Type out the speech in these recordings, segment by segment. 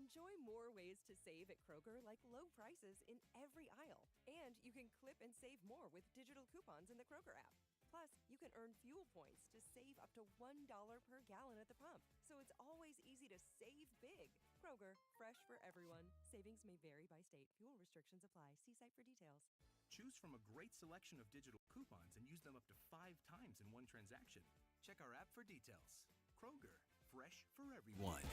Enjoy more ways to save at Kroger, like low prices in every aisle. And you can clip and save more with digital coupons in the Kroger app. Plus, you can earn fuel points to save up to $1 per gallon at the pump. So it's always easy to save big. Kroger, fresh for everyone. Savings may vary by state. Fuel restrictions apply. See site for details. Choose from a great selection of digital coupons and use them up to 5 times in one transaction. Check our app for details. Kroger, fresh for everyone.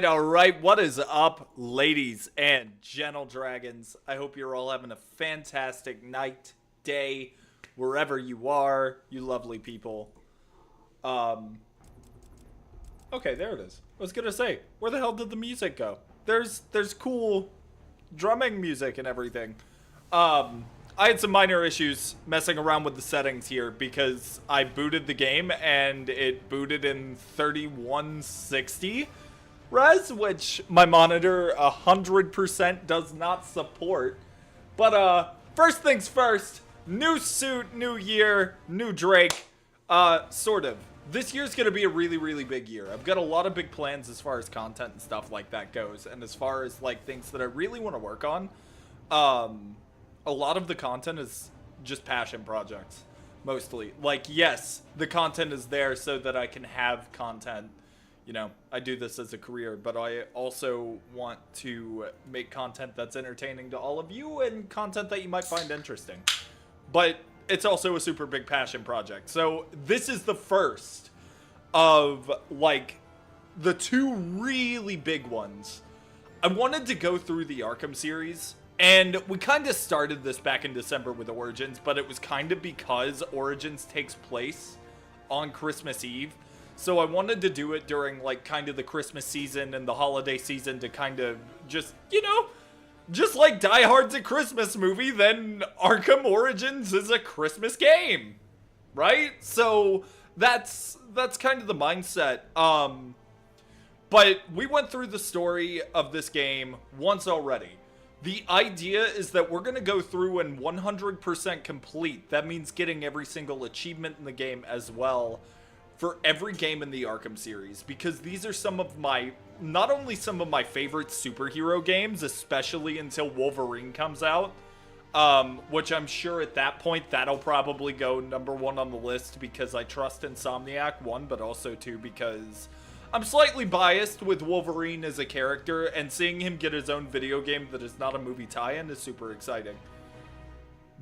All right. What is up, ladies and gentle dragons? I hope you're all having a fantastic night, day, wherever you are, you lovely people. Okay, there it is. I was gonna say, where the hell did the music go? There's cool drumming music and everything. I had some minor issues messing around with the settings here because I booted the game and it booted in 3160 res, which my monitor 100% does not support. But first things first, new suit, new year, new Drake. Sort of. This year's gonna be a really, really big year. I've got a lot of big plans as far as content and stuff like that goes, and as far as like things that I really want to work on. a lot of the content is just passion projects, mostly. Like, yes, the content is there so that I can have content. You know, I do this as a career, but I also want to make content that's entertaining to all of you and content that you might find interesting. But it's also a super big passion project. So this is the first of, like, the two really big ones. I wanted to go through the Arkham series, and we kind of started this back in December with Origins, but it was kind of because Origins takes place on Christmas Eve. So I wanted to do it during, like, kind of the Christmas season and the holiday season to kind of just, you know, just like Die Hard's a Christmas movie, then Arkham Origins is a Christmas game, right? So that's kind of the mindset. But we went through the story of this game once already. The idea is that we're going to go through and 100% complete. That means getting every single achievement in the game as well for every game in the Arkham series, because these are some of my, not only some of my favorite superhero games, especially until Wolverine comes out, which I'm sure at that point that'll probably go number one on the list because I trust Insomniac, one, but also two, because I'm slightly biased with Wolverine as a character, and seeing him get his own video game that is not a movie tie-in is super exciting.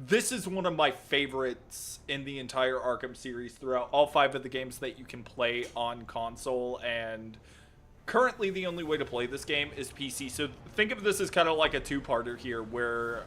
This is one of my favorites in the entire Arkham series throughout all 5 of the games that you can play on console, and currently the only way to play this game is PC. So think of this as kind of like a two-parter here, where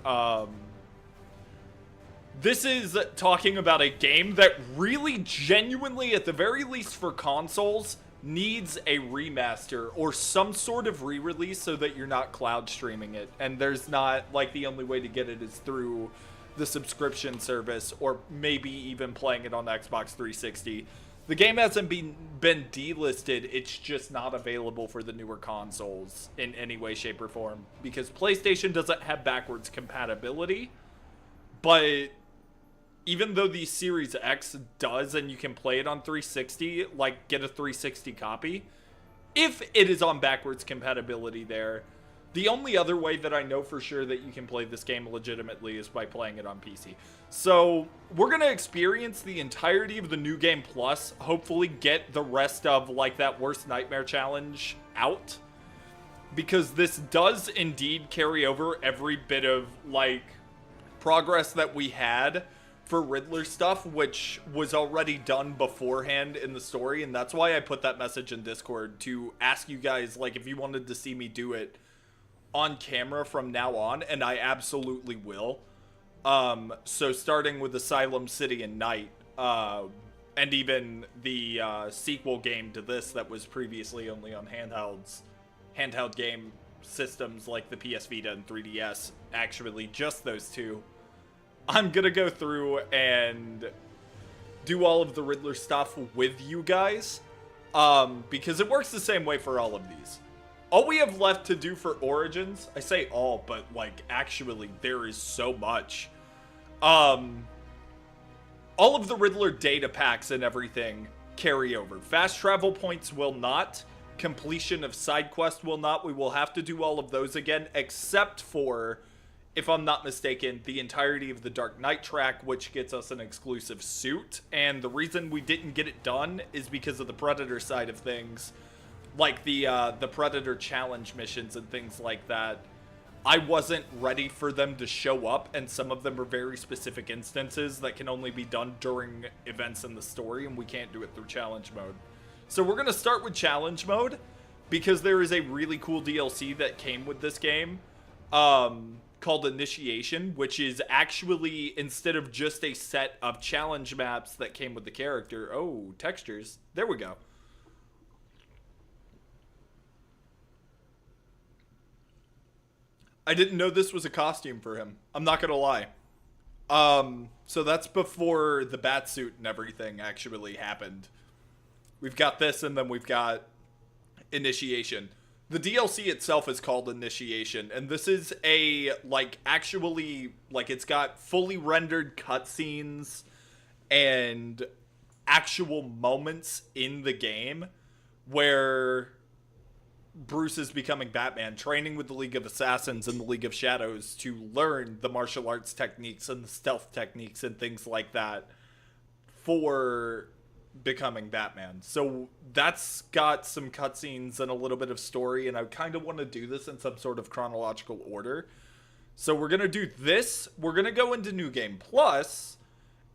this is talking about a game that really genuinely, at the very least for consoles, needs a remaster or some sort of re-release so that you're not cloud streaming it. And there's not, like, the only way to get it is through the subscription service, or maybe even playing it on Xbox 360. The game hasn't been delisted, it's just not available for the newer consoles in any way, shape, or form, because PlayStation doesn't have backwards compatibility. But even though the Series X does, and you can play it on 360, like, get a 360 copy, if it is on backwards compatibility there, the only other way that I know for sure that you can play this game legitimately is by playing it on PC. So we're going to experience the entirety of the New Game Plus, hopefully get the rest of, like, that Worst Nightmare Challenge out, because this does indeed carry over every bit of, like, progress that we had for Riddler stuff, which was already done beforehand in the story, and that's why I put that message in Discord to ask you guys, like, if you wanted to see me do it on camera from now on, and I absolutely will. So starting with Asylum City and Night, and even the sequel game to this that was previously only on handheld game systems like the PS Vita and 3DS, actually just those two, I'm gonna go through and do all of the Riddler stuff with you guys, because it works the same way for all of these. All we have left to do for Origins, I say all, but, like, actually, there is so much. All of the Riddler data packs and everything carry over. Fast travel points will not. Completion of side quests will not. We will have to do all of those again, except for, if I'm not mistaken, the entirety of the Dark Knight track, which gets us an exclusive suit. And the reason we didn't get it done is because of the Predator side of things. Like the Predator challenge missions and things like that, I wasn't ready for them to show up, and some of them are very specific instances that can only be done during events in the story, and we can't do it through challenge mode. So we're going to start with challenge mode, because there is a really cool DLC that came with this game, called Initiation, which is actually, instead of just a set of challenge maps that came with the character, oh, textures, there we go. I didn't know this was a costume for him. I'm not gonna lie. So that's before the Batsuit and everything actually happened. We've got this, and then we've got Initiation. The DLC itself is called Initiation, and this is a, like, actually, like, it's got fully rendered cutscenes and actual moments in the game where Bruce is becoming Batman, training with the League of Assassins and the League of Shadows to learn the martial arts techniques and the stealth techniques and things like that for becoming Batman. So that's got some cutscenes and a little bit of story, and I kind of want to do this in some sort of chronological order. So we're going to do this. We're going to go into New Game Plus,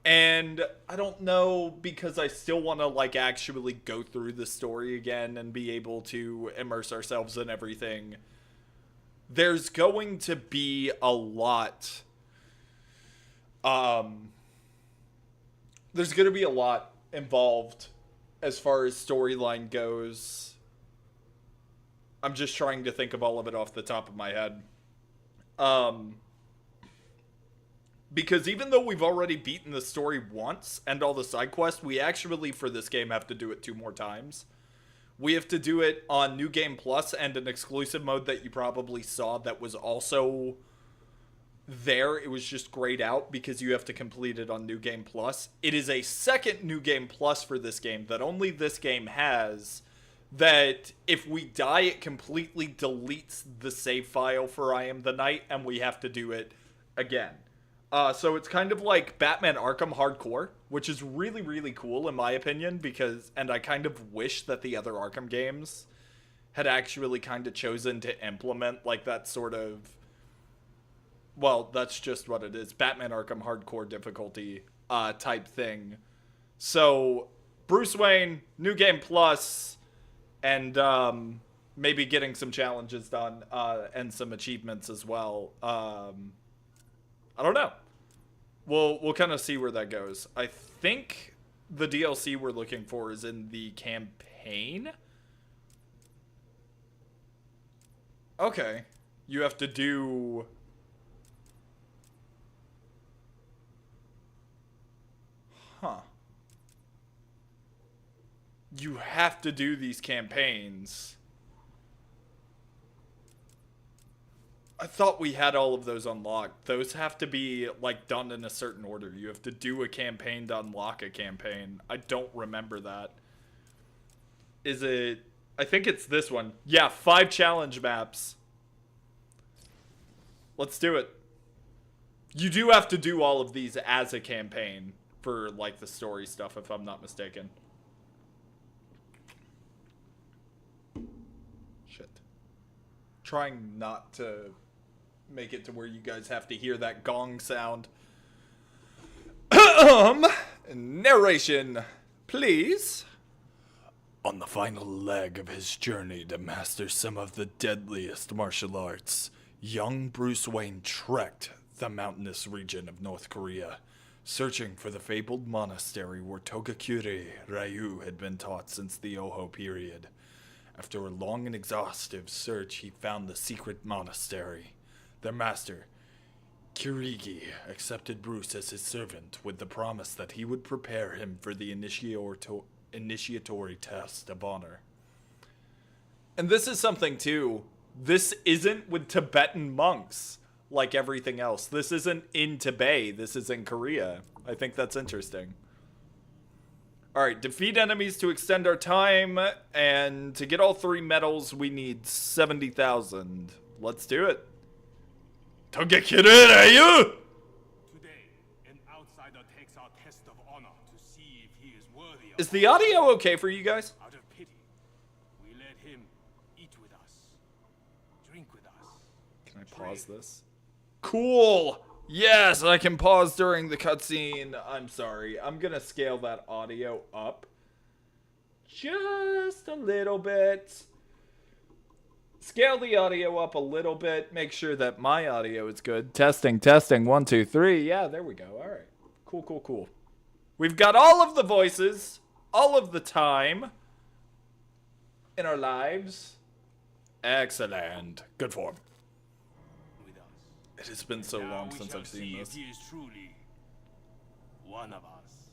and I don't know, because I still want to, like, actually go through the story again and be able to immerse ourselves in everything. There's going to be a lot. There's going to be a lot involved as far as storyline goes. I'm just trying to think of all of it off the top of my head. Because even though we've already beaten the story once and all the side quests, we actually, for this game, have to do it 2 more times. We have to do it on New Game Plus and an exclusive mode that you probably saw that was also there. It was just grayed out because you have to complete it on New Game Plus. It is a second New Game Plus for this game that only this game has, that if we die, it completely deletes the save file for I Am the Knight, and we have to do it again. So it's kind of like Batman Arkham Hardcore, which is really, really cool in my opinion, because, and I kind of wish that the other Arkham games had actually kind of chosen to implement like that sort of, well, that's just what it is, Batman Arkham Hardcore difficulty type thing. So Bruce Wayne, New Game Plus, and maybe getting some challenges done and some achievements as well. I don't know. We'll kind of see where that goes. I think the DLC we're looking for is in the campaign. Okay. You have to do... Huh. You have to do these campaigns. I thought we had all of those unlocked. Those have to be, like, done in a certain order. You have to do a campaign to unlock a campaign. I don't remember that. Is it... I think it's this one. Yeah, 5 challenge maps. Let's do it. You do have to do all of these as a campaign for, like, the story stuff, if I'm not mistaken. Shit. Trying not to make it to where you guys have to hear that gong sound. Narration, please. On the final leg of his journey to master some of the deadliest martial arts, young Bruce Wayne trekked the mountainous region of North Korea, searching for the fabled monastery where Togakure Ryu had been taught since the Oho period. After a long and exhaustive search, he found the secret monastery. Their master, Kirigi, accepted Bruce as his servant with the promise that he would prepare him for the initiatory test of honor. And this is something, too. This isn't with Tibetan monks like everything else. This isn't in Tibet. This is in Korea. I think that's interesting. Alright, defeat enemies to extend our time, and to get all 3 medals, we need 70,000. Let's do it. Togekure Ryu! Today, an outsider takes our test of honor to see if he is worthy of Is the audio okay for you guys? Out of pity, we let him eat with us, drink with us. Can I pause this? Cool! Yes, I can pause during the cutscene. I'm sorry. I'm gonna scale that audio up just a little bit. Scale the audio up a little bit. Make sure that my audio is good. Testing, testing. 1, 2, 3. Yeah, there we go. All right. Cool, cool, cool. We've got all of the voices, all of the time in our lives. Excellent. Good form. It has been so long since I've seen this. He is truly one of us.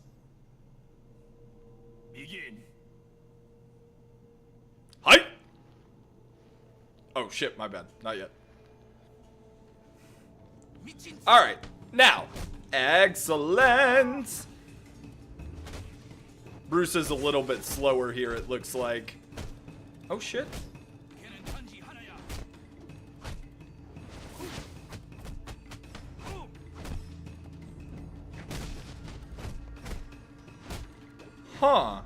Begin. Hi. Oh shit, my bad. Not yet. All right, now, excellent. Bruce is a little bit slower here. It looks like. Oh shit. Huh.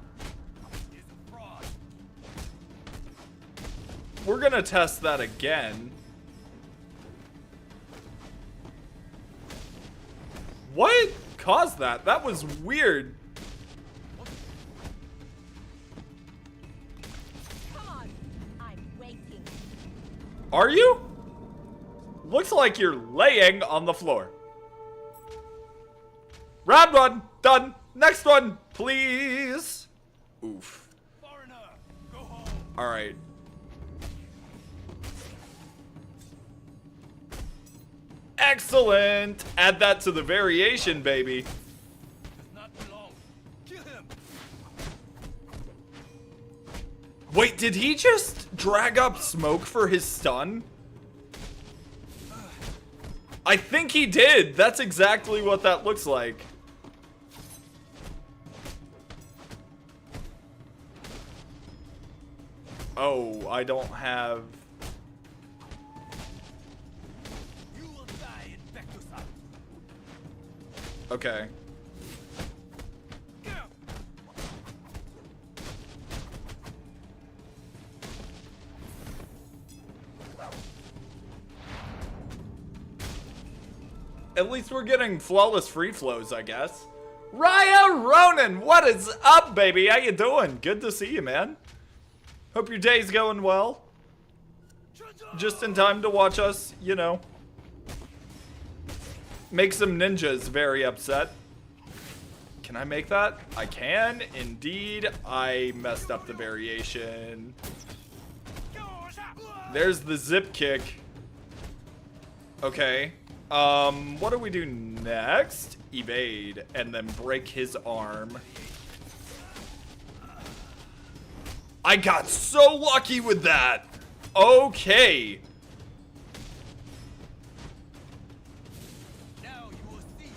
We're gonna test that again. What caused that? That was weird. Come on, I'm waiting. Are you? Looks like you're laying on the floor. Round one, done. Next one, please. Oof. Foreigner, go home. All right. Excellent. Add that to the variation, baby. Does not belong. Kill him. Wait, did he just drag up smoke for his stun? I think he did. That's exactly what that looks like. Oh, I don't have... You will die in Vectosan. Okay. At least we're getting flawless free flows, I guess. Raya Ronan, what is up, baby? How you doing? Good to see you, man. Hope your day's going well. Just in time to watch us, you know, make some ninjas very upset. Can I make that? I can, indeed. I messed up the variation. There's the zip kick. Okay. What do we do next? Evade, and then break his arm. I got so lucky with that! Okay. Now you will see.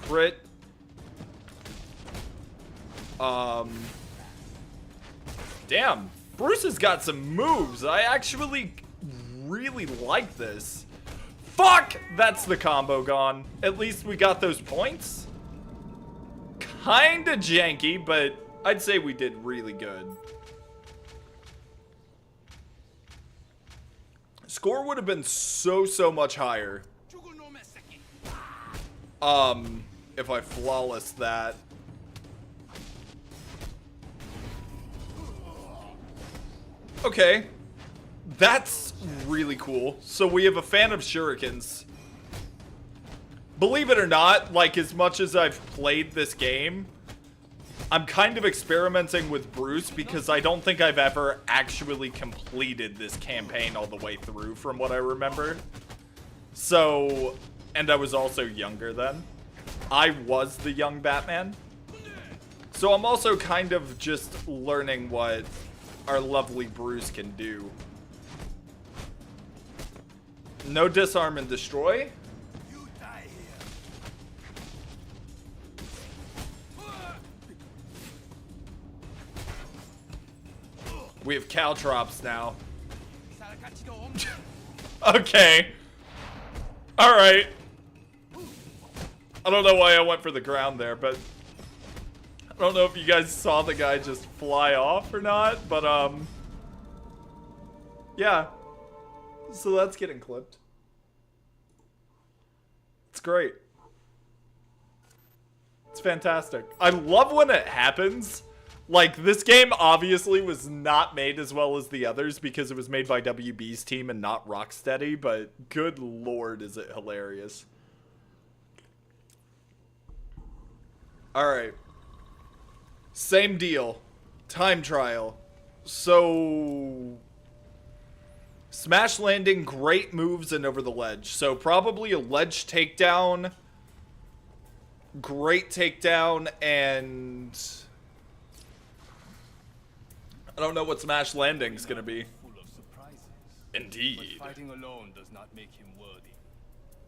Crit. Damn. Bruce has got some moves. I actually really like this. Fuck! That's the combo gone. At least we got those points. Kinda janky, but I'd say we did really good. Score would have been so much higher. If I flawless that. Okay. That's really cool. So we have a fan of shurikens. Believe it or not, like, as much as I've played this game, I'm kind of experimenting with Bruce because I don't think I've ever actually completed this campaign all the way through from what I remember. So, and I was also younger then. I was the young Batman. So I'm also kind of just learning what our lovely Bruce can do. No disarm and destroy. You die here. We have caltrops now. Okay. Alright. I don't know why I went for the ground there, but I don't know if you guys saw the guy just fly off or not, but yeah. So that's getting clipped. It's great. It's fantastic. I love when it happens. Like, this game obviously was not made as well as the others because it was made by WB's team and not Rocksteady, but good lord is it hilarious. Alright. Same deal. Time trial. So... Smash landing, great moves, and over the ledge. So probably a ledge takedown. Great takedown, and... I don't know what Smash Landing's gonna be. Full of surprises. Indeed. But fighting alone does not make him worthy.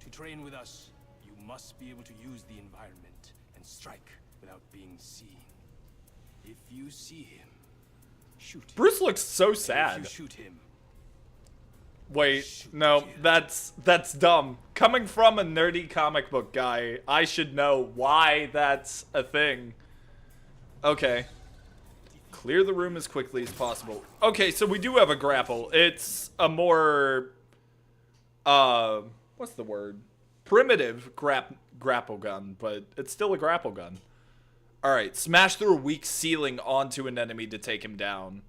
To train with us, you must be able to use the environment and strike without being seen. If you see him, shoot him. Bruce looks so If sad. you shoot him, Wait, no, that's dumb. Coming from a nerdy comic book guy, I should know why that's a thing. Okay. Clear the room as quickly as possible. Okay, so we do have a grapple. It's a more, what's the word? Primitive grapple gun, but it's still a grapple gun. Alright, smash through a weak ceiling onto an enemy to take him down.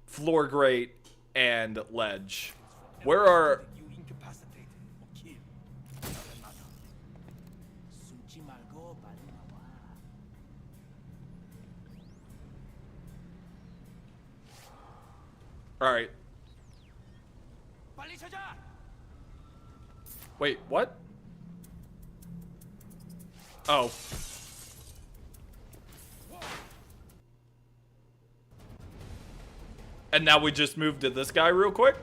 Floor grate and ledge. Where are... Alright. Wait, what? Oh. And now we just move to this guy real quick.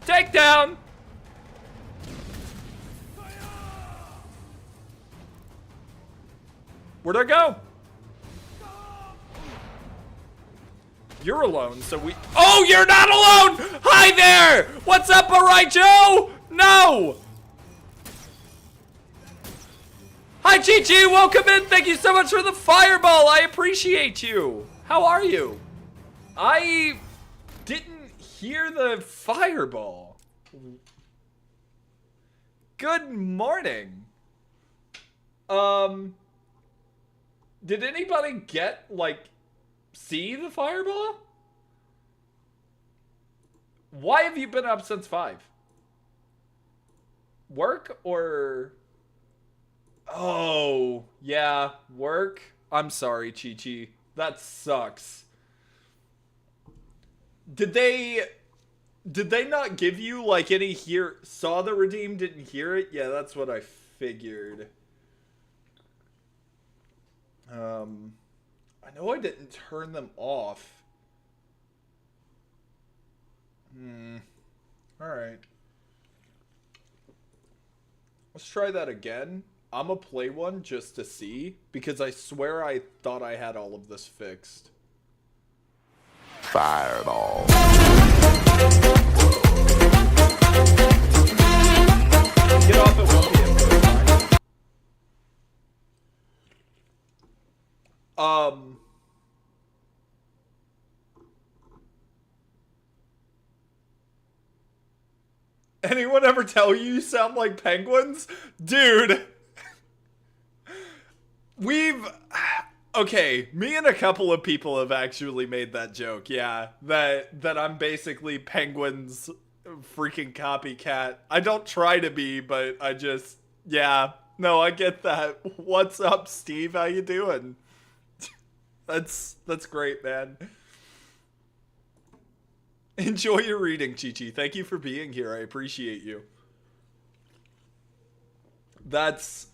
Takedown! Where'd I go? You're alone, so we... Oh, you're not alone! Hi there! What's up, alright, Joe? No! Hi, Chi-Chi! Welcome in! Thank you so much for the fireball! I appreciate you! How are you? I didn't hear the fireball. Good morning. Did anybody get, like... see the fireball? Why have you been up since 5? Work or... Oh, yeah, work. I'm sorry, Chi-Chi. That sucks. Did they not give you, like, any saw the redeem, didn't hear it? Yeah, that's what I figured. I know I didn't turn them off. Alright. Let's try that again. I'm gonna play one just to see, because I swear I thought I had all of this fixed. Fireball. Get off at 1 p.m. Anyone ever tell you sound like penguins? Dude. Okay, me and a couple of people have actually made that joke, yeah. That I'm basically penguins freaking copycat. I don't try to be, but I just, yeah. No, I get that. What's up, Steve? How you doing? That's great, man. Enjoy your reading, Chi-Chi. Thank you for being here. I appreciate you. That's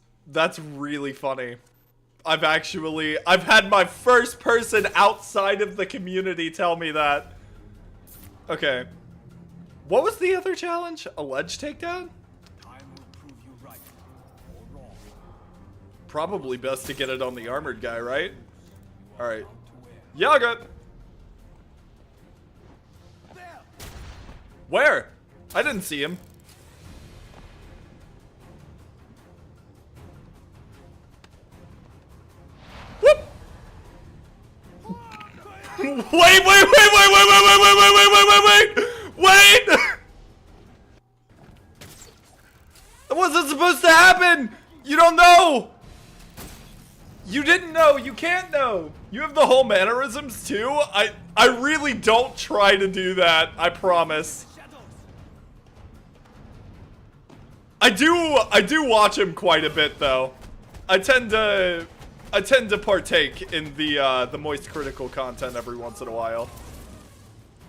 really funny. I've had my first person outside of the community tell me that. Okay. What was the other challenge? A ledge takedown? Time will prove you right or wrong. Probably best to get it on the armored guy, right? Alright. Yaga! Where? I didn't see him. Whoop! Wait! That wasn't supposed to happen! You don't know! You didn't know! You can't know! You have the whole mannerisms too? I really don't try to do that, I promise. I do watch him quite a bit though. I tend to partake in the moist critical content every once in a while.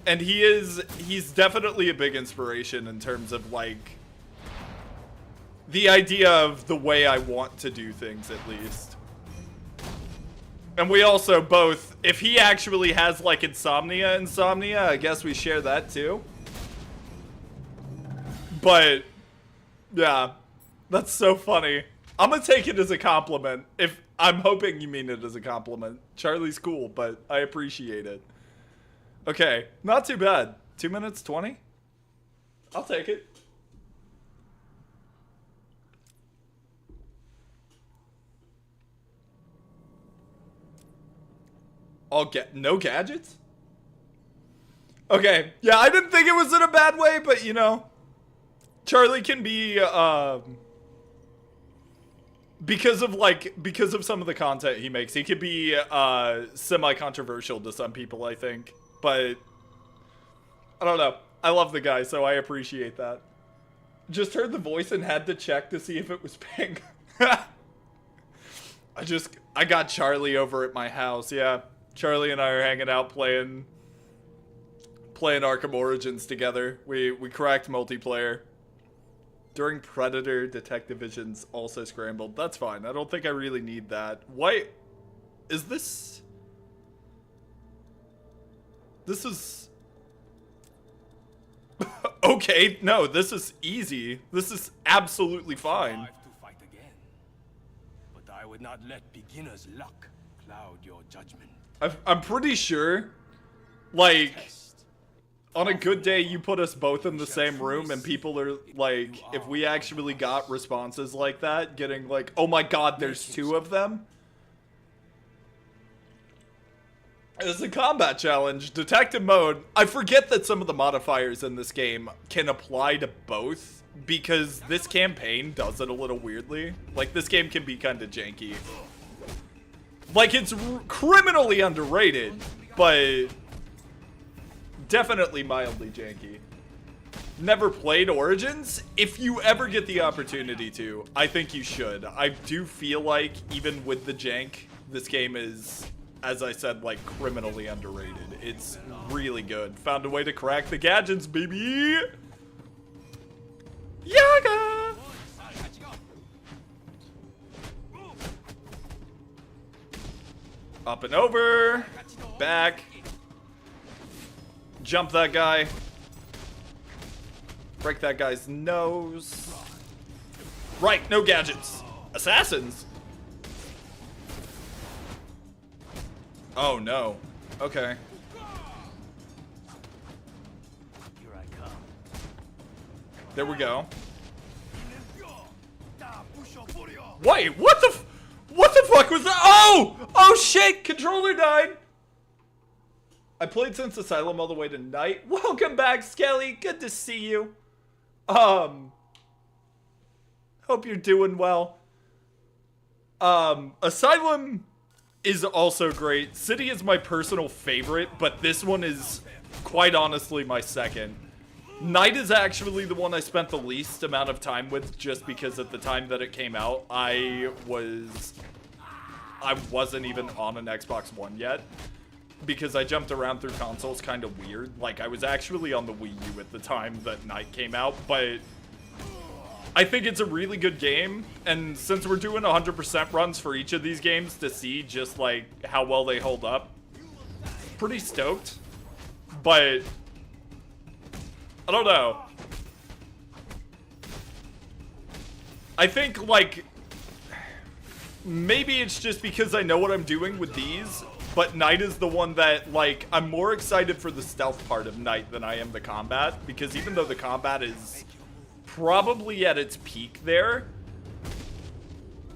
And he's definitely a big inspiration in terms of like the idea of the way I want to do things at least. And we also both, if he actually has like insomnia, I guess we share that too. But yeah, that's so funny. I'm gonna take it as a compliment. If I'm hoping you mean it as a compliment. Charlie's cool, but I appreciate it. Okay, not too bad. 2 minutes 20? I'll take it. No gadgets? Okay, yeah, I didn't think it was in a bad way, but you know, Charlie can be, because of some of the content he makes, he could be, semi-controversial to some people, I think, but, I don't know, I love the guy, so I appreciate that. Just heard the voice and had to check to see if it was pink. I got Charlie over at my house, yeah. Charlie and I are hanging out playing Arkham Origins together. We cracked multiplayer. During Predator, Detective Vision's also scrambled. That's fine. I don't think I really need that. Why is this? This is okay. No, this is easy. This is absolutely fine. To fight again. But I would not let beginner's luck cloud your judgment. I'm pretty sure, like, on a good day, you put us both in the same room and people are, like, if we actually got responses like that, getting like, oh my god, there's 2 of them. It's a combat challenge. Detective mode. I forget that some of the modifiers in this game can apply to both, because this campaign does it a little weirdly. Like, this game can be kind of janky. Like, it's criminally underrated, but definitely mildly janky. Never played Origins? If you ever get the opportunity to, I think you should. I do feel like, even with the jank, this game is, as I said, like, criminally underrated. It's really good. Found a way to crack the gadgets, baby! Yaga! Up and over. Back. Jump that guy. Break that guy's nose. Right, no gadgets. Assassins? Oh no. Okay. Here I come. There we go. Wait, what the fuck was that? Oh! Oh shit! Controller died! I played since Asylum all the way to Knight. Welcome back, Skelly. Good to see you. Hope you're doing well. Asylum is also great. City is my personal favorite, but this one is quite honestly my second. Knight is actually the one I spent the least amount of time with, just because at the time that it came out, I wasn't even on an Xbox One yet, because I jumped around through consoles kind of weird. Like, I was actually on the Wii U at the time that Knight came out, but I think it's a really good game, and since we're doing 100% runs for each of these games to see just, like, how well they hold up, pretty stoked, but I don't know. I think, like, maybe it's just because I know what I'm doing with these, but Knight is the one that, like, I'm more excited for the stealth part of Knight than I am the combat, because even though the combat is probably at its peak there,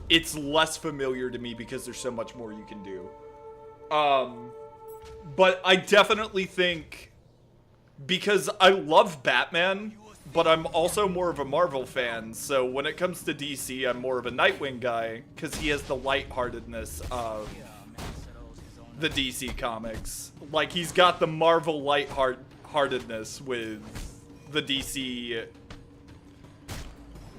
it's less familiar to me because there's so much more you can do. But I definitely think, because I love Batman, but I'm also more of a Marvel fan, so when it comes to DC, I'm more of a Nightwing guy, because he has the lightheartedness of the DC comics. Like, he's got the Marvel lightheartedness with the DC,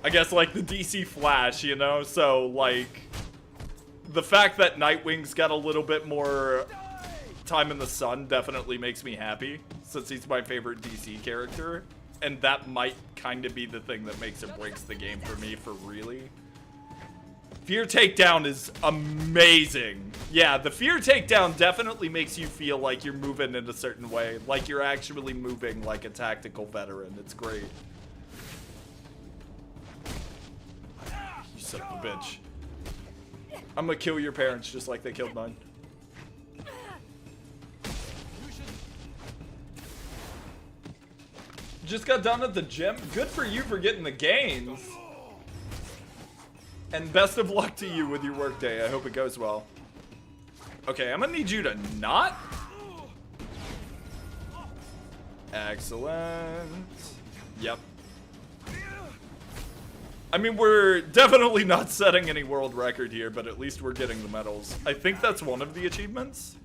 I guess, like, the DC Flash, you know? So, like, the fact that Nightwing's got a little bit more time in the sun definitely makes me happy, since he's my favorite DC character. And that might kind of be the thing that makes or breaks the game for me, for really. Fear Takedown is amazing. Yeah, the Fear Takedown definitely makes you feel like you're moving in a certain way. Like you're actually moving like a tactical veteran. It's great. You son of a bitch. I'm gonna kill your parents just like they killed mine. Just got done at the gym. Good for you for getting the gains. And best of luck to you with your workday. I hope it goes well. Okay, I'm gonna need you to not. Excellent. Yep. I mean, we're definitely not setting any world record here, but at least we're getting the medals. I think that's one of the achievements.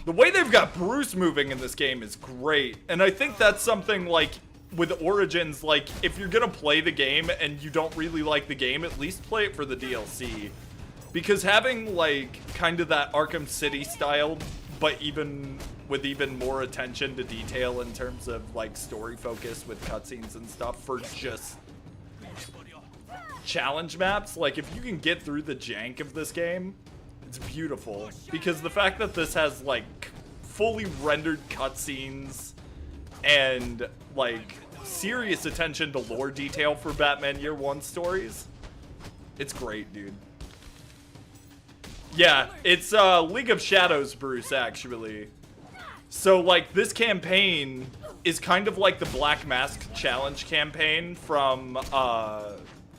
The way they've got Bruce moving in this game is great. And I think that's something like with Origins, like if you're gonna play the game and you don't really like the game, at least play it for the DLC. Because having like kind of that Arkham City style, but even with even more attention to detail in terms of like story focus with cutscenes and stuff for just challenge maps, like if you can get through the jank of this game, it's beautiful. Because the fact that this has like fully rendered cutscenes and like serious attention to lore detail for Batman Year One stories, it's great, dude. Yeah, it's League of Shadows, Bruce, actually. So like this campaign is kind of like the Black Mask Challenge campaign from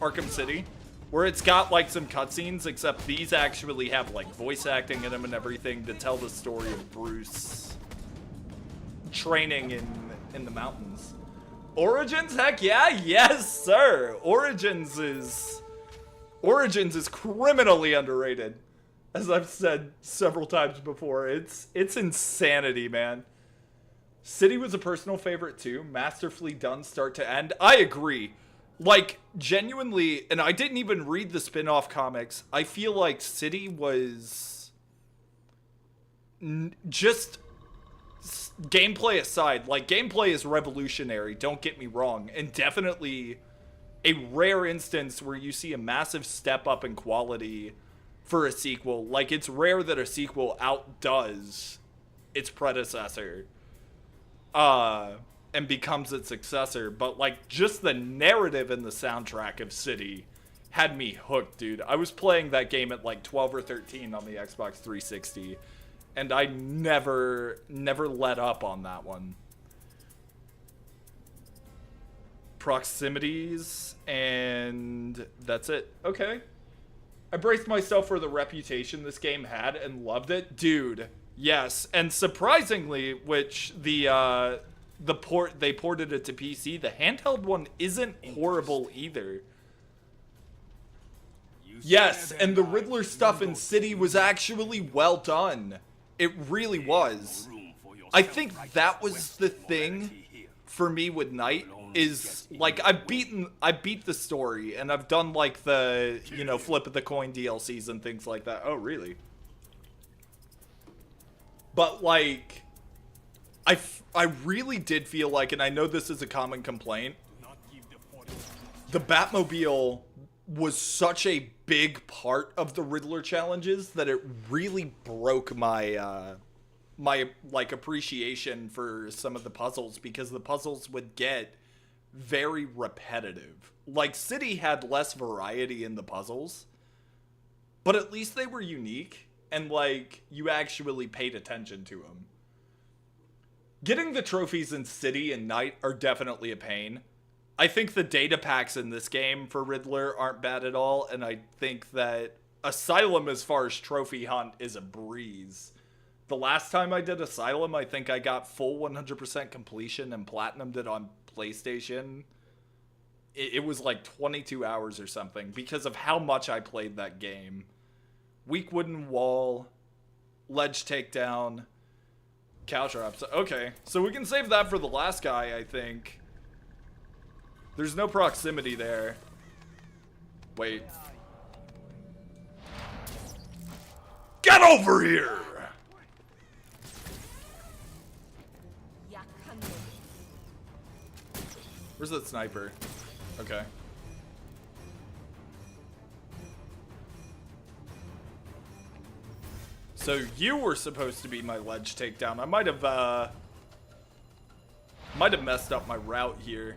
Arkham City, where it's got like some cutscenes, except these actually have like voice acting in them and everything to tell the story of Bruce training in the mountains. Origins, heck yeah, yes sir. Origins is criminally underrated, as I've said several times before. It's insanity, man. City was a personal favorite too, masterfully done start to end. I agree. Like, genuinely, and I didn't even read the spin-off comics, I feel like City was just gameplay aside, like gameplay is revolutionary, don't get me wrong, and definitely a rare instance where you see a massive step up in quality for a sequel. Like, it's rare that a sequel outdoes its predecessor and becomes its successor, but like just the narrative and the soundtrack of City had me hooked, dude. I was playing that game at like 12 or 13 on the Xbox 360, and I never let up on that one. Proximities, and that's it. Okay. I braced myself for the reputation this game had and loved it. Dude, yes. And surprisingly, which they ported it to PC, the handheld one isn't horrible either. Yes, and the Riddler stuff in City was actually well done. It really was. I think that was the thing for me with Knight, is like I beat the story and I've done like the, you know, flip of the coin DLCs and things like that. Oh, really? But like I really did feel like, and I know this is a common complaint, the Batmobile was such a big part of the Riddler challenges that it really broke my my like appreciation for some of the puzzles, because the puzzles would get very repetitive. Like City had less variety in the puzzles, but at least they were unique and like you actually paid attention to them. Getting the trophies in City and Knight are definitely a pain. I think the data packs in this game for Riddler aren't bad at all, and I think that Asylum, as far as trophy hunt, is a breeze. The last time I did Asylum, I think I got full 100% completion and platinumed it on PlayStation. It was like 22 hours or something because of how much I played that game. Weak wooden wall, ledge takedown, cow traps. Okay, so we can save that for the last guy, I think. There's no proximity there. Wait. Get over here! Where's that sniper? Okay. So you were supposed to be my ledge takedown. I might have messed up my route here.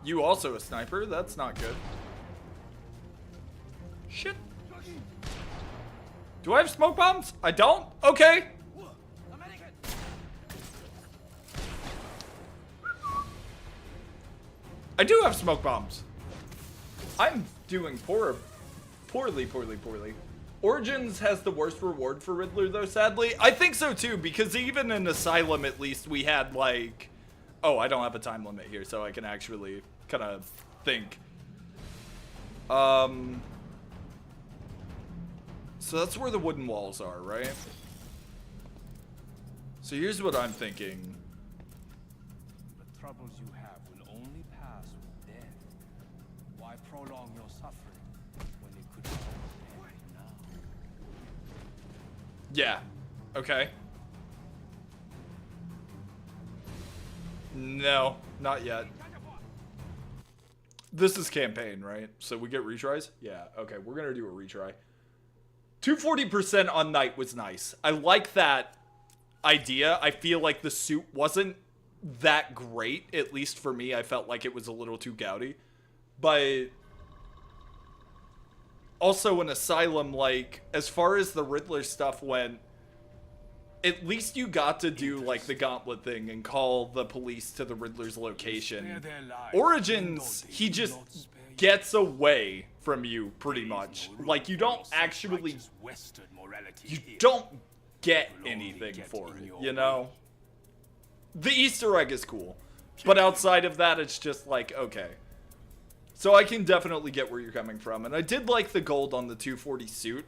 You also a sniper? That's not good. Shit. Do I have smoke bombs? I don't? Okay. I do have smoke bombs. I'm doing poorly. Origins has the worst reward for Riddler, though, sadly. I think so, too, because even in Asylum, at least, we had, like... Oh, I don't have a time limit here, so I can actually kind of think. So that's where the wooden walls are, right? So here's what I'm thinking. The troubles you have will only pass with death. Why prolong your suffering when it could end now? Yeah. Okay. No, not yet. This is campaign, right? So we get retries? Yeah, okay, we're gonna do a retry. 240% on Knight was nice. I like that idea. I feel like the suit wasn't that great, at least for me. I felt like it was a little too gaudy. But also in Asylum, like, as far as the Riddler stuff went, at least you got to do, like, the gauntlet thing and call the police to the Riddler's location. Origins, he just gets away from you, pretty much. Like, you don't actually... You don't get anything for it, you know? The Easter egg is cool. But outside of that, it's just like, okay. So I can definitely get where you're coming from. And I did like the gold on the 240 suit.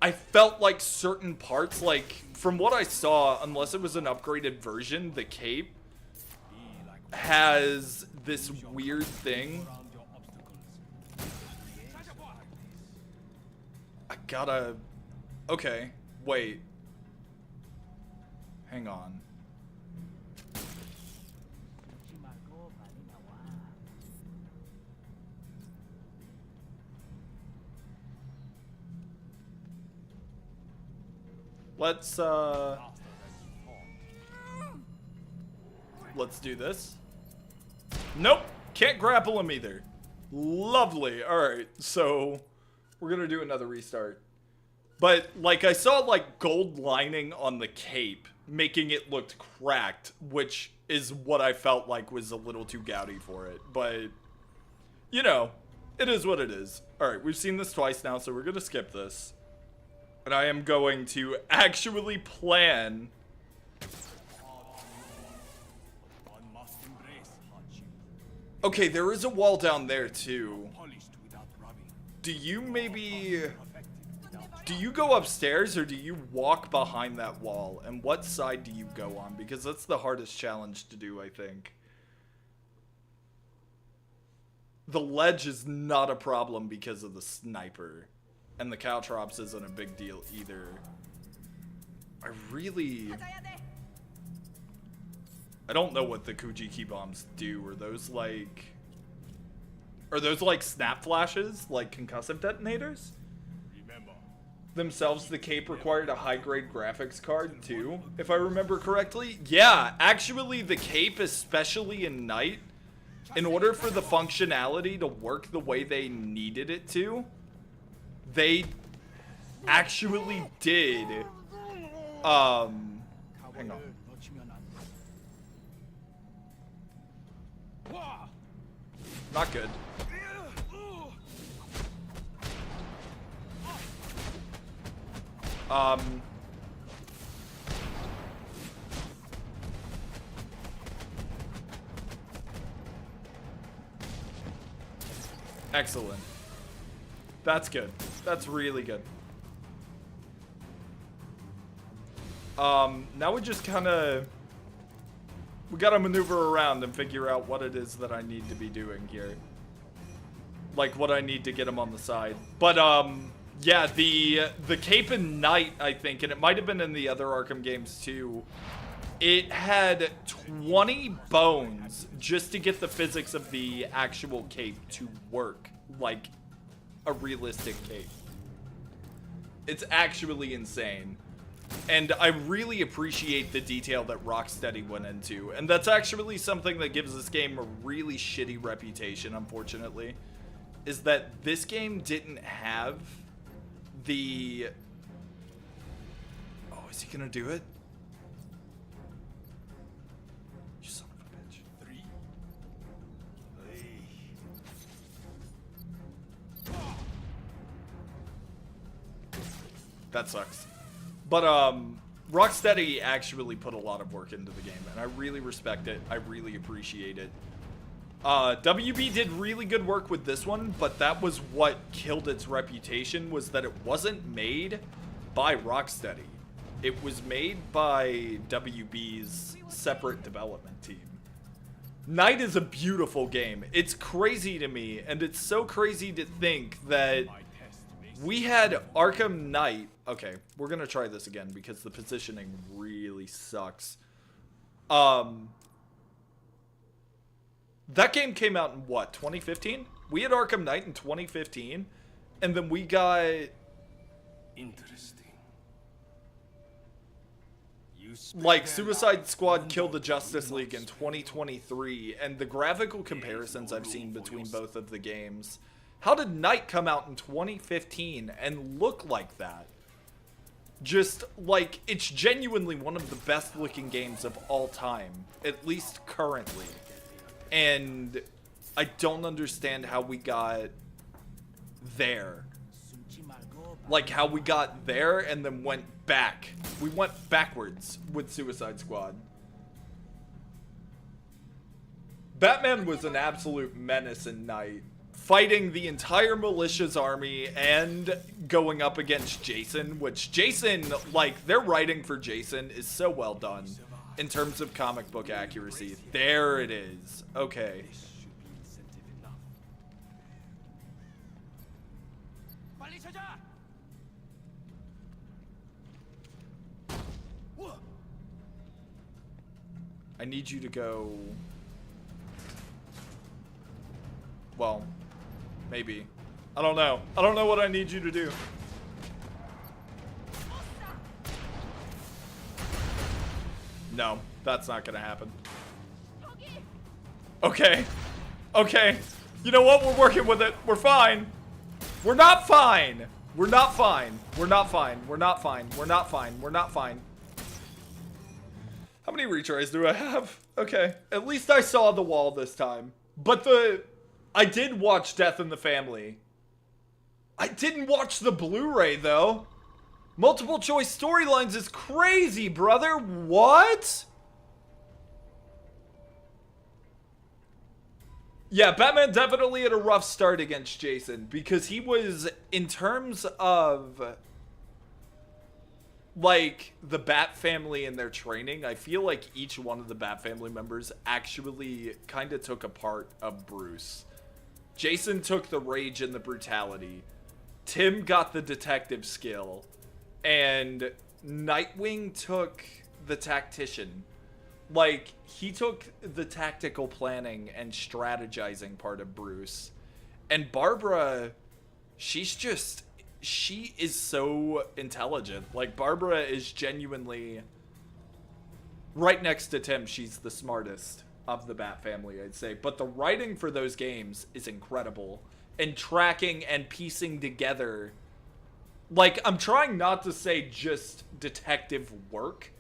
I felt like certain parts, like, from what I saw, unless it was an upgraded version, the cape has this weird thing. I gotta... Okay, wait. Hang on. Let's do this. Nope, can't grapple him either. Lovely. All right, so we're gonna do another restart. But like I saw like gold lining on the cape, making it look cracked, which is what I felt like was a little too gaudy for it. But you know, it is what it is. All right, we've seen this twice now, so we're gonna skip this. And I am going to actually plan. Okay, there is a wall down there too. Do you go upstairs or do you walk behind that wall? And what side do you go on? Because that's the hardest challenge to do, I think. The ledge is not a problem because of the sniper. And the caltrops isn't a big deal either. I don't know what the Kujiki bombs do. Are those like snap flashes? Like concussive detonators? Themselves, the cape required a high-grade graphics card too, if I remember correctly. Yeah, actually the cape, especially in Knight, in order for the functionality to work the way they needed it to, they actually did, hang on. Not good. Excellent. That's good. That's really good. Now we just kind of... We gotta maneuver around and figure out what it is that I need to be doing here. Like, what I need to get him on the side. But, yeah, the cape in Knight, I think, and it might have been in the other Arkham games too, it had 20 bones just to get the physics of the actual cape to work like a realistic cape. It's actually insane. And I really appreciate the detail that Rocksteady went into. And that's actually something that gives this game a really shitty reputation, unfortunately. Is that this game didn't have the... Oh, is he gonna do it? You son of a bitch. 3, That sucks. But, Rocksteady actually put a lot of work into the game, and I really respect it. I really appreciate it. WB did really good work with this one, but that was what killed its reputation, was that it wasn't made by Rocksteady. It was made by WB's separate development team. Knight is a beautiful game. It's crazy to me, and it's so crazy to think that we had Arkham Knight. Okay, we're gonna try this again because the positioning really sucks. That game came out in what, 2015? We had Arkham Knight in 2015, and then we got... Interesting. Like, Suicide Squad killed the Justice League in 2023, and the graphical comparisons I've seen between both of the games. How did Knight come out in 2015 and look like that? Just, like, it's genuinely one of the best looking games of all time, at least currently. And I don't understand how we got there. Like, how we got there and then went back. We went backwards with Suicide Squad. Batman was an absolute menace in Knight, fighting the entire militia's army and going up against Jason, which Jason, like, their writing for Jason is so well done in terms of comic book accuracy. There it is. Okay. I need you to go... Well, maybe. I don't know. I don't know what I need you to do. No, that's not gonna happen. Okay. Okay. You know what? We're working with it. We're fine. We're not fine. We're not fine. We're not fine. We're not fine. We're not fine. We're not fine. How many retries do I have? Okay. At least I saw the wall this time. But I did watch Death in the Family. I didn't watch the Blu-ray, though. Multiple choice storylines is crazy, brother. What? Yeah, Batman definitely had a rough start against Jason because he was, in terms of, like, the Bat family and their training, I feel like each one of the Bat family members actually kind of took a part of Bruce. Jason took the rage and the brutality. Tim got the detective skill. And Nightwing took the tactician. Like, he took the tactical planning and strategizing part of Bruce. And Barbara, she is so intelligent. Like, Barbara is genuinely, right next to Tim, she's the smartest of the Bat family, I'd say. But the writing for those games is incredible. And tracking and piecing together, like, I'm trying not to say just detective work.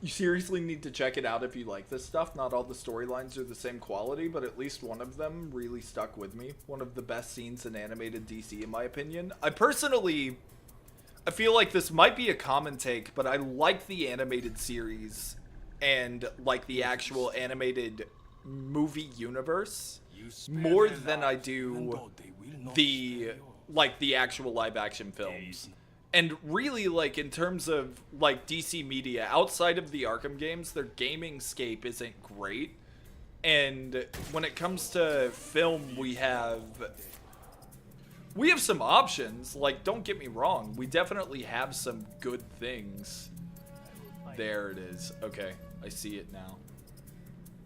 You seriously need to check it out if you like this stuff. Not all the storylines are the same quality, but at least one of them really stuck with me. One of the best scenes in animated DC, in my opinion. I feel like this might be a common take, but I like the animated series and, like, the actual animated movie universe more than I do the actual live action films. And really, like, in terms of, like, DC media, outside of the Arkham games, their gaming scape isn't great. And when it comes to film, we have some options. Like, don't get me wrong, we definitely have some good things. There it is. Okay, I see it now.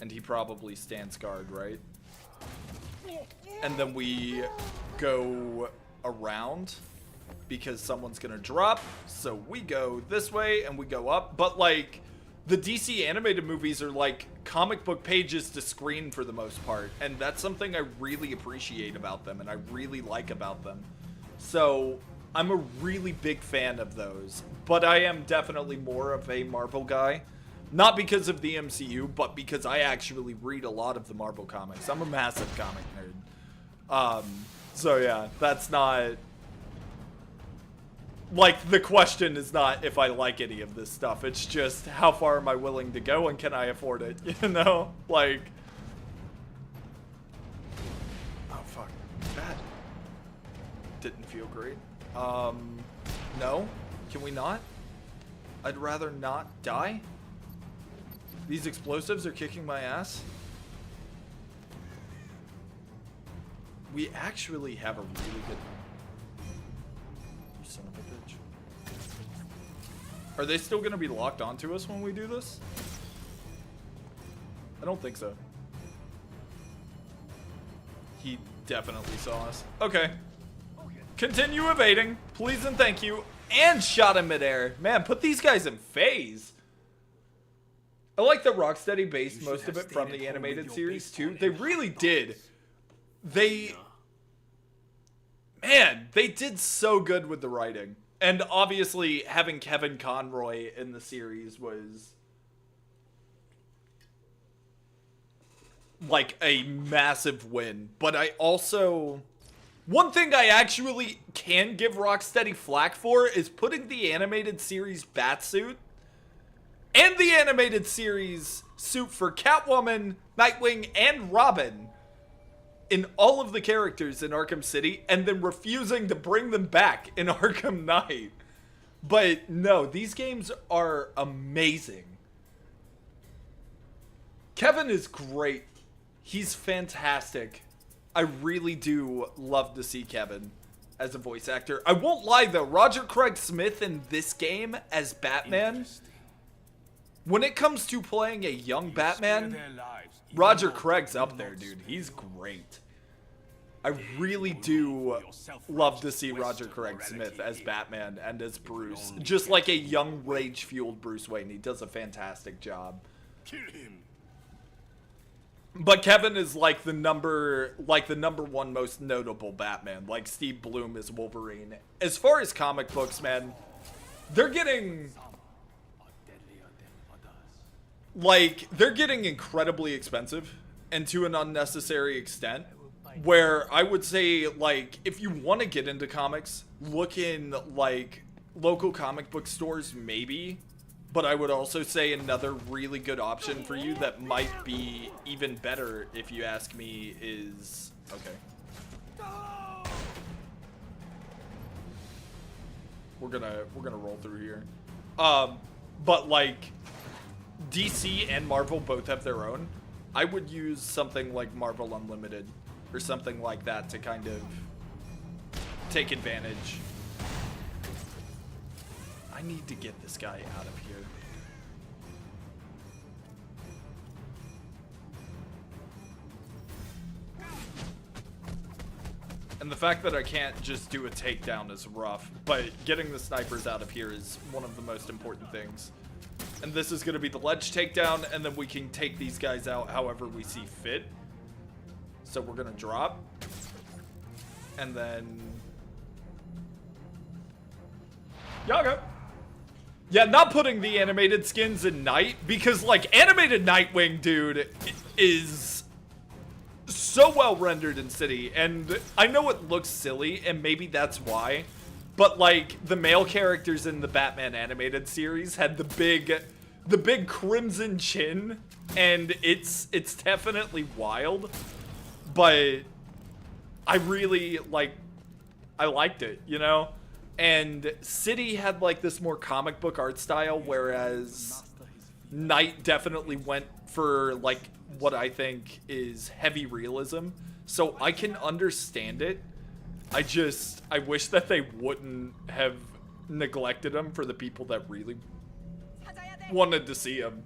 And he probably stands guard, right? And then we go around because someone's gonna drop. So we go this way and we go up. But, like, the DC animated movies are like comic book pages to screen for the most part. And that's something I really appreciate about them and I really like about them. So I'm a really big fan of those. But I am definitely more of a Marvel guy. Not because of the MCU, but because I actually read a lot of the Marvel comics. I'm a massive comic nerd. So yeah, that's not, like, the question is not if I like any of this stuff. It's just how far am I willing to go and can I afford it, you know? Like, oh fuck, that didn't feel great. No, can we not? I'd rather not die. These explosives are kicking my ass. We actually have a really good... You son of a bitch. Are they still going to be locked onto us when we do this? I don't think so. He definitely saw us. Okay. Continue evading. Please and thank you. And shot in midair. Man, put these guys in phase. I like that Rocksteady based most of it from the animated series too. They really did. Man, they did so good with the writing. And obviously, having Kevin Conroy in the series was like a massive win. But I also... One thing I actually can give Rocksteady flack for is putting the animated series Batsuit and the animated series suit for Catwoman, Nightwing, and Robin in all of the characters in Arkham City, and then refusing to bring them back in Arkham Knight. But no, these games are amazing. Kevin is great. He's fantastic. I really do love to see Kevin as a voice actor. I won't lie though, Roger Craig Smith in this game as Batman, when it comes to playing a young Batman, Roger Craig's up there, dude. He's great. I really do love to see Roger Craig Smith as Batman and as Bruce. Just like a young, rage-fueled Bruce Wayne. He does a fantastic job. Kill him. But Kevin is like the number one most notable Batman. Like Steve Blum is Wolverine. As far as comic books, man, they're getting incredibly expensive and to an unnecessary extent, where I would say, like, if you want to get into comics, look in like local comic book stores maybe, but I would also say another really good option for you that might be even better if you ask me is, okay, we're gonna roll through here, but like DC and Marvel both have their own. I would use something like Marvel Unlimited or something like that to kind of take advantage. I need to get this guy out of here. And the fact that I can't just do a takedown is rough, but getting the snipers out of here is one of the most important things. And this is going to be the ledge takedown, and then we can take these guys out however we see fit. So we're going to drop. And then... Yaga! Yeah, not putting the animated skins in Night, because, like, animated Nightwing, dude, is so well rendered in City. And I know it looks silly, and maybe that's why. But, like, the male characters in the Batman animated series had the big crimson chin, and it's definitely wild. But I really, like, I liked it, you know? And City had, like, this more comic book art style, whereas Knight definitely went for, like, what I think is heavy realism. So I can understand it. I wish that they wouldn't have neglected him for the people that really wanted to see him.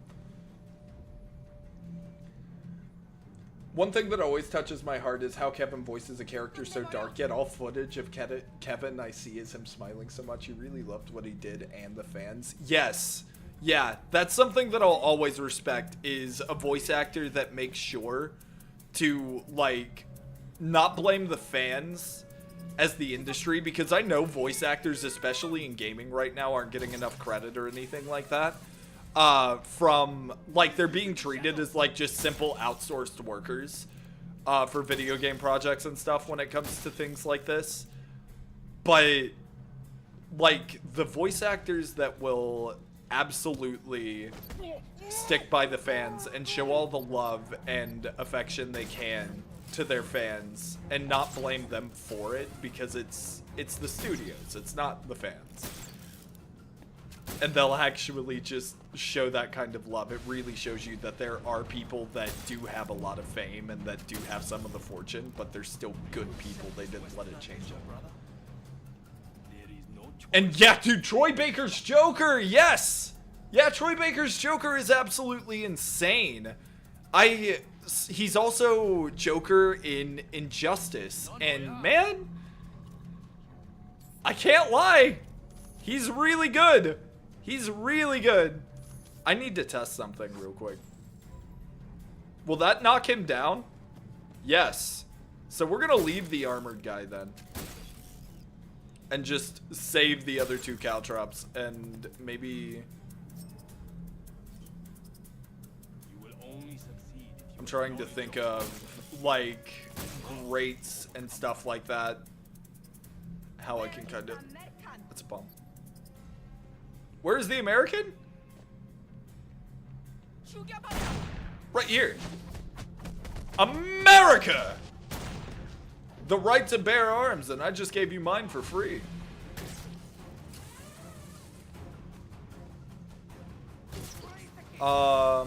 One thing that always touches my heart is how Kevin voices a character so dark, yet all footage of Kevin I see is him smiling so much. He really loved what he did and the fans. Yes. Yeah, that's something that I'll always respect, is a voice actor that makes sure to, like, not blame the fans as the industry, because I know voice actors, especially in gaming right now, aren't getting enough credit or anything like that. From, like, they're being treated as, like, just simple outsourced workers. for video game projects and stuff when it comes to things like this. But, like, the voice actors that will absolutely stick by the fans and show all the love and affection they can to their fans and not blame them for it, because it's the studios, it's not the fans. And they'll actually just show that kind of love. It really shows you that there are people that do have a lot of fame and that do have some of the fortune, but they're still good people. They didn't let it change them. And yeah, dude, Troy Baker's Joker, yes! Yeah, Troy Baker's Joker is absolutely insane. He's also Joker in Injustice, and man, I can't lie, he's really good. He's really good. I need to test something real quick. Will that knock him down? Yes. So we're gonna leave the armored guy then. And just save the other two caltrops and maybe... I'm trying to think of, like, grates and stuff like that. How I can kind of... That's a bomb. Where's the American? Right here. America! The right to bear arms, and I just gave you mine for free. How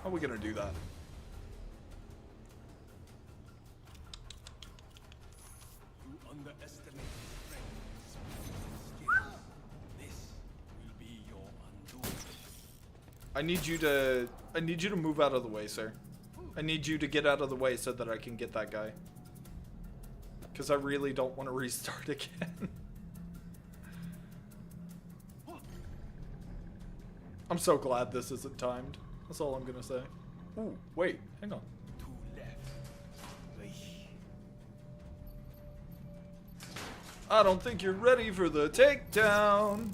are we gonna do that? I need you to move out of the way, sir. I need you to get out of the way so that I can get that guy. Because I really don't want to restart again. I'm so glad this isn't timed. That's all I'm gonna say. Ooh, wait, hang on. I don't think you're ready for the takedown.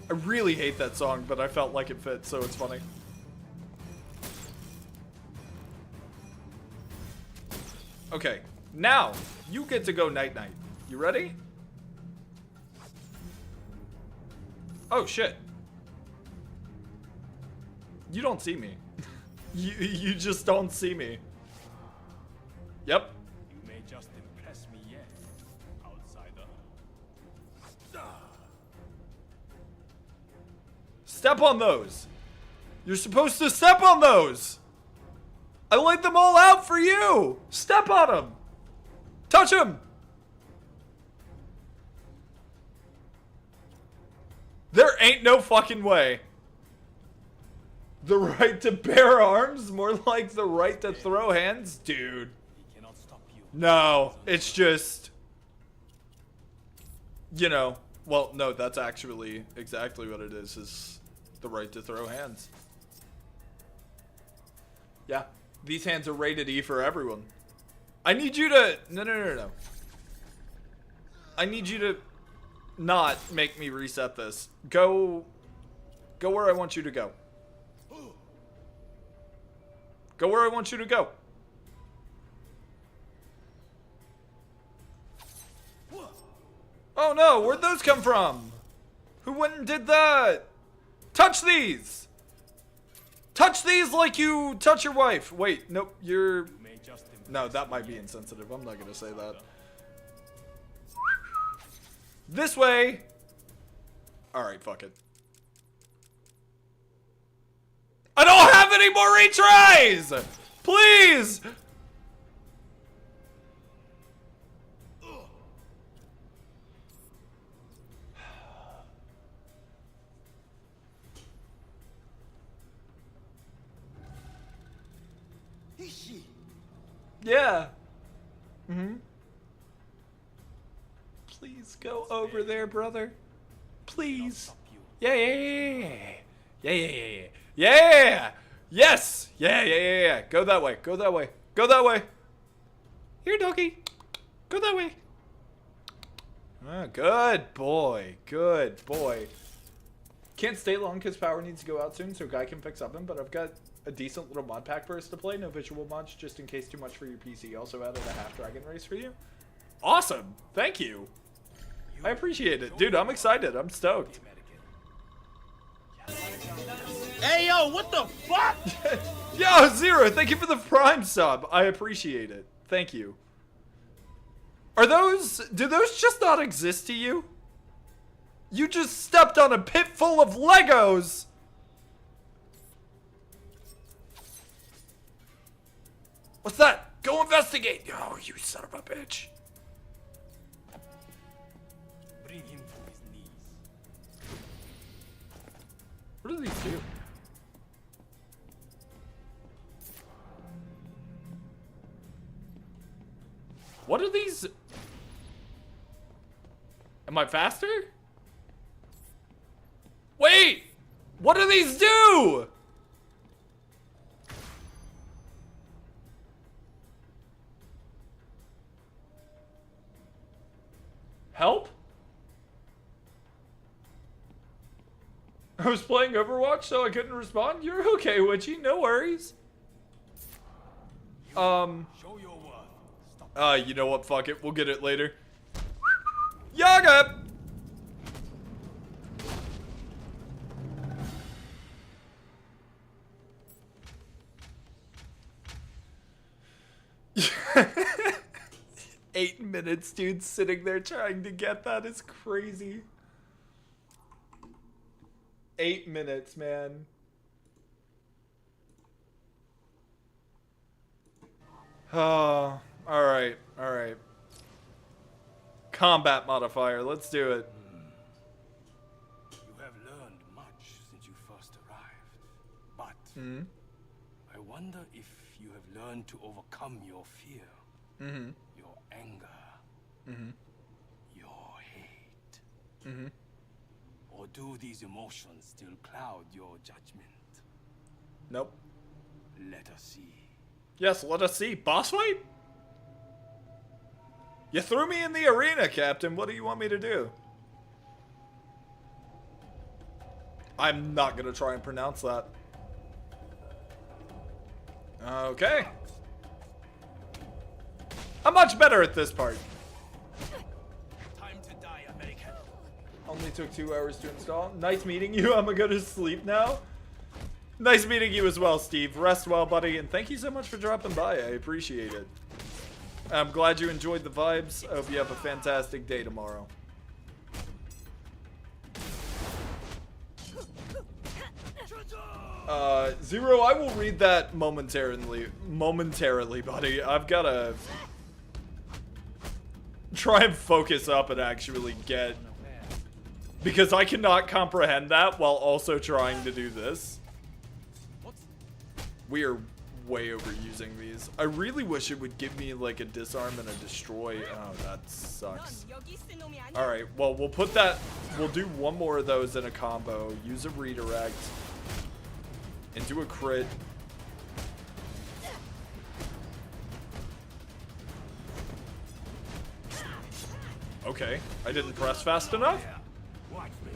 I really hate that song, but I felt like it fit, so it's funny. Okay, now you get to go night night. You ready? Oh shit. You don't see me. you just don't see me. Yep. You may just impress me yet, outsider. Step on those. You're supposed to step on those. I laid them all out for you. Step on them. Touch them. There ain't no fucking way. The right to bear arms? More like the right to throw hands? Dude. He cannot stop you. No, it's just... You know, well, no, that's actually exactly what it is the right to throw hands. Yeah, these hands are rated E for everyone. I need you to... No. I need you to not make me reset this. Go where I want you to go. Go where I want you to go. Oh no, where'd those come from? Who went and did that? Touch these! Touch these like you touch your wife. Wait, nope, you're... No, that might be insensitive. I'm not gonna say that. This way! Alright, fuck it. I don't have any more retries! Please! Yeah. Mm-hmm. Please go over there, brother. Please. Yeah. Yeah. Yes. Yeah. Go that way. Go that way. Go that way. Here, doggy. Go that way. Ah, good boy. Good boy. Can't stay long because power needs to go out soon, so Guy can fix oven, but I've got a decent little mod pack for us to play. No visual mods, just in case too much for your PC. Also added a half dragon race for you. Awesome! Thank you! I appreciate it. Dude, I'm excited. I'm stoked. Hey, yo, what the fuck? Yo, Zero, thank you for the Prime sub. I appreciate it. Thank you. Do those just not exist to you? You just stepped on a pit full of Legos! What's that? Go investigate! Oh, you son of a bitch. Bring him to his knees. What do these do? What are these? Am I faster? Wait! What do these do? Help? I was playing Overwatch, so I couldn't respond. You're okay, Witchy. No worries. Show your worth. Stop. You know what? Fuck it. We'll get it later. Yaga! Eight minutes, dude, sitting there trying to get that is crazy. 8 minutes, man. Oh, alright, alright. Combat modifier, let's do it. You have learned much since you first arrived, but I wonder if you have learned to overcome your fear, your anger, your hate. Or do these emotions still cloud your judgment? Nope. Let us see. Yes, let us see. Boss fight? You threw me in the arena, Captain. What do you want me to do? I'm not gonna try and pronounce that. Okay. I'm much better at this part. Time to die, American. Only took 2 hours to install. Nice meeting you. I'm gonna go to sleep now. Nice meeting you as well, Steve. Rest well, buddy, and thank you so much for dropping by. I appreciate it. I'm glad you enjoyed the vibes. I hope you have a fantastic day tomorrow. Zero, I will read that momentarily, buddy. I've gotta try and focus up and actually get, because I cannot comprehend that while also trying to do this. We are way overusing these. I really wish it would give me like a disarm and a destroy. Oh, that sucks. Alright, well, we'll put that, we'll do one more of those in a combo, use a redirect, and do a crit. Okay, I didn't press fast enough. Watch me.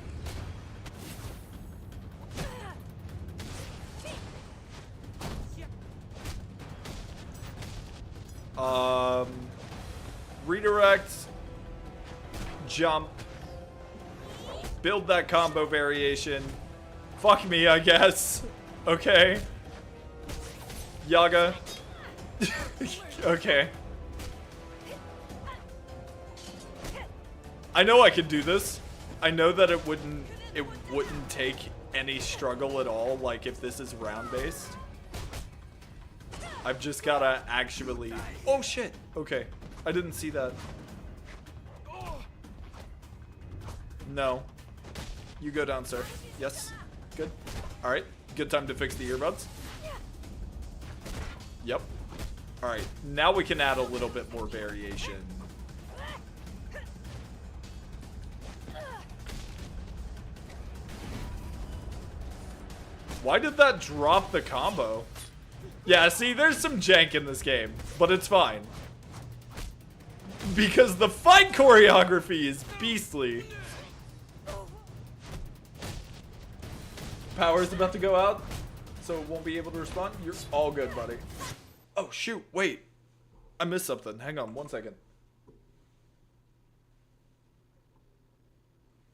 Redirect, jump, build that combo variation. Fuck me, I guess. Okay. Yaga. Okay. I know I could do this. I know that it wouldn't take any struggle at all, like if this is round based. I've just gotta actually... Oh shit! Okay. I didn't see that. No. You go down, sir. Yes. Good. Alright. Good time to fix the earbuds. Yep. Alright. Now we can add a little bit more variation. Why did that drop the combo? Yeah, see, there's some jank in this game, but it's fine. Because the fight choreography is beastly. Power's about to go out, so it won't be able to respond. You're all good, buddy. Oh, shoot. Wait. I missed something. Hang on 1 second.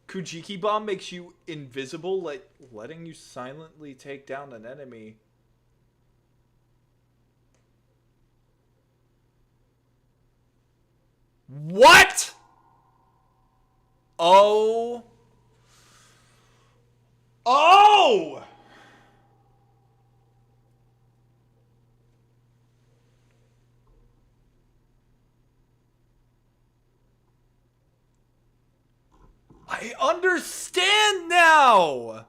Kujiki Bomb makes you invisible, like letting you silently take down an enemy. What? Oh. Oh! I understand now!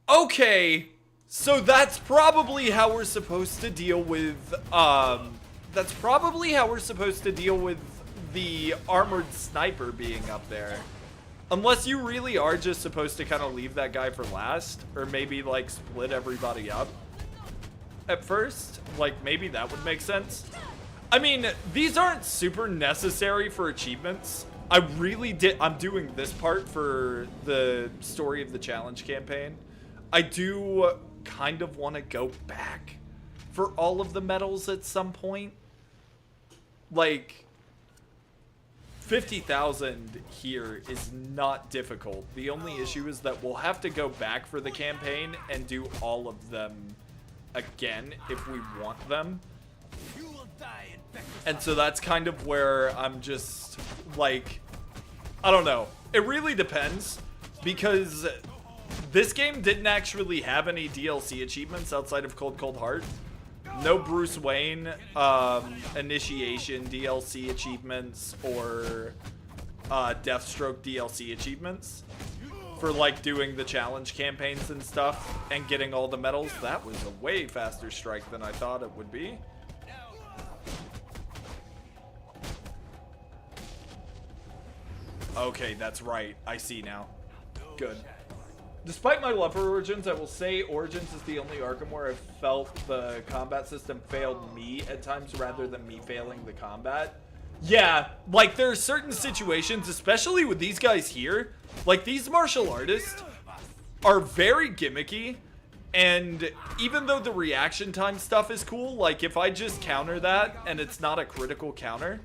Okay, so that's probably how we're supposed to deal with, that's probably how we're supposed to deal with the armored sniper being up there. Unless you really are just supposed to kind of leave that guy for last, or maybe, like, split everybody up at first. Like, maybe that would make sense. I mean, these aren't super necessary for achievements. I'm doing this part for the story of the challenge campaign. I do kind of want to go back for all of the medals at some point. Like, 50,000 here is not difficult. The only issue is that we'll have to go back for the campaign and do all of them again if we want them. And so that's kind of where I'm just, like, I don't know. It really depends, because this game didn't actually have any DLC achievements outside of Cold Cold Heart. No Bruce Wayne initiation DLC achievements or Deathstroke DLC achievements for, like, doing the challenge campaigns and stuff and getting all the medals. That was a way faster strike than I thought it would be. Okay, that's right. I see now. Good. Despite my love for Origins, I will say Origins is the only Arkham where I've felt the combat system failed me at times rather than me failing the combat. Yeah, like, there are certain situations, especially with these guys here, like, these martial artists are very gimmicky, and even though the reaction time stuff is cool, like, if I just counter that and it's not a critical counter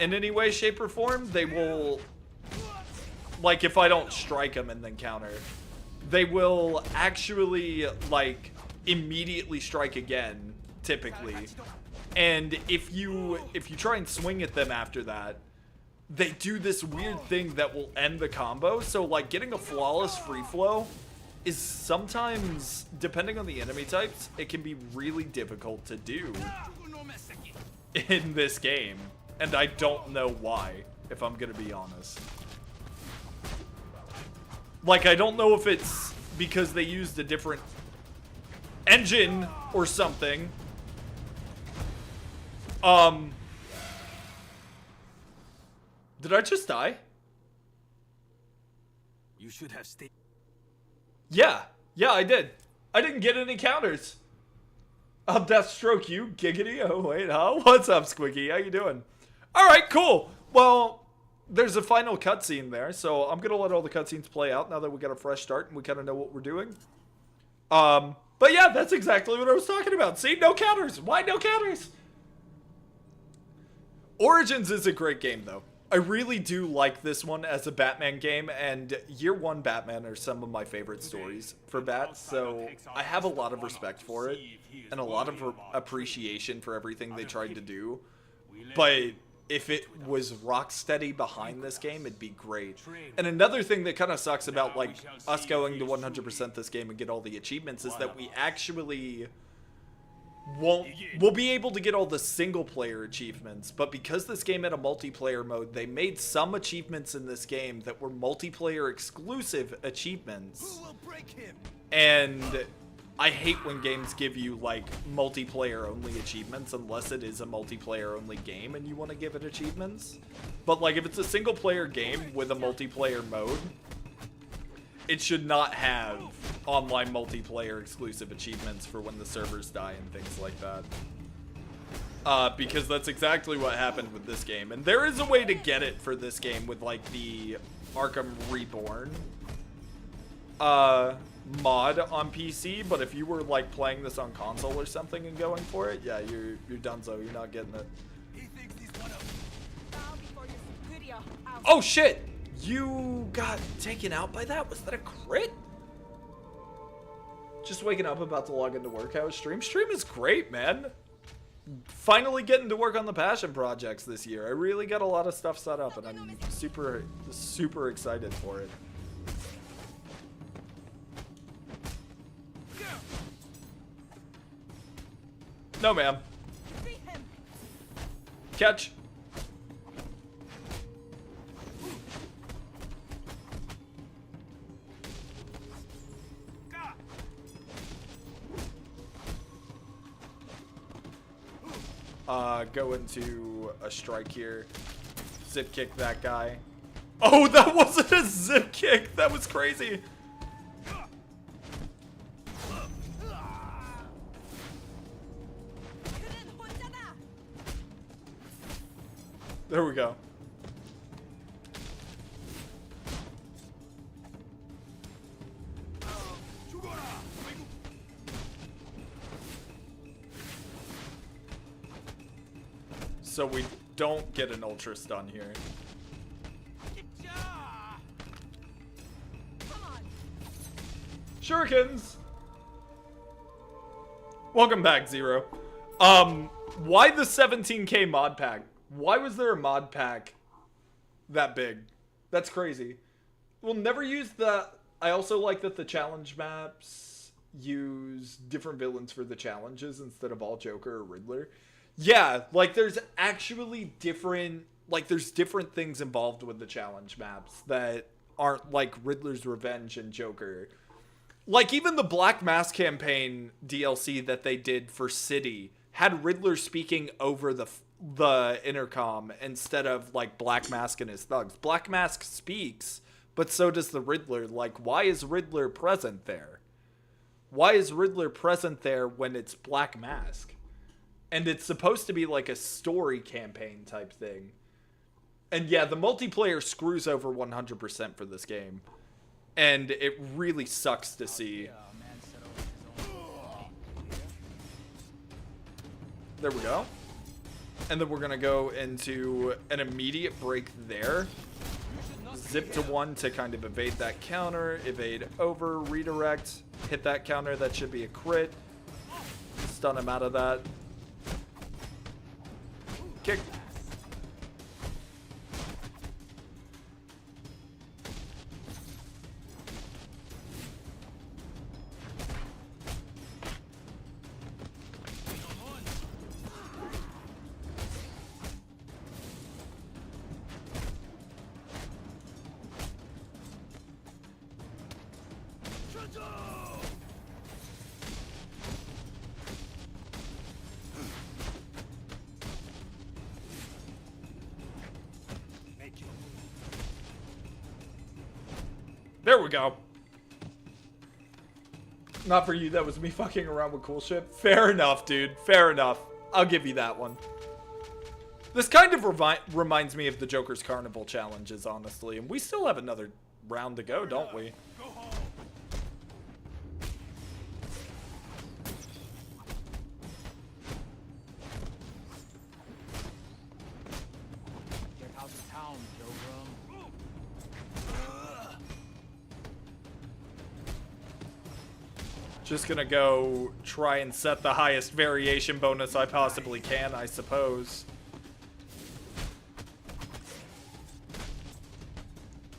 in any way, shape, or form, they will, like, if I don't strike them and then counter, they will actually, like, immediately strike again, typically. And if you try and swing at them after that, they do this weird thing that will end the combo. So, like, getting a flawless free flow is sometimes, depending on the enemy types, it can be really difficult to do in this game. And I don't know why, if I'm gonna be honest. Like, I don't know if it's because they used a different engine or something. Did I just die? You should have stayed. Yeah, I did. I didn't get any counters. I'll Deathstroke you, giggity. Oh, wait, huh? What's up, Squiggy? How you doing? Alright, cool. Well, there's a final cutscene there, so I'm gonna let all the cutscenes play out now that we got a fresh start and we kind of know what we're doing. But yeah, that's exactly what I was talking about. See, no counters. Why no counters? Origins is a great game, though. I really do like this one as a Batman game, and Year One Batman are some of my favorite stories for Bats, so I have a lot of respect for it, and a lot of appreciation for everything they tried to do. But if it was Rocksteady behind this game, it'd be great. And another thing that kind of sucks about, like, us going to 100% this game and get all the achievements is that we actually we'll be able to get all the single player achievements, but because this game had a multiplayer mode, they made some achievements in this game that were multiplayer exclusive achievements. And I hate when games give you, like, multiplayer only achievements unless it is a multiplayer only game and you want to give it achievements. But, like, if it's a single player game with a multiplayer mode, it should not have online multiplayer exclusive achievements for when the servers die and things like that. Because that's exactly what happened with this game. And there is a way to get it for this game with, like, the Arkham Reborn mod on PC, but if you were like playing this on console or something and going for it, yeah, you're donezo. You're not getting it. Oh shit! You got taken out by that? Was that a crit? Just waking up, about to log into work. How was stream? Stream is great, man. Finally getting to work on the passion projects this year. I really got a lot of stuff set up, and I'm super excited for it. No, ma'am. Catch. Go into a strike here. Zip kick that guy. Oh, that wasn't a zip kick. That was crazy. There we go. So we don't get an ultra stun here. Shurikens! Welcome back, Zero. Why the 17k mod pack? Why was there a mod pack that big? That's crazy. We'll never use the... I also like that the challenge maps use different villains for the challenges instead of all Joker or Riddler. Yeah, like there's actually different... Like there's different things involved with the challenge maps that aren't like Riddler's Revenge and Joker. Like even the Black Mask campaign DLC that they did for City had Riddler speaking over the intercom instead of like Black Mask and his thugs. Black Mask speaks, but so does the Riddler. Like, why is Riddler present there? Why is Riddler present there when it's Black Mask? And it's supposed to be like a story campaign type thing. And yeah, the multiplayer screws over 100% for this game. And it really sucks to see. There we go. And then we're going to go into an immediate break there. Zip to one to kind of evade that counter. Evade over, redirect. Hit that counter. That should be a crit. Stun him out of that. Kick. There we go. Not for you, that was me fucking around with cool shit. Fair enough, dude. Fair enough. I'll give you that one. This kind of reminds me of the Joker's Carnival challenges, honestly. And we still have another round to go, don't we? Just gonna go try and set the highest variation bonus I possibly can, I suppose.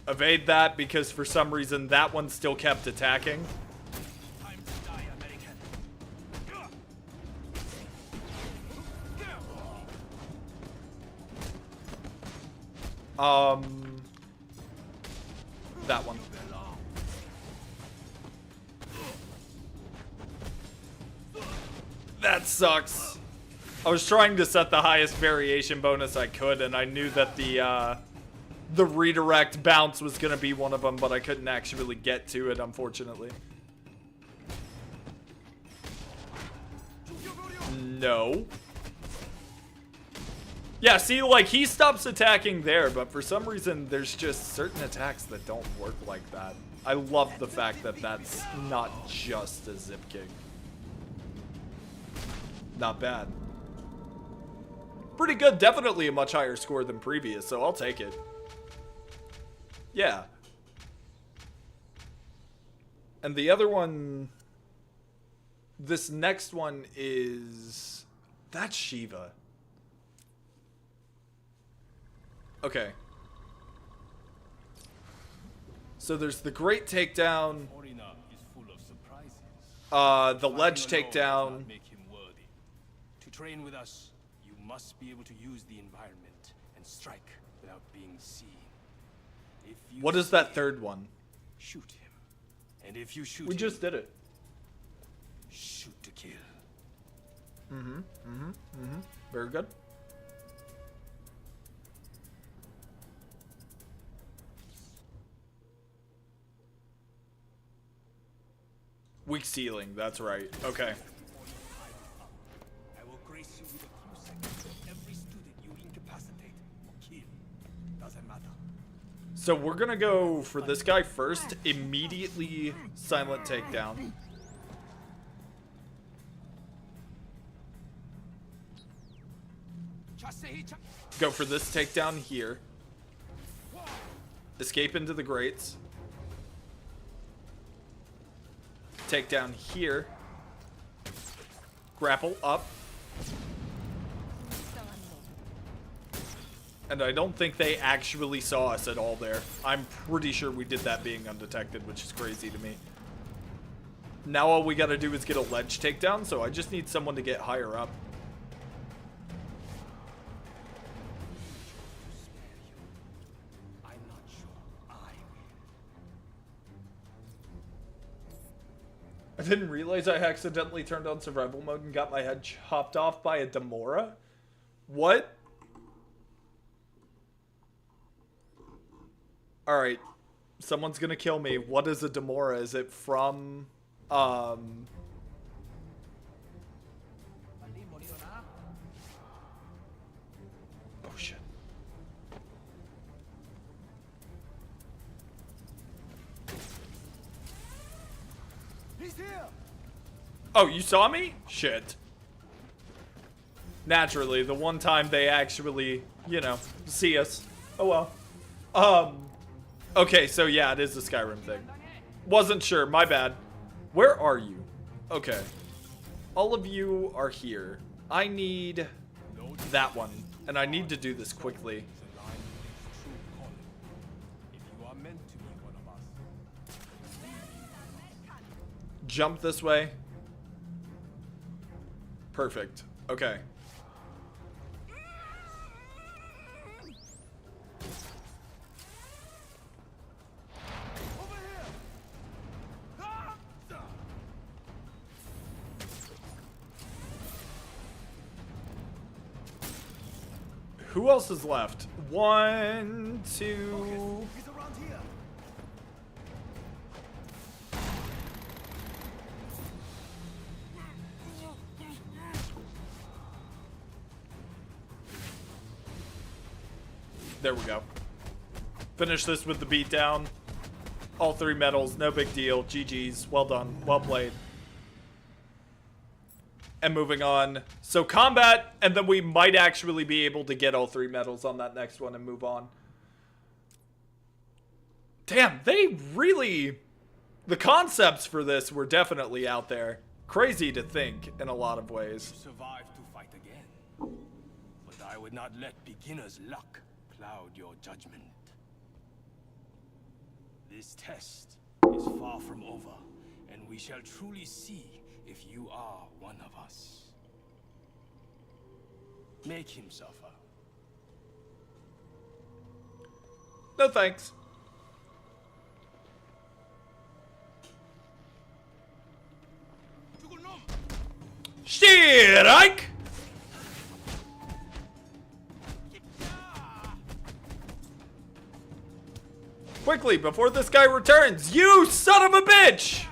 Evade that because for some reason that one still kept attacking. That one. That sucks. I was trying to set the highest variation bonus I could, and I knew that the redirect bounce was going to be one of them, but I couldn't actually get to it, unfortunately. No. Yeah, see, like, he stops attacking there, but for some reason, there's just certain attacks that don't work like that. I love the fact that that's not just a zip kick. Not bad. Pretty good, definitely a much higher score than previous, so I'll take it. Yeah. And the other one... This next one is... That's Shiva. Okay. So there's the great takedown. Orina is full of surprises. The ledge Fighting alone does takedown. not make him worthy. To train with us, you must be able to use the environment and strike without being seen. If you What is see that him, third one? shoot him. And if you shoot We him, just did it. shoot to kill. Very good. Weak ceiling, that's right. Okay. I will grace you with a few seconds of every student you incapacitate or kill. Doesn't matter. So we're gonna go for this guy first. Immediately silent takedown. Go for this takedown here. Escape into the grates. Takedown here. Grapple up. And I don't think they actually saw us at all there. I'm pretty sure we did that being undetected, which is crazy to me. Now all we gotta do is get a ledge takedown, so I just need someone to get higher up. I'm not sure I will. I didn't realize I accidentally turned on survival mode and got my head chopped off by a Demora. What? Alright. Someone's gonna kill me. What is a Demora? Is it from, Oh shit. He's here. Oh, you saw me? Shit. Naturally, the one time they actually, you know, see us. Oh well. Okay, so yeah, it is the Skyrim thing. Wasn't sure, my bad. Where are you? Okay. All of you are here. I need that one, and I need to do this quickly. The line makes true calling. If you are meant to be one of us, Jump this way. Perfect. Okay. Who else is left? 1, 2. he's around here. There we go. Finish this with the beatdown. All 3 medals, no big deal. GG's. Well done. Well played. And moving on. So combat, and then we might actually be able to get all 3 medals on that next one and move on. Damn, they really... The concepts for this were definitely out there. Crazy to think in a lot of ways. Survive to fight again. But I would not let beginner's luck cloud your judgment. This test is far from over, and we shall truly see if you are one of us. Make him suffer. No thanks. Shit, Ike! Quickly, before this guy returns! You son of a bitch!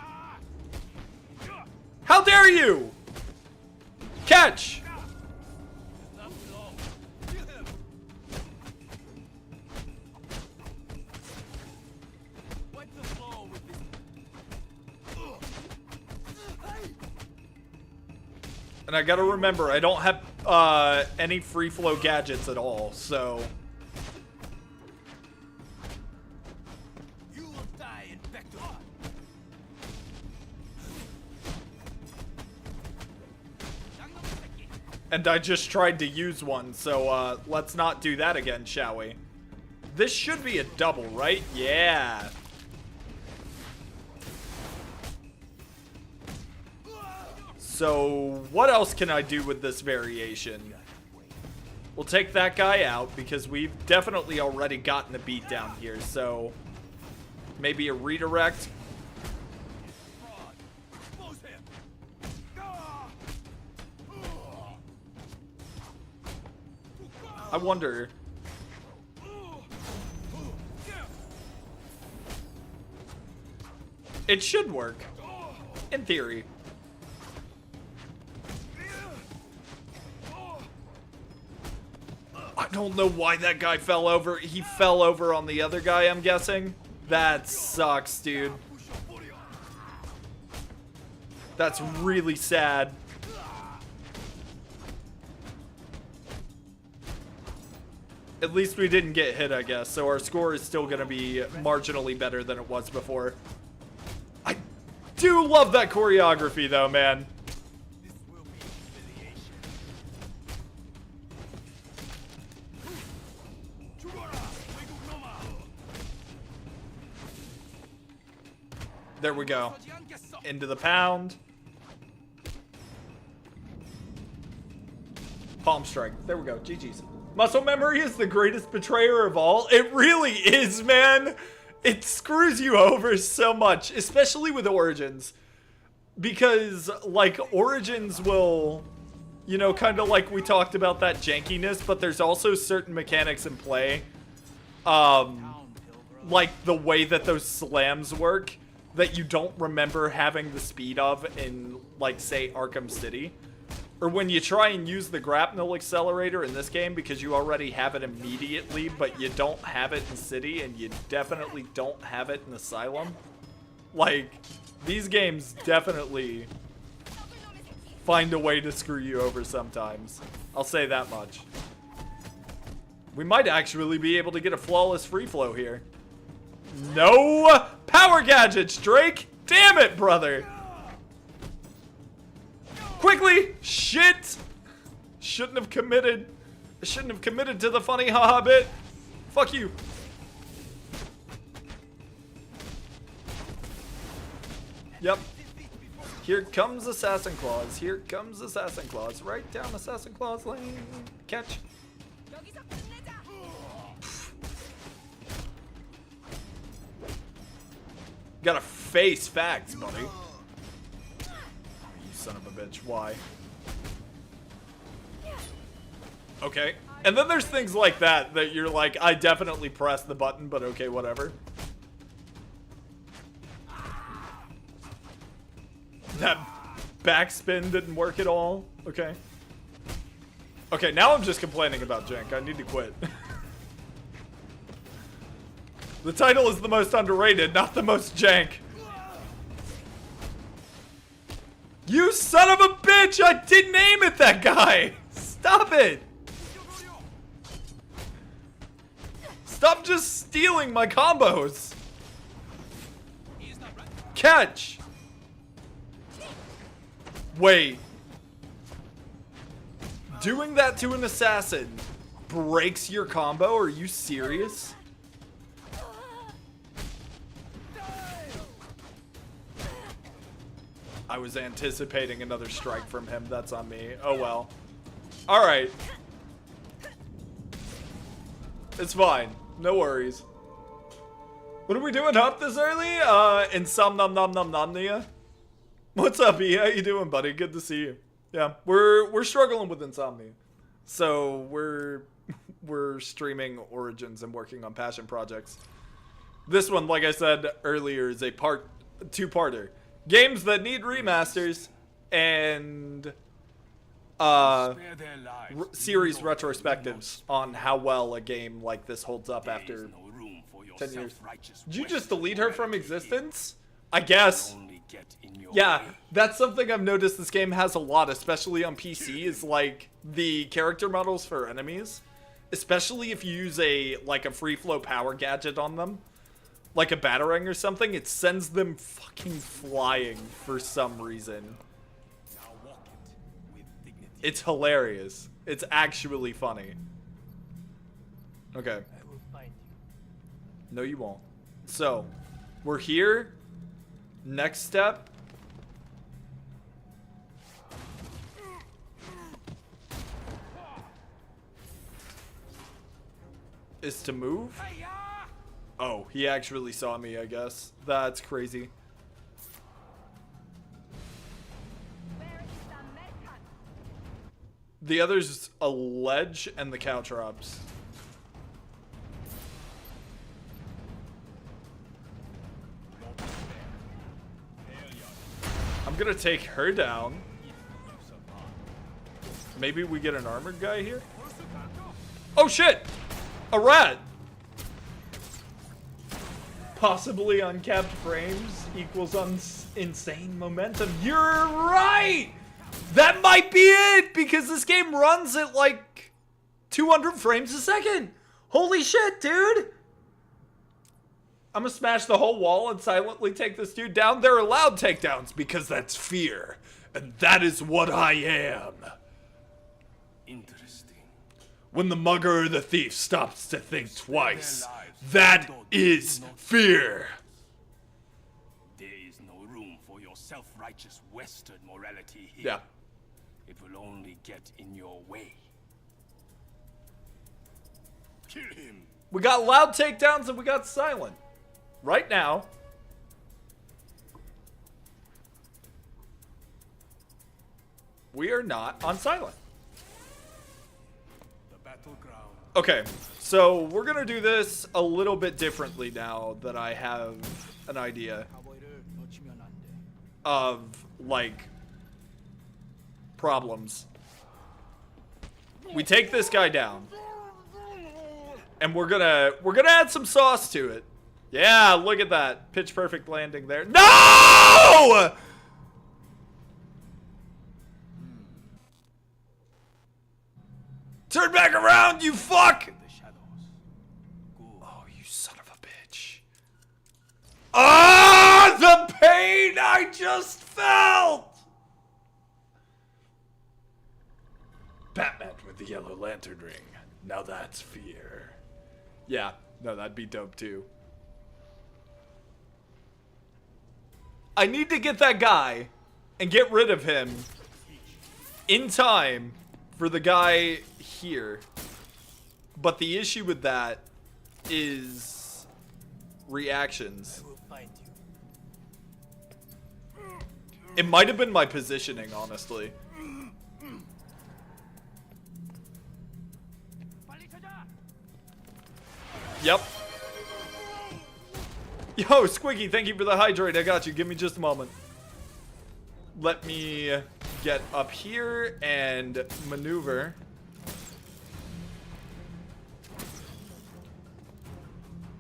How dare you! Catch! And I gotta remember, I don't have any free flow gadgets at all, so. You will die in Vector. And I just tried to use one, so let's not do that again, shall we? This should be a double, right? Yeah. So, what else can I do with this variation? We'll take that guy out, because we've definitely already gotten a beat down here, so... Maybe a redirect. I wonder... It should work. In theory. I don't know why that guy fell over. He fell over on the other guy, I'm guessing. That sucks, dude. That's really sad. At least we didn't get hit, I guess. So our score is still going to be marginally better than it was before. I do love that choreography, though, man. There we go. Into the pound. Palm strike. There we go. GG's. Muscle memory is the greatest betrayer of all. It really is, man. It screws you over so much, especially with Origins. Because, like, Origins will, you know, kind of like we talked about that jankiness, but there's also certain mechanics in play. Like the way that those slams work that you don't remember having the speed of in, like, say, Arkham City. Or when you try and use the grapnel accelerator in this game because you already have it immediately, but you don't have it in City, and you definitely don't have it in Asylum. Like, these games definitely find a way to screw you over sometimes. I'll say that much. We might actually be able to get a flawless free flow here. No power gadgets, Drake! Damn it, brother! Quickly! Shit! Shouldn't have committed. I shouldn't have committed to the funny haha bit. Fuck you. Yep. Here comes Assassin Claus. Here comes Assassin Claus. Right down Assassin Claus lane. Catch. Gotta face facts, buddy. You son of a bitch. Why? Okay. And then there's things like that that you're like, I definitely pressed the button, but okay, whatever. That backspin didn't work at all. Okay. Okay, now I'm just complaining about jank. I need to quit. The title is the most underrated, not the most jank. You son of a bitch! I didn't aim at that guy! Stop it! Stop just stealing my combos! Catch! Wait. Doing that to an assassin breaks your combo? Are you serious? I was anticipating another strike from him. That's on me. Oh well. Alright. It's fine. No worries. What are we doing up this early? Insomnia. What's up, E? How you doing, buddy? Good to see you. Yeah, we're struggling with insomnia. So we're streaming Origins and working on passion projects. This one, like I said earlier, is a two-parter. Games that need remasters and series retrospectives on how well a game like this holds up after 10 years. Did you just delete her from existence? I guess. get in your Yeah, way. that's something I've noticed this game has a lot, especially on PC, is like the character models for enemies. Especially if you use a free flow power gadget on them. Like a batarang or something, it sends them fucking flying for some reason. Now walk it with dignity. It's hilarious. It's actually funny. Okay. I will find you. No, you won't. So, we're here. Next step. Is to move. Oh, he actually saw me, I guess. That's crazy. Where is the merchant? The other's a ledge and the caltrops. I'm gonna take her down. Maybe we get an armored guy here? Oh shit! A rat! Possibly uncapped frames equals insane momentum. You're right! That might be it! Because this game runs at like 200 frames a second! Holy shit, dude! I'm gonna smash the whole wall and silently take this dude down. They're allowed takedowns because that's fear. And that is what I am. Interesting. When the mugger or the thief stops to think twice, that is fear. There is no room for your self-righteous Western morality here. Yeah. It will only get in your way. Kill him. We got loud takedowns and we got silent. Right now. We are not on silent. The battleground. Okay, so we're gonna do this a little bit differently now that I have an idea of, like, problems. We take this guy down. And we're gonna add some sauce to it. Yeah, look at that. Pitch perfect landing there. No! Turn back around, you fuck! The shadows. Good. Oh, you son of a bitch. Ah, the pain I just felt! Batman with the yellow lantern ring. Now that's fear. Yeah, no, that'd be dope too. I need to get that guy and get rid of him in time for the guy here. But the issue with that is reactions. I will find you. It might have been my positioning, honestly. Yep. Yo, Squiggy, thank you for the hydrate. I got you. Give me just a moment. Let me get up here and maneuver.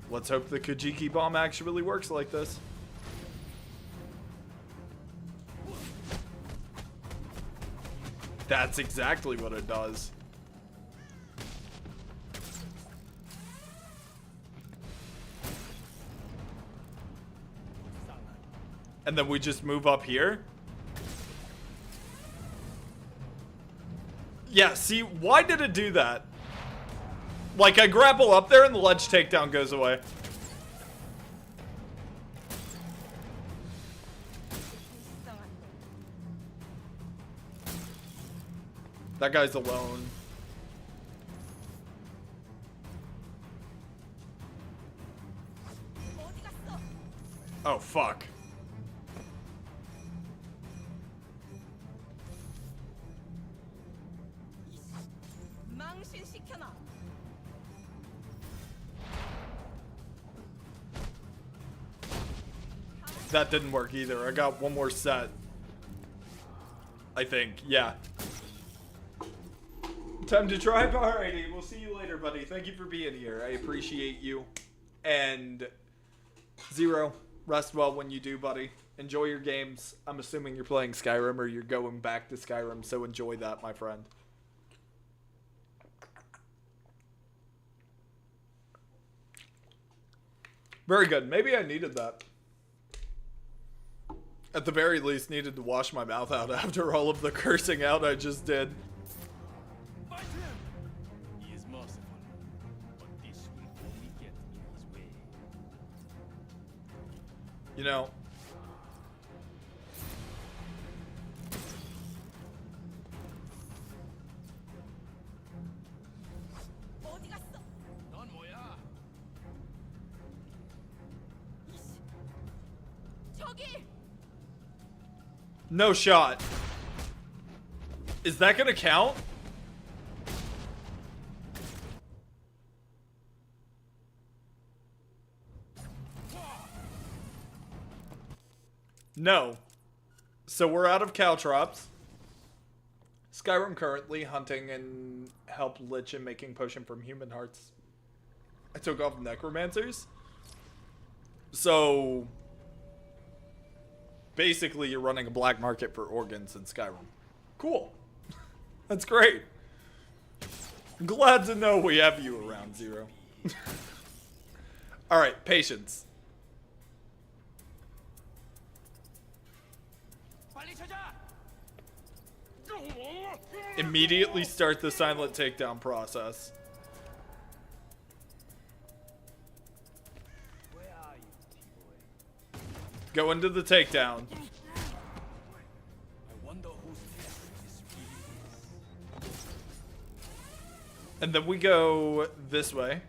Let's hope the Kajiki bomb actually works like this. That's exactly what it does. And then we just move up here. Yeah, see, why did it do that? Like, I grapple up there and the ledge takedown goes away. That guy's alone. Oh, fuck. That didn't work either. I got one more set. I think. Yeah. Time to drive. Alrighty. We'll see you later, buddy. Thank you for being here. I appreciate you. And Zero, rest well when you do, buddy. Enjoy your games. I'm assuming you're playing Skyrim or you're going back to Skyrim, so enjoy that, my friend. Very good. Maybe I needed that. At the very least, needed to wash my mouth out after all of the cursing out I just did. Fight him! He is merciful, but this will only get in his way. You know, 넌 뭐야? 저기! no shot. Is that gonna count? No. So we're out of caltrops. Skyrim currently hunting and help Lich in making potion from human hearts. I took off necromancers. So basically you're running a black market for organs in Skyrim. Cool. That's great. Glad to know we have you around, Zero. Alright, patience. 빨리 찾아! Immediately start the silent takedown process. Where are you, T-boy? Go into the takedown. I wonder whose test this really is. And then we go this way.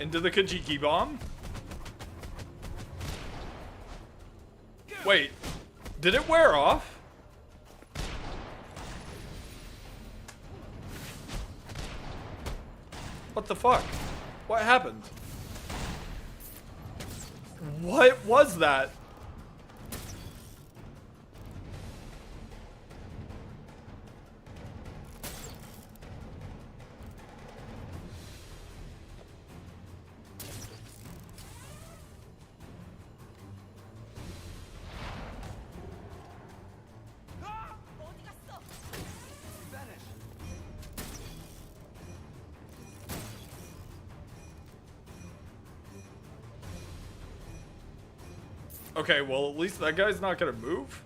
Into the Kajiki bomb. Wait, did it wear off? What the fuck? What happened? What was that? 어디 갔어? Okay, well at least that guy's not gonna move.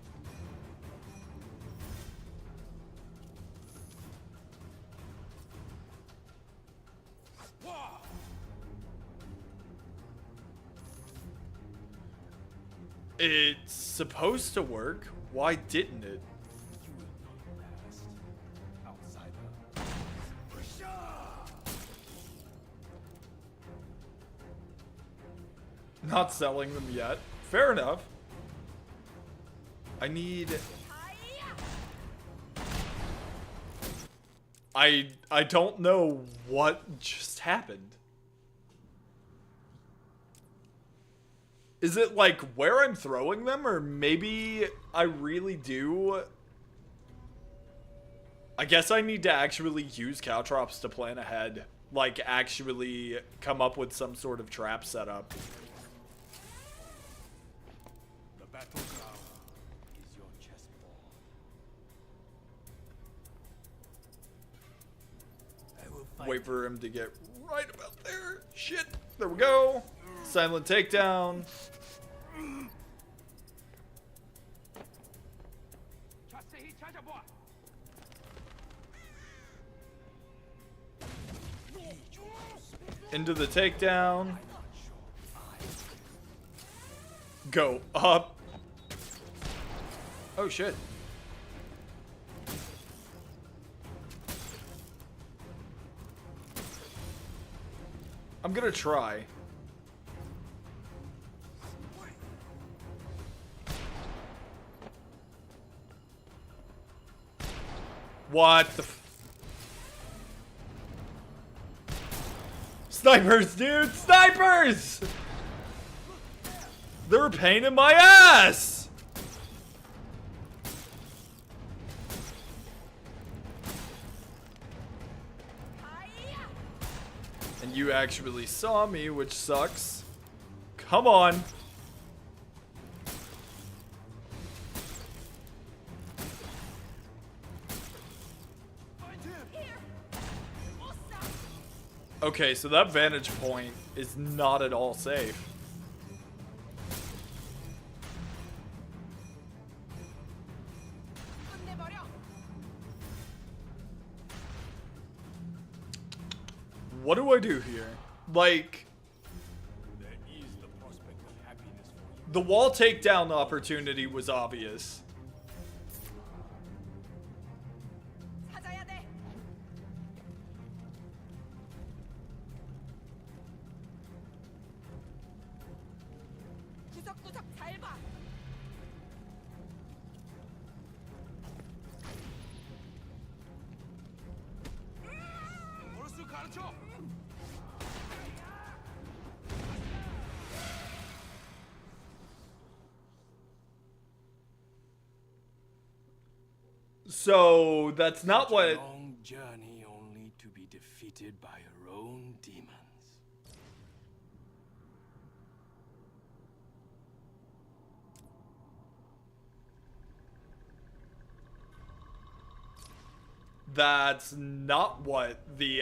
It's supposed to work. Why didn't it? You will not last, outsider. Not selling them yet. Fair enough. I need... I don't know what just happened. Is it like where I'm throwing them, or maybe I really do? I guess I need to actually use caltrops to plan ahead. Like actually come up with some sort of trap setup. The battleground is your chessboard. I will fight. Wait for him to get right about there. Shit. There we go. Silent takedown. 자세히 찾아봐. Into the takedown. Go up. Oh shit. I'm gonna try. What the Snipers, dude! Snipers! They're a pain in my ass! You actually saw me, which sucks. Come on. Okay, so that vantage point is not at all safe. What do I do here? Like, There is the prospect of happiness for you. the wall takedown opportunity was obvious. 찾아야 돼. 구석구석 잘 봐. 버릇을 가르쳐. So, that's not A what... long journey only to be defeated by your own demons. That's not what the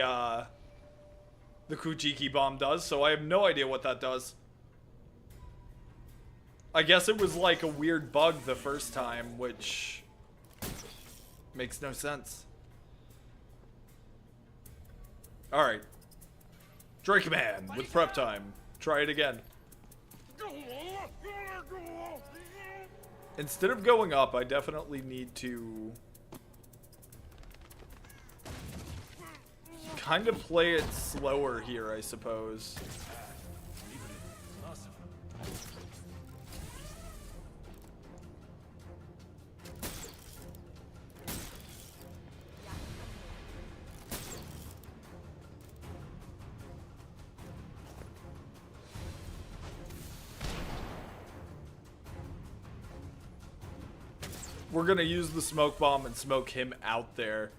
Kujiki bomb does, so I have no idea what that does. I guess it was like a weird bug the first time, which makes no sense. Alright. Drake Man with prep time. Try it again. Instead of going up, I definitely need to kind of play it slower here, I suppose. We're gonna use the smoke bomb and smoke him out there.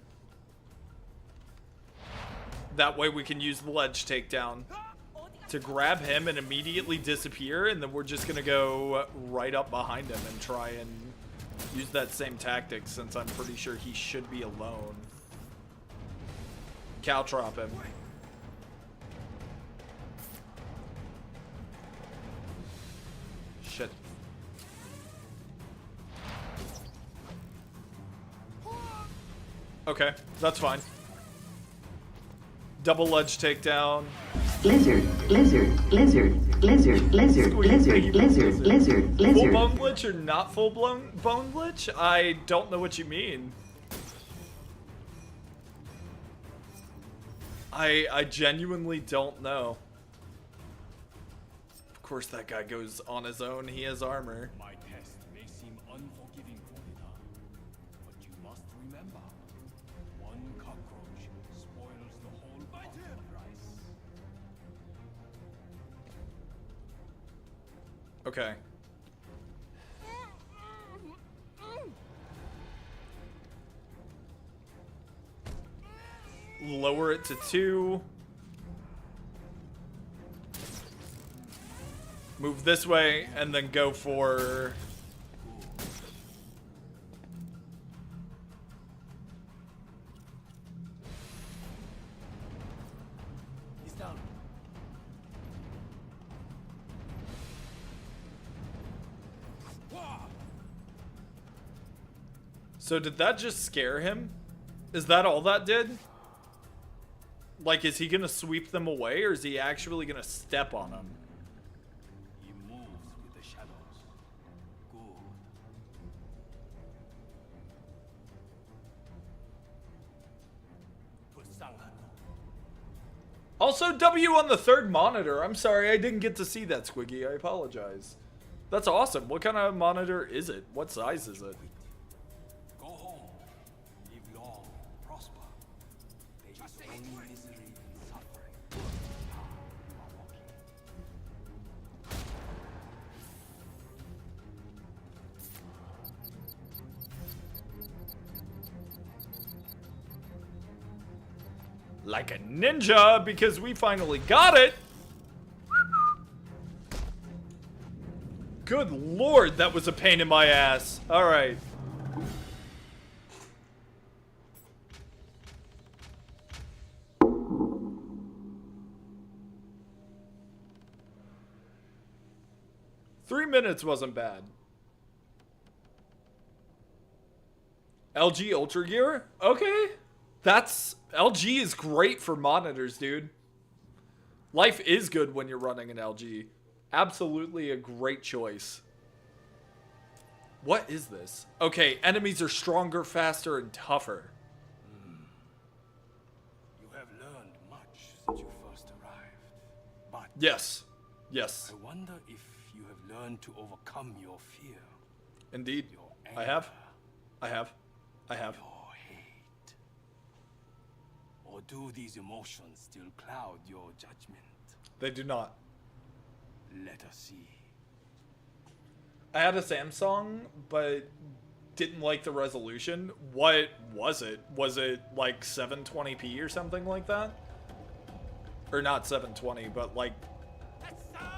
That way we can use the ledge takedown to grab him and immediately disappear, and then we're just gonna go right up behind him and try and use that same tactic, since I'm pretty sure he should be alone. Caltrop him. Shit. Okay, that's fine. Double ledge takedown. Lizard, lizard, lizard, lizard, lizard, lizard, lizard, lizard, Full lizard. bone glitch or not full blown bone glitch? I don't know what you mean. I genuinely don't know. Of course that guy goes on his own, he has armor. My test may seem unforgiving, Corina, but you must remember, one cockroach spoils the whole pot of rice. Okay. Lower it to 2. Move this way, and then go for... He's down. So did that just scare him? Is that all that did? Like, is he gonna sweep them away, or is he actually gonna step on them? He moves with the shadows. Good. Also, W on the third monitor. I'm sorry, I didn't get to see that, Squiggy. I apologize. That's awesome. What kind of monitor is it? What size is it? Go home. Live long. Prosper. There is only misery and suffering. Now you are walking. like a ninja because we finally got it. Good lord, that was a pain in my ass. All right. Minutes wasn't bad. LG Ultra Gear? Okay. LG is great for monitors, dude. Life is good when you're running an LG. Absolutely a great choice. What is this? Okay, enemies are stronger, faster, and tougher. You have learned much since you first arrived. But Yes. Yes. I wonder if you have learned to overcome your fear. Indeed. Your I have. I have. Your hate. Or do these emotions still cloud your judgment? They do not. Let us see. I had a Samsung, but didn't like the resolution. What was it? Was it like 720p or something like that? Or not 720, but like...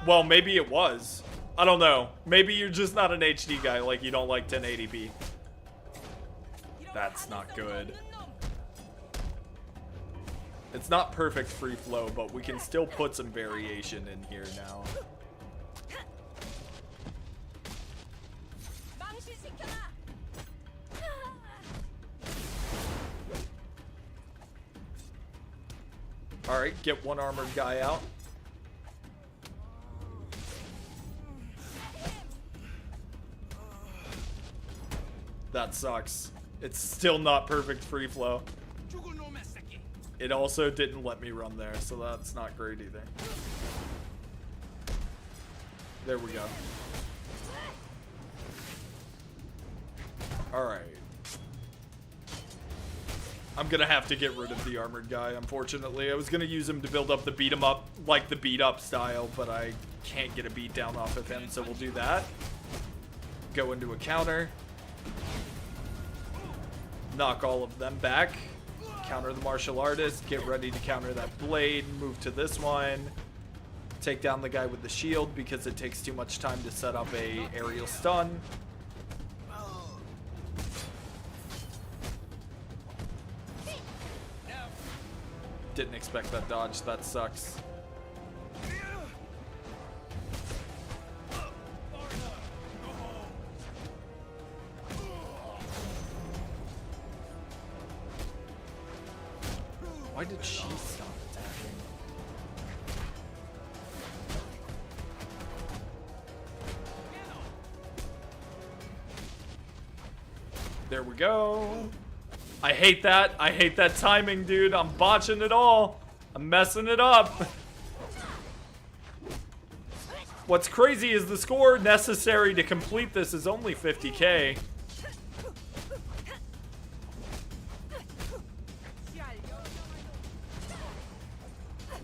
Well, maybe it was. I don't know. Maybe you're just not an HD guy, like you don't like 1080p. That's not good. It's not perfect free flow, but we can still put some variation in here now. Alright, get one armored guy out. That sucks. It's still not perfect free flow. It also didn't let me run there, so that's not great either. There we go. Alright. I'm gonna have to get rid of the armored guy, unfortunately. I was gonna use him to build up the beat 'em up, like the beat up style, but I can't get a beat down off of him, so we'll do that. Go into a counter. Knock all of them back. Counter the martial artist. Get ready to counter that blade. Move to this one. Take down the guy with the shield because it takes too much time to set up a aerial stun. Didn't expect that dodge. That sucks. Why did she stop attacking? There we go. I hate that. I hate that timing, dude. I'm botching it all. I'm messing it up. What's crazy is the score necessary to complete this is only 50k.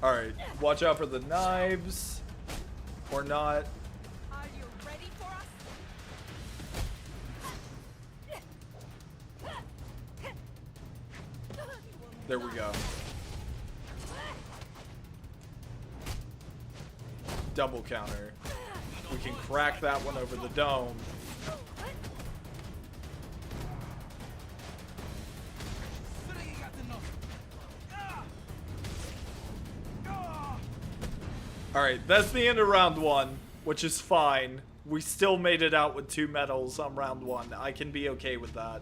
Alright, watch out for the knives. Or not. Are you ready for us? There we go. Double counter. We can crack that one over the dome. Alright, that's the end of round one, which is fine. We still made it out with 2 medals on round one. I can be okay with that.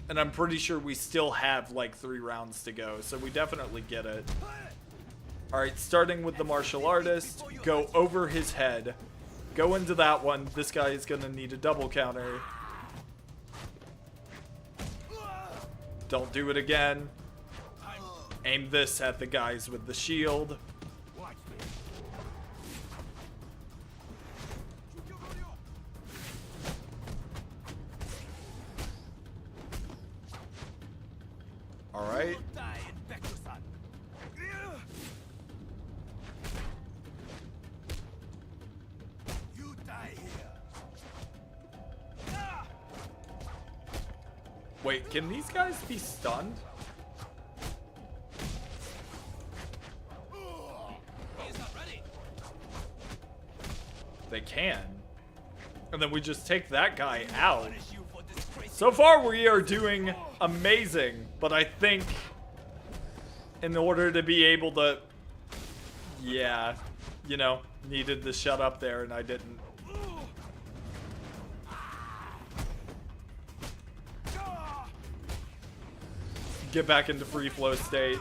And I'm pretty sure we still have like 3 rounds to go, so we definitely get it. Alright, starting with the martial artist, go over his head. Go into that one. This guy is gonna need a double counter. Don't do it again. Aim this at the guys with the shield. Alright. Wait, can these guys be stunned? they can. And then we just take that guy out. So far, we are doing amazing. But I think in order to be able to... Yeah, you know, needed to shut up there and I didn't. Get back into free flow state.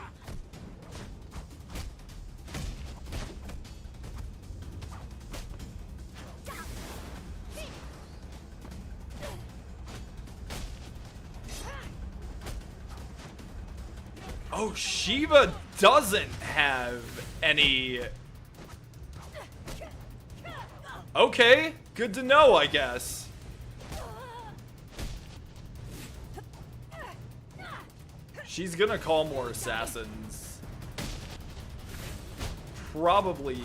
Oh, Shiva doesn't have any... Okay, good to know, I guess. She's gonna call more assassins. Probably.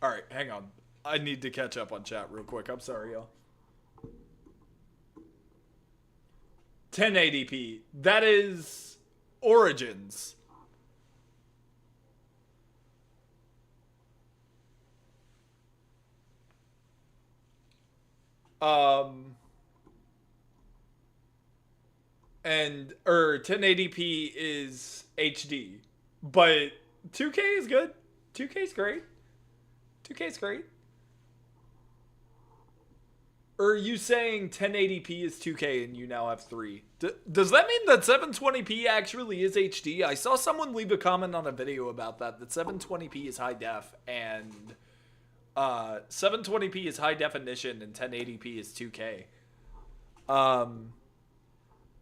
Alright, hang on. I need to catch up on chat real quick. I'm sorry, y'all. 1080p. That is Origins. And 1080p is HD, but 2K is good. 2K is great. 2K is great. Or are you saying 1080p is 2K and you now have 3? Does that mean that 720p actually is HD? I saw someone leave a comment on a video about that 720p is high def and 720p is high definition and 1080p is 2K.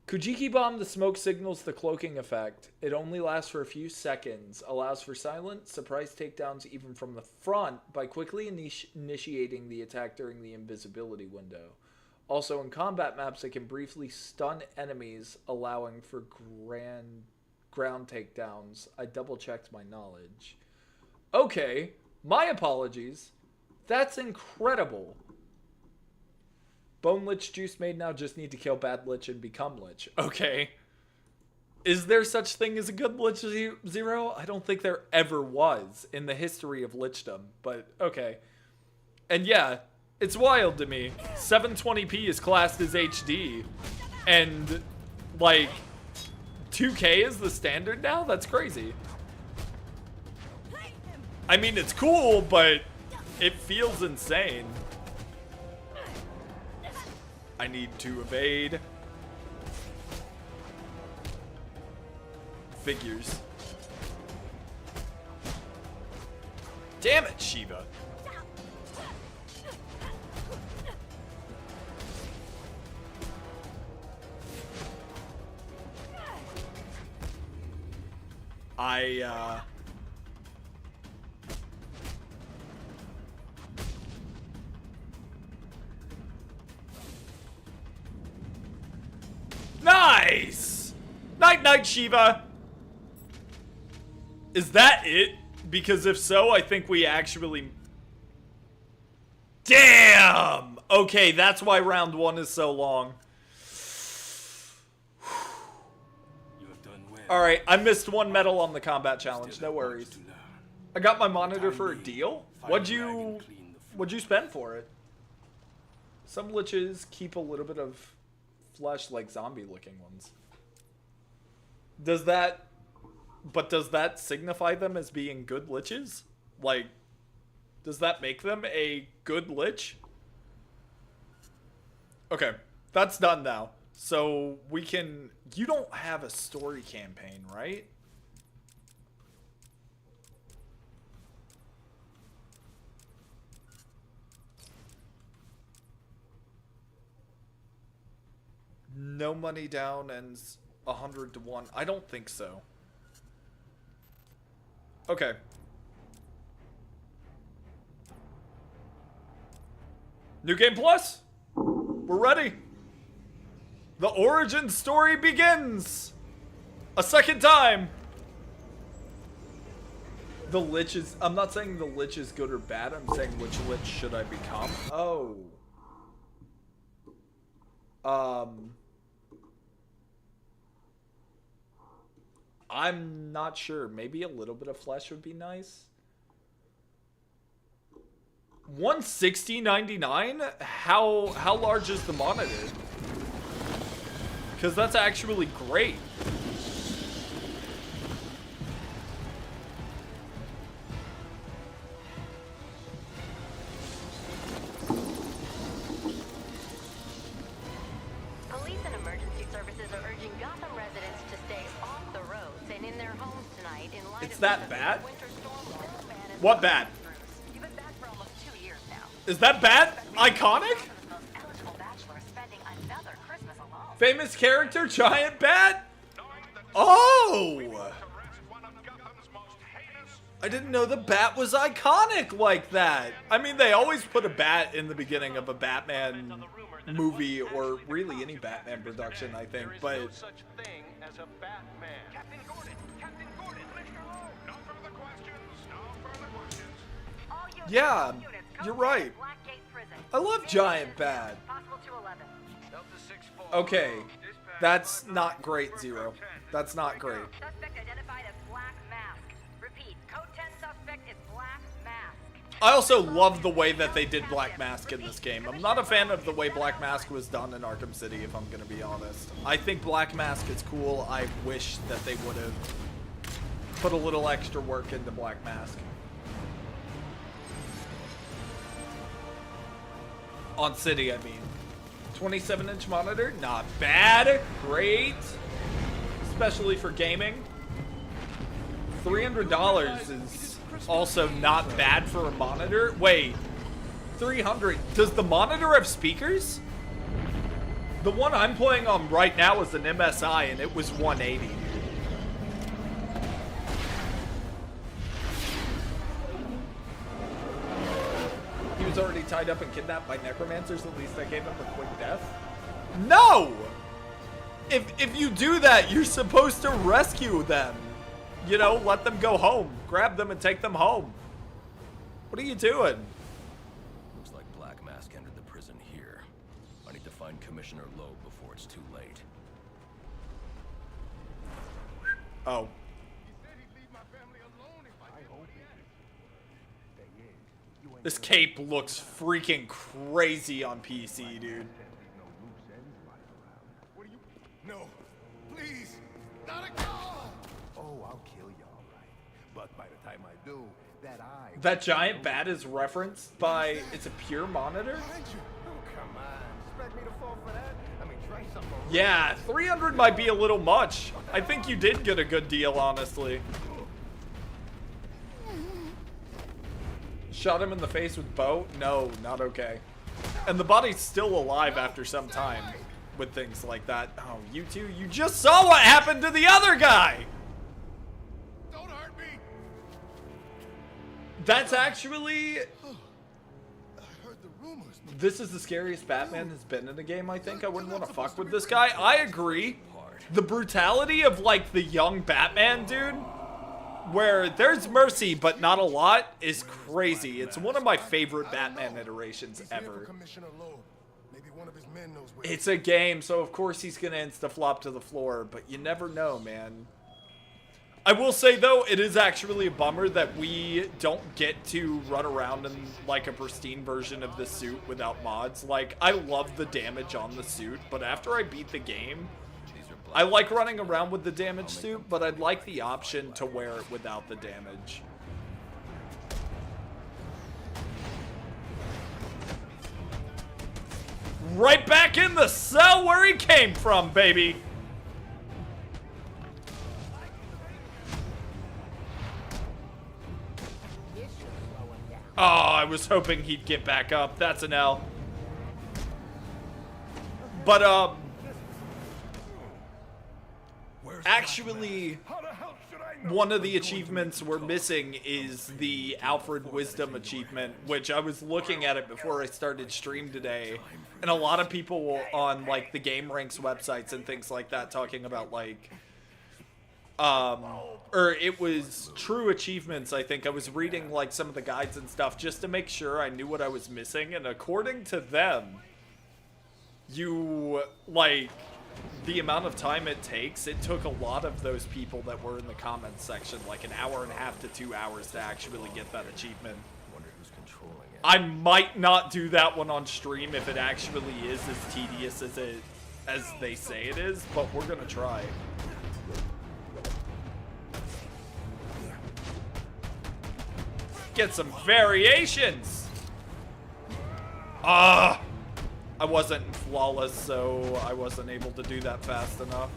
Kujiki Bomb, the smoke signals the cloaking effect. It only lasts for a few seconds, allows for silent, surprise takedowns even from the front by quickly initiating the attack during the invisibility window. Also, in combat maps, it can briefly stun enemies, allowing for ground takedowns. I double-checked my knowledge. Okay, my apologies. That's incredible. Bone Lich juice made now, just need to kill bad Lich and become Lich. Okay. Is there such thing as a good Lich Zero? I don't think there ever was in the history of Lichdom, but okay. And yeah, it's wild to me. 720p is classed as HD, and like 2K is the standard now? That's crazy. I mean, it's cool, but it feels insane. I need to evade. Figures. Damn it, Shiva. Nice! Night, Shiva! Is that it? Because if so, I think we actually... Damn! Okay, that's why round 1 is so long. You have done well. Alright, I missed 1 medal on the combat challenge, no worries. I got my monitor for a deal? What'd you spend for it? Some liches keep a little bit of flesh like zombie looking ones. Does that signify them as being good liches? Like, does that make them a good lich? Okay, that's done now. So we can... You don't have a story campaign, right? No money down and 100 to 1. I don't think so. Okay. New Game Plus? We're ready. The origin story begins. A second time. The Lich is... I'm not saying the Lich is good or bad. I'm saying which Lich should I become? Oh. I'm not sure. Maybe a little bit of flesh would be nice. $160.99? How large is the monitor? Because that's actually great. Police and emergency services are urging Gotham residents to stay off the roads and in their homes tonight in light It's of that the bad? winter storm. What bad? You've been back for almost 2 years now. Is that bad? Iconic? The most eligible bachelor is spending another Christmas alone. Famous character, giant bat? Oh! I didn't know the bat was iconic like that. I mean, they always put a bat in the beginning of a Batman movie, or really any Batman production, I think, but... There is no such thing as a Batman. Captain Gordon, Mr. Lowe, no further questions. All units, Yeah, all units, code you're red, right. Blackgate Prison. I love Giant Bat. Possible 211. Delta 6-4. Okay, that's not great, Zero. That's not great. Suspect identified as Black Mask. Repeat, code 10 suspect is Black Mask. I also love the way that they did Black Mask in this game. I'm not a fan of the way Black Mask was done in Arkham City, if I'm gonna be honest. I think Black Mask is cool. I wish that they would have put a little extra work into Black Mask. On City, I mean. 27-inch monitor, not bad. Great. Especially for gaming. $300 is also not bad for a monitor. Wait, 300. Does the monitor have speakers? The one I'm playing on right now is an MSI, and it was 180. He was already tied up and kidnapped by necromancers. At least I gave him a quick death. No! If you do that, you're supposed to rescue them. You know, let them go home. Grab them and take them home. What are you doing? Looks like Black Mask entered the prison here. I need to find Commissioner Loeb before it's too late. Oh. This cape looks freaking crazy on PC, dude. No, please, not a call! Oh, I'll kill you, all right. But by the time I do, That giant bat is referenced by, it's a pure monitor? Oh, come on. Expect me to fall for that? I mean, try something. Yeah, 300 might be a little much. I think you did get a good deal, honestly. Shot him in the face with bow? No, not okay. And the body's still alive after some time with things like that. Oh, you two, you just saw what happened to the other guy! Don't hurt me! That's actually... I heard the rumors. This is the scariest Batman has been in a game, I think. I wouldn't want to fuck with this guy. I agree. The brutality of, like, the young Batman, dude, where there's mercy, but not a lot, is crazy. It's one of my favorite Batman iterations ever. It's a game, so of course he's gonna insta-flop to the floor, but you never know, man. I will say, though, it is actually a bummer that we don't get to run around in, like, a pristine version of the suit without mods. Like, I love the damage on the suit, but after I beat the game, I like running around with the damage suit, but I'd like the option to wear it without the damage. Right back in the cell where he came from, baby! Oh, I was hoping he'd get back up. That's an L. But, actually, one of the achievements we're missing is the Alfred Wisdom achievement, which I was looking at it before I started stream today, and a lot of people on, like, the Game Ranks websites and things like that talking about, like, or it was True Achievements, I think. I was reading, like, some of the guides and stuff just to make sure I knew what I was missing, and according to them, you, like, the amount of time it takes, it took a lot of those people that were in the comments section like an hour and a half to 2 hours to actually get that achievement. Wonder who's controlling it. I might not do that one on stream if it actually is as tedious as they say it is, but we're gonna try. Get some variations! I wasn't flawless, so I wasn't able to do that fast enough.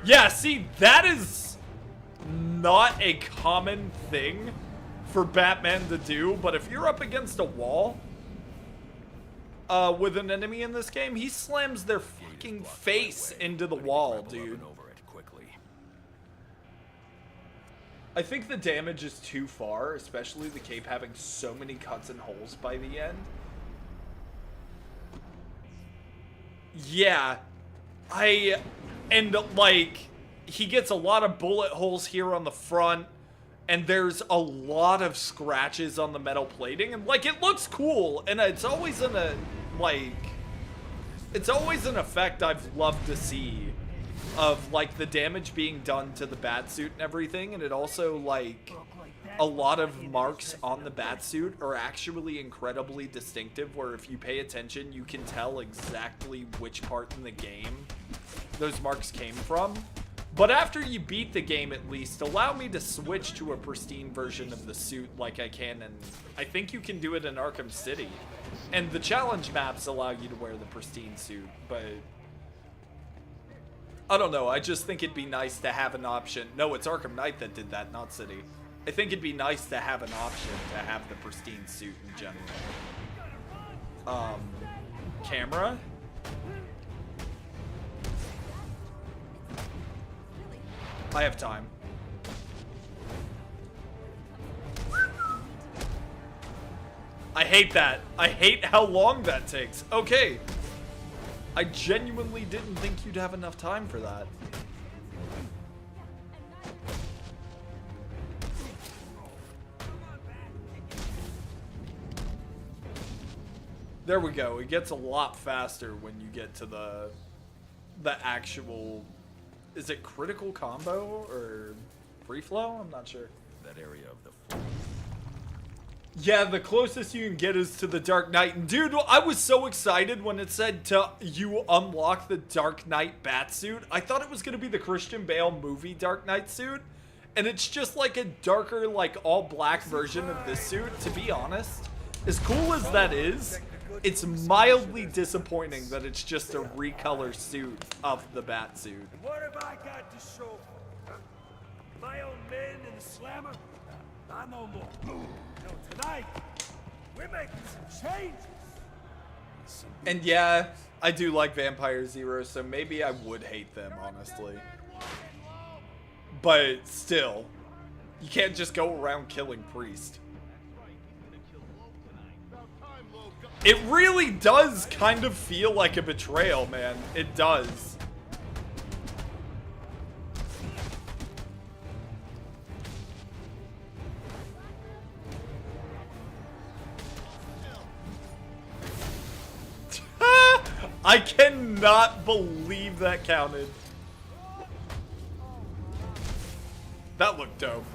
Yeah, see, that is not a common thing for Batman to do, but if you're up against a wall with an enemy in this game, he slams their fucking face into the wall, dude. I think the damage is too far, especially the cape having so many cuts and holes by the end. Yeah, and like, he gets a lot of bullet holes here on the front, and there's a lot of scratches on the metal plating, and like, it looks cool, and it's always an effect I've loved to see, of like the damage being done to the batsuit and everything, and it also like, a lot of marks on the batsuit are actually incredibly distinctive, where if you pay attention, you can tell exactly which part in the game those marks came from. But after you beat the game, at least, allow me to switch to a pristine version of the suit like I can, and I think you can do it in Arkham City. And the challenge maps allow you to wear the pristine suit, but I don't know, I just think it'd be nice to have an option. No, it's Arkham Knight that did that, not City. I think it'd be nice to have an option to have the pristine suit in general. Camera? I have time. I hate that. I hate how long that takes. Okay. I genuinely didn't think you'd have enough time for that. There we go. It gets a lot faster when you get to the actual, is it critical combo or free flow? I'm not sure. That area of the floor. Yeah, the closest you can get is to the Dark Knight. And dude, I was so excited when it said you unlock the Dark Knight batsuit. I thought it was going to be the Christian Bale movie Dark Knight suit. And it's just like a darker, like all black version of this suit, to be honest. As cool as that is, it's mildly disappointing that it's just a recolor suit of the batsuit. What have I got to show for it? My own men in the slammer? Not no more. No, tonight, we're making some changes. And yeah, I do like Vampire Zero, so maybe I would hate them, honestly. But still, you can't just go around killing Priest. It really does kind of feel like a betrayal, man. It does. I cannot believe that counted. That looked dope.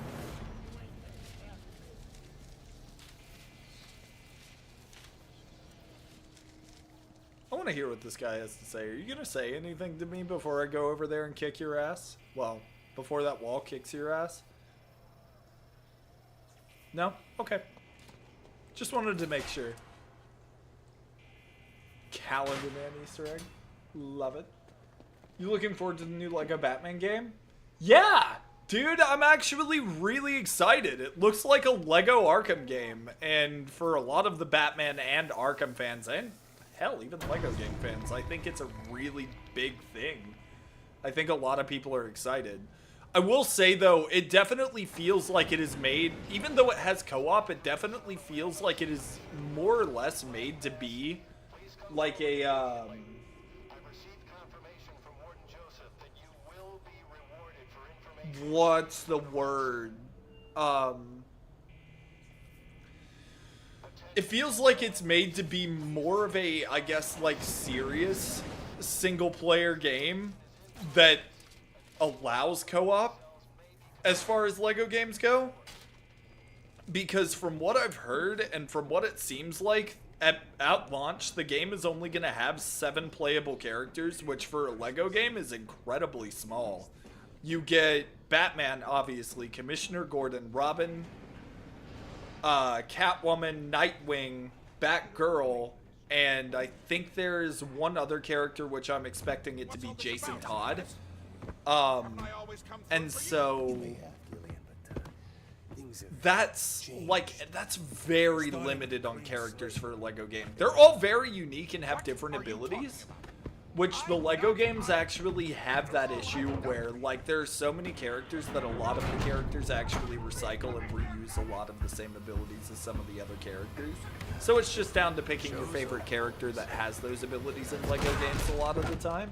I want to hear what this guy has to say. Are you going to say anything to me before I go over there and kick your ass? Well, before that wall kicks your ass? No? Okay. Just wanted to make sure. Calendar Man Easter egg. Love it. You looking forward to the new Lego Batman game? Yeah! Dude, I'm actually really excited. It looks like a Lego Arkham game. And for a lot of the Batman and Arkham fans, and hell, even Lego game fans, I think it's a really big thing. I think a lot of people are excited. I will say, though, it definitely feels like it is made, even though it has co-op, it definitely feels like it is more or less made to be like a, what's the word? It feels like it's made to be more of a, I guess, like, serious single-player game that allows co-op as far as Lego games go. Because from what I've heard and from what it seems like, at launch, the game is only going to have 7 playable characters, which for a Lego game is incredibly small. You get Batman, obviously, Commissioner Gordon, Robin, Catwoman, Nightwing, Batgirl, and I think there's one other character which I'm expecting it to be Jason Todd. And so that's very limited on characters for a Lego game. They're all very unique and have different abilities, which the Lego games actually have that issue where, like, there are so many characters that a lot of the characters actually recycle and reuse a lot of the same abilities as some of the other characters. So it's just down to picking your favorite character that has those abilities in Lego games a lot of the time.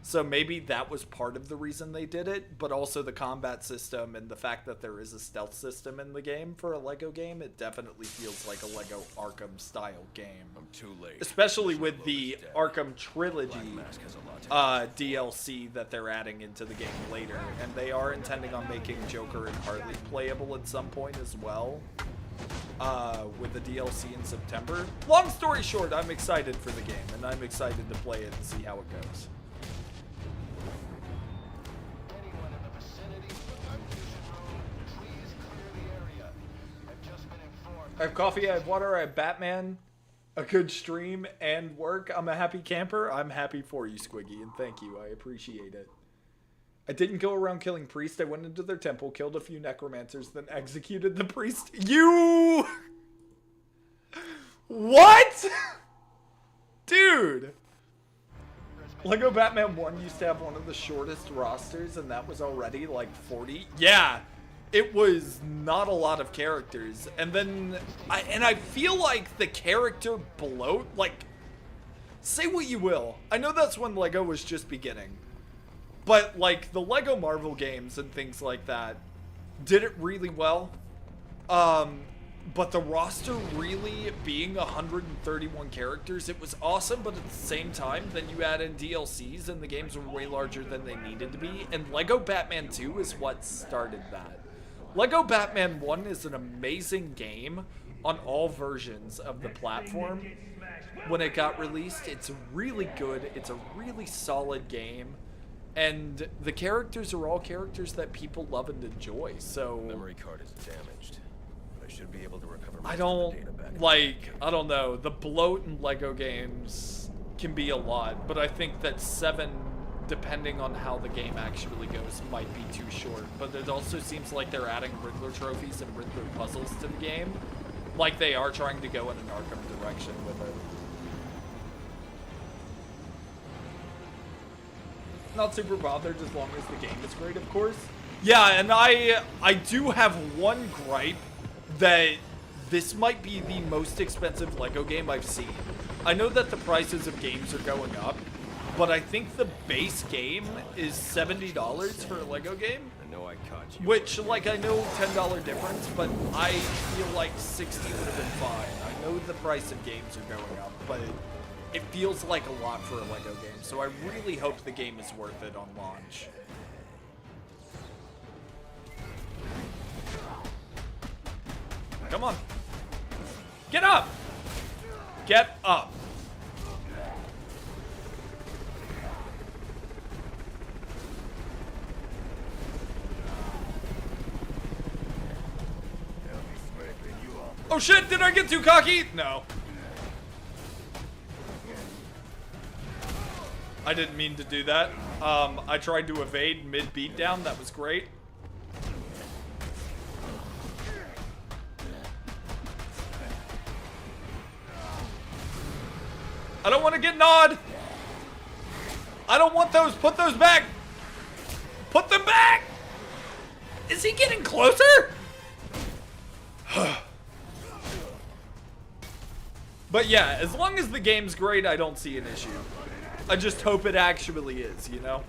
So maybe that was part of the reason they did it, but also the combat system and the fact that there is a stealth system in the game for a Lego game, it definitely feels like a Lego Arkham style game. I'm too late. Especially with the Arkham Trilogy DLC that they're adding into the game later. And they are intending on making Joker and Harley playable at some point as well, with the DLC in September. Long story short, I'm excited for the game, and I'm excited to play it and see how it goes. I have coffee, I have water, I have Batman, a good stream, and work. I'm a happy camper. I'm happy for you, Squiggy, and thank you. I appreciate it. I didn't go around killing priests. I went into their temple, killed a few necromancers, then executed the priest. You... What? Dude. Lego Batman 1 used to have one of the shortest rosters, and that was already like 40. Yeah. It was not a lot of characters, and then I feel like the character bloat, like, say what you will, I know that's when Lego was just beginning, but like the Lego Marvel games and things like that did it really well, but the roster really being 131 characters, it was awesome, but at the same time, then you add in DLCs and the games were way larger than they needed to be, and Lego Batman 2 is what started that. Lego Batman 1 is an amazing game on all versions of the platform. When it got released, it's really good. It's a really solid game. And the characters are all characters that people love and enjoy. So memory card is damaged, but I should be able to recover most I of the don't data back. I don't know. The bloat in Lego games can be a lot, but I think that 7, depending on how the game actually goes, might be too short. But it also seems like they're adding Riddler trophies and Riddler puzzles to the game, like they are trying to go in an Arkham direction with it. Not super bothered as long as the game is great, of course. Yeah, and I do have one gripe, that this might be the most expensive Lego game I've seen. I know that the prices of games are going up, but I think the base game is $70 for a Lego game. I know I caught you. Which, like, I know $10 difference, but I feel like 60 would have been fine. I know the price of games are going up, but it feels like a lot for a Lego game. So I really hope the game is worth it on launch. Come on. Get up! Get up! Oh shit, did I get too cocky? No. I didn't mean to do that. I tried to evade mid-beatdown, that was great. I don't want to get gnawed. I don't want those, put those back. Put them back! Is he getting closer? But yeah, as long as the game's great, I don't see an issue. I just hope it actually is, you know?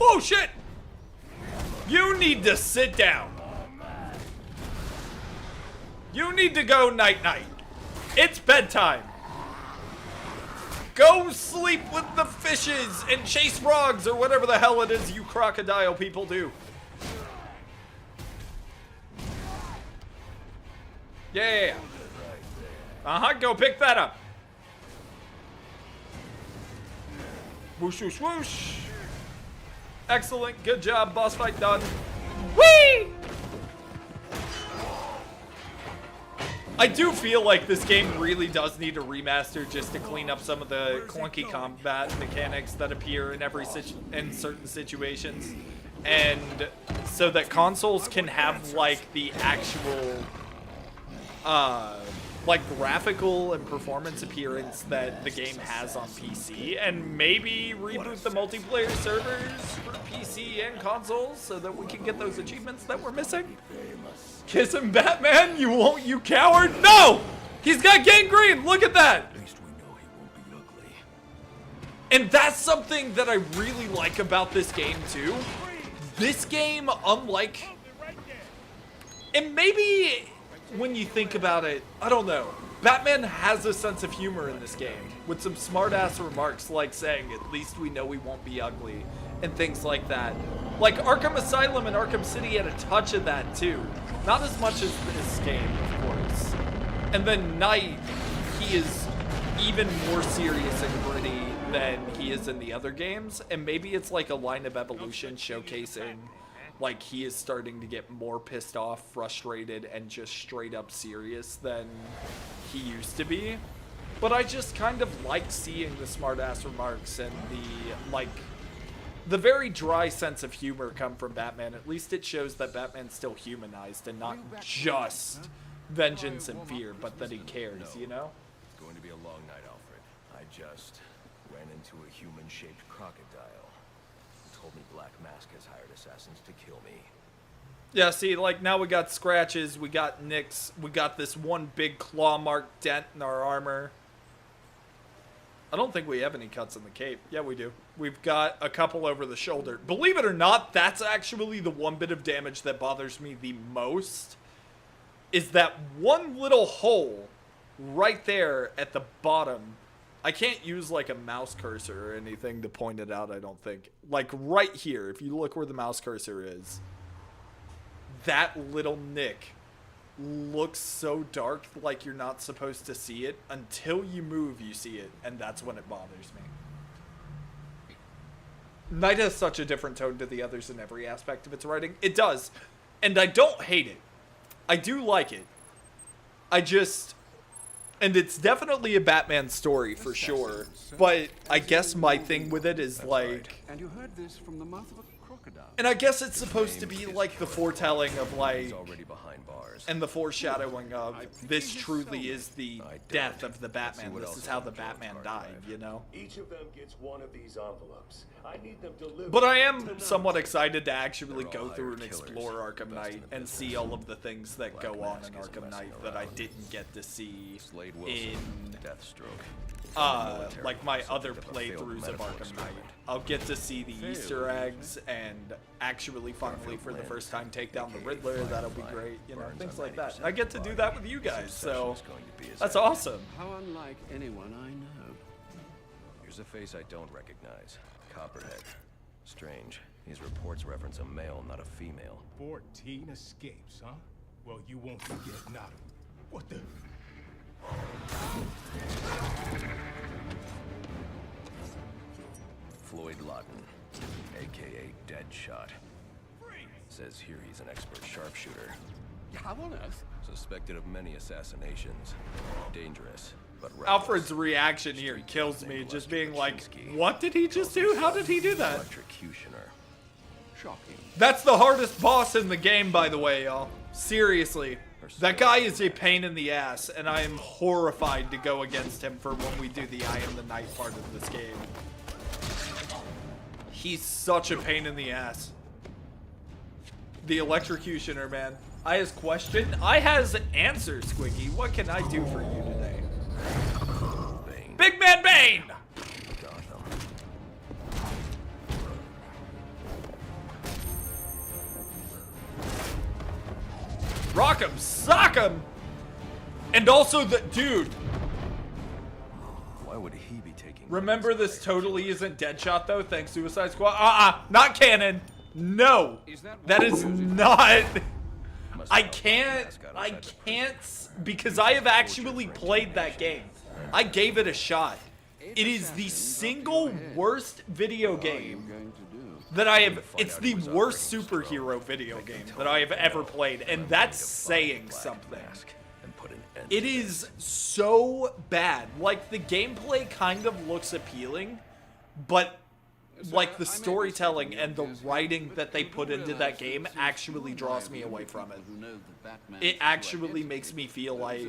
Oh, shit! You need to sit down. You need to go night-night. It's bedtime. Go sleep with the fishes and chase frogs or whatever the hell it is you crocodile people do. Yeah. Uh-huh, go pick that up. Whoosh, whoosh, whoosh. Excellent, good job, boss fight done. Whee! I do feel like this game really does need a remaster just to clean up some of the clunky combat mechanics that appear in in certain situations, and so that consoles can have like the actual like graphical and performance appearance that the game has on PC, and maybe reboot the multiplayer servers for PC and consoles so that we can get those achievements that we're missing. Kiss him, Batman, you won't, you coward! No! He's got gangrene, look at that! At least we know he won't be ugly. And that's something that I really like about this game too. This game, unlike, and maybe when you think about it, I don't know, Batman has a sense of humor in this game with some smart-ass remarks like saying, at least we know he won't be ugly, and things like that. Like Arkham Asylum and Arkham City had a touch of that too. Not as much as this game, of course. And then Knight, he is even more serious and gritty than he is in the other games, and maybe it's like a line of evolution showcasing like he is starting to get more pissed off, frustrated, and just straight up serious than he used to be. But I just kind of like seeing the smart-ass remarks and the very dry sense of humor come from Batman. At least it shows that Batman's still humanized and not just vengeance and fear, but that he cares, you know? It's going to be a long night, Alfred. I just ran into a human-shaped crocodile. He told me Black Mask has hired assassins to kill me. Yeah, see, like, now we got scratches, we got nicks, we got this one big claw mark dent in our armor. I don't think we have any cuts in the cape. Yeah, we do. We've got a couple over the shoulder. Believe it or not, that's actually the one bit of damage that bothers me the most, is that one little hole right there at the bottom. I can't use like a mouse cursor or anything to point it out, I don't think. Like right here, if you look where the mouse cursor is, that little nick looks so dark, like you're not supposed to see it. Until you move, you see it, and that's when it bothers me. Knight has such a different tone to the others in every aspect of its writing. It does, and I don't hate it. I do like it. And it's definitely a Batman story for sure, but I guess my thing with it is like, and you heard this from the mouth of a crocodile. And I guess it's supposed to be like the foretelling of like, Already behind bars. and the foreshadowing of this truly is the death of the Batman. This is how the Batman died, you know? Each of them gets one of these envelopes. I need them delivered. But I am somewhat excited to actually go through and explore Arkham Knight and see all of the things that go on in Arkham Knight that I didn't get to see in like my other playthroughs of Arkham Knight. I'll get to see the Easter eggs and actually finally for the first time take down the Riddler. That'll be great, you know, things like that. I get to do that with you guys, so that's awesome. How unlike anyone I know. Here's a face I don't recognize. Copperhead. Strange. These reports reference a male, not a female. 14 escapes, huh? Well, you won't forget now. What the? Floyd Lawton, aka Deadshot. Says here he's an expert sharpshooter. How on earth? Suspected of many assassinations. Dangerous, but reckless. Alfred's reaction here kills me, just being like, what did he just do? How did he do that? Electrocutioner. Shocking. That's the hardest boss in the game, by the way, y'all. Seriously. That guy is a pain in the ass, and I am horrified to go against him for when we do the I Am the Night part of this game. He's such a pain in the ass. The Electrocutioner, man. I has question. I has answer, Squiggy. What can I do for you today? Bane. Big Man Bane! Gotham. rock'em, sock'em. And also the dude. Why would he be taking? Remember, this totally isn't Deadshot though. Thanks, Suicide Squad. Not canon. No, that is not. I can't because I have actually played that game. I gave it a shot. It is the single worst video game that I have. It's the worst superhero video game that I have ever played, and that's saying something. It is so bad. Like, the gameplay kind of looks appealing, but like the storytelling and the writing that they put into that game actually draws me away from it. It actually makes me feel like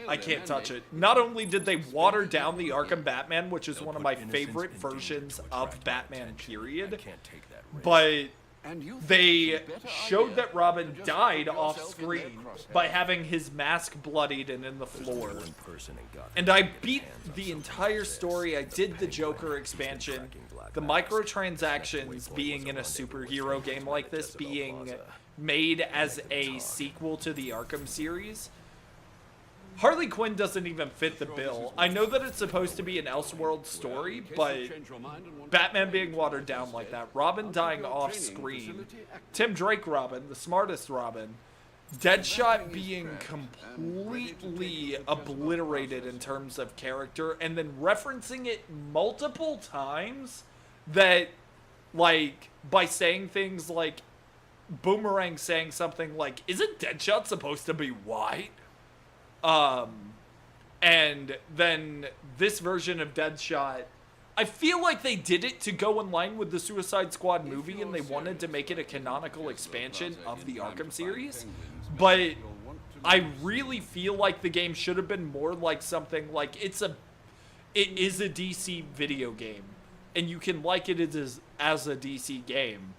I can't touch it. Not only did they water down the Arkham Batman, which is one of my favorite versions of Batman period, but they showed that Robin died off screen by having his mask bloodied and in the floor. And I beat the entire story. I did the Joker expansion. The microtransactions being in a superhero game like this, being made as a sequel to the Arkham series. Harley Quinn doesn't even fit the bill. I know that it's supposed to be an Elseworld story, but Batman being watered down like that, Robin dying off screen, Tim Drake Robin, the smartest Robin, Deadshot being completely obliterated in terms of character, and then referencing it multiple times that, like, by saying things like, Boomerang saying something like, isn't Deadshot supposed to be white? And then this version of Deadshot, I feel like they did it to go in line with the Suicide Squad movie, and they wanted to make it a canonical expansion of the Arkham series, but I really feel like the game should have been more like something like, it is a DC video game, and you can like it as a DC game,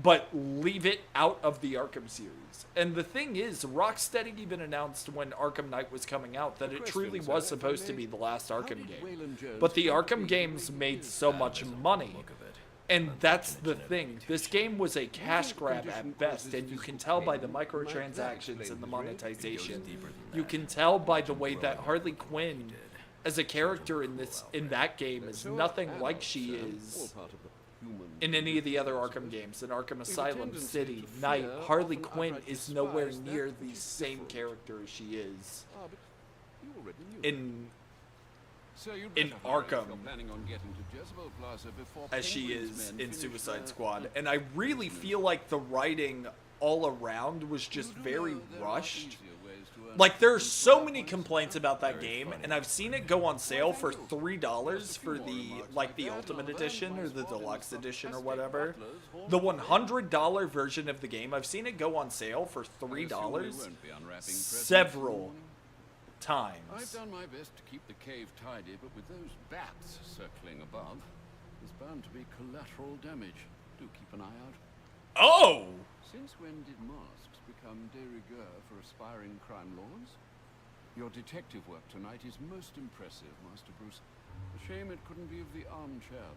but leave it out of the Arkham series. And the thing is, Rocksteady even announced when Arkham Knight was coming out that it truly was supposed to be the last Arkham game. But the Arkham games made so much money. And that's the thing. This game was a cash grab at best, and you can tell by the microtransactions and the monetization. You can tell by the way that Harley Quinn, as a character in that game, is nothing like she is in any of the other Arkham games. In Arkham Asylum, City, Knight, Harley Quinn is nowhere near the same character as she is in Arkham as she is in Suicide Squad. And I really feel like the writing all around was just very rushed. Like, there are so many complaints about that game, and I've seen it go on sale for $3 for the Ultimate Edition or the Deluxe Edition or whatever. The $100 version of the game, I've seen it go on sale for $3 several times. I've done my best to keep the cave tidy, but with those bats circling above, there's bound to be collateral damage. Do keep an eye out. Oh! Since when did masks become de rigueur for aspiring crime lords? Your detective work tonight is most impressive, Master Bruce. A shame it couldn't be of the armchair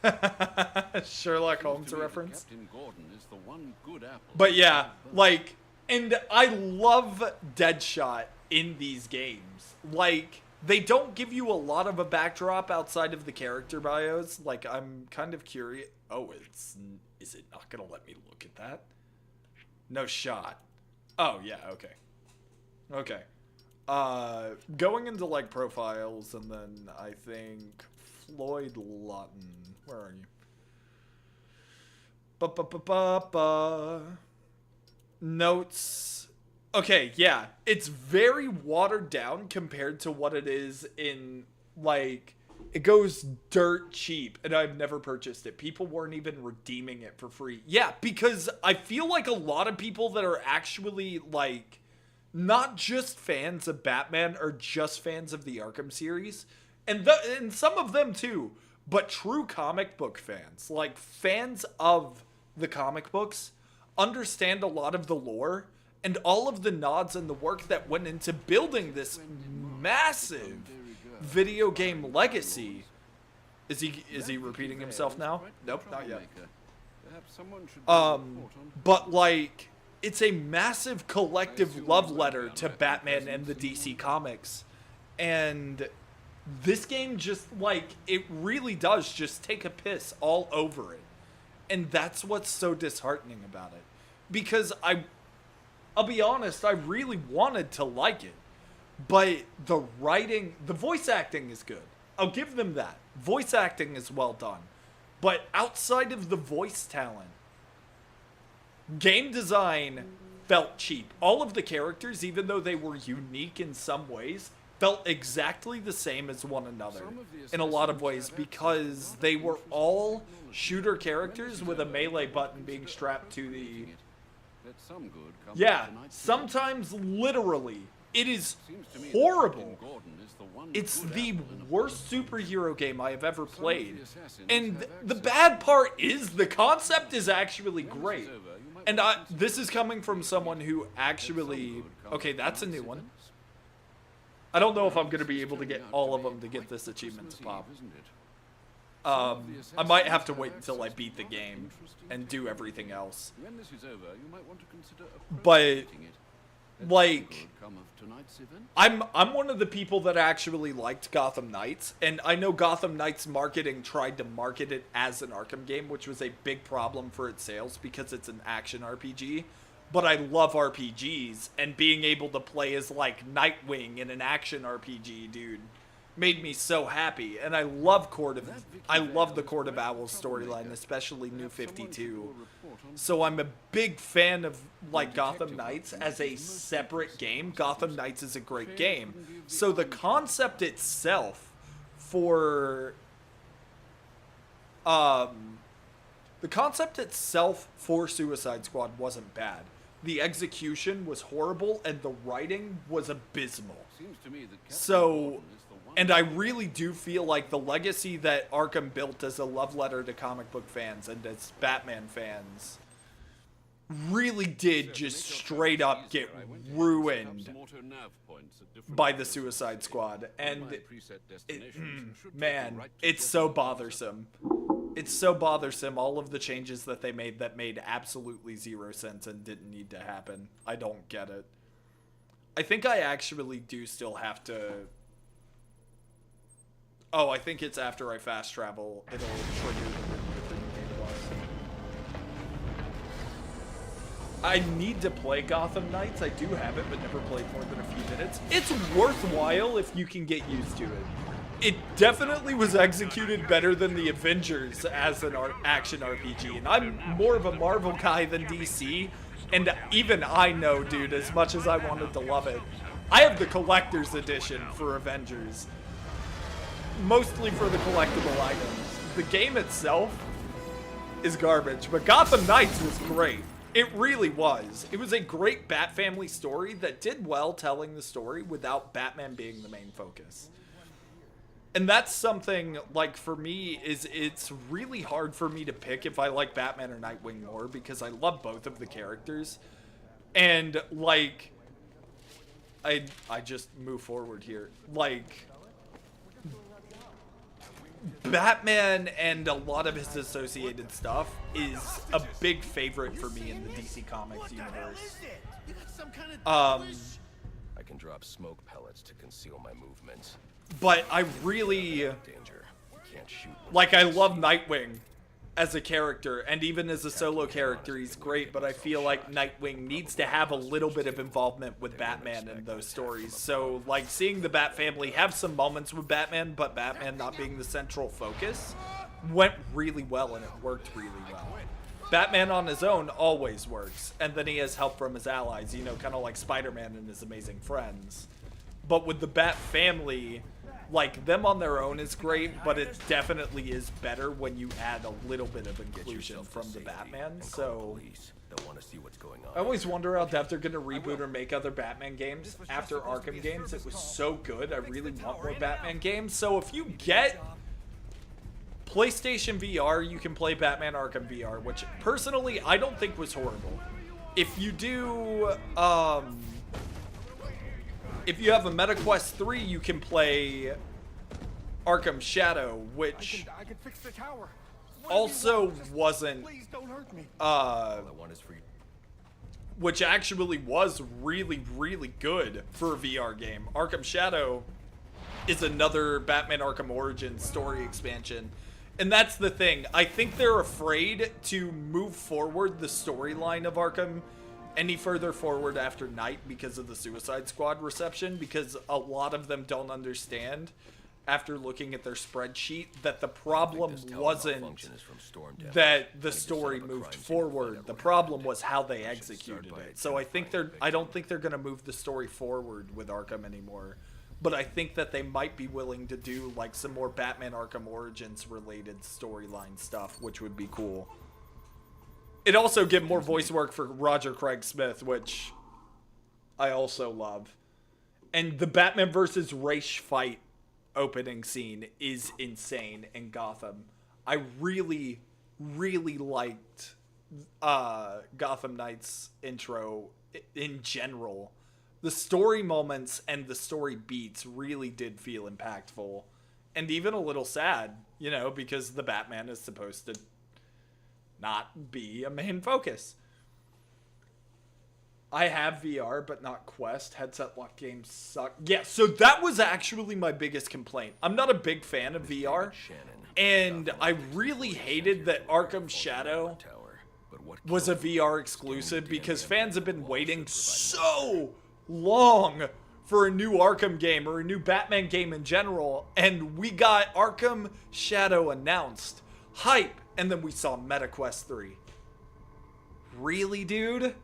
variety. Sherlock Holmes reference. Captain Gordon is the one good apple. But yeah, like, and I love Deadshot in these games. Like, they don't give you a lot of a backdrop outside of the character bios. Like, I'm kind of curious. Oh, is it not gonna let me look at that? No shot. Oh, yeah, okay. Okay. Going into, like, profiles, and then I think Floyd Lawton. Where are you? Notes. Okay, yeah. It's very watered down compared to what it is in, like, it goes dirt cheap, and I've never purchased it. People weren't even redeeming it for free. Yeah, because I feel like a lot of people that are actually, like, not just fans of Batman or just fans of the Arkham series, and some of them too, but true comic book fans, like fans of the comic books, understand a lot of the lore and all of the nods and the work that went into building this massive video game legacy. Is he repeating himself now? Nope, not yet. But like, it's a massive collective love letter to Batman and the DC Comics. And this game just, like, it really does just take a piss all over it. And that's what's so disheartening about it. Because I'll be honest, I really wanted to like it. But the writing, the voice acting is good. I'll give them that. Voice acting is well done. But outside of the voice talent, game design felt cheap. All of the characters, even though they were unique in some ways, felt exactly the same as one another in a lot of ways because they were all shooter characters with a melee button being strapped to the... Yeah, sometimes literally. It is horrible. It's the worst superhero game I have ever played. And the bad part is the concept is actually great. And this is coming from someone who actually... Okay, that's a new one. I don't know if I'm going to be able to get all of them to get this achievement to pop. I might have to wait until I beat the game and do everything else. But, like, I'm one of the people that actually liked Gotham Knights, and I know Gotham Knights marketing tried to market it as an Arkham game, which was a big problem for its sales because it's an action RPG. But I love RPGs, and being able to play as, like, Nightwing in an action RPG, dude, made me so happy. And I love the Court of Owls storyline, especially New 52. So I'm a big fan of, like, Gotham Knights as a separate game. Gotham Knights is a great game. So the concept itself for Suicide Squad wasn't bad. The execution was horrible, and the writing was abysmal. So, and I really do feel like the legacy that Arkham built as a love letter to comic book fans and as Batman fans really did just straight up get ruined by the Suicide Squad. And, man, it's so bothersome. It's so bothersome, all of the changes that they made that made absolutely zero sense and didn't need to happen. I don't get it. I think I actually do still have to... Oh, I think it's after I fast travel, it'll trigger the Game Plus. I need to play Gotham Knights. I do have it, but never played more than a few minutes. It's worthwhile if you can get used to it. It definitely was executed better than the Avengers as an action RPG, and I'm more of a Marvel guy than DC, and even I know, dude, as much as I wanted to love it, I have the collector's edition for Avengers, mostly for the collectible items. The game itself is garbage, but Gotham Knights was great. It really was. It was a great Bat family story that did well telling the story without Batman being the main focus. And that's something, like, for me, it's really hard for me to pick if I like Batman or Nightwing more, because I love both of the characters. And, like, I just move forward here. Like, Batman and a lot of his associated stuff is a big favorite for me in the DC Comics universe. I can drop smoke pellets to conceal my movements. But I really, like, I love Nightwing as a character, and even as a solo character, he's great, but I feel like Nightwing needs to have a little bit of involvement with Batman in those stories. So, like, seeing the Bat family have some moments with Batman, but Batman not being the central focus, went really well, and it worked really well. Batman on his own always works, and then he has help from his allies, you know, kind of like Spider-Man and his amazing friends. But with the Bat family, like, them on their own is great, but it definitely is better when you add a little bit of inclusion from the Batman. So I always wonder how they're going to reboot or make other Batman games after Arkham games. It was so good. I really want more Batman games. So if you get PlayStation VR, you can play Batman Arkham VR, which personally I don't think was horrible. If you do, if you have a MetaQuest 3, you can play Arkham Shadow, which which actually was really, really good for a VR game. Arkham Shadow is another Batman Arkham Origins story expansion. And that's the thing. I think they're afraid to move forward the storyline of Arkham any further forward after Knight because of the Suicide Squad reception, because a lot of them don't understand after looking at their spreadsheet that the problem wasn't that the story moved forward. The problem was how they executed it. So I don't think they're going to move the story forward with Arkham anymore. But I think that they might be willing to do like some more Batman Arkham Origins related storyline stuff, which would be cool. It also give more voice work for Roger Craig Smith, which I also love. And the Batman versus Ra's fight opening scene is insane in Gotham. I really, really liked Gotham Knight's intro in general. The story moments and the story beats really did feel impactful. And even a little sad, you know, because the Batman is supposed to not be a main focus. I have VR, but not Quest. Headset lock games suck. Yeah, so that was actually my biggest complaint. I'm not a big fan of VR, and I really hated that Arkham Shadow was a VR exclusive because fans have been waiting so long for a new Arkham game or a new Batman game in general, and we got Arkham Shadow announced. Hype, and then we saw MetaQuest 3. Really, dude?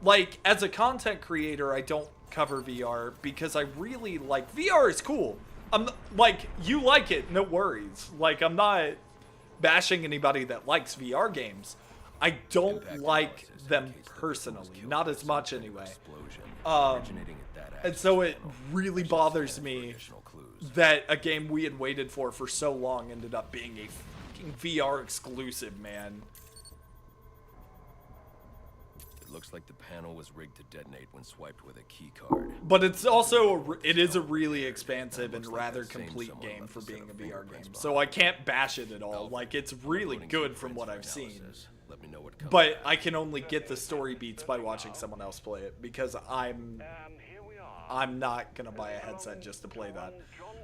Like, as a content creator, I don't cover VR because I really like... VR is cool. Like, you like it, no worries. Like, I'm not bashing anybody that likes VR games. I don't like them personally. Not as much, anyway. And so it really bothers me that a game we had waited for so long ended up being a fucking VR exclusive, man. It looks like the panel was rigged to detonate when swiped with a key card. But it's also it is a really expansive and rather complete game for being a VR game. So I can't bash it at all. Like, it's really good from what I've seen. But I can only get the story beats by watching someone else play it because I'm not gonna buy a headset just to play that.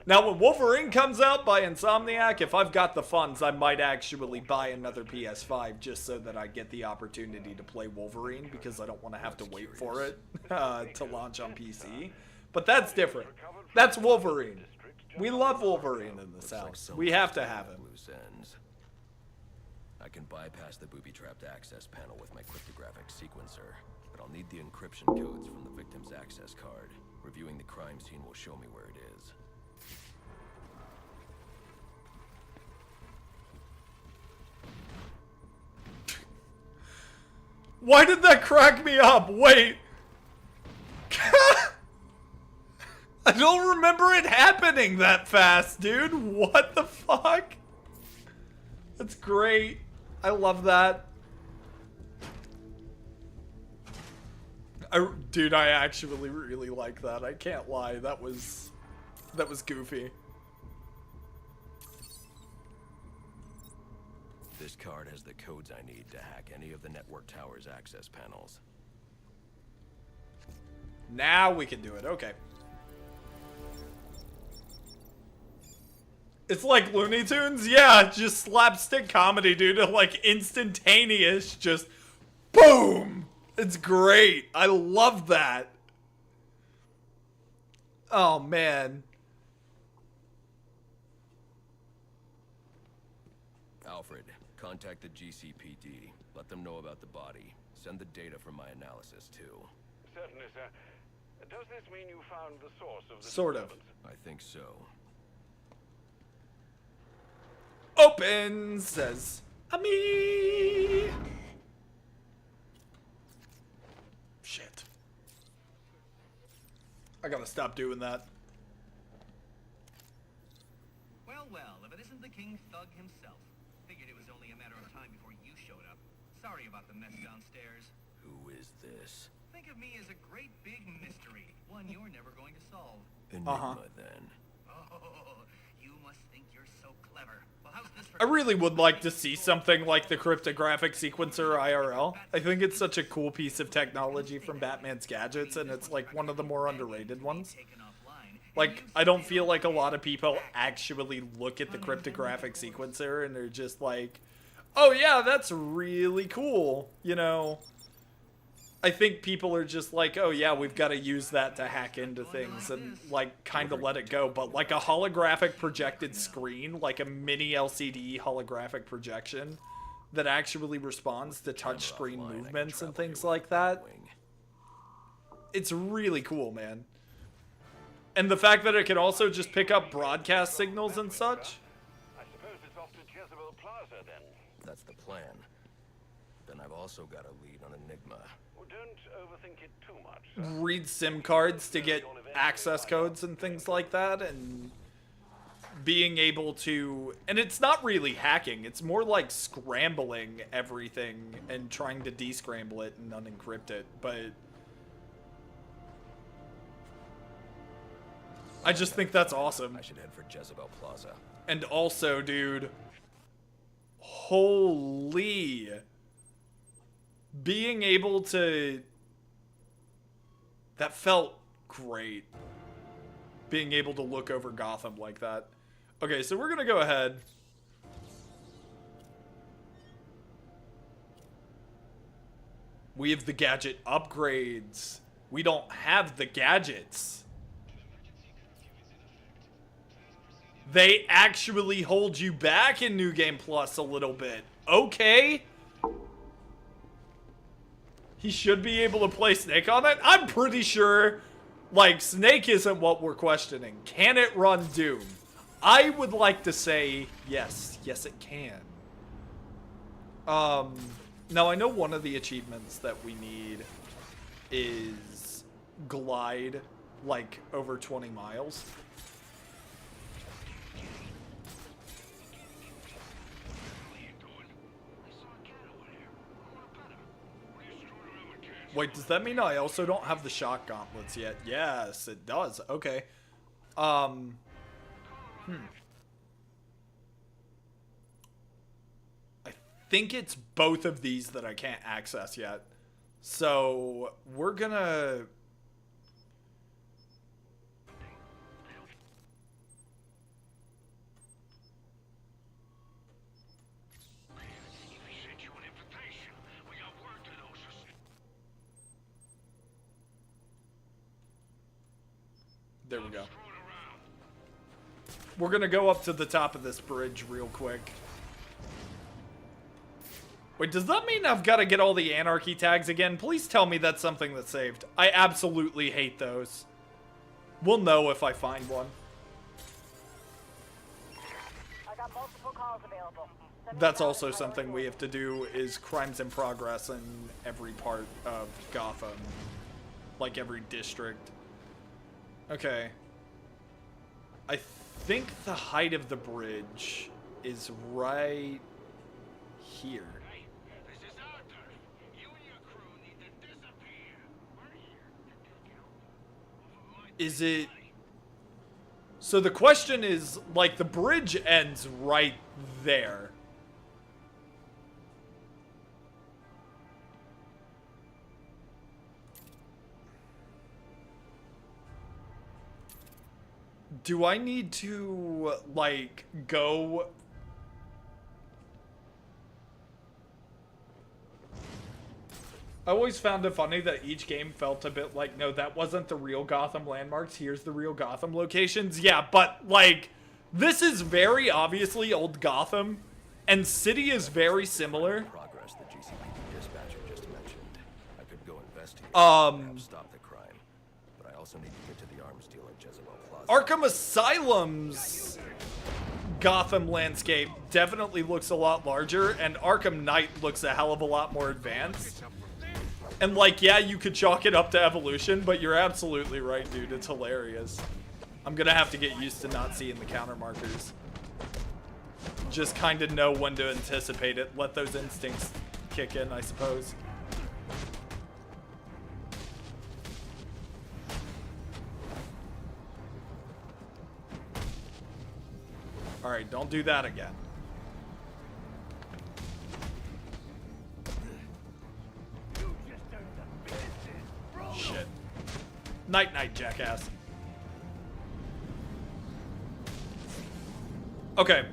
Now, when Wolverine comes out by Insomniac, if I've got the funds, I might actually buy another PS5 just so that I get the opportunity to play Wolverine because I don't want to have to wait for it to launch on PC. But that's different. That's Wolverine. We love Wolverine in this house. We have to have him. I can bypass the booby-trapped access panel with my cryptographic sequencer, but I'll need the encryption codes from the victim's access card. Reviewing the crime scene will show me where it is. Why did that crack me up? Wait. I don't remember it happening that fast, dude. What the fuck? That's great. I love that. Dude, I actually really like that. I can't lie. That was goofy. This card has the codes I need to hack any of the network tower's access panels. Now we can do it. Okay. It's like Looney Tunes? Yeah, just slapstick comedy, dude. Like instantaneous, just boom! It's great. I love that. Oh, man. Alfred, contact the GCPD. Let them know about the body. Send the data from my analysis, too. Certainly, sir. Does this mean you found the source of the Sort of. I think so. Open, says Ami. Shit. I gotta stop doing that. Well, if it isn't the King Thug himself. Figured it was only a matter of time before you showed up. Sorry about the mess downstairs. Who is this? Think of me as a great big mystery. One you're never going to solve. Enigma, then. Oh, you must think you're so clever. Well, how's this for I really would like to see something like the cryptographic sequencer IRL. I think it's such a cool piece of technology from Batman's gadgets, and it's like one of the more underrated ones. Like, I don't feel like a lot of people actually look at the cryptographic sequencer and they're just like, oh yeah, that's really cool, you know? I think people are just like, oh yeah, we've got to use that to hack into things and, like, kind of let it go. But, like, a holographic projected screen, like a mini LCD holographic projection that actually responds to touchscreen movements and things like that, it's really cool, man. And the fact that it can also just pick up broadcast signals and such. I suppose it's off to Jezebel Plaza, then. That's the plan. Then I've also got a lead on Enigma. Well, don't overthink it too much. Read SIM cards to get access codes and things like that, and being able to, and it's not really hacking, it's more like scrambling everything and trying to descramble it and unencrypt it, but I just think that's awesome. I should head for Jezebel Plaza. And also, dude, holy, being able to, that felt great, being able to look over Gotham like that. Okay, so we're gonna go ahead. We have the gadget upgrades. We don't have the gadgets. They actually hold you back in New Game Plus a little bit. Okay. He should be able to play Snake on it. I'm pretty sure, like, Snake isn't what we're questioning. Can it run Doom? I would like to say yes. Yes, it can. Now, I know one of the achievements that we need is glide, like, over 20 miles. Wait, does that mean I also don't have the shock gauntlets yet? Yes, it does. Okay. I think it's both of these that I can't access yet. So, we're gonna... There we go. We're gonna go up to the top of this bridge real quick. Wait, does that mean I've got to get all the anarchy tags again? Please tell me that's something that's saved. I absolutely hate those. We'll know if I find one. I got multiple calls available. That's also something we have to do, is crimes in progress in every part of Gotham. Like every district. Okay. I think the height of the bridge is right here. Hey, this is Arthur. You and your crew need to disappear. We're here to take care of Is it... So the question is, like, the bridge ends right there. Do I need to, like, go... I always found it funny that each game felt a bit like, no, that wasn't the real Gotham landmarks. Here's the real Gotham locations. Yeah, but, like, this is very obviously old Gotham, and City is very similar. Progress the GCPD dispatcher just mentioned. I could go investigate. Stop the crime, but I also need to get to the arms deal at Jezebel Plaza. Arkham Asylum's Gotham landscape definitely looks a lot larger, and Arkham Knight looks a hell of a lot more advanced. And, like, yeah, you could chalk it up to evolution, but you're absolutely right, dude. It's hilarious. I'm gonna have to get used to not seeing the counter markers. Just kind of know when to anticipate it. Let those instincts kick in, I suppose. Alright, don't do that again. Night night, jackass. Okay.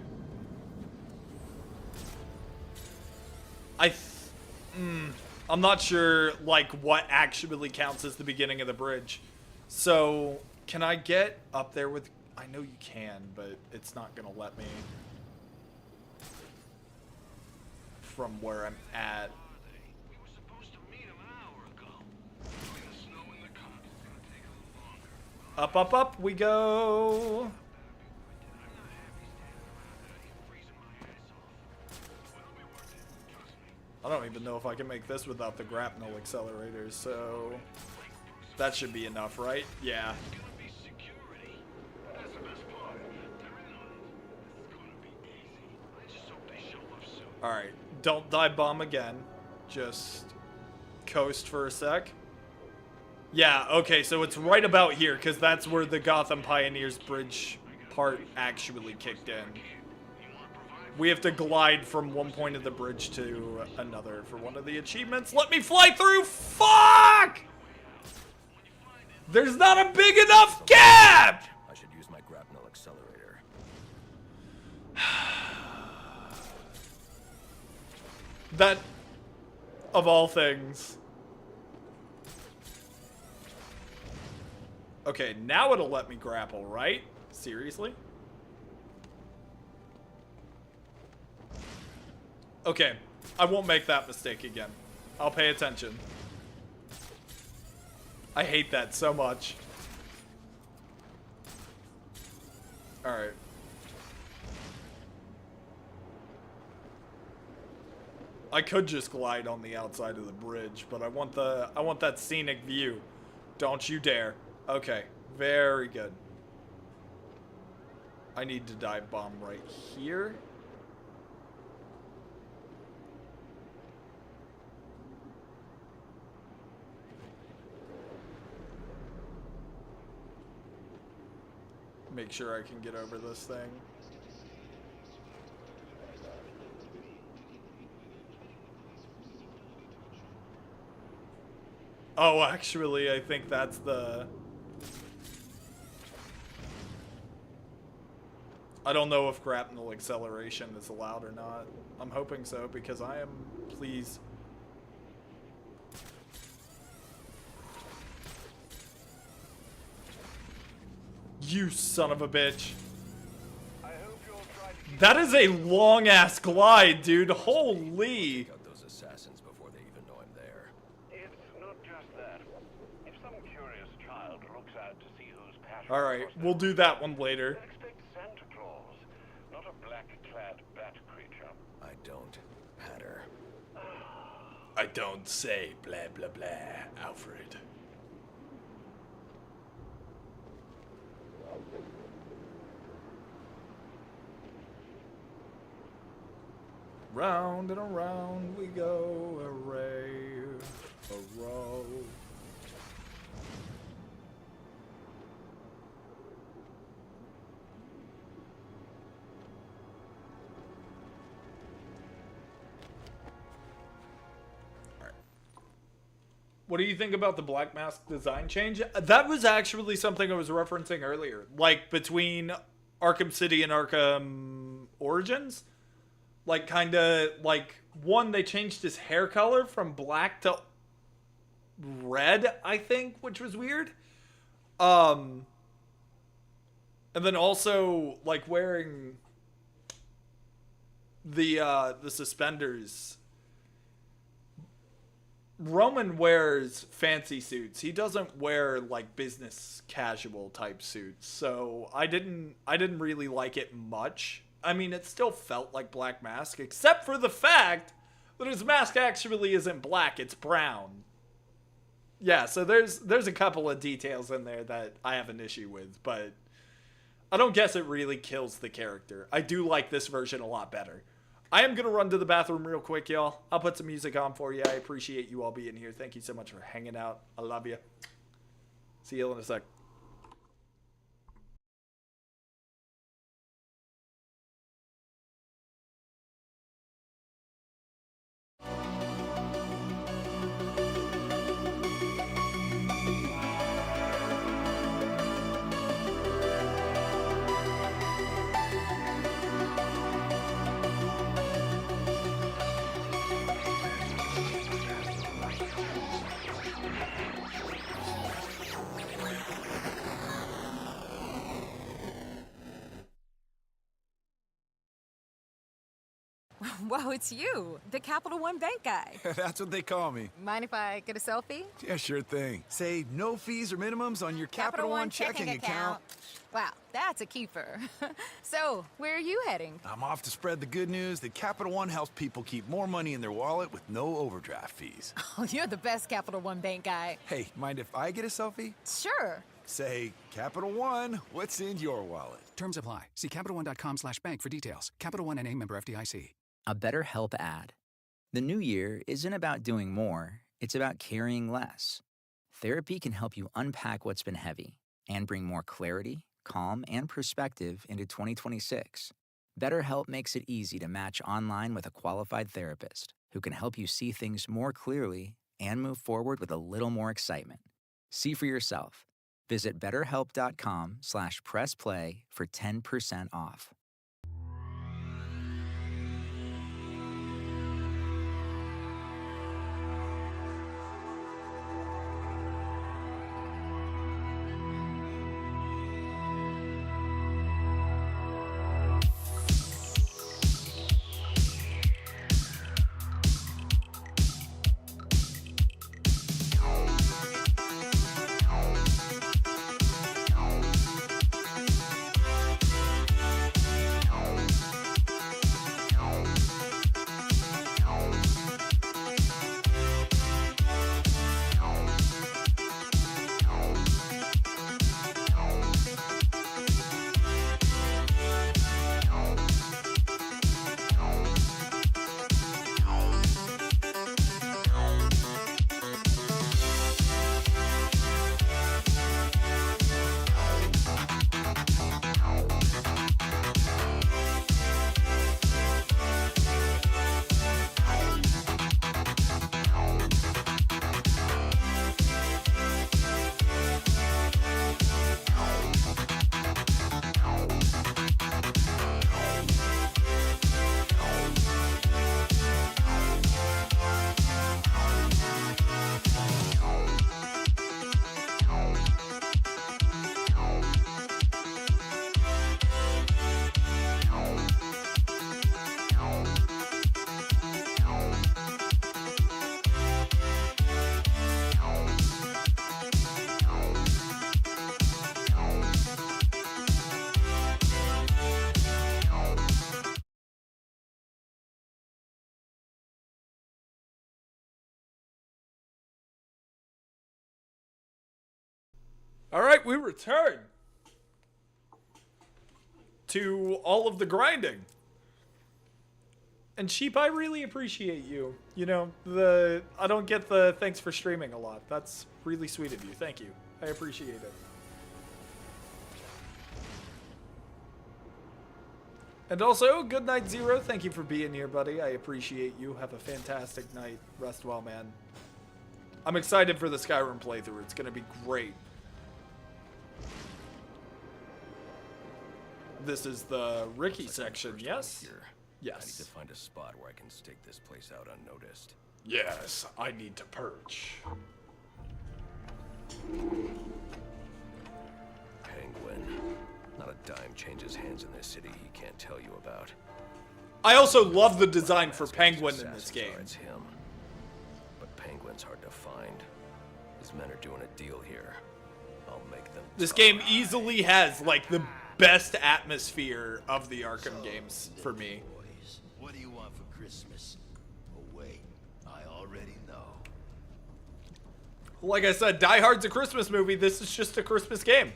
I'm not sure, like, what actually counts as the beginning of the bridge. So, can I get up there with... I know you can, but it's not gonna let me. From where I'm at. Up, up, up we go. I don't even know if I can make this without the grapnel accelerators, so that should be enough, right? Yeah. Alright, don't dive bomb again. Just coast for a sec. Yeah, okay, so it's right about here, because that's where the Gotham Pioneers Bridge part actually kicked in. We have to glide from one point of the bridge to another for one of the achievements. Let me fly through! Fuck! There's not a big enough gap! I should use my grapnel accelerator. That, of all things. Okay, now it'll let me grapple, right? Seriously? Okay, I won't make that mistake again. I'll pay attention. I hate that so much. Alright. I could just glide on the outside of the bridge, but I want that scenic view. Don't you dare. Okay, very good. I need to dive bomb right here. Make sure I can get over this thing. Oh, actually, I think that's the... I don't know if grapnel acceleration is allowed or not. I'm hoping so, because I am... Please. You son of a bitch. That is a long-ass glide, dude. Holy. Got those assassins before they even know I'm there. It's not just that. If some curious child looks out to see who's passionate... Alright, we'll do that one later. Expect Santa Claus, not a black-clad bat creature. I don't patter. I don't say blah blah blah, Alfred. Round and around we go, array, a row. What do you think about the Black Mask design change? That was actually something I was referencing earlier. Like, between Arkham City and Arkham Origins. Like, kinda, like, one, they changed his hair color from black to red, I think, which was weird. And then also, like, wearing the suspenders. Roman wears fancy suits. He doesn't wear like business casual type suits. So I didn't really like it much. I mean, it still felt like Black Mask, except for the fact that his mask actually isn't black, it's brown. Yeah, so there's a couple of details in there that I have an issue with, but I don't guess it really kills the character. I do like this version a lot better. I am going to run to the bathroom real quick, y'all. I'll put some music on for you. I appreciate you all being here. Thank you so much for hanging out. I love you. See you in a sec. Whoa, it's you, the Capital One Bank guy. That's what they call me. Mind if I get a selfie? Yeah, sure thing. Say no fees or minimums on your Capital One checking account. Wow, that's a keeper. So, where are you heading? I'm off to spread the good news that Capital One helps people keep more money in their wallet with no overdraft fees. Oh, you're the best Capital One Bank guy. Hey, mind if I get a selfie? Sure. Say, Capital One, what's in your wallet? Terms apply. See CapitalOne.com/bank for details. Capital One NA, member FDIC. A BetterHelp ad. The new year isn't about doing more, it's about carrying less. Therapy can help you unpack what's been heavy and bring more clarity, calm, and perspective into 2026. BetterHelp makes it easy to match online with a qualified therapist who can help you see things more clearly and move forward with a little more excitement. See for yourself. Visit BetterHelp.com/pressplay for 10% off. All right, we return to all of the grinding. And Sheep, I really appreciate you. You know, I don't get the thanks for streaming a lot. That's really sweet of you. Thank you. I appreciate it. And also, good night, Zero. Thank you for being here, buddy. I appreciate you. Have a fantastic night. Rest well, man. I'm excited for the Skyrim playthrough. It's going to be great. This is the Ricky section, yes? Yes. I need to find a spot where I can stake this place out unnoticed. Yes, I need to purge. Penguin. Not a dime changes hands in this city he can't tell you about. I also love the design for Penguin in this game. It's him. But Penguin's hard to find. His men are doing a deal here. I'll make them. This game easily has, like, the best atmosphere of the Arkham games for me. Boys, what do you want for Christmas? Oh wait, I already know. Like I said, Die Hard's a Christmas movie. This is just a Christmas game.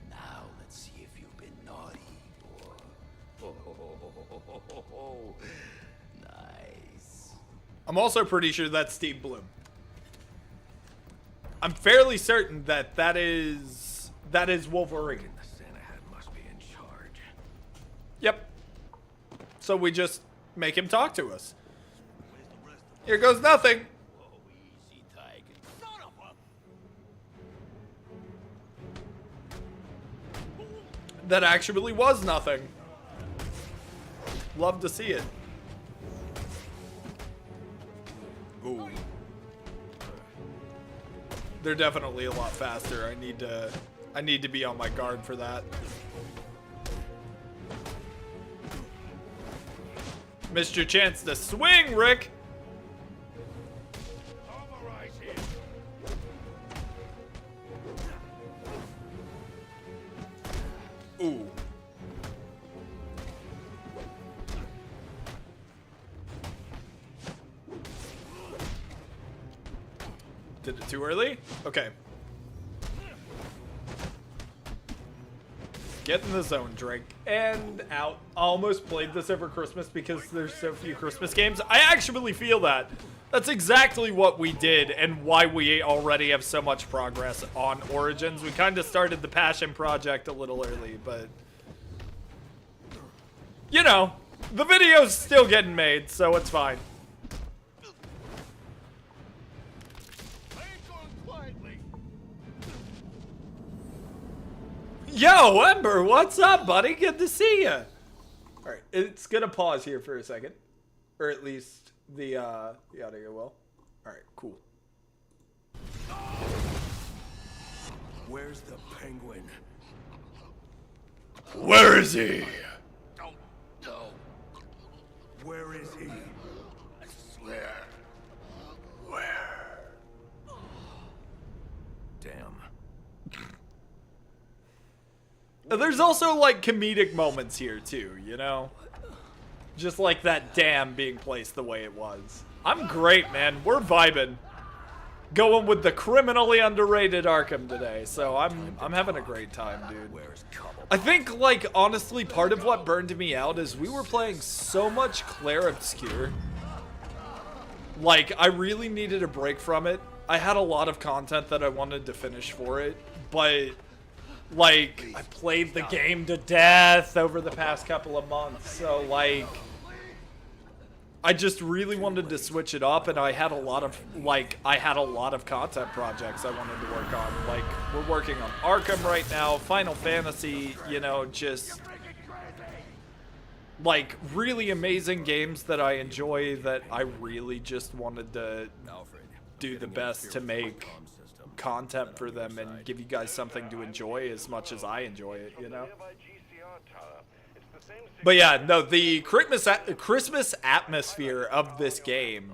Now let's see if you've been naughty, boy. Oh, nice. I'm also pretty sure that's Steve Bloom. I'm fairly certain that that is Wolverine. The Santa hat must be in charge. Yep. So we just make him talk to us. Here goes nothing. Easy, Tiger. Son of a... That actually was nothing. Love to see it. Ooh. They're definitely a lot faster. I need to be on my guard for that. Missed your chance to swing, Rick. Ooh. Did it too early? Okay. Get in the zone, Drake. And out. Almost played this over Christmas because there's so few Christmas games. I actually feel that. That's exactly what we did and why we already have so much progress on Origins. We kind of started the passion project a little early, but... you know, the video's still getting made, so it's fine. Yo, Ember, what's up, buddy? Good to see you. Alright, it's gonna pause here for a second. Or at least the audio will. Alright, cool. Where's the penguin? Where is he? Don't know. Where is he? I swear. Where? Damn. There's also, like, comedic moments here, too, you know? Just like that dam being placed the way it was. I'm great, man. We're vibing. Going with the criminally underrated Arkham today, so I'm having a great time, dude. I think, like, honestly, part of what burned me out is we were playing so much Claire Obscure. Like, I really needed a break from it. I had a lot of content that I wanted to finish for it, but... like, I played the game to death over the past couple of months, so, like, I just really wanted to switch it up, and I had a lot of, content projects I wanted to work on. Like, we're working on Arkham right now, Final Fantasy, you know, just, like, really amazing games that I enjoy that I really just wanted to do the best to make content for them and give you guys something to enjoy as much as I enjoy it, you know? But yeah, no, the Christmas atmosphere of this game,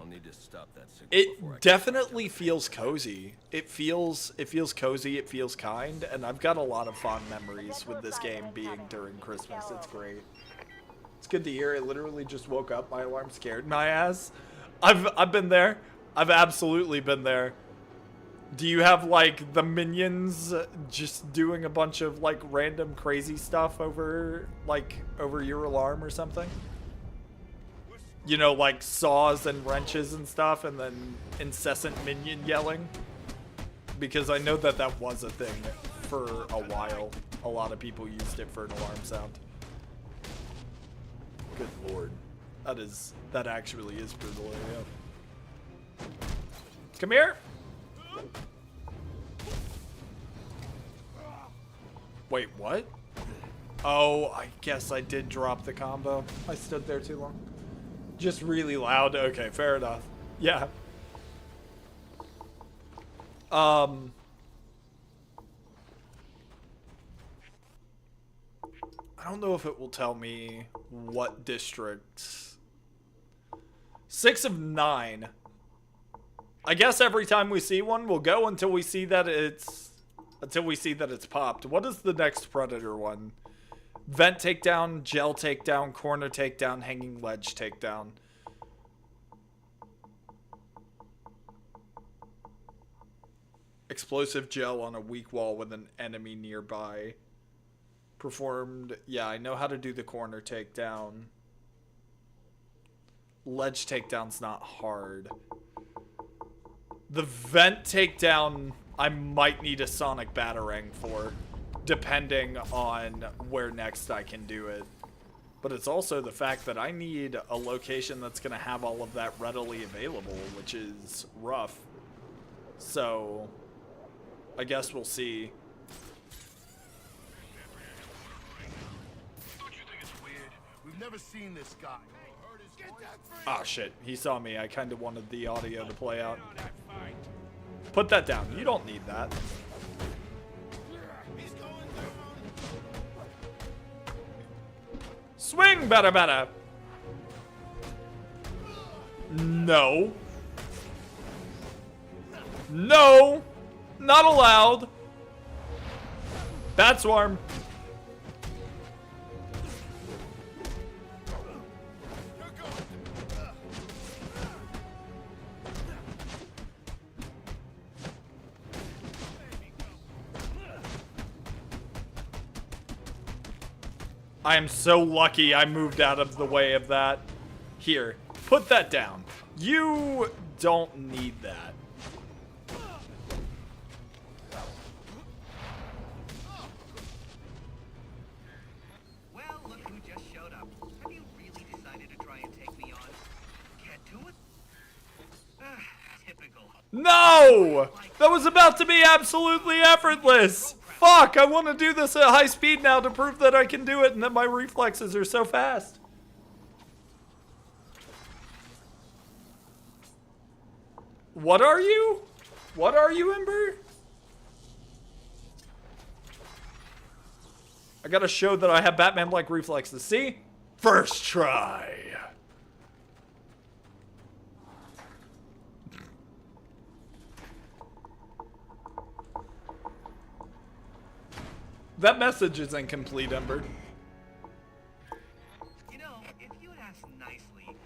it definitely feels cozy. It feels cozy, it feels kind, and I've got a lot of fond memories with this game being during Christmas. It's great. It's good to hear. I literally just woke up, my alarm scared my ass. I've been there. I've absolutely been there. Do you have, like, the minions just doing a bunch of, like, random crazy stuff over your alarm or something? You know, like saws and wrenches and stuff, and then incessant minion yelling? Because I know that that was a thing for a while. A lot of people used it for an alarm sound. Good lord. That actually is brutal, yeah. Come here! Wait, what? Oh, I guess I did drop the combo. I stood there too long. Just really loud. Okay, fair enough. Yeah. I don't know if it will tell me what districts. 6 of 9. I guess every time we see one, we'll go until we see that it's popped. What is the next Predator one? Vent takedown, gel takedown, corner takedown, hanging ledge takedown. Explosive gel on a weak wall with an enemy nearby. Performed. Yeah, I know how to do the corner takedown. Ledge takedown's not hard. The vent takedown, I might need a sonic batarang for, depending on where next I can do it. But it's also the fact that I need a location that's going to have all of that readily available, which is rough. So, I guess we'll see. Don't you think it's weird? We've never seen this guy. Ah, shit. He saw me. I kind of wanted the audio to play out. Put that down. You don't need that. Swing, better. No. No. Not allowed. Bat swarm. I am so lucky I moved out of the way of that. Here, put that down. You don't need that. Well, look who just showed up. Have you really decided to try and take me on? Can't do it? Typical. No! That was about to be absolutely effortless! Fuck, I want to do this at high speed now to prove that I can do it and that my reflexes are so fast. What are you? What are you, Ember? I gotta show that I have Batman-like reflexes. See? First try. That message is incomplete, Ember. You know, if you had asked nicely,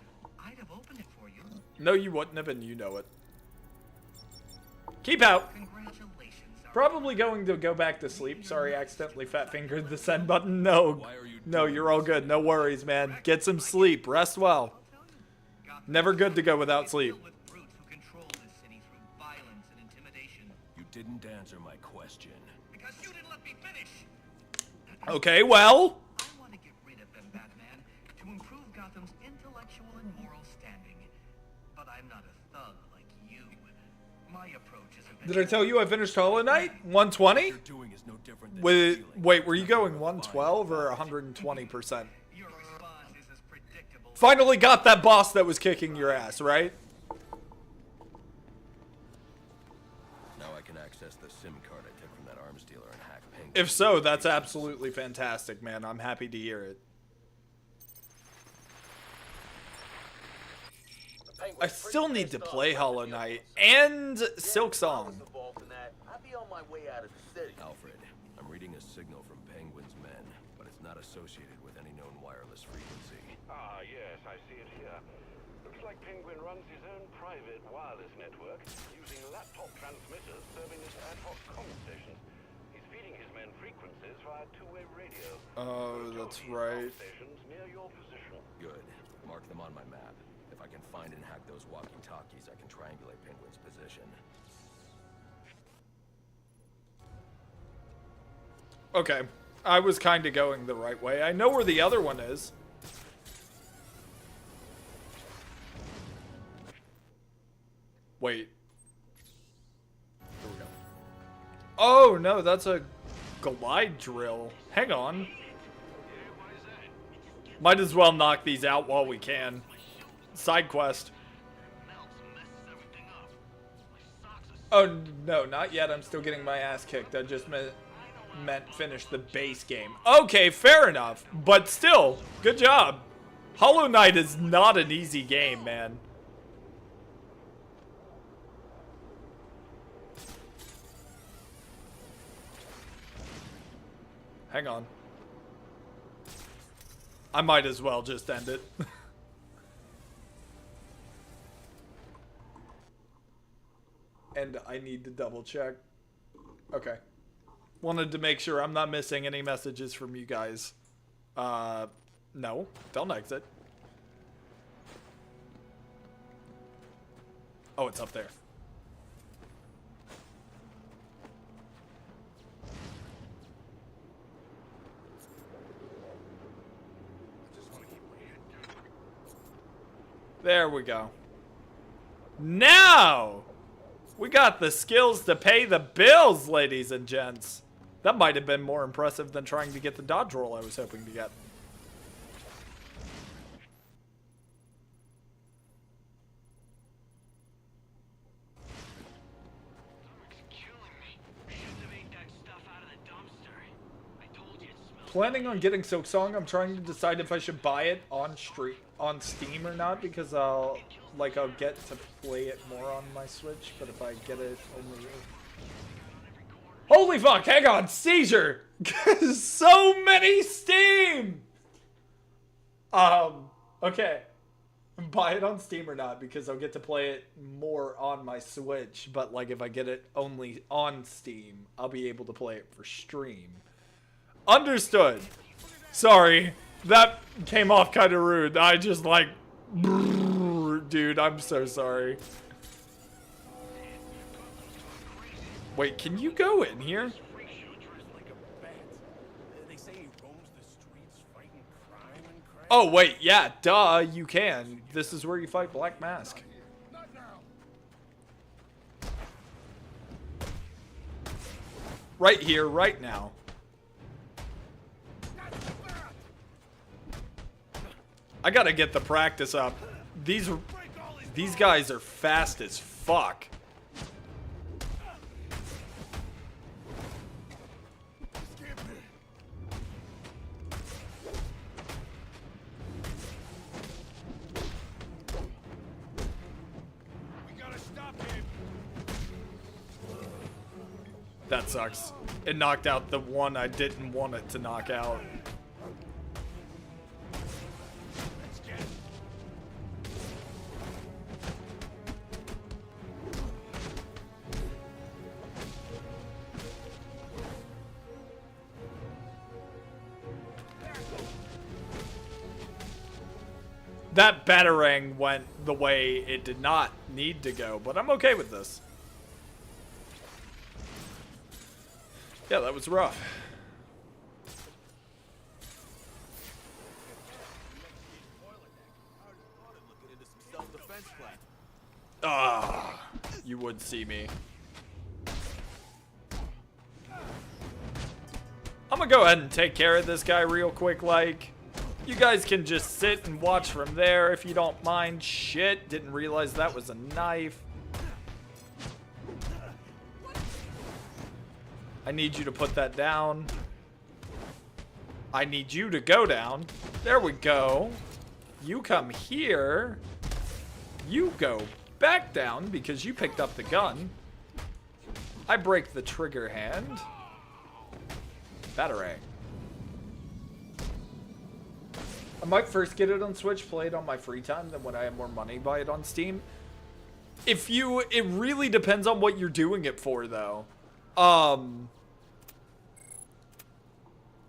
I'd have opened it for you. No, you wouldn't have, and you know it. Keep out. Congratulations. Probably going to go back to sleep. Sorry, accidentally fat-fingered the send button. No, no, you're all good. No worries, man. Get some sleep. Rest well. Never good to go without sleep. You didn't answer my question. Because you didn't let me finish. Okay, well. I want to get rid of them, Batman, to improve Gotham's intellectual and moral standing. But I'm not a thug like you. My approach is a Did I tell you I finished Hollow Knight? 120? Wait, were you going 112 or 120%? Finally got that boss that was kicking your ass, right? Now I can access the SIM card I took from that arms dealer and hack Penguin. If so, that's absolutely fantastic, man. I'm happy to hear it. I still need to play Hollow Knight and Silk Song. I'll be on my way out of the city. Alfred, I'm reading a signal from Penguin's men, but it's not associated with any known wireless frequency. Ah, yes, I see it here. Looks like Penguin runs his own private wireless network, using laptop transmitters serving as ad hoc comm stations. He's feeding his men frequencies via two-way radio. Oh, that's right. Stations near your position. Good. Mark them on my map. If I can find and hack those walkie-talkies, I can triangulate Penguin's position. Okay, I was kind of going the right way. I know where the other one is. Wait. Here we go. Oh, no, that's a glide drill. Hang on. Might as well knock these out while we can. Side quest. Oh, no, not yet. I'm still getting my ass kicked. I just meant finish the base game. Okay, fair enough. But still, good job. Hollow Knight is not an easy game, man. Hang on. I might as well just end it. And I need to double check. Okay. Wanted to make sure I'm not missing any messages from you guys. No. Don't exit. Oh, it's up there. There we go. Now, we got the skills to pay the bills, ladies and gents. That might have been more impressive than trying to get the dodge roll I was hoping to get. planning on getting Silksong. I'm trying to decide if I should buy it on Steam or not, because I'll get to play it more on my Switch. But if I get it only, holy fuck! Hang on, seizure. So many Steam. Okay. Buy it on Steam or not, because I'll get to play it more on my Switch. But like, if I get it only on Steam, I'll be able to play it for stream. Understood. Sorry, that came off kind of rude. I just like, dude, I'm so sorry. Wait, can you go in here? Oh, wait, yeah, duh, you can. This is where you fight Black Mask. Right here, right now. I gotta get the practice up. These guys are fast as fuck. That sucks. It knocked out the one I didn't want it to knock out. That batarang went the way it did not need to go, but I'm okay with this. Yeah, that was rough. Ah, you would see me. I'm gonna go ahead and take care of this guy real quick, like. You guys can just sit and watch from there if you don't mind. Shit, didn't realize that was a knife. I need you to put that down. I need you to go down. There we go. You come here. You go back down because you picked up the gun. I break the trigger hand. Batarang. I might first get it on Switch, play it on my free time, then when I have more money, buy it on Steam. It really depends on what you're doing it for, though.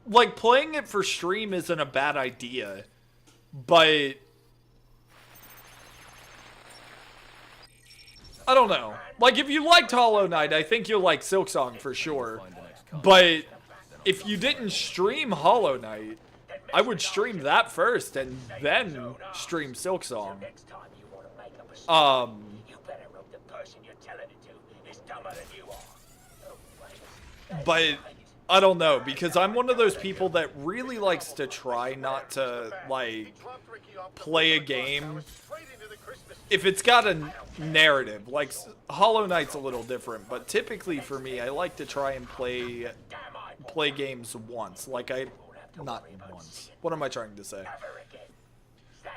Like, playing it for stream isn't a bad idea, but I don't know. Like, if you liked Hollow Knight, I think you'll like Silksong for sure. But if you didn't stream Hollow Knight, I would stream that first and then stream Silksong. But I don't know, because I'm one of those people that really likes to try not to, like, play a game if it's got a narrative. Like, Hollow Knight's a little different, but typically for me, I like to try and play games once. Like, not once. What am I trying to say?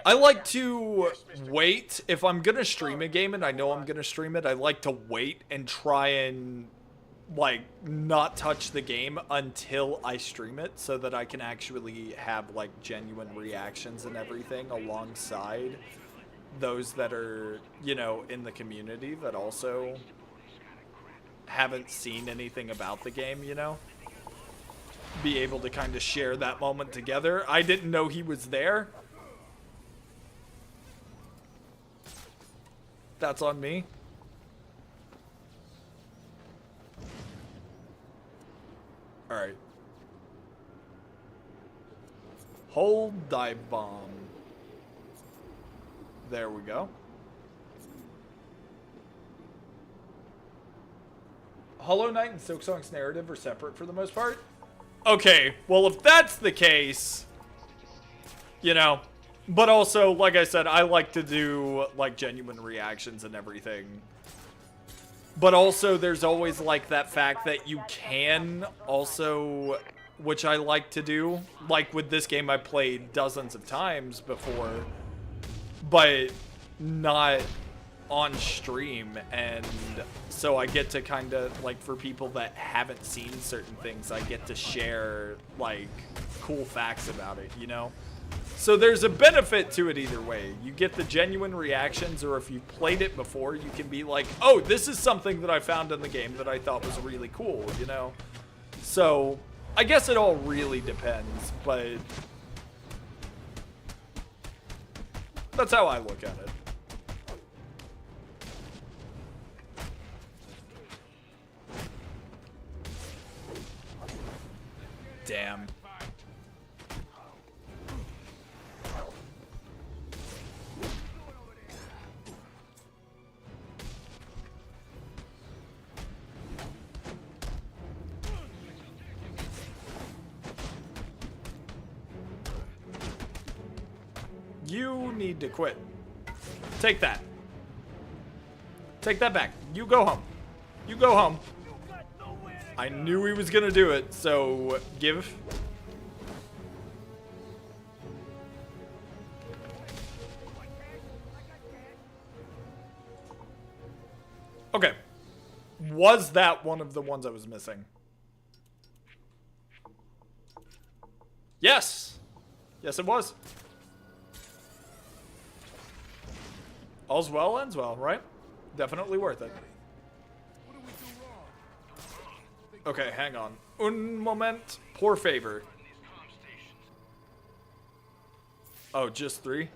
I like to wait. If I'm gonna stream a game and I know I'm gonna stream it, I like to wait and try and, like, not touch the game until I stream it, so that I can actually have, like, genuine reactions and everything alongside those that are, you know, in the community that also haven't seen anything about the game, you know? Be able to kind of share that moment together. I didn't know he was there. That's on me. Alright. Hold dive bomb. There we go. Hollow Knight and Silksong's narrative are separate for the most part. Okay, well, if that's the case, you know, but also, like I said, I like to do, like, genuine reactions and everything. But also, there's always, like, that fact that you can also which I like to do. Like with this game, I played dozens of times before, but not on stream. And so I get to kind of, like, for people that haven't seen certain things, I get to share, like, cool facts about it, you know? So there's a benefit to it either way. You get the genuine reactions, or if you played it before, you can be like, oh, this is something that I found in the game that I thought was really cool, you know? So I guess it all really depends, but that's how I look at it. Damn. You need to quit. Take that. Take that back. You go home. You go home. I knew he was gonna do it, so give. Okay. Was that one of the ones I was missing? Yes! Yes, it was. All's well ends well, right? Definitely worth it. Okay, hang on. Un moment, por favor. Oh, just 3?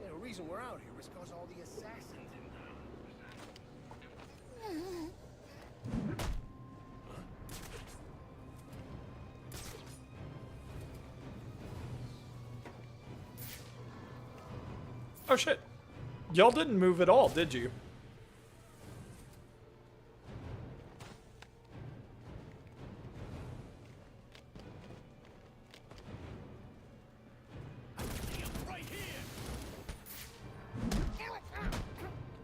Yeah, the reason we're out here is because all the assassins Oh shit. Y'all didn't move at all, did you?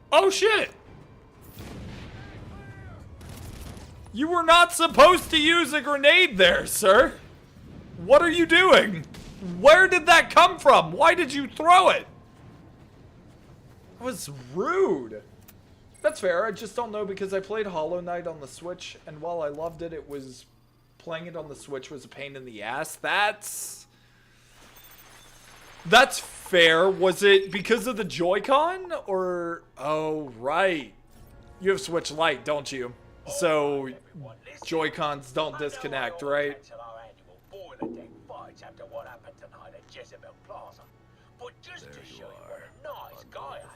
Oh shit! You were not supposed to use a grenade there, sir. What are you doing? Where did that come from? Why did you throw it? That was rude. That's fair. I just don't know because I played Hollow Knight on the Switch, and while I loved it, it was playing it on the Switch was a pain in the ass. That's fair. Was it because of the Joy-Con or oh right. You have Switch Lite, don't you? So Joy-Cons don't disconnect, right? But just to show you what a nice guy I am,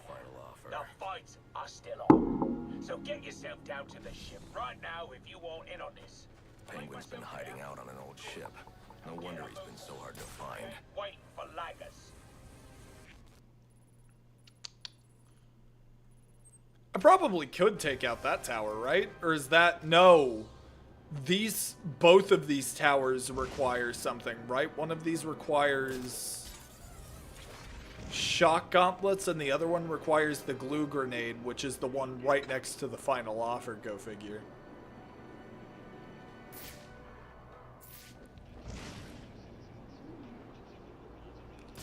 the fights are still on. So get yourself down to the ship right now if you want in on this. Penguin's been hiding out on an old ship. No wonder he's been so hard to find. Waiting for laggers. I probably could take out that tower, right? Or is that... No. Both of these towers require something, right? One of these requires shock gauntlets, and the other one requires the glue grenade, which is the one right next to the final offer, go figure.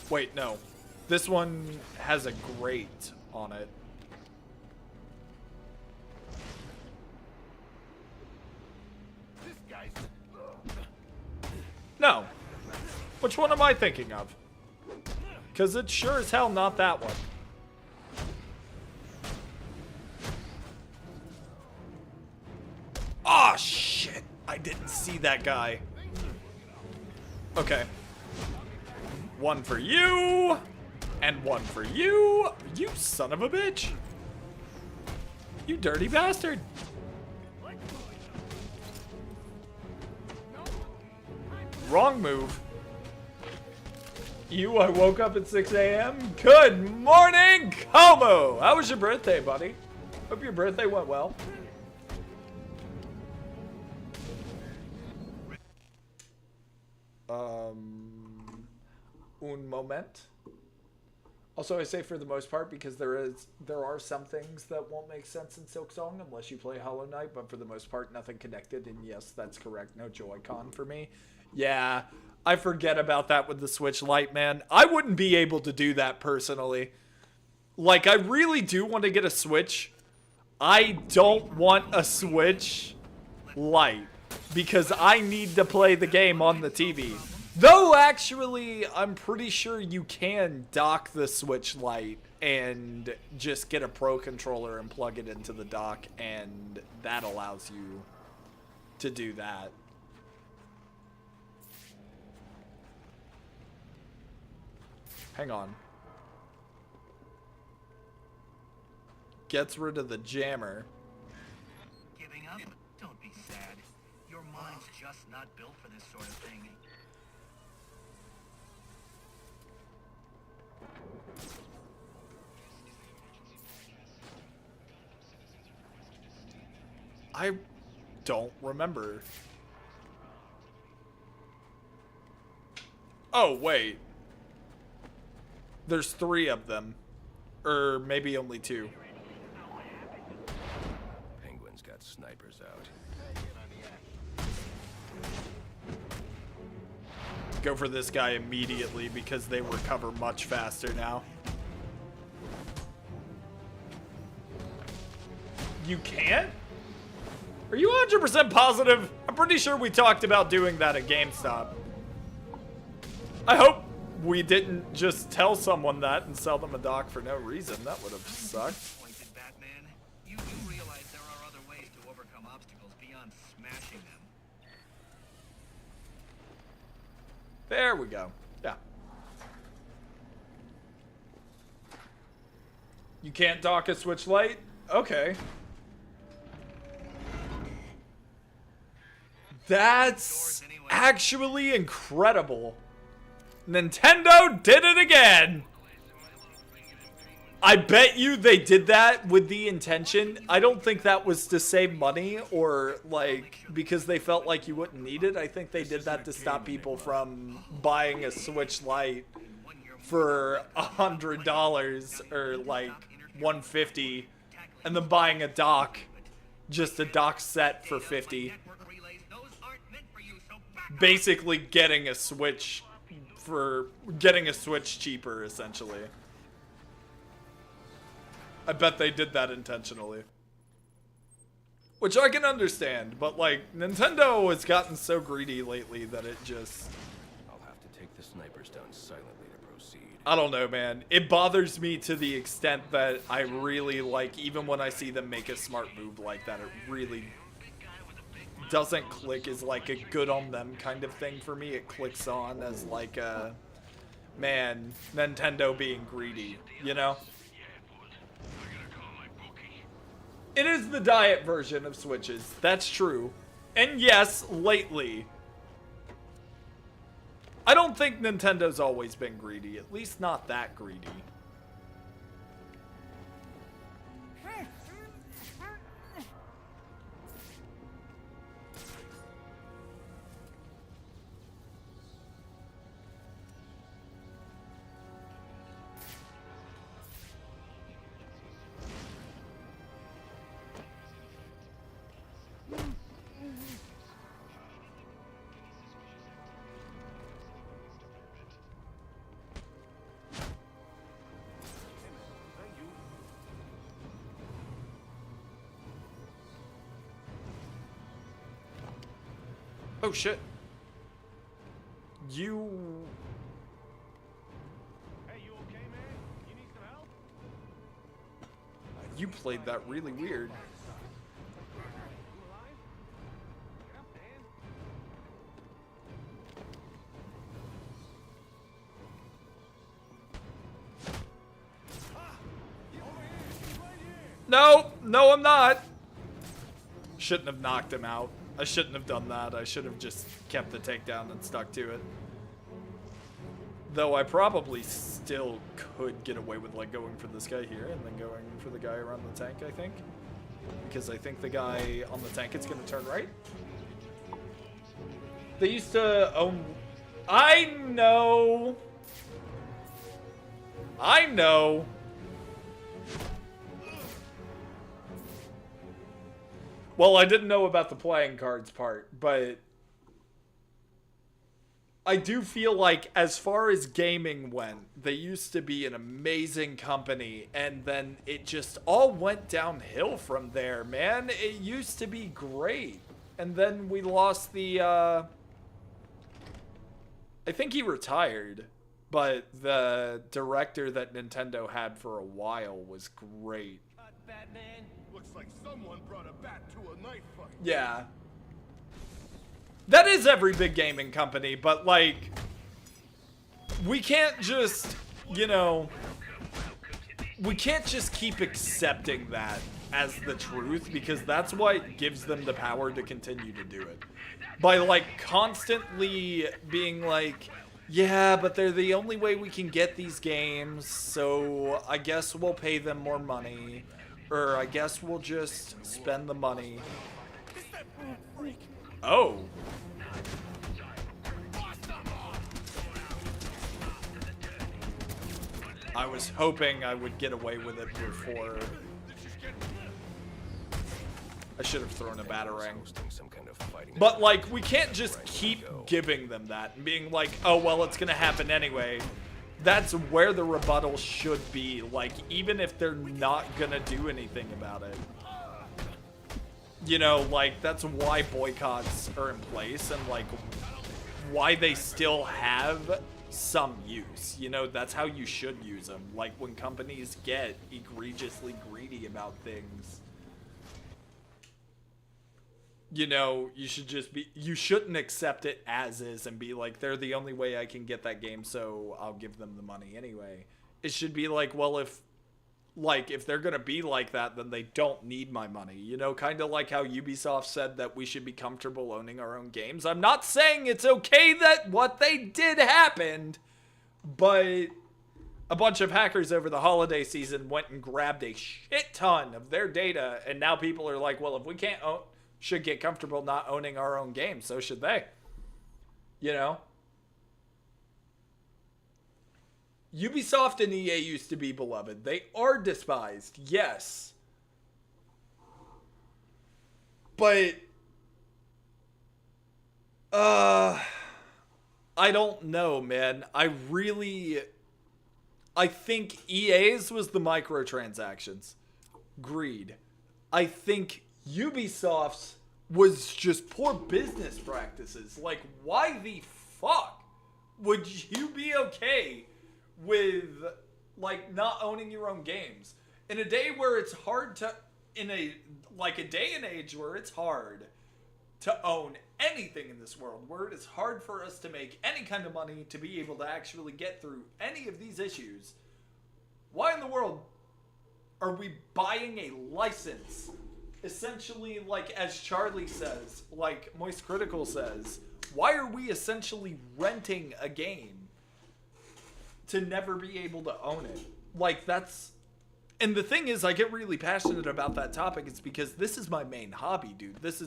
Wait, no. This one has a grate on it. No. Which one am I thinking of? Because it's sure as hell not that one. Oh shit. I didn't see that guy. Okay. One for you. And one for you. You son of a bitch. You dirty bastard. Wrong move. I woke up at 6 a.m. Good morning, Como! How was your birthday, buddy? Hope your birthday went well. Un moment. Also, I say for the most part because there are some things that won't make sense in Silksong unless you play Hollow Knight, but for the most part, nothing connected. And yes, that's correct. No Joy-Con for me. Yeah, I forget about that with the Switch Lite, man. I wouldn't be able to do that personally. Like, I really do want to get a Switch. I don't want a Switch Lite because I need to play the game on the TV. Though, actually, I'm pretty sure you can dock the Switch Lite and just get a Pro Controller and plug it into the dock, and that allows you to do that. Hang on. Gets rid of the jammer. Giving up? Don't be sad. Your mind's just not built for this sort of thing. I don't remember. Oh, wait. There's 3 of them. Or maybe only 2. Penguin's got snipers out. Go for this guy immediately because they recover much faster now. You can't? Are you 100% positive? I'm pretty sure we talked about doing that at GameStop. I hope we didn't just tell someone that and sell them a dock for no reason. That would have sucked. Batman, you do realize there are other ways to overcome obstacles beyond smashing them. There we go. Yeah. You can't dock a Switch Lite? Okay. That's actually incredible. Nintendo did it again. I bet you they did that with the intention. I don't think that was to save money or like because they felt like you wouldn't need it. I think they did that to stop people from buying a Switch Lite for $100 or like $150 and then buying a dock, just a dock set for $50. Basically getting a Switch cheaper, essentially. I bet they did that intentionally. Which I can understand, but like, Nintendo has gotten so greedy lately that it just... I'll have to take the snipers down silently to proceed. I don't know, man. It bothers me to the extent that I really like, even when I see them make a smart move like that, it really doesn't click as like a good on them kind of thing for me. It clicks on as like a, man, Nintendo being greedy, you know? It is the diet version of Switches, that's true. And yes, lately. I don't think Nintendo's always been greedy, at least not that greedy. Oh shit. You... Hey, you okay, man? You need some help? You played that really weird. No, no, I'm not. Shouldn't have knocked him out. I shouldn't have done that. I should have just kept the takedown and stuck to it. Though I probably still could get away with like going for this guy here and then going for the guy around the tank, I think. Because I think the guy on the tank is going to turn right. They used to own... I know... I know. Well, I didn't know about the playing cards part, but I do feel like as far as gaming went, they used to be an amazing company, and then it just all went downhill from there, man. It used to be great. And then we lost the, I think he retired, but the director that Nintendo had for a while was great. Batman. Looks like someone brought a bat to a knife fight. Yeah. That is every big gaming company, but like, we can't just, you know, we can't just keep accepting that as the truth, because that's what gives them the power to continue to do it. By like constantly being like, yeah, but they're the only way we can get these games, so I guess we'll pay them more money, or I guess we'll just spend the money. Oh. I was hoping I would get away with it before. I should have thrown a batarang. But like, we can't just keep giving them that and being like, oh, well, it's gonna happen anyway. That's where the rebuttal should be. Like, even if they're not gonna do anything about it. You know, like, that's why boycotts are in place and like why they still have some use. You know, that's how you should use them. Like, when companies get egregiously greedy about things, you know, you should just be, you shouldn't accept it as is and be like, they're the only way I can get that game, so I'll give them the money anyway. It should be like, well, if they're gonna be like that, then they don't need my money. You know, kind of like how Ubisoft said that we should be comfortable owning our own games. I'm not saying it's okay that what they did happened, but a bunch of hackers over the holiday season went and grabbed a shit ton of their data, and now people are like, well, if we can't should get comfortable not owning our own games, so should they. You know? Ubisoft and EA used to be beloved. They are despised, yes. But, I don't know, man. I think EA's was the microtransactions. Greed. I think Ubisoft's was just poor business practices. Like, why the fuck would you be okay with, like, not owning your own games? In a day where it's hard to, day and age where it's hard to own anything in this world, where it is hard for us to make any kind of money to be able to actually get through any of these issues, why in the world are we buying a license? Essentially, like, as Charlie says, like Moist Critical says, why are we essentially renting a game to never be able to own it? Like, that's... And the thing is, I get really passionate about that topic. It's because this is my main hobby, dude. This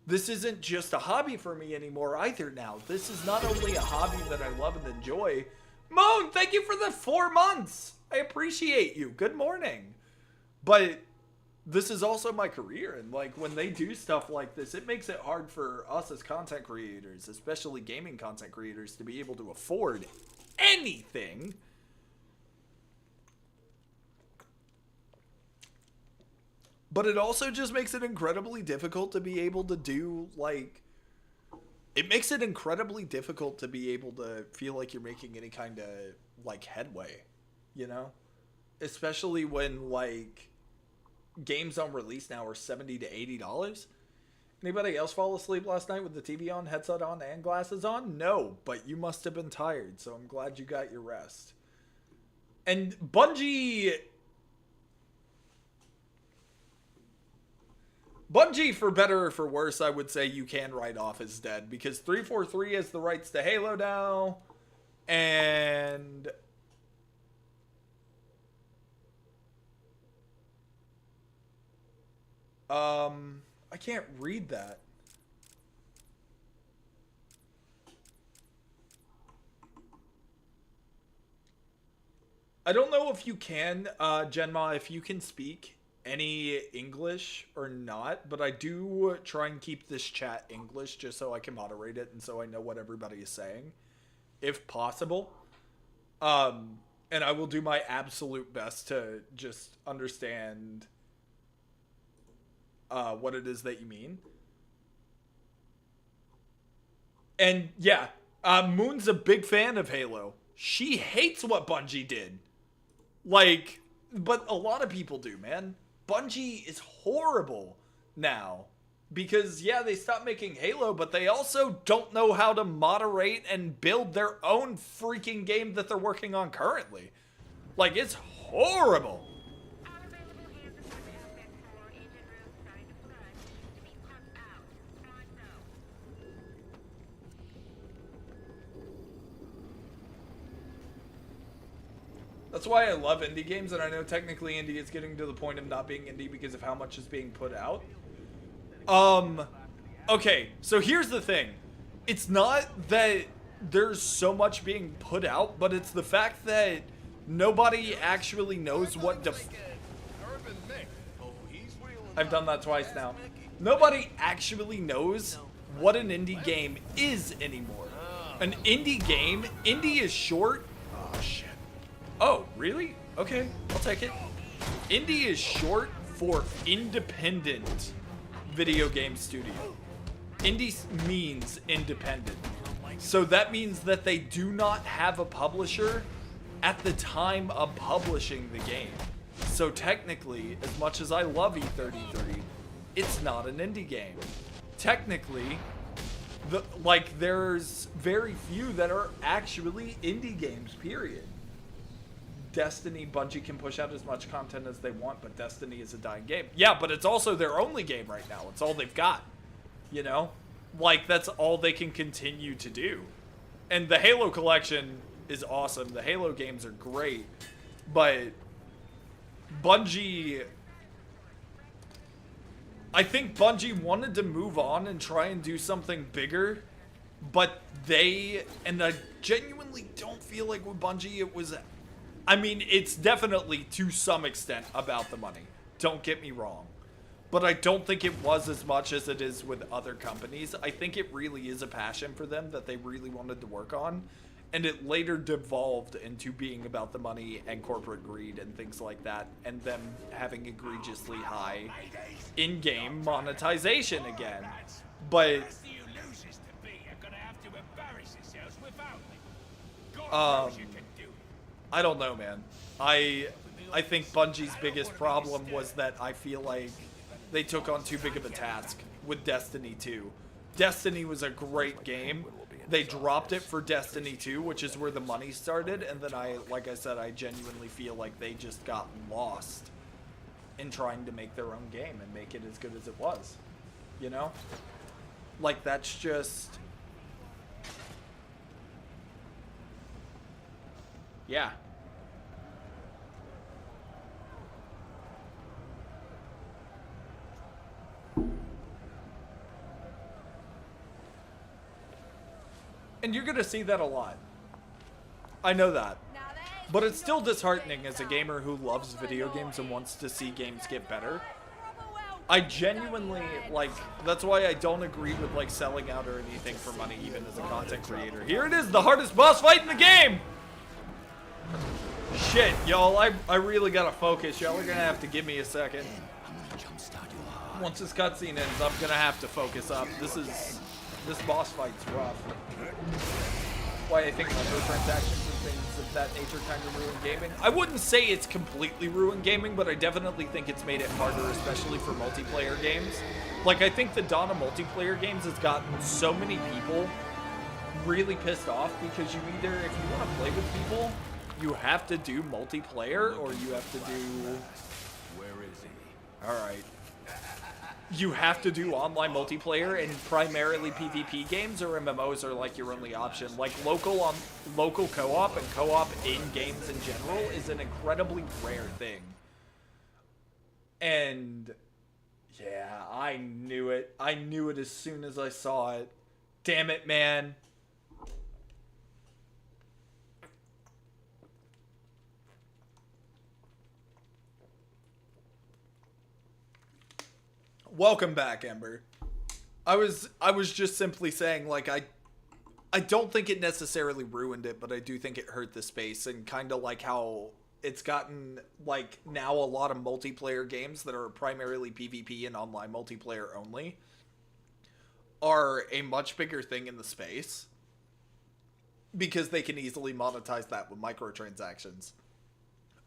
isn't just a hobby for me anymore either now. This is not only a hobby that I love and enjoy. Moan, thank you for the 4 months. I appreciate you. Good morning. But this is also my career, and like, when they do stuff like this, it makes it hard for us as content creators, especially gaming content creators, to be able to afford anything. But it also just makes it incredibly difficult to be able to do, like, it makes it incredibly difficult to be able to feel like you're making any kind of, like, headway, you know? Especially when, like, games on release now are $70 to $80. Anybody else fall asleep last night with the TV on, headset on, and glasses on? No, but you must have been tired, so I'm glad you got your rest. And Bungie, for better or for worse, I would say you can write off as dead, because 343 has the rights to Halo now, and I can't read that. I don't know if you can, Genma, if you can speak any English or not, but I do try and keep this chat English just so I can moderate it and so I know what everybody is saying, if possible. And I will do my absolute best to just understand what it is that you mean. And yeah, Moon's a big fan of Halo. She hates what Bungie did. Like, but a lot of people do, man. Bungie is horrible now. Because, yeah, they stopped making Halo, but they also don't know how to moderate and build their own freaking game that they're working on currently. Like, it's horrible. That's why I love indie games, and I know technically indie is getting to the point of not being indie because of how much is being put out. Okay, so here's the thing. It's not that there's so much being put out, but it's the fact that nobody actually knows what I've done that twice now. Nobody actually knows what an indie game is anymore. An indie game, indie is short. Oh, shit. Oh, really? Okay, I'll take it. Indie is short for independent video game studio. Indie means independent. So that means that they do not have a publisher at the time of publishing the game. So technically, as much as I love E33, it's not an indie game. Technically, there's very few that are actually indie games, period. Destiny, Bungie can push out as much content as they want, but Destiny is a dying game. Yeah, but it's also their only game right now. It's all they've got. You know? Like, that's all they can continue to do. And the Halo collection is awesome. The Halo games are great. But Bungie... I think Bungie wanted to move on and try and do something bigger. But they... And I genuinely don't feel like with Bungie it was... I mean, it's definitely, to some extent, about the money. Don't get me wrong. But I don't think it was as much as it is with other companies. I think it really is a passion for them that they really wanted to work on. And it later devolved into being about the money and corporate greed and things like that. And them having egregiously high in-game monetization again. But... I don't know, man. I think Bungie's biggest problem was that I feel like they took on too big of a task with Destiny 2. Destiny was a great game. They dropped it for Destiny 2, which is where the money started, and then like I said, I genuinely feel like they just got lost in trying to make their own game and make it as good as it was. You know? Like, that's just... Yeah. And you're gonna see that a lot. I know that. But it's still disheartening as a gamer who loves video games and wants to see games get better. I genuinely, like, that's why I don't agree with, like, selling out or anything for money, even as a content creator. Here it is, the hardest boss fight in the game! Shit, y'all, I really gotta focus. Y'all are gonna have to give me a second. Once this cutscene ends, I'm gonna have to focus up. This boss fight's rough. Why I think microtransactions and things of that nature kind of ruin gaming. I wouldn't say it's completely ruined gaming, but I definitely think it's made it harder, especially for multiplayer games. Like, I think the dawn of multiplayer games has gotten so many people really pissed off because you either, if you want to play with people, you have to do multiplayer, or you have to do... Where is he? Alright. You have to do online multiplayer, and primarily PvP games or MMOs are like your only option. Like local co-op and co-op in games in general is an incredibly rare thing. And yeah, I knew it. I knew it as soon as I saw it. Damn it, man. Welcome back, Ember. I was just simply saying, like, I don't think it necessarily ruined it, but I do think it hurt the space, and kind of like how it's gotten, like, now a lot of multiplayer games that are primarily PvP and online multiplayer only are a much bigger thing in the space because they can easily monetize that with microtransactions,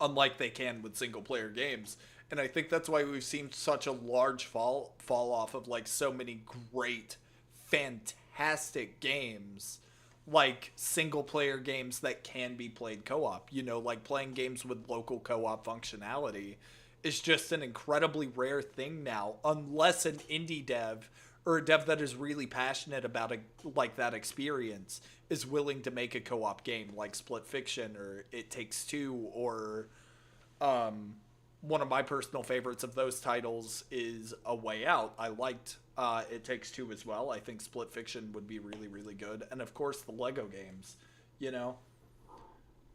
unlike they can with single player games. And I think that's why we've seen such a large fall off of, like, so many great, fantastic games, like single player games that can be played co-op. You know, like playing games with local co-op functionality is just an incredibly rare thing now, unless an indie dev or a dev that is really passionate about like that experience is willing to make a co-op game, like Split Fiction or It Takes Two, or one of my personal favorites of those titles is A Way Out. I liked It Takes Two as well. I think Split Fiction would be really, really good. And of course the Lego games, you know.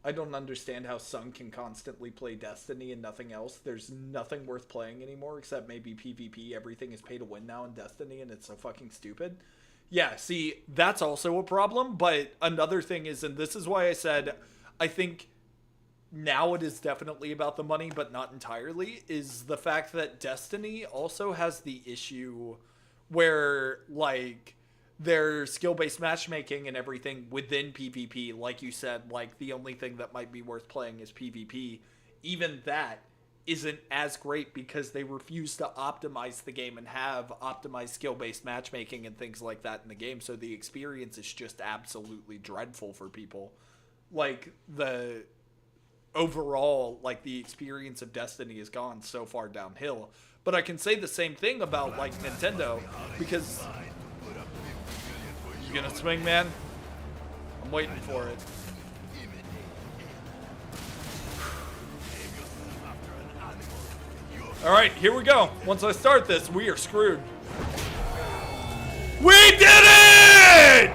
I don't understand how Sung can constantly play Destiny and nothing else. There's nothing worth playing anymore except maybe PvP. Everything is pay to win now in Destiny, and it's so fucking stupid. Yeah, see, that's also a problem. But another thing is, and this is why I said, I think now it is definitely about the money, but not entirely, is the fact that Destiny also has the issue where, like, there's skill-based matchmaking and everything within PvP. Like you said, like, the only thing that might be worth playing is PvP. Even that isn't as great because they refuse to optimize the game and have optimized skill-based matchmaking and things like that in the game. So the experience is just absolutely dreadful for people. Like, the overall, like, the experience of Destiny has gone so far downhill. But I can say the same thing about, like, Nintendo, because you gonna swing, man? I'm waiting for it. Alright, here we go. Once I start this, we are screwed. We did it!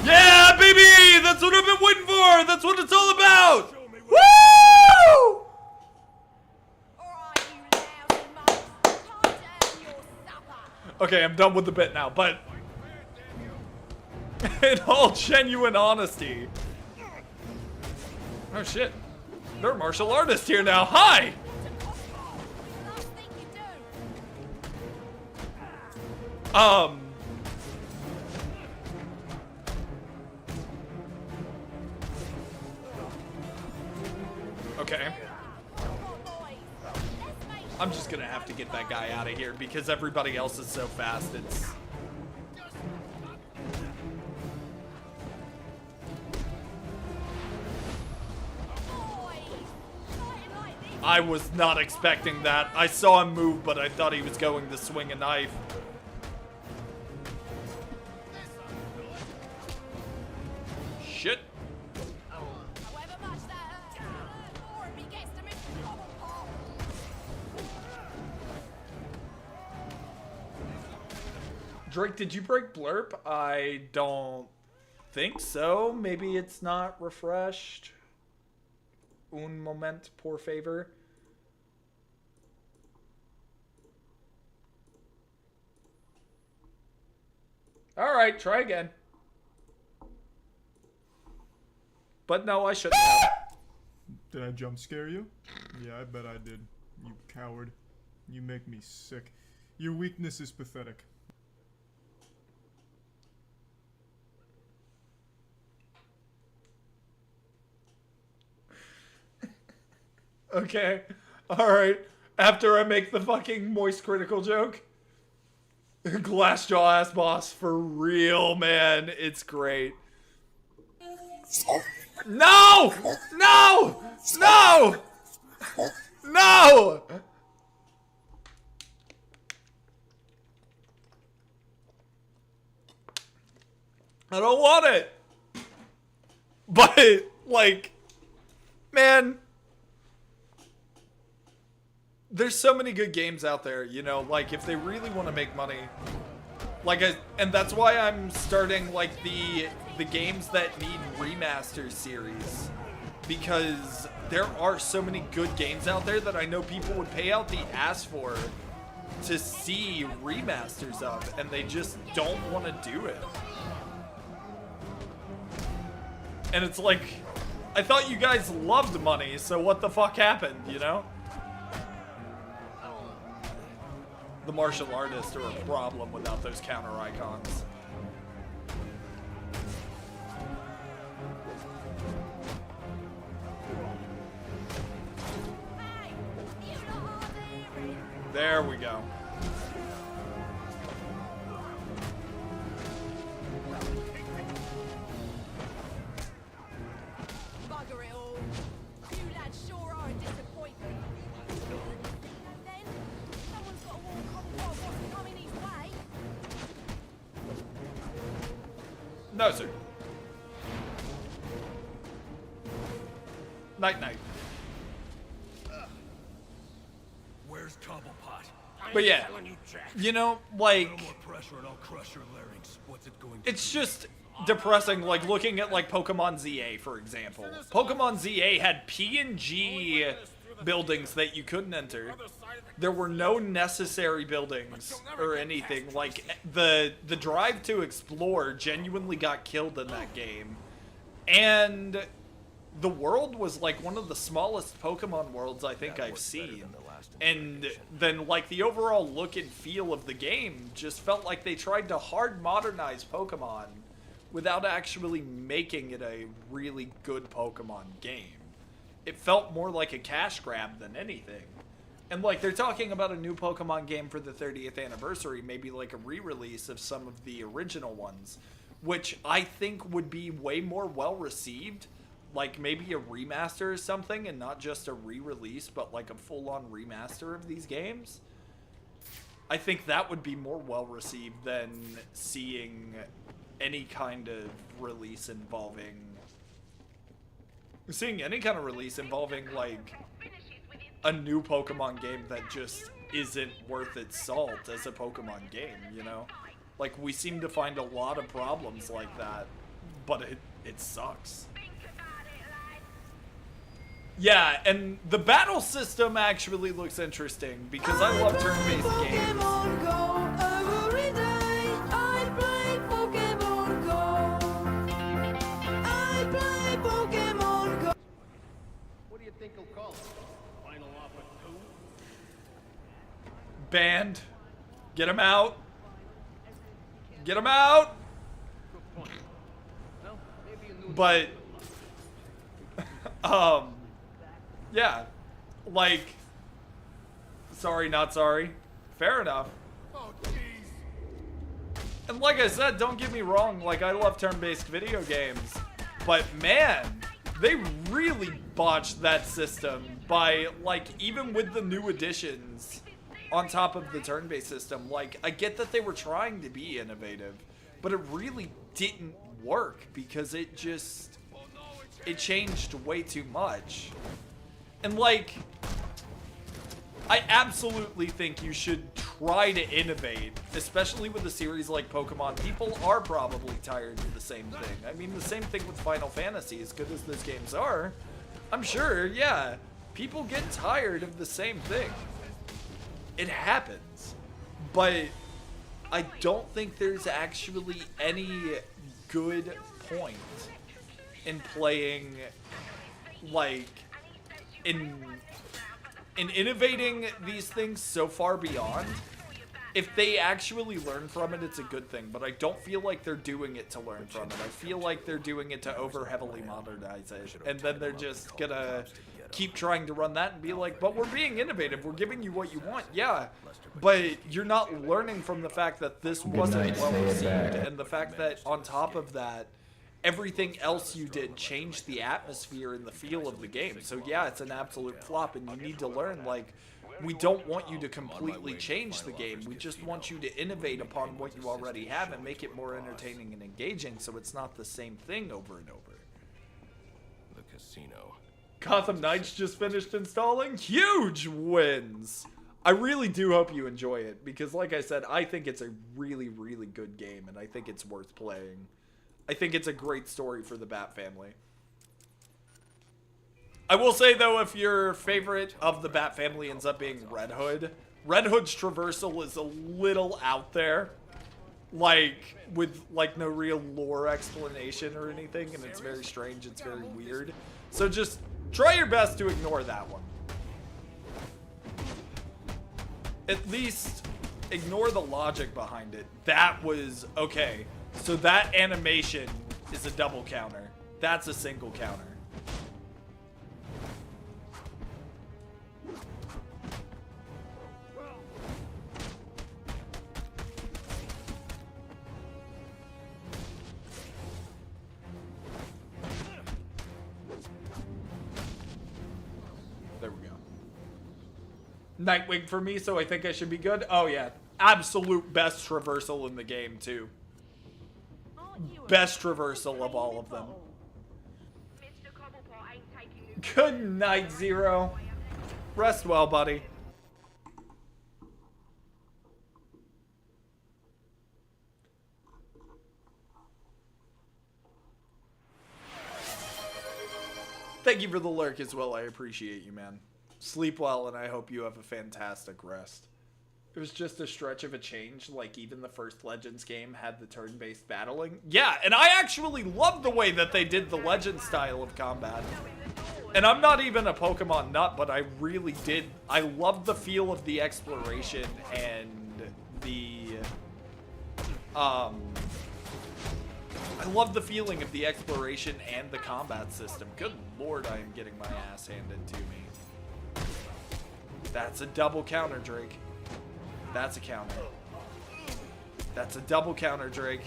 Yeah, baby! That's what I've been waiting for! That's what it's all about! Woo! Okay, I'm done with the bit now, but in all genuine honesty. Oh shit. They're martial artists here now. Hi! Okay. I'm just gonna have to get that guy out of here because everybody else is so fast. It's... I was not expecting that. I saw him move, but I thought he was going to swing a knife. Shit. Drake, did you break Blurp? I don't think so. Maybe it's not refreshed. Un moment, por favor. Alright, try again. But no, I shouldn't have. Did I jump scare you? Yeah, I bet I did. You coward. You make me sick. Your weakness is pathetic. Okay. Alright. After I make the fucking moist critical joke. Glassjaw ass boss for real, man. It's great. No! No! No! No! I don't want it. But, like, man, there's so many good games out there, you know, like, if they really want to make money, like, and that's why I'm starting, like, the games that need remaster series, because there are so many good games out there that I know people would pay out the ass for, to see remasters of, and they just don't want to do it. And it's like, I thought you guys loved money, so what the fuck happened, you know? The martial artists are a problem without those counter icons. There we go. Bugger it all. You lads sure are a disappointment. And then, someone's got to walk on what's coming his way. No, sir. Night, night. Where's Cobblepot? But yeah, you know, like, No more pressure and I'll crush your larynx. What's it going to it's just depressing, like, looking at, like, Pokemon ZA, for example. Pokemon ZA had PNG buildings that you couldn't enter. There were no necessary buildings or anything. Like, the drive to explore genuinely got killed in that game. And the world was, like, one of the smallest Pokemon worlds I think I've seen. And then, like, the overall look and feel of the game just felt like they tried to hard modernize Pokemon without actually making it a really good Pokemon game. It felt more like a cash grab than anything. And, like, they're talking about a new Pokemon game for the 30th anniversary, maybe like a re-release of some of the original ones, which I think would be way more well-received. Like, maybe a remaster or something, and not just a re-release, but like a full-on remaster of these games. I think that would be more well-received than seeing any kind of release involving... Seeing any kind of release involving, like, a new Pokemon game that just isn't worth its salt as a Pokemon game, you know? Like, we seem to find a lot of problems like that, but it sucks. Yeah, and the battle system actually looks interesting because I love turn-based games. What do you think he'll call it? Final offer 2? Banned. Get him out. Get him out. But yeah, like, sorry, not sorry. Fair enough. And like I said, don't get me wrong, like, I love turn-based video games, but man, they really botched that system by, like, even with the new additions on top of the turn-based system. Like, I get that they were trying to be innovative, but it really didn't work because it changed way too much. And, like, I absolutely think you should try to innovate, especially with a series like Pokemon. People are probably tired of the same thing. I mean, the same thing with Final Fantasy, as good as those games are. I'm sure, yeah, people get tired of the same thing. It happens. But I don't think there's actually any good point in playing, like, in innovating these things so far beyond. If they actually learn from it, it's a good thing, but I don't feel like they're doing it to learn from it. I feel like they're doing it to over-heavily modernize it, and then they're just gonna keep trying to run that and be like, but we're being innovative, we're giving you what you want, yeah, but you're not learning from the fact that this wasn't well received, and the fact that on top of that, everything else you did changed the atmosphere and the feel of the game. So yeah, it's an absolute flop, and you need to learn, like, we don't want you to completely change the game. We just want you to innovate upon what you already have and make it more entertaining and engaging so it's not the same thing over and over. The casino. Gotham Knights just finished installing. Huge wins! I really do hope you enjoy it because, like I said, I think it's a really, really good game, and I think it's worth playing. I think it's a great story for the Bat family. I will say, though, if your favorite of the Bat family ends up being Red Hood, Red Hood's traversal is a little out there. Like, with, like, no real lore explanation or anything, and it's very strange, it's very weird. So just try your best to ignore that one. At least ignore the logic behind it. That was, okay, so that animation is a double counter. That's a single counter. There we go. Nightwing for me, so I think I should be good. Oh yeah, absolute best traversal in the game too. Best traversal of all of them. Good night, Zero. Rest well, buddy. Thank you for the lurk as well. I appreciate you, man. Sleep well, and I hope you have a fantastic rest. It was just a stretch of a change, like even the first Legends game had the turn-based battling. Yeah, and I actually love the way that they did the Legends style of combat. And I'm not even a Pokemon nut, but I really did. I love the feel of the exploration and the... I love the feeling of the exploration and the combat system. Good lord, I am getting my ass handed to me. That's a double counter, Drake. That's a counter. That's a double counter, Drake.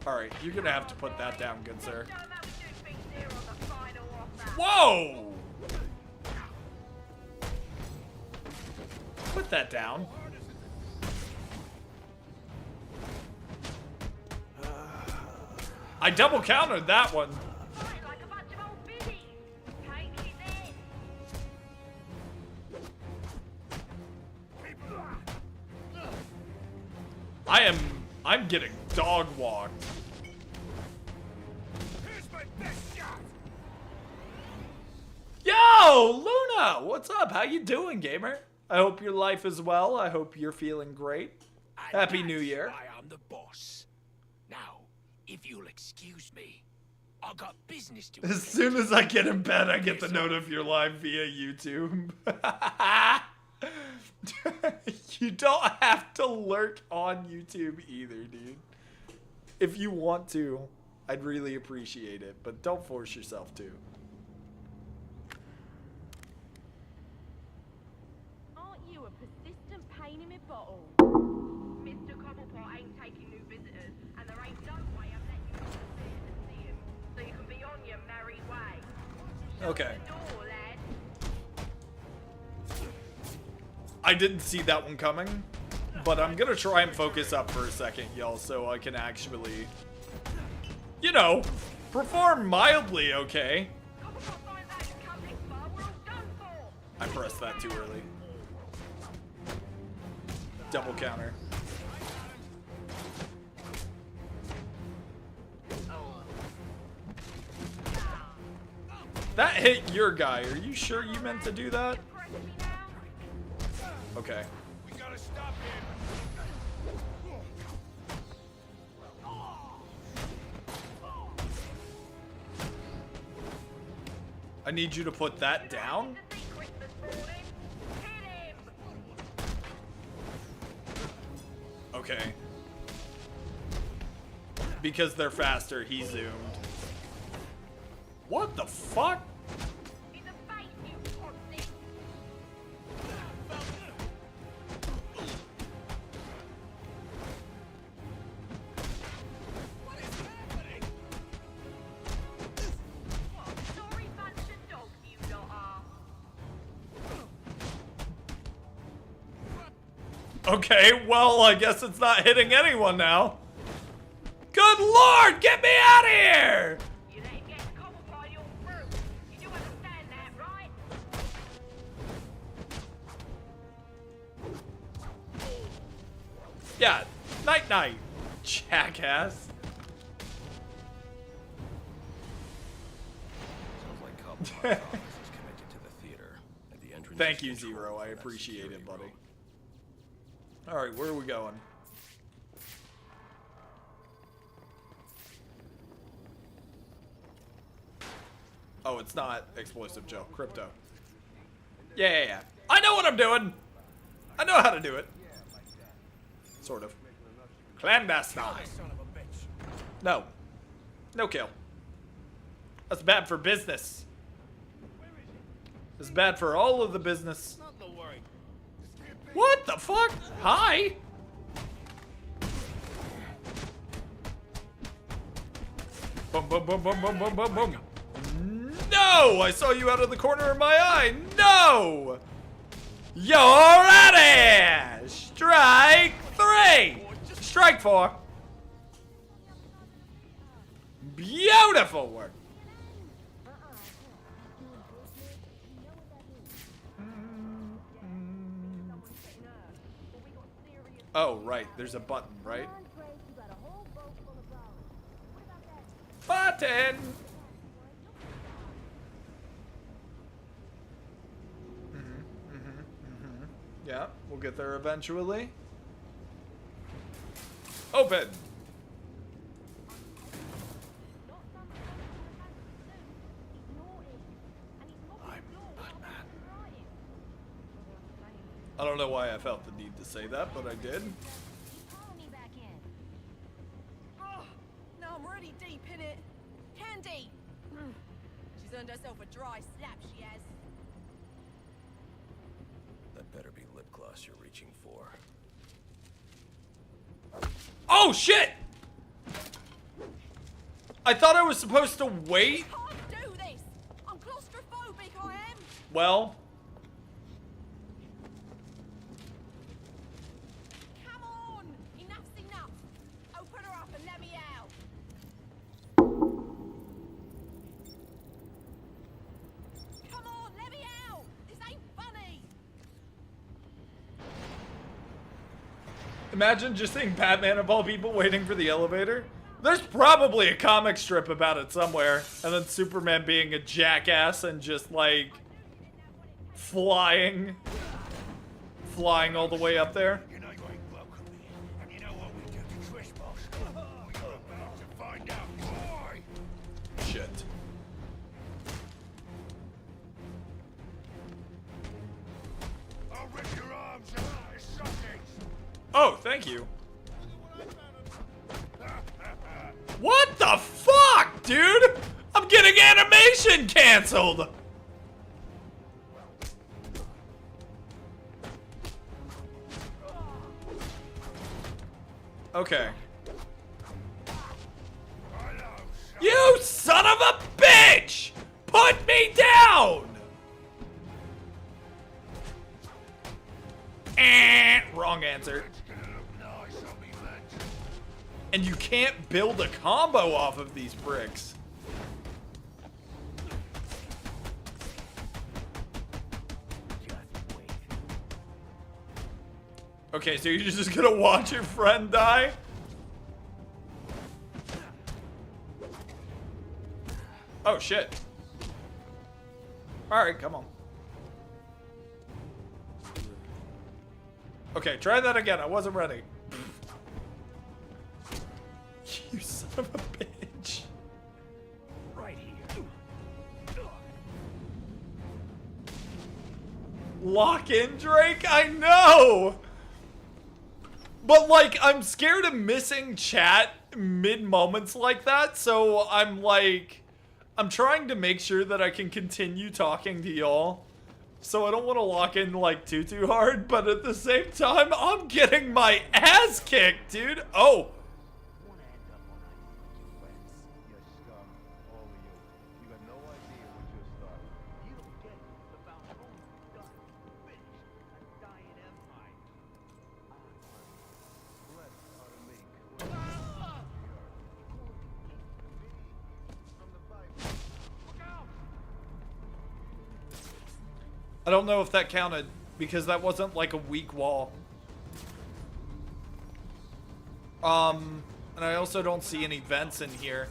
Alright, you're gonna have to put that down, good sir. Whoa! Put that down. I double countered that one. I'm getting dog walked. Yo, Luna, what's up? How you doing, gamer? I hope your life is well. I hope you're feeling great. Happy New Year. I'm the boss. Now, if you'll excuse me, I got business to As soon as I get in bed, I get the note of your live via YouTube. You don't have to lurk on YouTube either, dude. If you want to, I'd really appreciate it, but don't force yourself to. Aren't you a persistent pain in my bottle? Mr. Cobblepot ain't taking new visitors, and there ain't no way I'm letting you to see him, so you can be on your merry way. Okay. Shut the door, lad. I didn't see that one coming, but I'm gonna try and focus up for a second, y'all, so I can actually, you know, perform mildly okay. I pressed that too early. Double counter. That hit your guy. Are you sure you meant to do that? Okay. We gotta stop him. I need you to put that down. Okay. Because they're faster, he zoomed. What the fuck? Okay, well, I guess it's not hitting anyone now. Good lord, get me out of here! You let him get the Cobblepot all through. You do understand that, right? My office is connected to the theater, and the entrance. Thank you, Zero. I appreciate it, buddy. All right, where are we going? Oh, it's not Explosive Joe. Crypto. Yeah. I know what I'm doing. I know how to do it. Sort of. Clandestine. No. No kill. That's bad for business. It's bad for all of the business. What the fuck? Hi. Boom, boom, boom, boom, boom, boom, boom, boom. No! I saw you out of the corner of my eye. No! You're out of here! Strike 3! Strike 4. Beautiful work. Oh, right. There's a button, right? Button! Yeah, we'll get there eventually. Open! I don't know why I felt the need to say that, but I did. Oh, now I'm already deep in it. Candy! She's earned herself a dry slap, she has. That better be lip gloss you're reaching for. Oh, shit! I thought I was supposed to wait. I can't do this! I'm claustrophobic, I am! Well... Come on! Enough's enough! Open her up and let me out! Come on, let me out! This ain't funny! Imagine just seeing Batman of all people waiting for the elevator. There's probably a comic strip about it somewhere. And then Superman being a jackass and just like flying all the way up there. You know you ain't welcome here, and you know what we do to Trish, boss. You're about to find out why. Shit. I'll rip your arms out of sockets. Oh, thank you. What the fuck, dude? I'm getting animation canceled. Okay. You son of a bitch! Put me down! Wrong answer. And you can't build a combo off of these bricks. Okay, so you're just gonna watch your friend die? Oh, shit. Alright, come on. Okay, try that again. I wasn't ready. You son of a bitch. Right here. Lock in, Drake? I know! But, like, I'm scared of missing chat mid-moments like that, so I'm, like... I'm trying to make sure that I can continue talking to y'all. So I don't want to lock in, like, too hard, but at the same time, I'm getting my ass kicked, dude! Oh! I don't know if that counted, because that wasn't like a weak wall. And I also don't see any vents in here.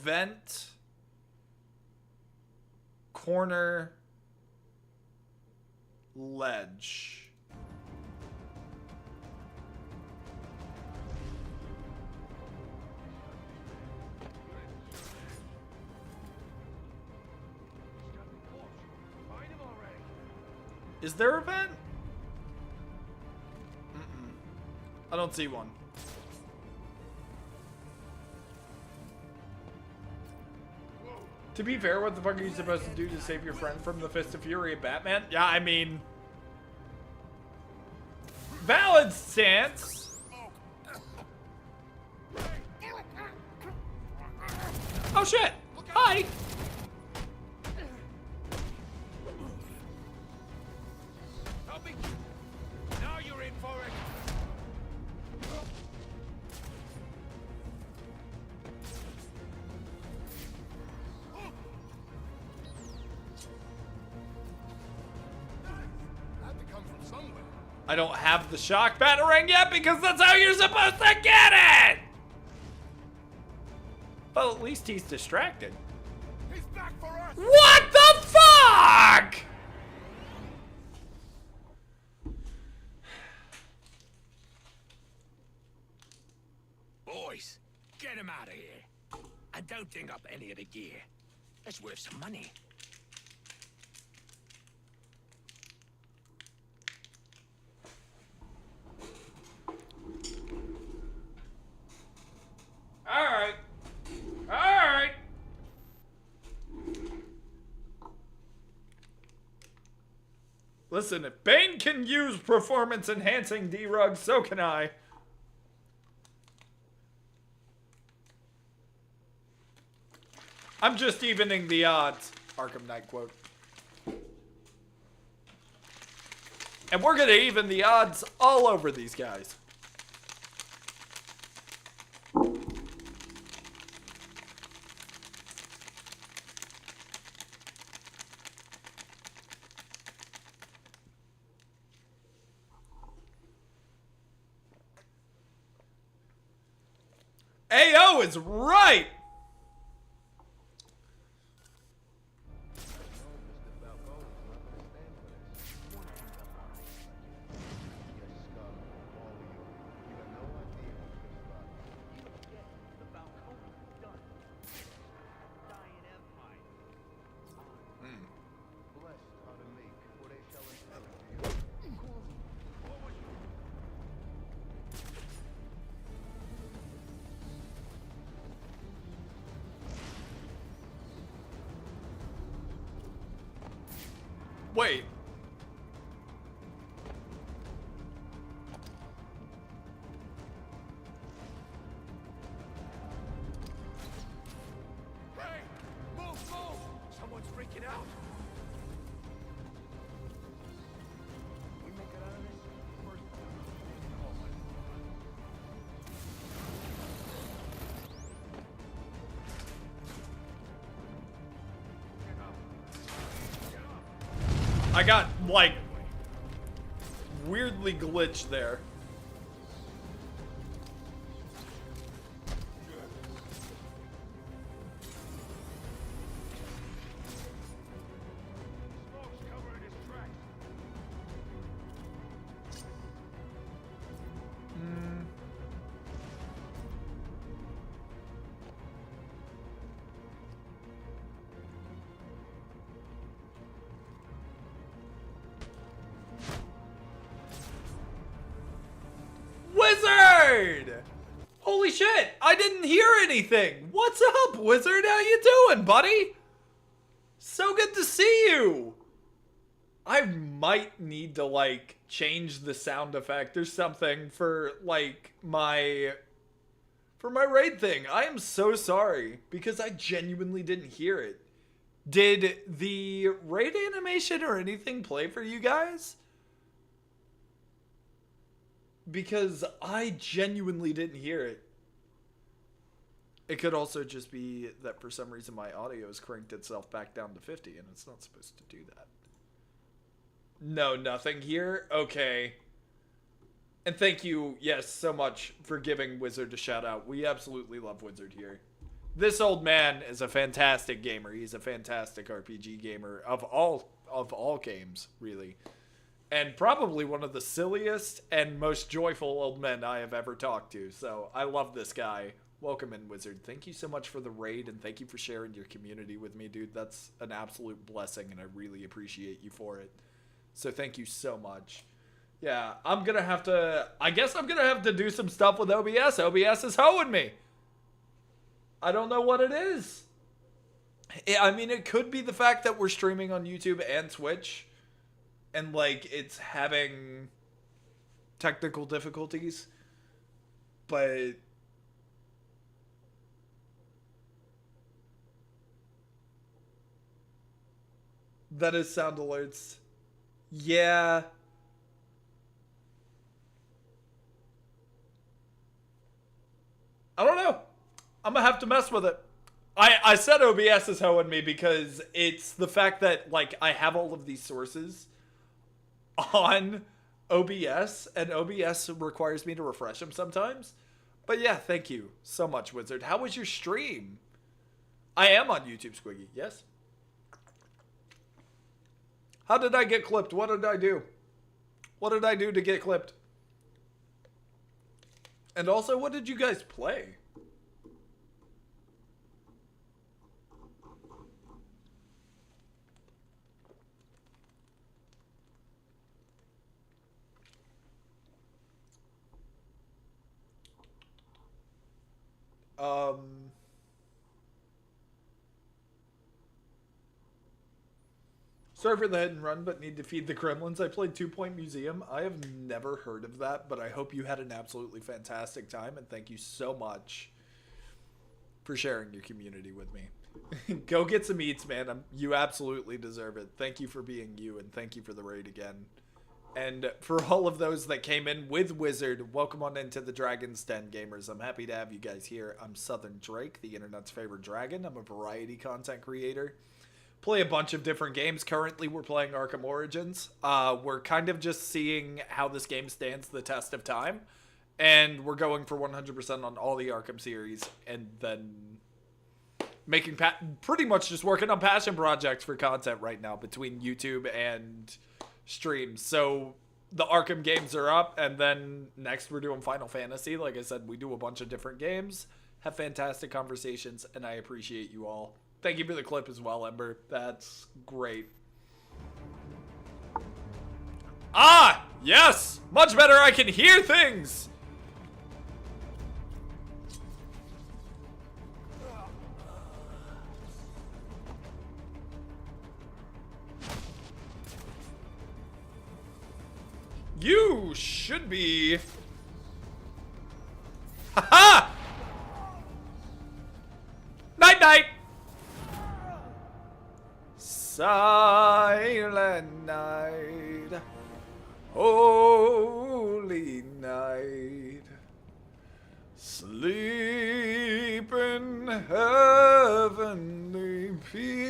Vent. Corner. Ledge. Is there a vent? I don't see one. To be fair, what the fuck are you supposed to do to save your friend from the Fist of Fury of Batman? Yeah, I mean... valid stance! Oh shit! Hi! Now you're in for it. Had to come from somewhere. I don't have the shock batarang yet because that's how you're supposed to get it! Well, at least he's distracted. He's back for us. What the fuck?! Boys, get him out of here. And don't ding up any of the gear. It's worth some money. Alright. Alright. Listen, if Bane can use performance-enhancing D-Rug, so can I. I'm just evening the odds. Arkham Knight quote. And we're gonna even the odds all over these guys. AO is right! Wait. Hey, move, move! Someone's freaking out. We make it out of this first. I got, like, weirdly glitched there. Wizard! Holy shit, I didn't hear anything. What's up, Wizard? How you doing, buddy? So good to see you. I might need to, like, change the sound effect or something for, like, my raid thing. I am so sorry because I genuinely didn't hear it. Did the raid animation or anything play for you guys? Because I genuinely didn't hear it. It could also just be that for some reason my audio has cranked itself back down to 50 and it's not supposed to do that. No, nothing here? Okay. And thank you, yes, so much for giving Wizard a shout out. We absolutely love Wizard here. This old man is a fantastic gamer. He's a fantastic RPG gamer of all games, really. And probably one of the silliest and most joyful old men I have ever talked to. So I love this guy. Welcome in, Wizard. Thank you so much for the raid, and thank you for sharing your community with me, dude. That's an absolute blessing, and I really appreciate you for it. So thank you so much. Yeah, I guess I'm gonna have to do some stuff with OBS. OBS is hoeing me. I don't know what it is. I mean, it could be the fact that we're streaming on YouTube and Twitch, and, like, it's having technical difficulties. But that is sound alerts. Yeah. I don't know. I'm gonna have to mess with it. I said OBS is hoeing me because it's the fact that, like, I have all of these sources on OBS, and OBS requires me to refresh them sometimes. But yeah, thank you so much, Wizard. How was your stream? I am on YouTube, Squiggy. Yes. How did I get clipped? What did I do? What did I do to get clipped? And also, what did you guys play? Sorry for the hit and run, but need to feed the gremlins. I played 2 Point Museum. I have never heard of that, but I hope you had an absolutely fantastic time, and thank you so much for sharing your community with me. Go get some eats, man. You absolutely deserve it. Thank you for being you, and thank you for the raid again. And for all of those that came in with Wizard, welcome on into the Dragon's Den, gamers. I'm happy to have you guys here. I'm Southern Drake, the internet's favorite dragon. I'm a variety content creator. Play a bunch of different games. Currently, we're playing Arkham Origins. We're kind of just seeing how this game stands the test of time. And we're going for 100% on all the Arkham series. And then making pretty much just working on passion projects for content right now between YouTube and streams. So the Arkham games are up, and then next we're doing Final Fantasy. Like I said, we do a bunch of different games, have fantastic conversations, and I appreciate you all. Thank you for the clip as well, Ember. That's great. Ah, yes, much better. I can hear things. You should be. Ha-ha! Night night. Silent night. Holy night. Sleep in heavenly peace.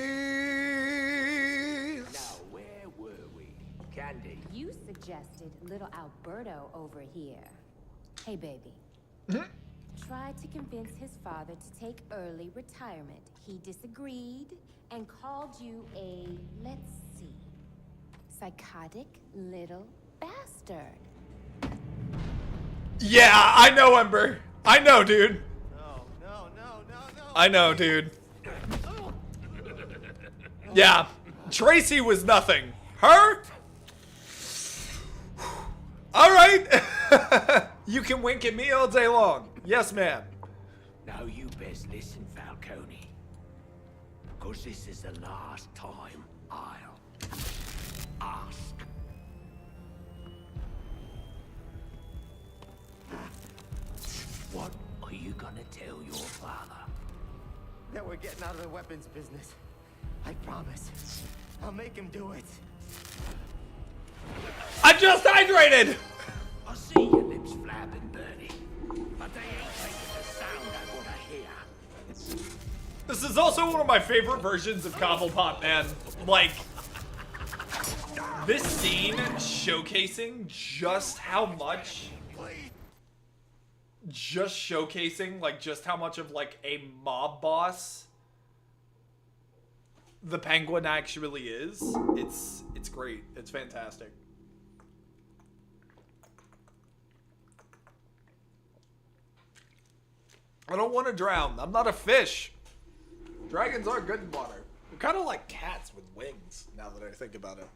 Now, where were we? Candy. You suggested little Alberto over here. Hey, baby. Tried to convince his father to take early retirement. He disagreed and called you a, let's see, psychotic little bastard. Yeah, I know, Ember. I know, dude. No. I know, dude. Yeah, Tracy was nothing. Her? All right. You can wink at me all day long. Yes, ma'am. Now you best listen, Falcone. Because this is the last time I'll ask. What are you gonna tell your father? That we're getting out of the weapons business. I promise. I'll make him do it. I just hydrated! I see your lips flapping, Bernie. But they ain't making the sound I want to hear. This is also one of my favorite versions of Cobblepot, man. Like, this scene showcasing just how much just showcasing like just how much of like a mob boss the Penguin actually is. It's great. It's fantastic. I don't want to drown. I'm not a fish. Dragons are good in water. They're kind of like cats with wings, now that I think about it.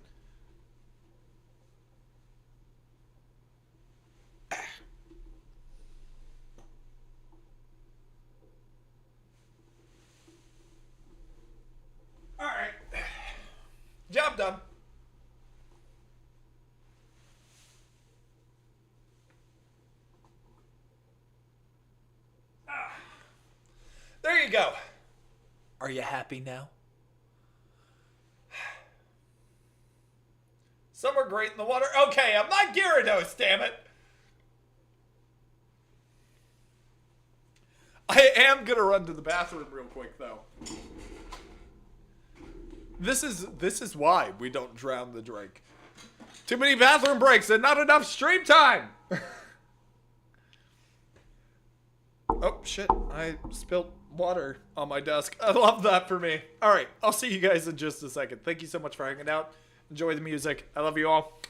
Alright. Job done. There you go. Are you happy now? Some are great in the water. Okay, I'm not Gyarados, damn it. I am gonna run to the bathroom real quick, though. This is why we don't drown the drink. Too many bathroom breaks and not enough stream time. Oh, shit. I spilled water on my desk. I love that for me. All right. I'll see you guys in just a second. Thank you so much for hanging out. Enjoy the music. I love you all.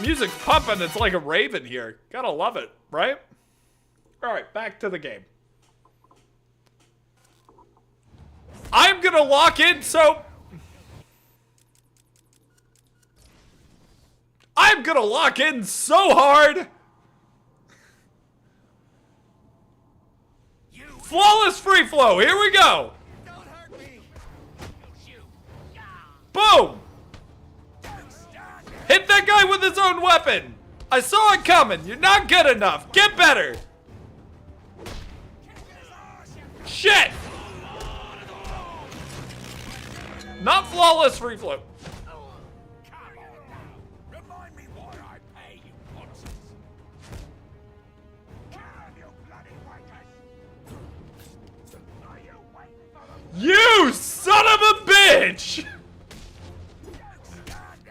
Music's pumping. It's like a rave in here. Gotta love it, right? Alright, back to the game. I'm gonna lock in so... I'm gonna lock in so hard! Flawless free flow, here we go! Boom! Hit that guy with his own weapon! I saw it coming! You're not good enough! Get better! Shit! Not flawless free flow. Remind me why I pay you, monsters. You son of a bitch!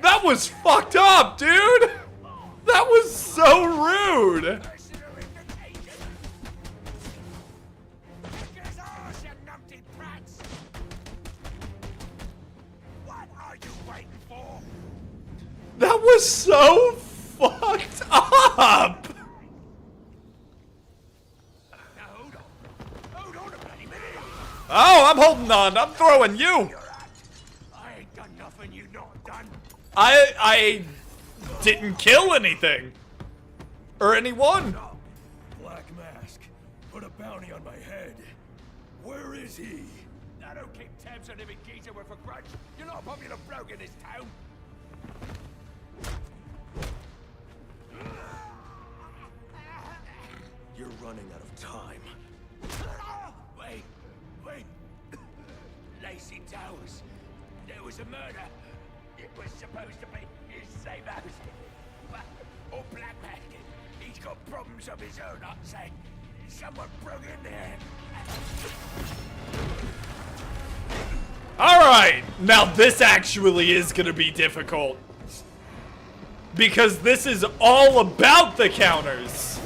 That was fucked up, dude! That was so rude! What are you waiting for? is so fucked up. Oh, I'm holding on. I'm throwing you. I ain't done nothing you not done. I didn't kill anything. Or anyone. Black Mask, put a bounty on my head. Where is he? I don't keep tabs on every geezer with a grudge. You're not a popular bloke in this town. You're running out of time. Wait. Lacey Towers. There was a murder. It was supposed to be his same house. But, Black Mask, he's got problems of his own, I'd say. Someone broke in there. Alright, now this actually is gonna be difficult. Because this is all about the counters.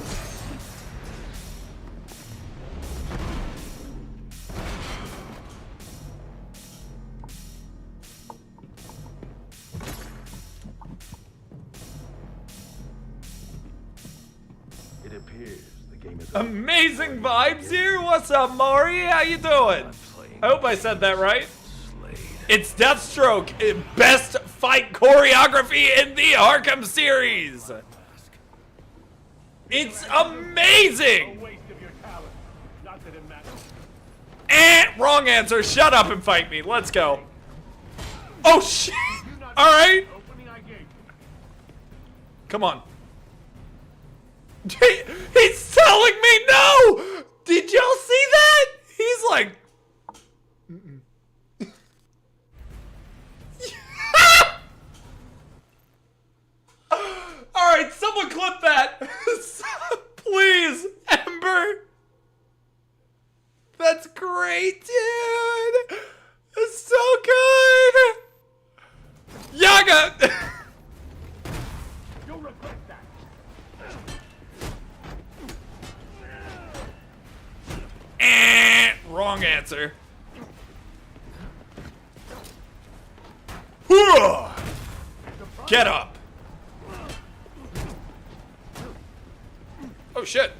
It appears the game is Amazing vibes here. What's up, Maury? How you doing? I hope I said that right. It's Deathstroke, best fight choreography in the Arkham series. It's amazing. And wrong answer. Shut up and fight me. Let's go. Oh shit. All right. Come on. He's telling me no! Did y'all see that? He's like... Alright, someone clip that! Please, Ember! That's great, dude! It's so good! Yaga! You'll regret that. Wrong answer. Get up. Oh shit.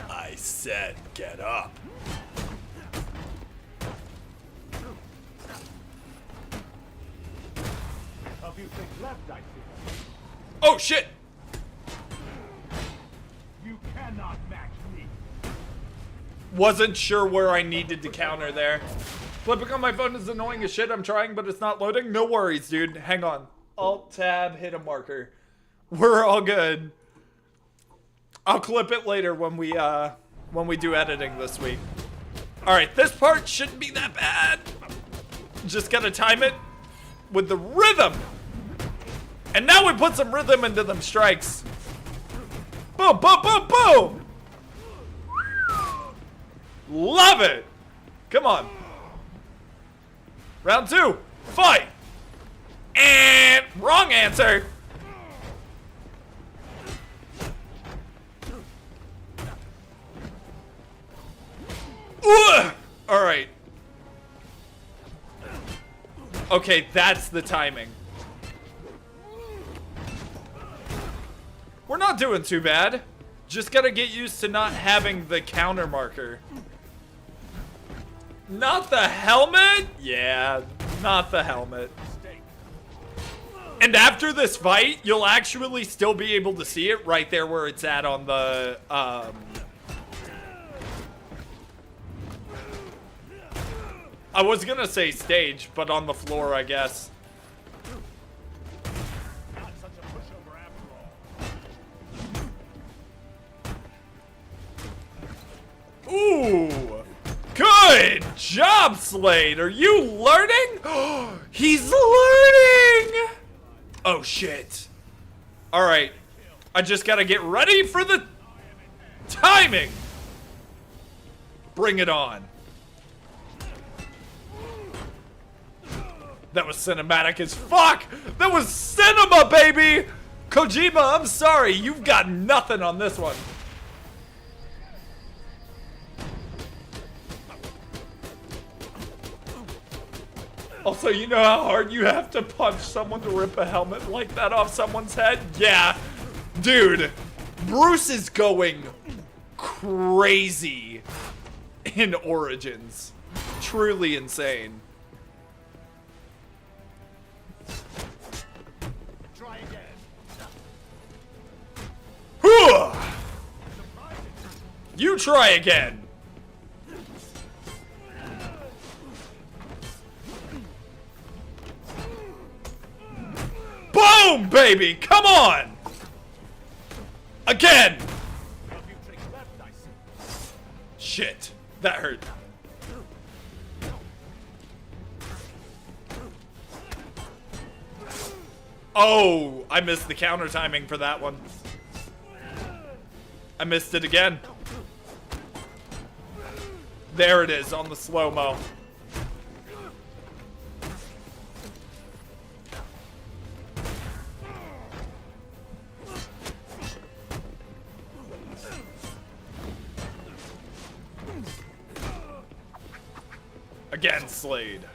I said get up. A few things left, I see. Oh shit. You cannot match me. Wasn't sure where I needed to counter there. Flipping on my phone is annoying as shit. I'm trying, but it's not loading. No worries, dude. Hang on. Alt tab, hit a marker. We're all good. I'll clip it later when we do editing this week. All right, this part shouldn't be that bad. Just gotta time it with the rhythm. And now we put some rhythm into them strikes. Boom, boom, boom, boom. Love it. Come on. Round two, fight. And wrong answer. All right. Okay, that's the timing. We're not doing too bad. Just gotta get used to not having the counter marker. Not the helmet? Yeah, not the helmet. And after this fight, you'll actually still be able to see it right there where it's at on the, I was gonna say stage, but on the floor, I guess. Ooh! Good job, Slade! Are you learning? He's learning! Oh, shit. Alright. I just gotta get ready for the timing! Bring it on. That was cinematic as fuck! That was cinema, baby! Kojima, I'm sorry. You've got nothing on this one. Also, you know how hard you have to punch someone to rip a helmet like that off someone's head? Yeah. Dude, Bruce is going crazy in Origins. Truly insane. Try again. You try again. Boom, baby! Come on! Again! Shit, that hurt. Oh, I missed the counter timing for that one. I missed it again. There it is on the slow-mo. Again, Slade.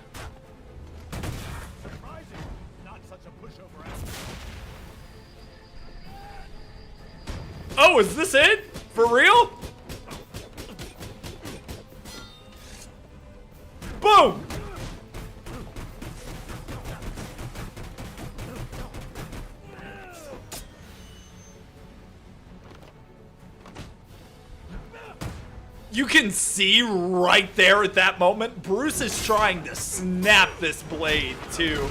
Not such a pushover. Oh, is this it? For real? Boom! You can see right there at that moment, Bruce is trying to snap this blade too.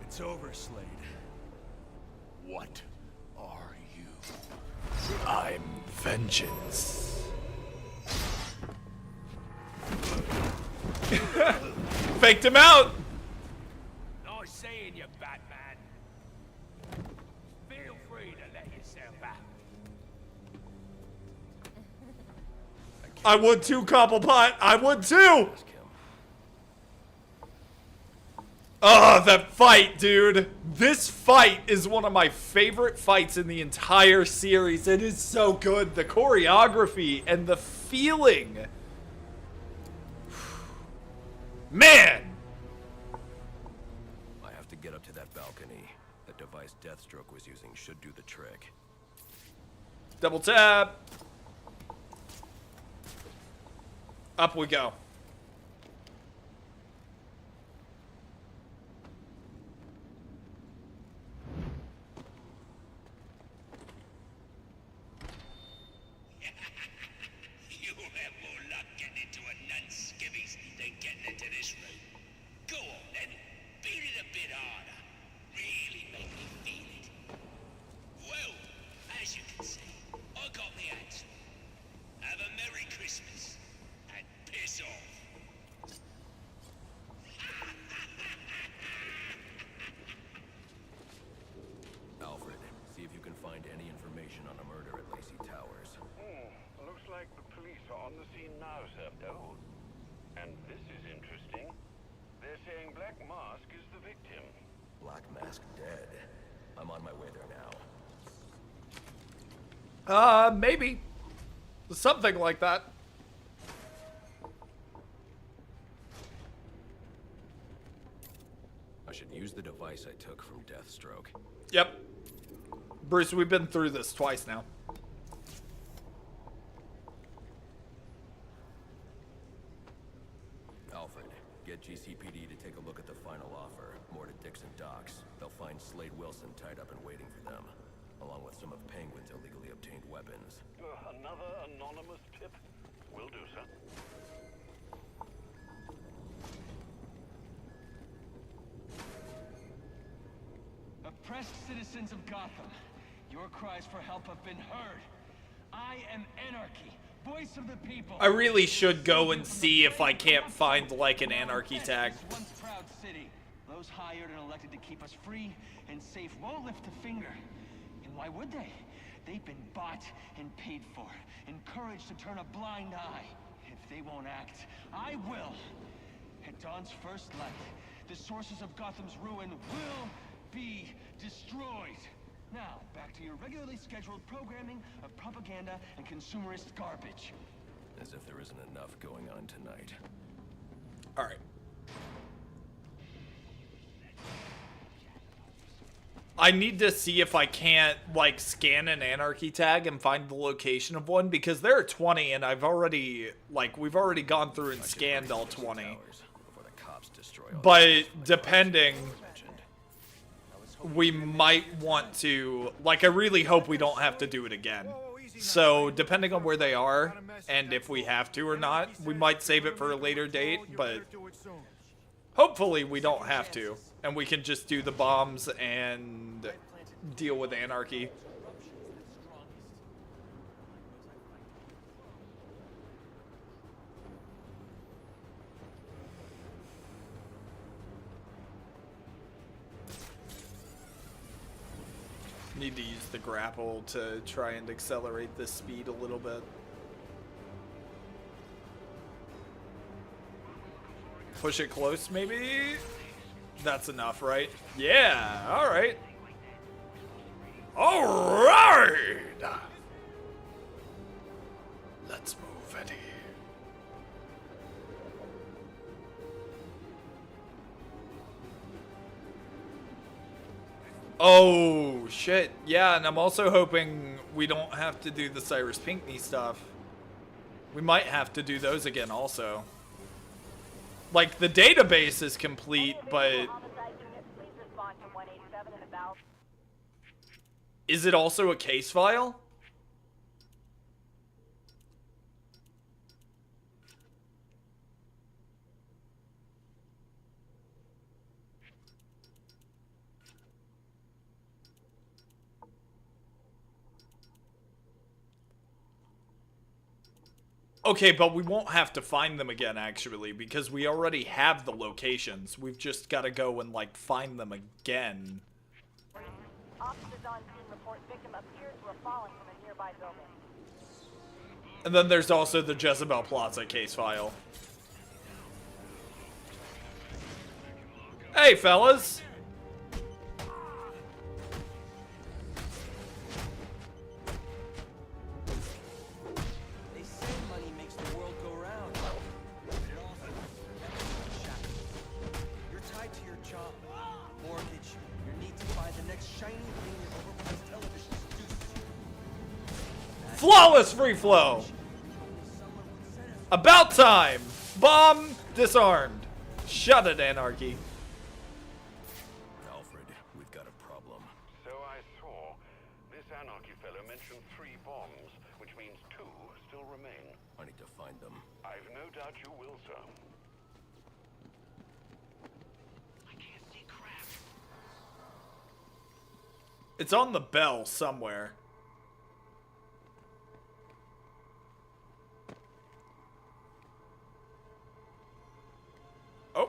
It's over, Slade. What are you? I'm vengeance. Faked him out. Nice seeing you, Batman. Feel free to let yourself out. I would too, Cobblepot. I would too. Oh, that fight, dude. This fight is one of my favorite fights in the entire series. It is so good. The choreography and the feeling. Man. I have to get up to that balcony. The device Deathstroke was using should do the trick. Double tap. Up we go. You have more luck getting into a nun's skivvies than getting into this room. Go on then, beat it a bit harder. Really make me feel it. Well, as you can see, I got the answer. Have a Merry Christmas and piss off. Alfred, see if you can find any information on a murder at Lacey Towers. Looks like the police are on the scene now, sir. Oh, and this is interesting. They're saying Black Mask is the victim. Black Mask dead. I'm on my way there now. Maybe. Something like that. I should use the device I took from Deathstroke. Yep. Bruce, we've been through this twice now. Alfred, get GCPD to take a look at the final offer. More to Dixon Docks. They'll find Slade Wilson tied up and waiting for them, along with some of Penguin's illegally obtained weapons. Another anonymous tip? Will do, sir. Oppressed citizens of Gotham, your cries for help have been heard. I am Anarchy, voice of the people. I really should go and see if I can't find like an Anarchy tag. Once proud city. Those hired and elected to keep us free and safe won't lift a finger. And why would they? They've been bought and paid for, encouraged to turn a blind eye. If they won't act, I will. At dawn's first light, the sources of Gotham's ruin will be destroyed. Now, back to your regularly scheduled programming of propaganda and consumerist garbage. As if there isn't enough going on tonight. All right. I need to see if I can't, like, scan an anarchy tag and find the location of one, because there are 20, and I've already, like, we've already gone through and scanned all 20. But, depending, we might want to, like, I really hope we don't have to do it again. So, depending on where they are, and if we have to or not, we might save it for a later date, but hopefully we don't have to. And we can just do the bombs and deal with anarchy. Need to use the grapple to try and accelerate this speed a little bit. Push it close, maybe? That's enough, right? Yeah, alright. Alright! Let's move, Eddie. Oh, shit. Yeah, and I'm also hoping we don't have to do the Cyrus Pinckney stuff. We might have to do those again also. Like, the database is complete, but is it also a case file? Okay, but we won't have to find them again, actually, because we already have the locations. We've just got to go and, like, find them again. Officers on scene report victim appears to have fallen from a nearby building. And then there's also the Jezebel Plaza case file. Hey, fellas! Flawless free flow! About time! Bomb disarmed. Shut it, anarchy. Alfred, we've got a problem. So I saw. This anarchy fellow mentioned 3 bombs, which means 2 still remain. I need to find them. I've no doubt you will, sir. I can't see crap. It's on the bell somewhere. Oh,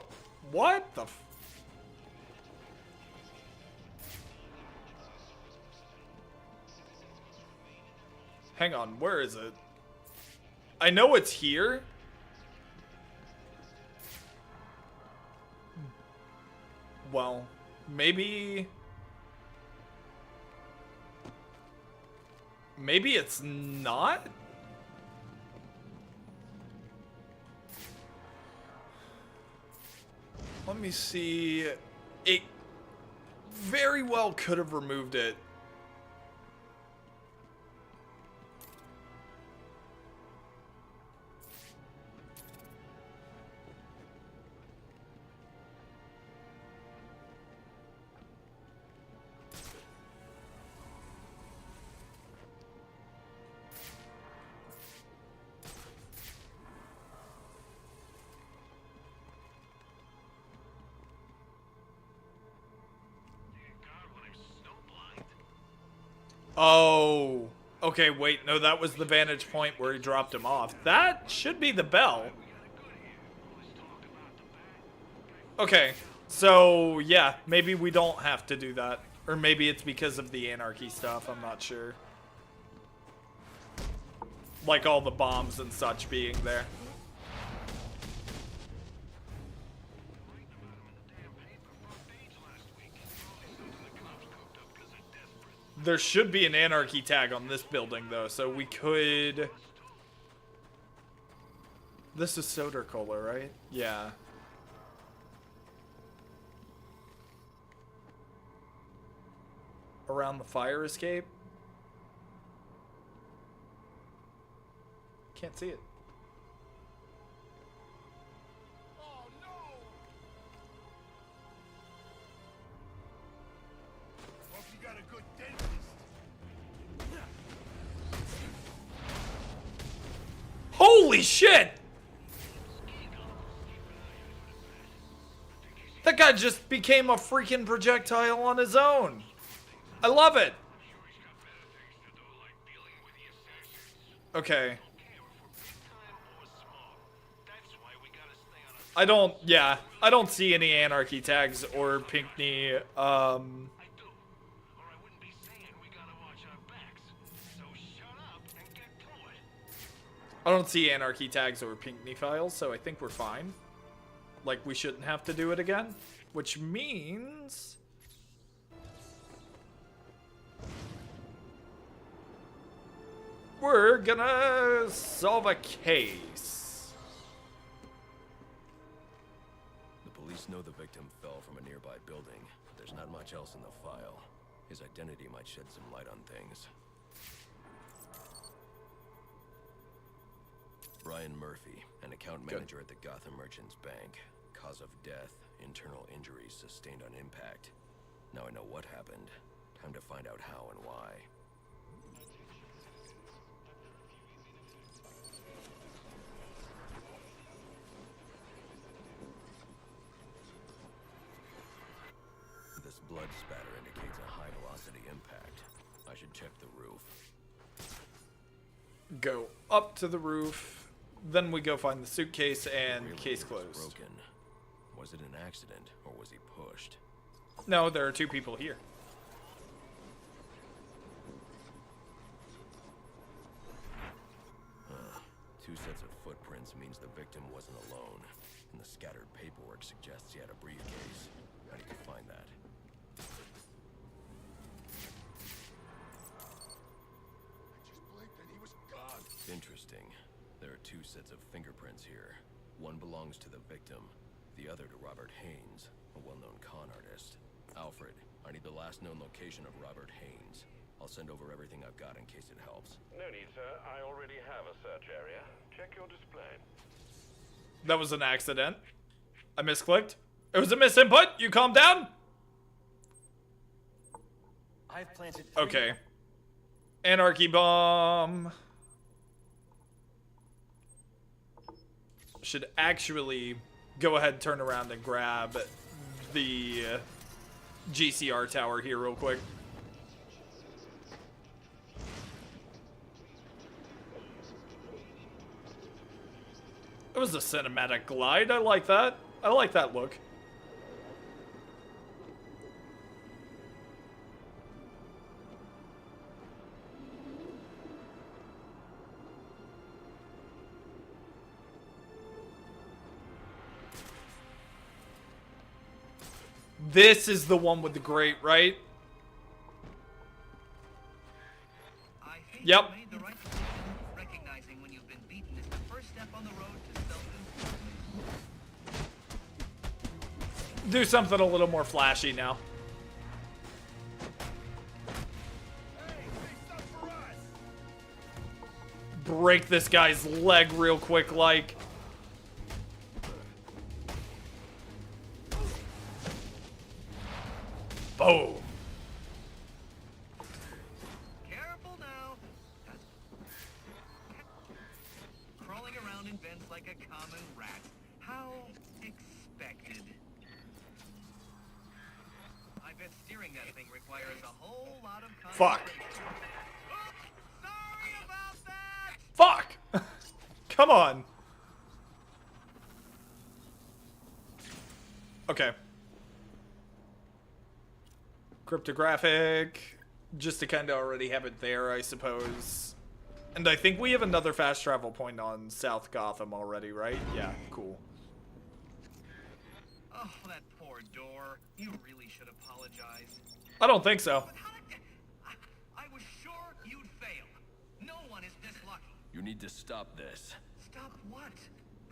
what the f- Hang on, where is it? I know it's here. Well, maybe it's not? Let me see. It very well could have removed it. Oh, okay, wait, no, that was the vantage point where he dropped him off. That should be the bell. Okay, so, yeah, maybe we don't have to do that. Or maybe it's because of the anarchy stuff, I'm not sure. Like all the bombs and such being there. There should be an anarchy tag on this building, though, so we could... This is Soda Cola, right? Yeah. around the fire escape. Can't see it. Oh no! Hope you got a good dentist. Holy shit! That guy just became a freaking projectile on his own. I love it. Okay. I don't see any anarchy tags or Pinckney, I don't see anarchy tags or Pinckney files, so I think we're fine. Like, we shouldn't have to do it again. Which means... we're gonna solve a case. The police know the victim fell from a nearby building, but there's not much else in the file. His identity might shed some light on things. Brian Murphy, an account manager at the Gotham Merchants Bank. Cause of death, internal injuries sustained on impact. Now I know what happened. Time to find out how and why. This blood spatter indicates a high-velocity impact. I should check the roof. Go up to the roof. Then we go find the suitcase and really, case closed. Broken. Was it an accident or was he pushed? No, there are two people here. Two sets of footprints means the victim wasn't alone. And the scattered paperwork suggests he had a briefcase. I need to find that. Interesting. There are two sets of fingerprints here. One belongs to the victim, the other to Robert Haynes, a well-known con artist. Alfred, I need the last known location of Robert Haynes. I'll send over everything I've got in case it helps. No need, sir. I already have a search area. Check your display. That was an accident. I misclicked. It was a misinput. You calm down. I've planted. Okay. Anarchy bomb. Should actually go ahead, turn around, and grab the GCR tower here real quick. It was a cinematic glide. I like that. I like that look. This is the one with the grate, right? Yep. Recognizing when you've been beaten is the first step on the road to self-improvement. Do something a little more flashy now. Break this guy's leg real quick, like. Boom. Careful now. Crawling around in vents like a common rat. How expected. I bet steering that thing requires a whole lot of Fuck. Sorry about that. Fuck. Come on. Okay. Cryptographic, just to kind of already have it there, I suppose. And I think we have another fast travel point on South Gotham already, right? Yeah, cool. Oh, that poor door. You really should apologize. I don't think so. I was sure you'd fail. No one is this lucky. You need to stop this. Stop what?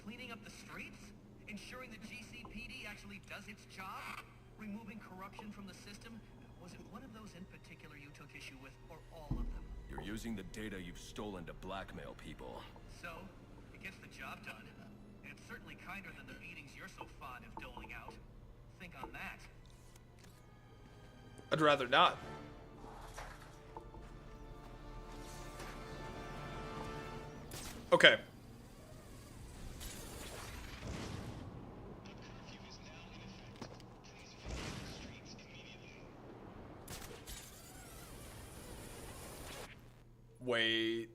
Cleaning up the streets? Ensuring the GCPD actually does its job? Removing corruption from the system? Was Was it one of those in particular you took issue with, or all of them? You're using the data you've stolen to blackmail people. So, it gets the job done. And it's certainly kinder than the beatings you're so fond of doling out. Think on that. I'd rather not. Okay. Wait.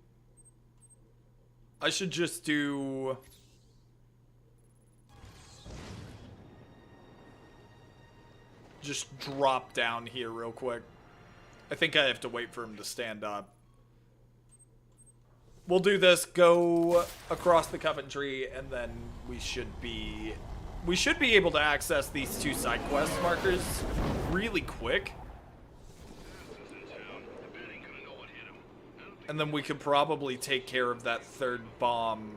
I should just do... Just drop down here real quick. I think I have to wait for him to stand up. We'll do this, go across the Coventry, and then we should be able to access these 2 side quest markers really quick. And then we could probably take care of that 3rd bomb.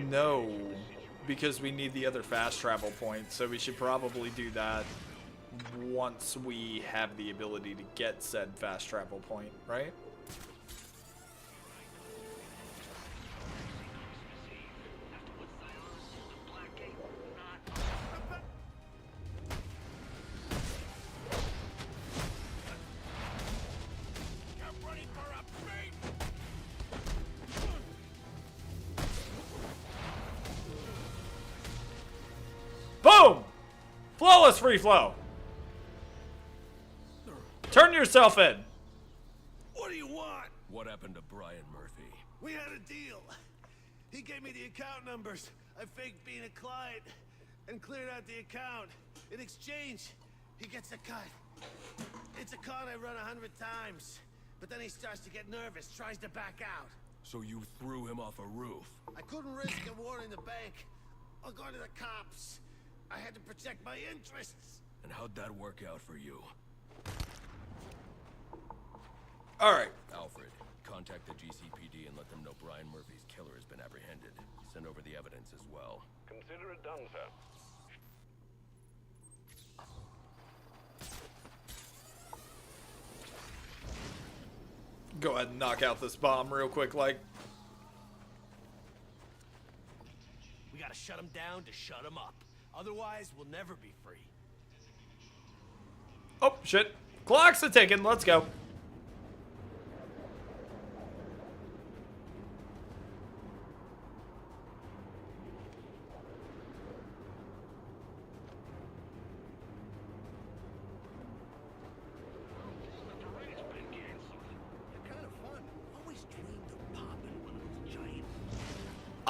No, because we need the other fast travel point, so we should probably do that once we have the ability to get said fast travel point, right? Boom! Flawless free flow. Turn yourself in. What do you want? What happened to Brian Murphy? We had a deal. He gave me the account numbers. I faked being a client and cleared out the account. In exchange, he gets a cut. It's a con I run 100 times. But then he starts to get nervous, tries to back out. So you threw him off a roof? I couldn't risk him warning the bank or going to the cops. I had to protect my interests. And how'd that work out for you? Alright. Alfred, contact the GCPD and let them know Brian Murphy's killer has been apprehended. Send over the evidence as well. Consider it done, sir. Go ahead and knock out this bomb real quick, like. We gotta shut him down to shut him up. Otherwise, we'll never be free. Oh, shit. Clock's a ticking. Let's go.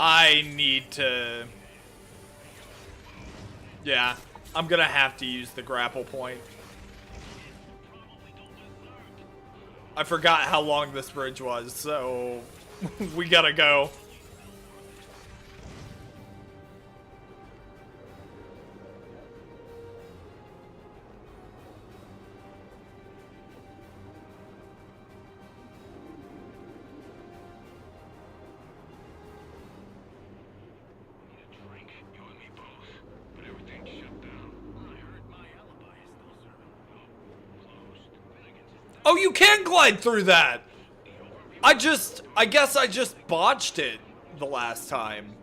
I need to... Yeah, I'm gonna have to use the grapple point. I forgot how long this bridge was, so we gotta go. Oh, you can glide through that! I guess I just botched it the last time.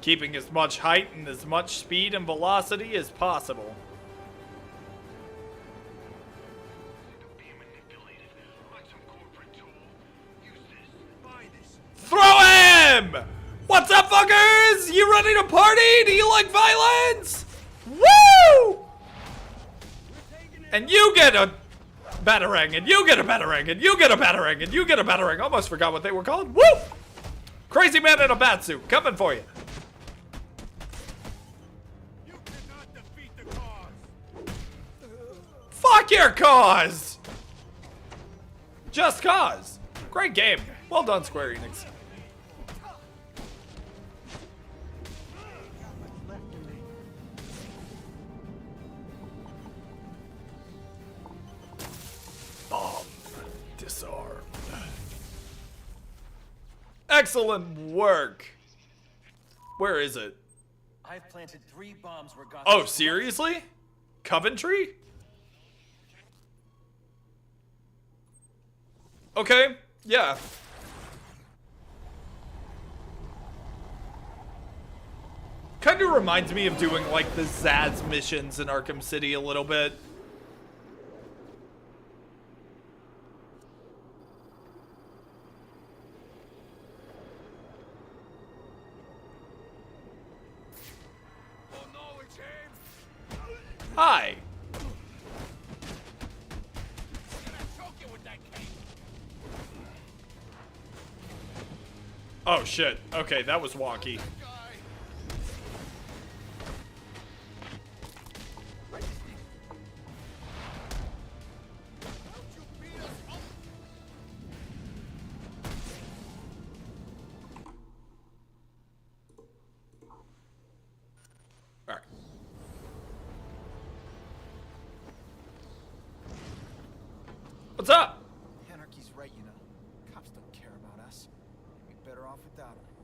Keeping as much height and as much speed and velocity as possible. Throw him! What's up, fuckers? You ready to party? Do you like violence? Woo! And you get a batarang, and you get a batarang, and you get a batarang, and you get a batarang. Almost forgot what they were called. Woo! Crazy man in a bat suit, coming for you. You cannot defeat the cause. Fuck your cause! Just Cause. Great game. Well done, Square Enix. Bomb disarmed. Excellent work. Where is it? I've planted 3 bombs where Gotham. Oh, seriously? Coventry? Okay, yeah. Kind of reminds me of doing like the Zaz missions in Arkham City a little bit. Hi. Oh shit. Okay, that was wonky. Alright. What's up? Anarchy's right, you know. Cops don't care about us. We'd be better off without them.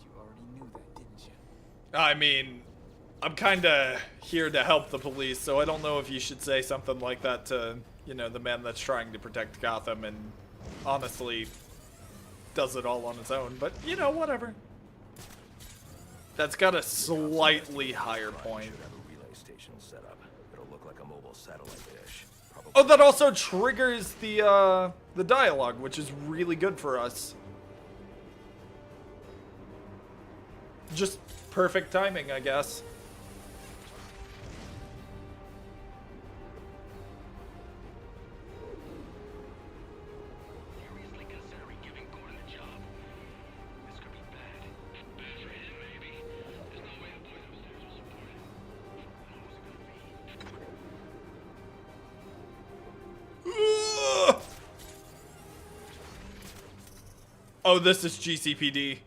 You already knew that, didn't you? I mean, I'm kinda here to help the police, so I don't know if you should say something like that to, you know, the man that's trying to protect Gotham and honestly does it all on his own, but, you know, whatever. That's got a slightly higher point. Relay station set up. It'll look like a mobile satellite dish. Oh, that also triggers the dialogue, which is really good for us. Just perfect timing, I guess. Seriously considering giving Gordon a job. This could be bad. Bad for him, maybe. There's no way the boys upstairs will support it. Who's it gonna be? Oh, this is GCPD.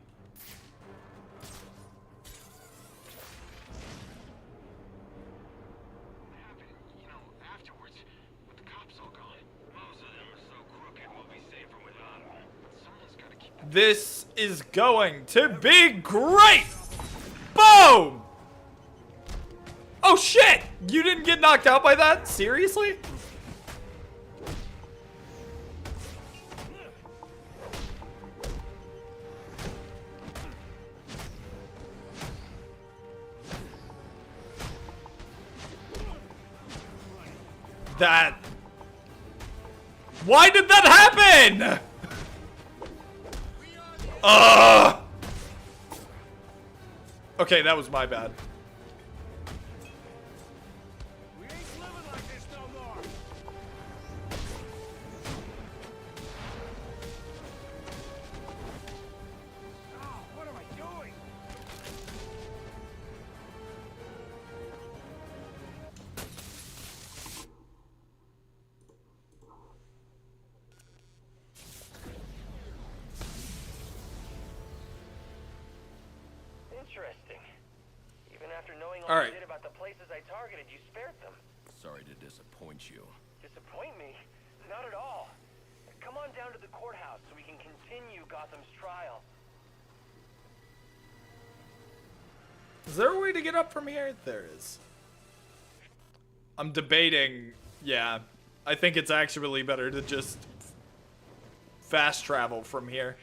This is going to be great! Boom! Oh shit! You didn't get knocked out by that? Seriously? That... Why did that happen? Okay, that was my bad. We ain't living like this no more. Oh, what am I doing? Interesting. Even after knowing All all right. you did about the places I targeted, you spared them. Sorry to disappoint you. Disappoint me? Not at all. Come on down to the courthouse so we can continue Gotham's trial. Is there a way to get up from here? There is. I'm debating. Yeah, I think it's actually better to just fast travel from here.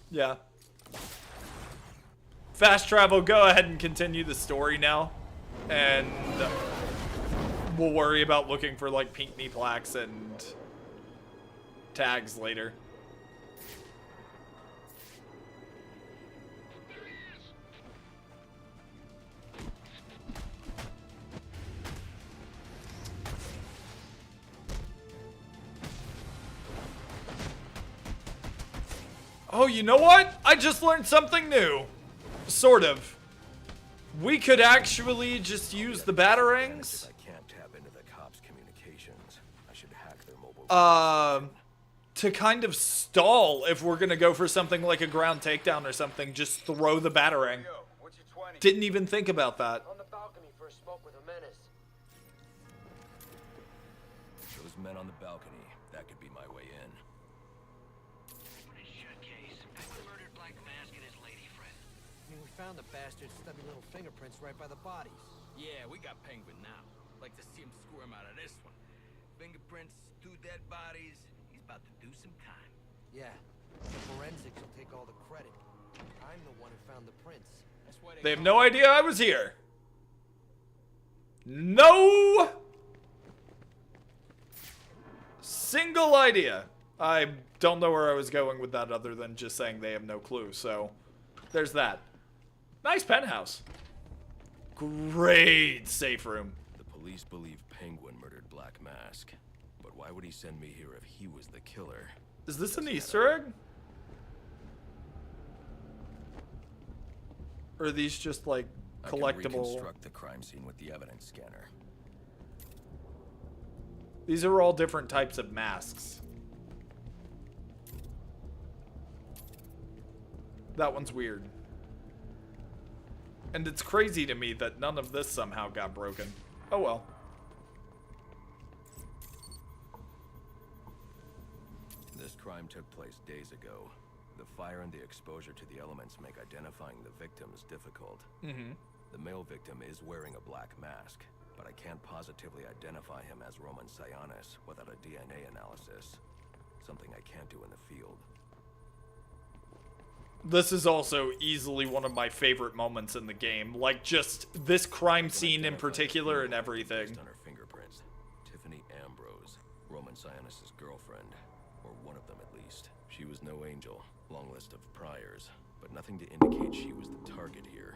Yeah. Fast travel, go ahead and continue the story now. And we'll worry about looking for like pink knee plaques and tags later. Oh, you know what? I just learned something new. Sort of. We could actually just use the batarangs. I can't tap into the cops' communications. I should hack their mobile. To kind of stall if we're gonna go for something like a ground takedown or something. Just throw the batarang. Didn't even think about that. On the balcony for a smoke with a menace. Those men on the balcony, that could be my way in. Penguin murdered Black Mask and his lady friend. I mean, we found the bastard's stubby little fingerprints right by the bodies. Yeah, we got Penguin now. Like to see him squirm out of this one. Fingerprints, 2 dead bodies. He's about to do some time. Yeah, the forensics will take all the credit. I'm the one who found the prints. That's why They have no idea I was here. No single idea. I don't know where I was going with that other than just saying they have no clue. So there's that. Nice penthouse. Great safe room. The police believe Penguin murdered Black Mask. But why would he send me here if he was the killer? Is this an Easter egg? Or are these just like collectible? I can reconstruct the crime scene with the evidence scanner. These are all different types of masks. That one's weird. And it's crazy to me that none of this somehow got broken. Oh well. This crime took place days ago. The fire and the exposure to the elements make identifying the victims difficult. The male victim is wearing a black mask, but I can't positively identify him as Roman Sionis without a DNA analysis. Something I can't do in the field. This is also easily one of my favorite moments in the game. Like, just this crime scene in particular and everything. Based on her fingerprints, Tiffany Ambrose, Roman Sionis' girlfriend, or one of them at least. She was no angel, long list of priors, but nothing to indicate she was the target here.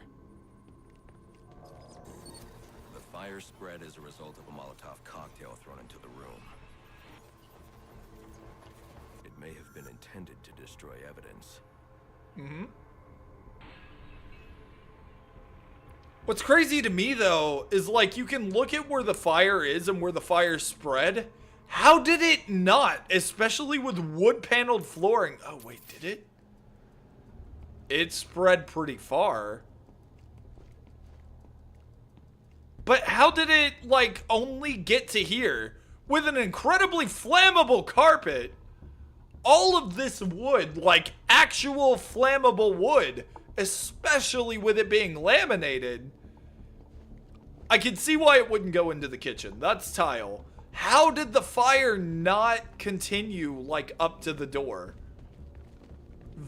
The fire spread as a result of a Molotov cocktail thrown into the room. It may have been intended to destroy evidence. What's crazy to me, though, is like you can look at where the fire is and where the fire spread. How did it not? Especially with wood-paneled flooring. Oh, wait, did it? It spread pretty far. But how did it, like, only get to here? With an incredibly flammable carpet. All of this wood, like actual flammable wood, especially with it being laminated. I can see why it wouldn't go into the kitchen. That's tile. How did the fire not continue, like, up to the door?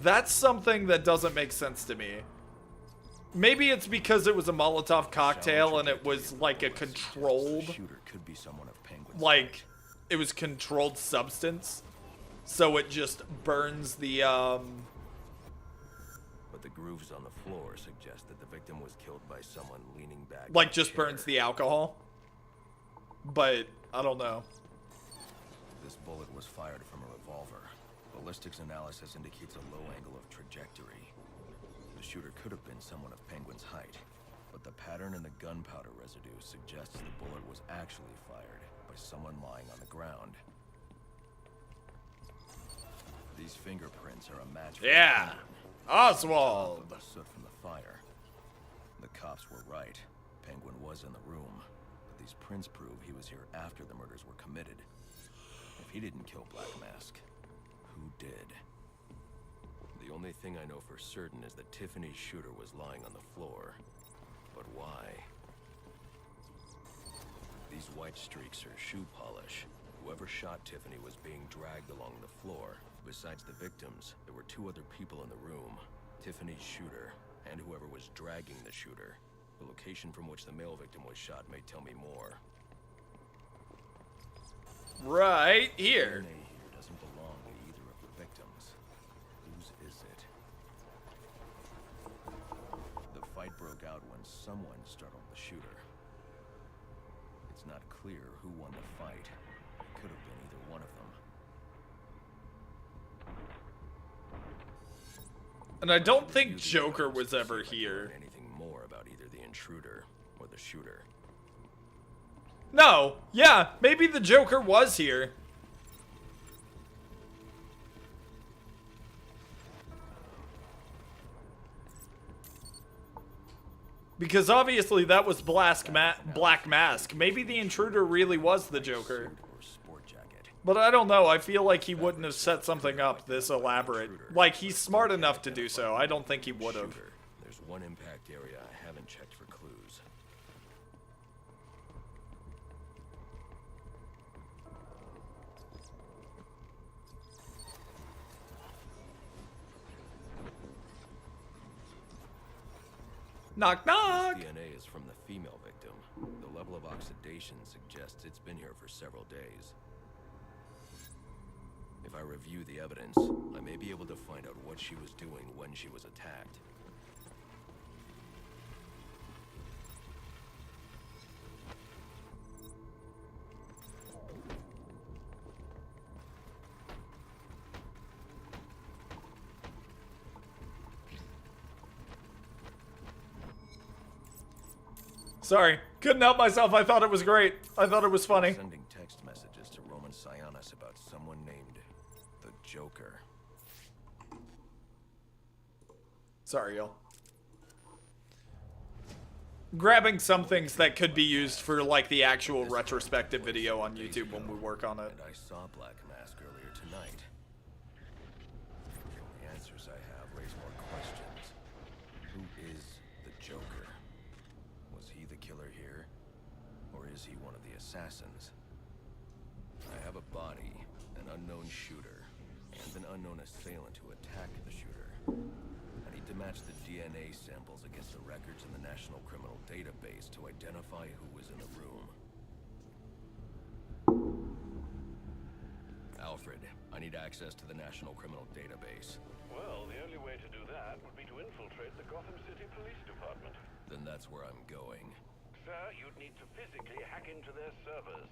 That's something that doesn't make sense to me. Maybe it's because it was a Molotov cocktail and it was, like, a controlled... Shooter could be someone of Penguin's like, it was controlled substance. So it just burns the, But the grooves on the floor suggest that the victim was killed by someone leaning back. like, just burns the alcohol. But, I don't know. This bullet was fired from a revolver. Ballistics analysis indicates a low angle of trajectory. The shooter could have been someone of Penguin's height, but the pattern in the gunpowder residue suggests the bullet was actually fired by someone lying on the ground. These fingerprints are a match for Yeah! Oswald! the soot from the fire. The cops were right. Penguin was in the room, but these prints prove he was here after the murders were committed. If he didn't kill Black Mask, who did? The only thing I know for certain is that Tiffany's shooter was lying on the floor. But why? These white streaks are shoe polish. Whoever shot Tiffany was being dragged along the floor. Besides the victims, there were 2 other people in the room. Tiffany's shooter, and whoever was dragging the shooter. The location from which the male victim was shot may tell me more. Right here. DNA here doesn't belong to either of the victims. Whose is it? The fight broke out when someone startled the shooter. It's not clear who won the fight. It could have been either one of them. And I don't think Joker was ever here. Anything more about either the intruder or the shooter? No. Yeah, maybe the Joker was here. Because obviously that was Black Mask. Maybe the intruder really was the Joker. But I don't know. I feel like he wouldn't have set something up this elaborate. Like, he's smart enough to do so. I don't think he would have. There's one impact area I haven't checked for clues. Knock, knock! This DNA is from the female victim. The level of oxidation suggests it's been here for several days. If I review the evidence, I may be able to find out what she was doing when she was attacked. Sorry, couldn't help myself. I thought it was great. I thought it was funny. Sending text messages to Roman Sionis about someone named the Joker. Sorry, y'all. Grabbing some things that could be used for, like, the actual retrospective video on YouTube when we work on it. And I saw Black Mask earlier tonight. The answers I have raise more questions. Who is the Joker? Was he the killer here? Or is he one of the assassins? I have a body, an unknown shooter, and an unknown assailant who attacked the shooter. I need to match the DNA samples against the records in the National Criminal Database to identify who was in the room. Alfred, I need access to the National Criminal Database. Well, the only way to do that would be to infiltrate the Gotham City Police Department. Then that's where I'm going. Sir, you'd need to physically hack into their servers.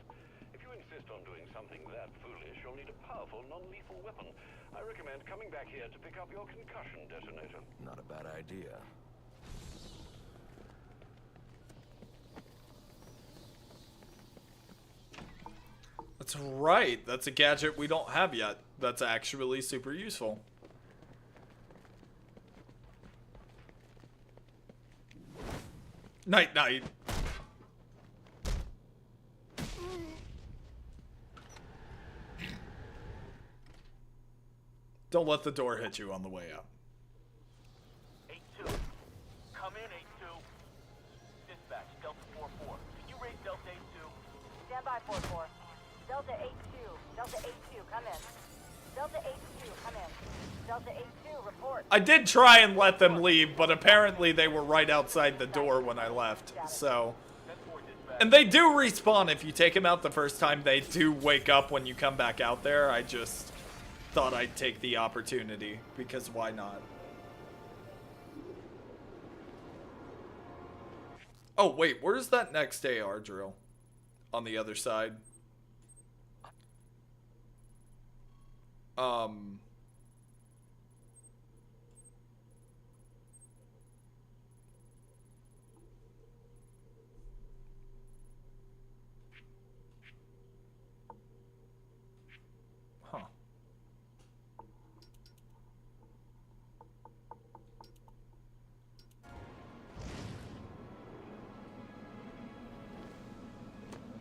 If you insist on doing something that foolish, you'll need a powerful, non-lethal weapon. I recommend coming back here to pick up your concussion detonator. Not a bad idea. That's right. That's a gadget we don't have yet. That's actually super useful. Night, night. Don't let the door hit you on the way out. 8-2. Come in, 8-2. Dispatch, Delta 4-4. Can you raise Delta 8-2? Stand by, 4-4. Delta 8-2. Delta 8-2, come in. Delta 8-2, come in. Delta 8-2, report. I did try and let them leave, but apparently they were right outside the door when I left, so... And they do respawn if you take them out the first time. They do wake up when you come back out there. I just thought I'd take the opportunity, because why not? Oh, wait, where's that next AR drill? On the other side? Huh.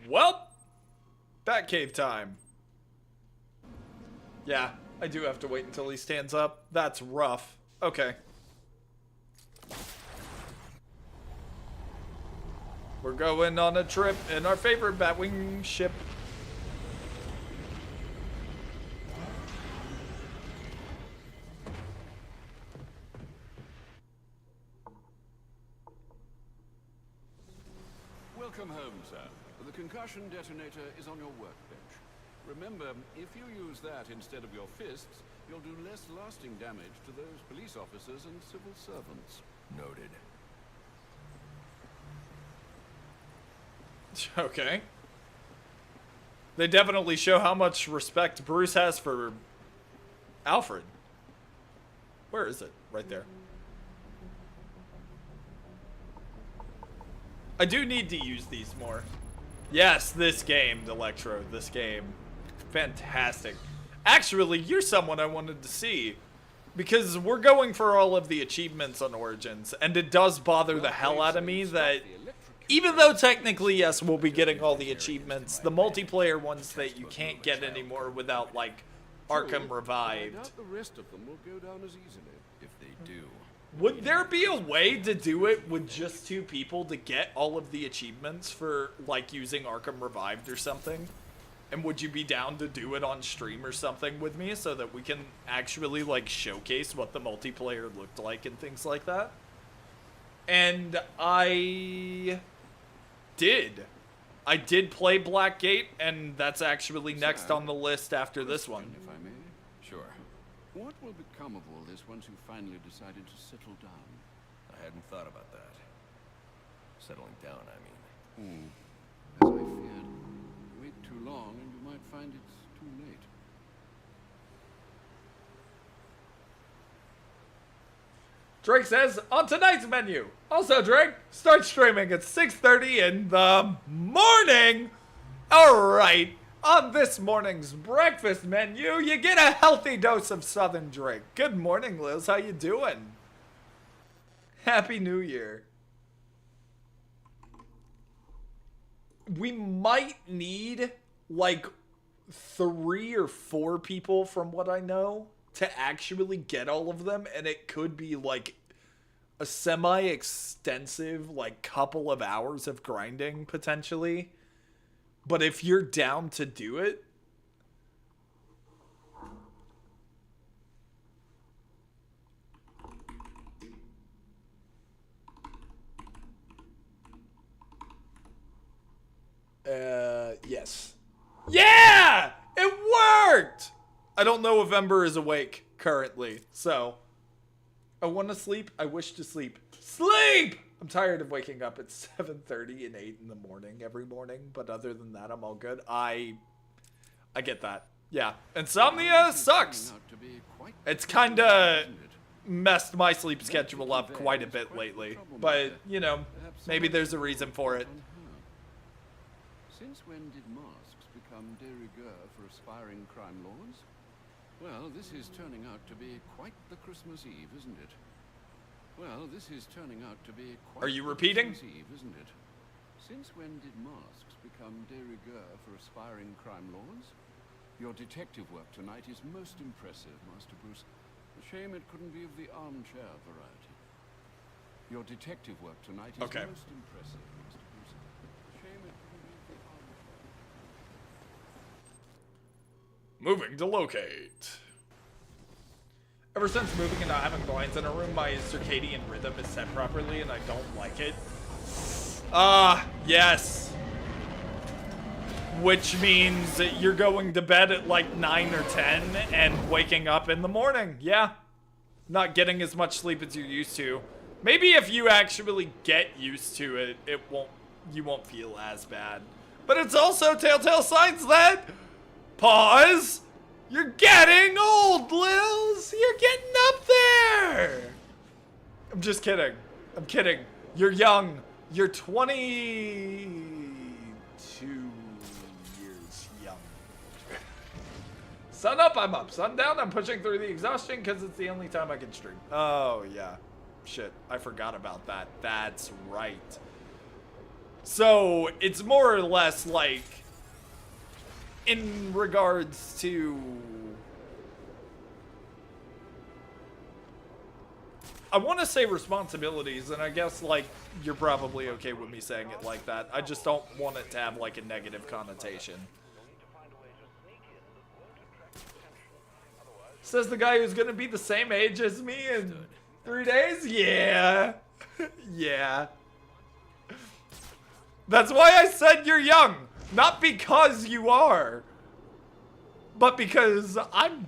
Well, Batcave time. Yeah, I do have to wait until he stands up. That's rough. Okay. We're going on a trip in our favorite Batwing ship. Welcome home, sir. The concussion detonator is on your workbench. Remember, if you use that instead of your fists, you'll do less lasting damage to those police officers and civil servants. Noted. Okay. They definitely show how much respect Bruce has for Alfred. Where is it? Right there. I do need to use these more. Yes, this game, Electro, this game. Fantastic. Actually, you're someone I wanted to see. Because we're going for all of the achievements on Origins, and it does bother the hell out of me that even though technically, yes, we'll be getting all the achievements, the multiplayer ones that you can't get anymore without, like, Arkham Revived. The rest of them will go down as easily if they do. Would there be a way to do it with just 2 people to get all of the achievements for, like, using Arkham Revived or something? And would you be down to do it on stream or something with me so that we can actually, like, showcase what the multiplayer looked like and things like that? And I did play Blackgate, and that's actually next on the list after this one. If I may. Sure. What will become of all this once you finally decided to settle down? I hadn't thought about that. Settling down, I mean. As I feared. Wait too long and you might find it's too late. Drake says, on tonight's menu. Also, Drake, start streaming at 6:30 in the morning. All right. On this morning's breakfast menu, you get a healthy dose of Southern Drake. Good morning, Liz. How you doing? Happy New Year. We might need, like, 3 or 4 people from what I know to actually get all of them, and it could be, like, a semi-extensive, like, couple of hours of grinding, potentially. But if you're down to do it, yes. Yeah! It worked! I don't know if Ember is awake currently, so I want to sleep. I wish to sleep. Sleep! I'm tired of waking up at 7:30 and 8 in the morning every morning, but other than that, I'm all good. I get that. Yeah. Insomnia sucks. It's kind of messed my sleep schedule up quite a bit lately, but, you know, maybe there's a reason for it. Since when did masks become de rigueur for aspiring crime lords? Well, this is turning out to be quite the Christmas Eve, isn't it? Well, this is turning out to be quite Are you repeating? Christmas Eve, isn't it? Since when did masks become de rigueur for aspiring crime lords? Your detective work tonight is most impressive, Master Bruce. A shame it couldn't be of the armchair variety. Your detective work tonight is most impressive, Master Bruce. A shame it couldn't be of the armchair. Moving to locate. Ever since moving and not having blinds in a room, my circadian rhythm is set properly and I don't like it. Yes. Which means that you're going to bed at like 9 or 10 and waking up in the morning. Yeah. Not getting as much sleep as you're used to. Maybe if you actually get used to it, you won't feel as bad. But it's also telltale signs that pause. You're getting old, Lils. You're getting up there. I'm just kidding. I'm kidding. You're young. You're 22 years young. Sun up, I'm up. Sun down, I'm pushing through the exhaustion because it's the only time I can stream. Oh, yeah. Shit, I forgot about that. That's right. So, it's more or less like, in regards to, I want to say responsibilities, and I guess, like, you're probably okay with me saying it like that. I just don't want it to have, like, a negative connotation. Says the guy who's gonna be the same age as me in 3 days? Yeah. Yeah. That's why I said you're young. Not because you are, but because I'm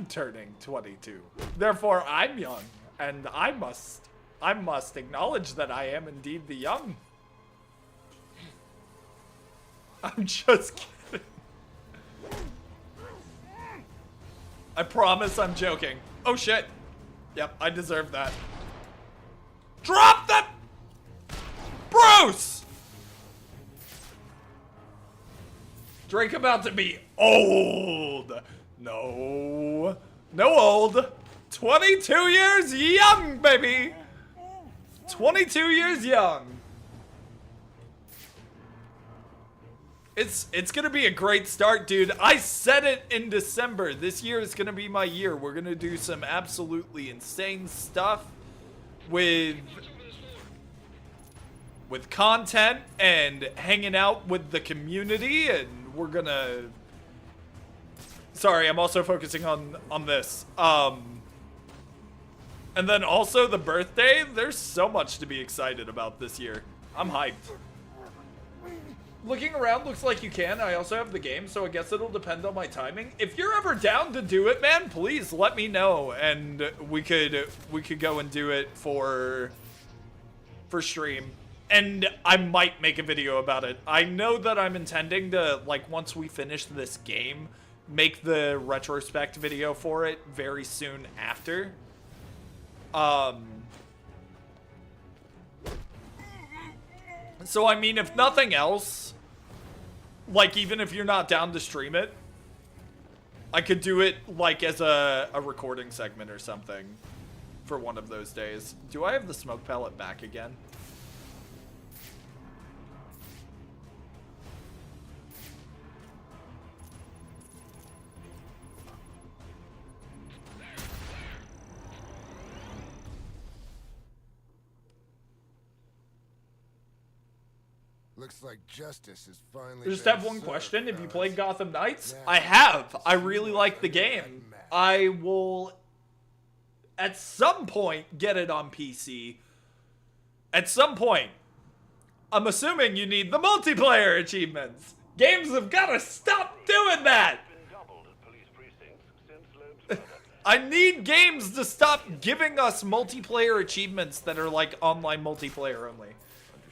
turning 22. Therefore, I'm young, and I must acknowledge that I am indeed the young. I'm just kidding. I promise I'm joking. Oh shit. Yep, I deserve that. Drop the... Bruce! Drake about to be old. No. No old. 22 years young, baby. 22 years young. It's gonna be a great start, dude. I said it in December. This year is gonna be my year. We're gonna do some absolutely insane stuff with content and hanging out with the community, and we're gonna... Sorry, I'm also focusing on this. And then also the birthday. There's so much to be excited about this year. I'm hyped. Looking around, looks like you can. I also have the game, so I guess it'll depend on my timing. If you're ever down to do it, man, please let me know, and we could go and do it for stream. And I might make a video about it. I know that I'm intending to, like, once we finish this game, make the retrospect video for it very soon after. So, I mean, if nothing else, like, even if you're not down to stream it, I could do it, like, as a recording segment or something for one of those days. Do I have the smoke pellet back again? Looks like justice is finally... I just have one question. Have you played Gotham Knights? I have. I really like the game. I will, at some point, get it on PC. At some point. I'm assuming you need the multiplayer achievements. Games have got to stop doing that. I need games to stop giving us multiplayer achievements that are like online multiplayer only.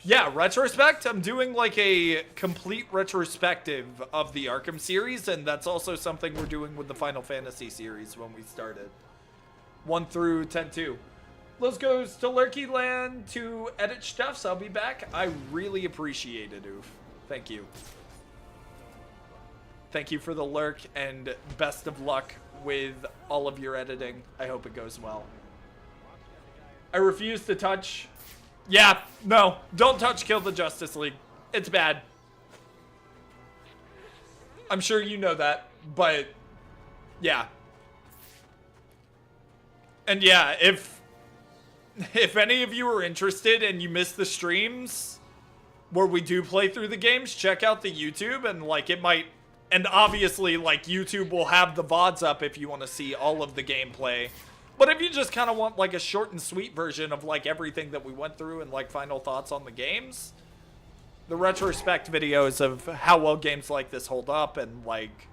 Yeah, retrospect. I'm doing like a complete retrospective of the Arkham series, and that's also something we're doing with the Final Fantasy series when we started. 1 through 10-2. Let's go to Lurky Land to edit stuff, so I'll be back. I really appreciate it, Oof. Thank you. Thank you for the lurk, and best of luck with all of your editing. I hope it goes well. I refuse to touch... Yeah, no, don't touch Kill the Justice League. It's bad. I'm sure you know that, but yeah. And yeah, if any of you are interested and you miss the streams where we do play through the games, check out the YouTube, and like it might, and obviously like YouTube will have the VODs up if you want to see all of the gameplay. But if you just kind of want like a short and sweet version of like everything that we went through and like final thoughts on the games, the retrospect videos of how well games like this hold up and like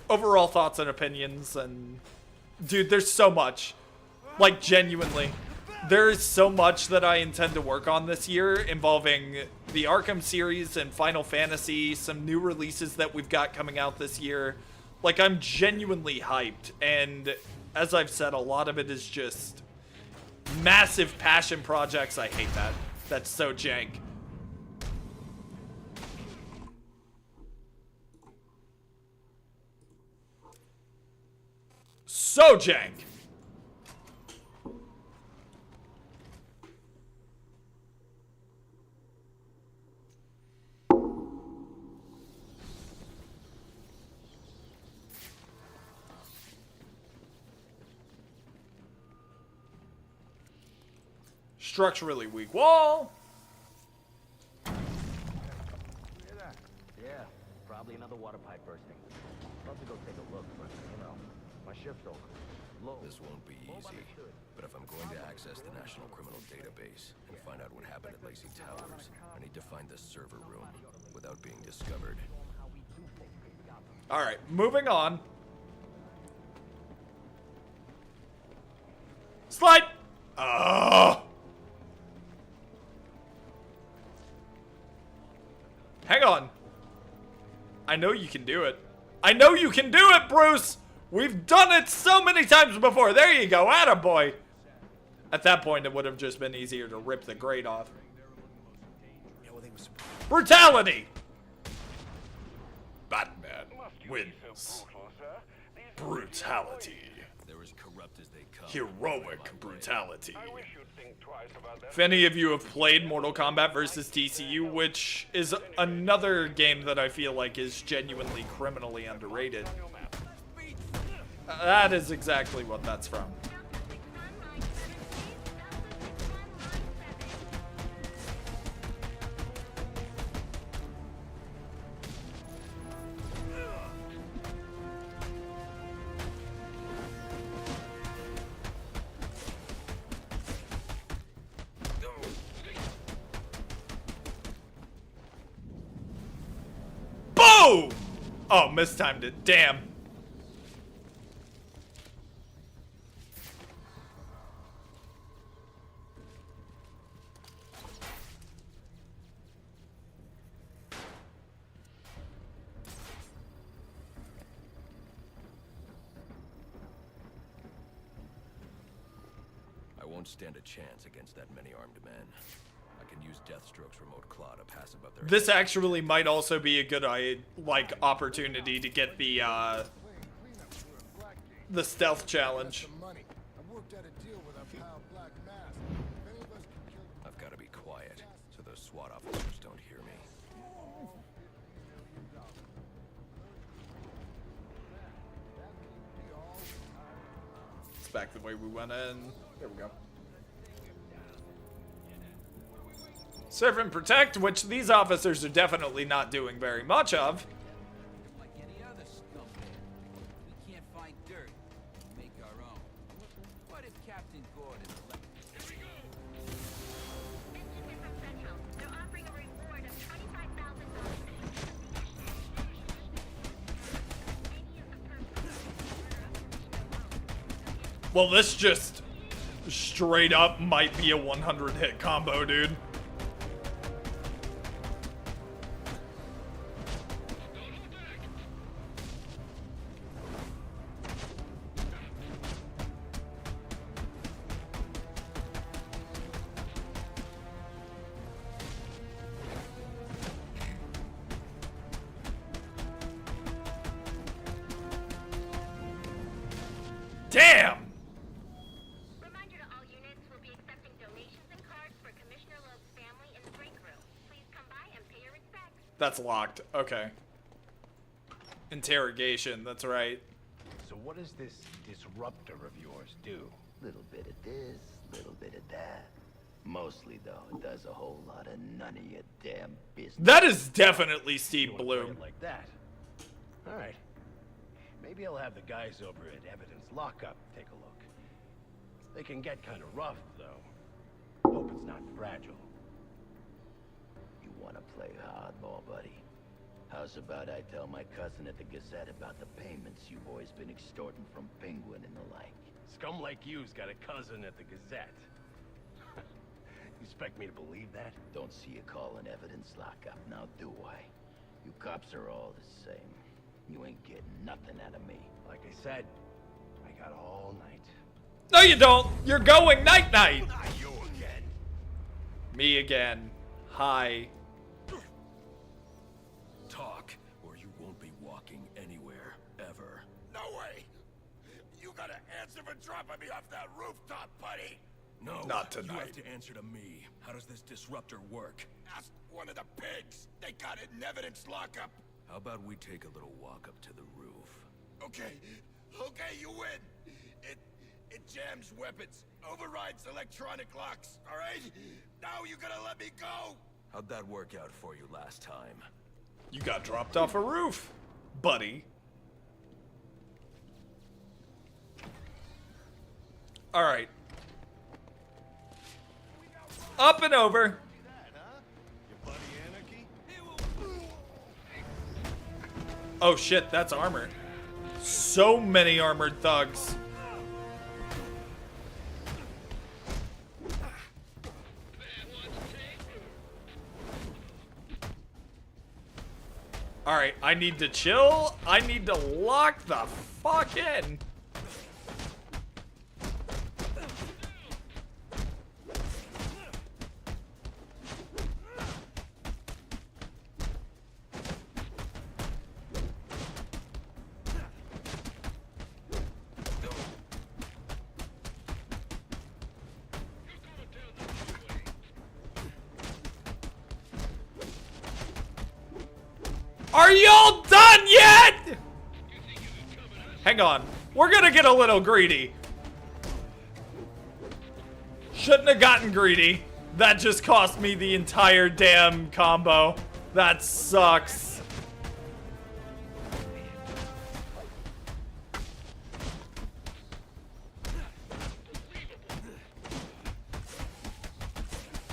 overall thoughts and opinions, and dude, there's so much, like genuinely, there is so much that I intend to work on this year involving the Arkham series and Final Fantasy, some new releases that we've got coming out this year. Like, I'm genuinely hyped, and as I've said, a lot of it is just massive passion projects. I hate that. That's so jank. So jank. Structurally weak wall. Yeah, probably another water pipe bursting. Love to go take a look, but you know, my shift's over. This won't be easy, but if I'm going to access the National Criminal Database and find out what happened at Lacey Towers, I need to find the server room without being discovered. All right, moving on. Slide. Hang on. I know you can do it. I know you can do it, Bruce! We've done it so many times before. There you go, attaboy. At that point, it would have just been easier to rip the grate off. Brutality! Batman wins. Brutality. They're as corrupt as they come. Heroic brutality. If any of you have played Mortal Kombat vs. TCU, which is another game that I feel like is genuinely criminally underrated, that is exactly what that's from. Boom! Oh, mistimed it. Damn. I won't stand a chance against that many armed men. I can use Deathstroke's remote claw to pass above their This actually might also be a good opportunity to get the stealth challenge. I've got to be quiet so those SWAT officers don't hear me. It's back the way we went in. There we go. Serve and protect, which these officers are definitely not doing very much of. Like any other scumbag. We can't find dirt. We make our own. What if Captain Gordon elected? Here we go! Message from Central. They're offering a reward of $25,000. Well, this just straight up might be a 100 hit combo, dude. Damn! Reminder to all units, we'll be accepting donations and cards for Commissioner Loeb's family in the break room. Please come by and pay your respects. That's locked. Okay. Interrogation, that's right. So what does this disruptor of yours do? Little bit of this, little bit of that. Mostly, though, it does a whole lot of none of your damn business. That is definitely Steve Bloom. Like that. All right. Maybe I'll have the guys over at Evidence Lockup take a look. They can get kind of rough, though. Hope it's not fragile. You want to play hardball, buddy? How's about I tell my cousin at the Gazette about the payments you boys been extorting from Penguin and the like? Scum like you's got a cousin at the Gazette. You expect me to believe that? Don't see you calling Evidence Lockup, now do I? You cops are all the same. You ain't getting nothing out of me. Like I said, I got all night. No, you don't! You're going night-night! Not you again. Me again. Hi. Talk, or you won't be walking anywhere, ever. No way! You gotta answer for dropping me off that rooftop, buddy! No, not you tonight. have to answer to me. How does this disruptor work? Ask one of the pigs. They got it in Evidence Lockup. How about we take a little walk up to the roof? Okay, you win. It jams weapons, overrides electronic locks, all right? Now you gotta let me go. How'd that work out for you last time? You got dropped off a roof, buddy. All right. Up and over. Oh shit, that's armor. So many armored thugs. Alright, I need to chill. I need to lock the fuck in. Are y'all done yet? Hang on. We're gonna get a little greedy. Shouldn't have gotten greedy. That just cost me the entire damn combo. That sucks.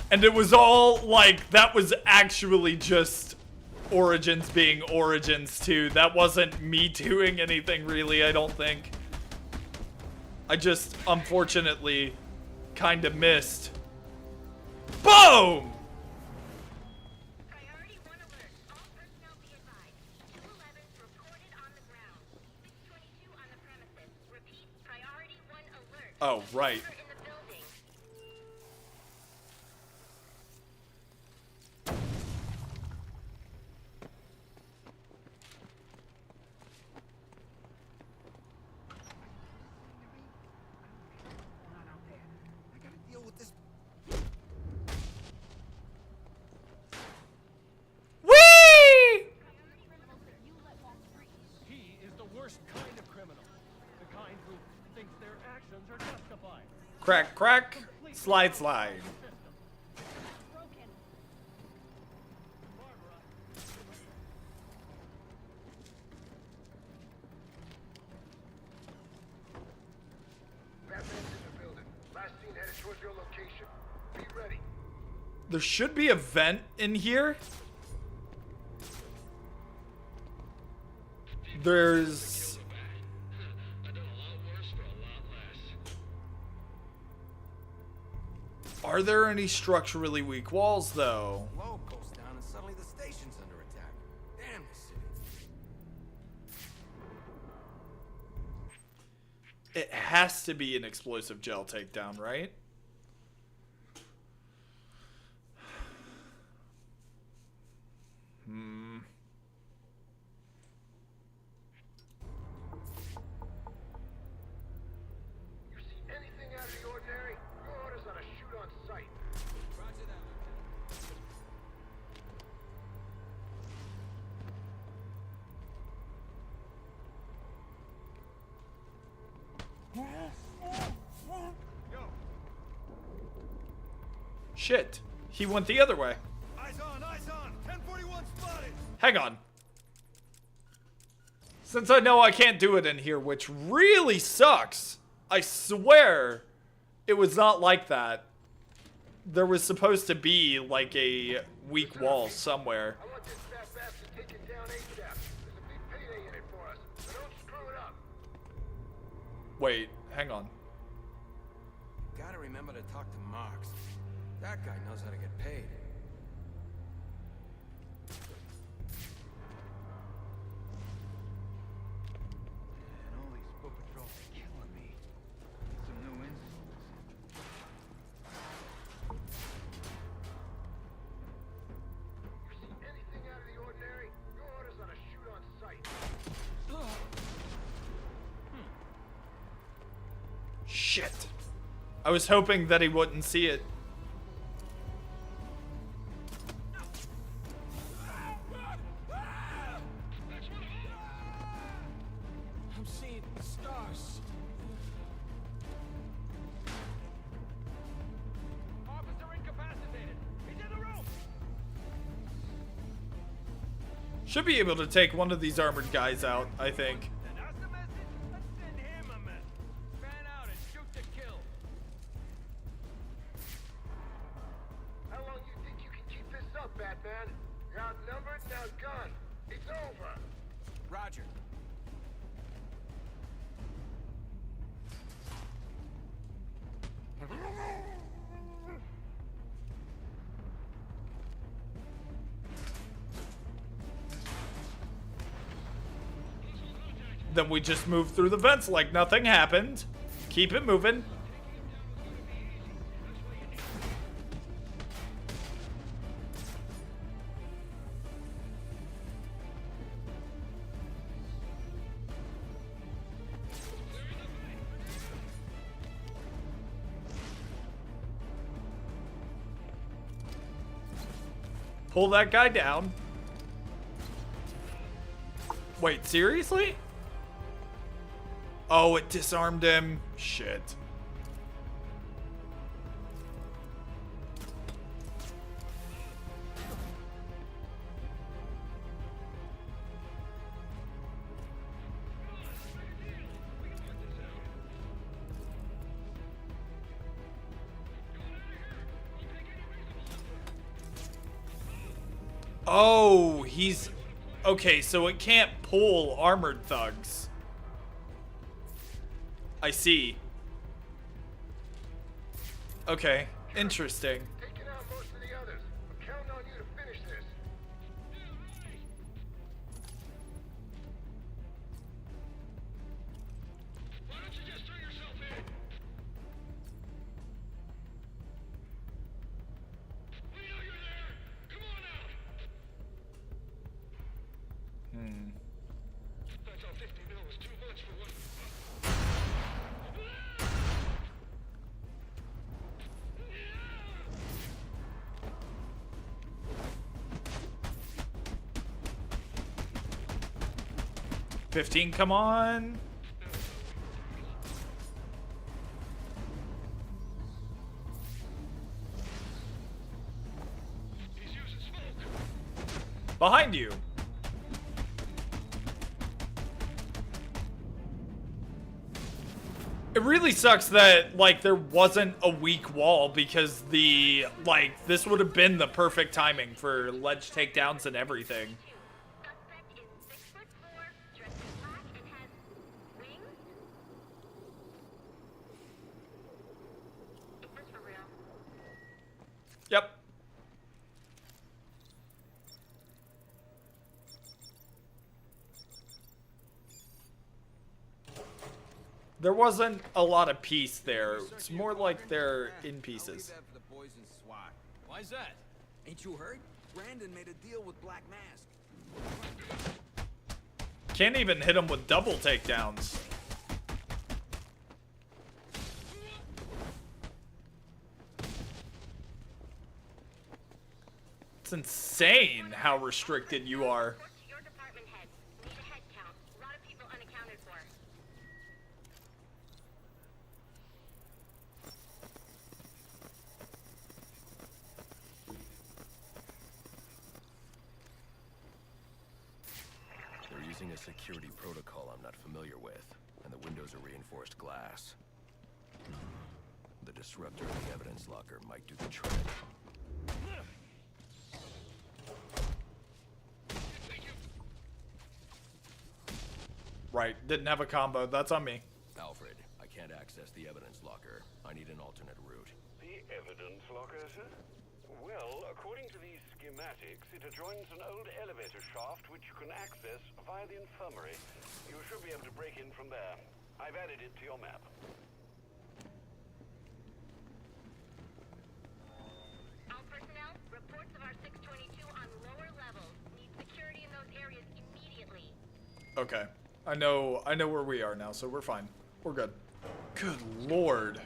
And it was all like, that was actually just Origins being Origins too. That wasn't me doing anything really, I don't think. I just, unfortunately, kind of missed. Boom! Oh, right. Crack, crack, slide, slide. Batman's in the building. Last seen headed towards your location. Be ready. There should be a vent in here. There's... Are there any structurally weak walls, though? Load goes down and suddenly the station's under attack. Damn the city. It has to be an explosive gel takedown, right? You see anything out of the ordinary? Your orders are to shoot on sight. Roger that, Shit. He went the other way. Eyes on, 1041 spotted. Hang on. Since I know I can't do it in here, which really sucks, I swear it was not like that. There was supposed to be like a weak wall somewhere. I want this fat bastard taken down ASAP. There's a big payday in it for us, so don't screw it up. Wait, hang on. Gotta remember to talk to Marks. That guy knows how to get paid. And all these foot patrols are killing me. Some new insults. You see anything out of the ordinary? Your orders are to shoot on sight. Shit. I was hoping that he wouldn't see it. I'm seeing stars. Officer incapacitated. He's in the room. Should be able to take one of these armored guys out, I think. That's the message. Let's send him a message. Fan out and shoot to kill. How long you think you can keep this up, Batman? You're outnumbered, now gone. It's over. Roger. Then we just move through the vents like nothing happened. Keep it moving. Pull that guy down. Wait, seriously? Oh, it disarmed him. Shit. Oh, he's... Okay, so it can't pull armored thugs. I see. Okay, interesting. Taking out most of the others. I'm counting on you to finish this. Why don't you just turn yourself in? We know you're there. Come on out. I thought 50 mil was too much for one. 15, come on. Behind you. It really sucks that, like, there wasn't a weak wall because the, like, this would have been the perfect timing for ledge takedowns and everything. Yep. There wasn't a lot of peace there. It's more like they're in pieces. Why's that? Ain't you heard? Brandon made a deal with Black Mask. Can't even hit him with double takedowns. It's insane how restricted you are. They're using a security protocol I'm not familiar with, and the windows are reinforced glass. The disruptor in the evidence locker might do the trick. Right, didn't have a combo. That's on me. Alfred, I can't access the evidence locker. I need an alternate route. The evidence locker, sir? Well, according to these schematics, it adjoins an old elevator shaft which you can access via the infirmary. You should be able to break in from there. I've added it to your map. All personnel, reports of our 622 on lower levels. Need security in those areas immediately. Okay. I know where we are now, so we're fine. We're good. Good lord.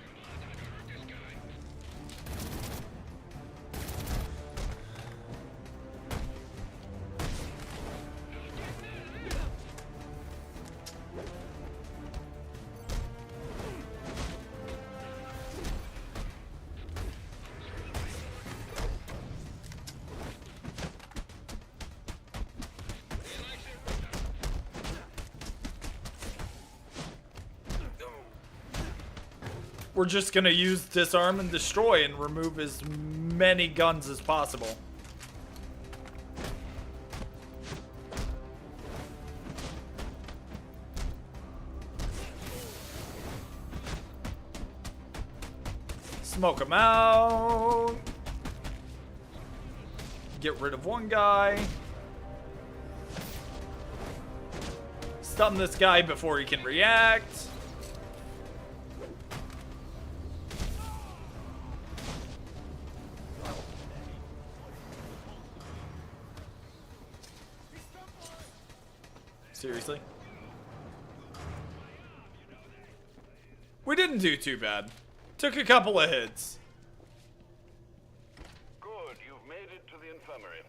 We're just gonna use disarm and destroy and remove as many guns as possible. Smoke them out. Get rid of one guy. stun this guy before he can react. Seriously? We didn't do too bad. Took a couple of hits. Good, you've made it to the infirmary.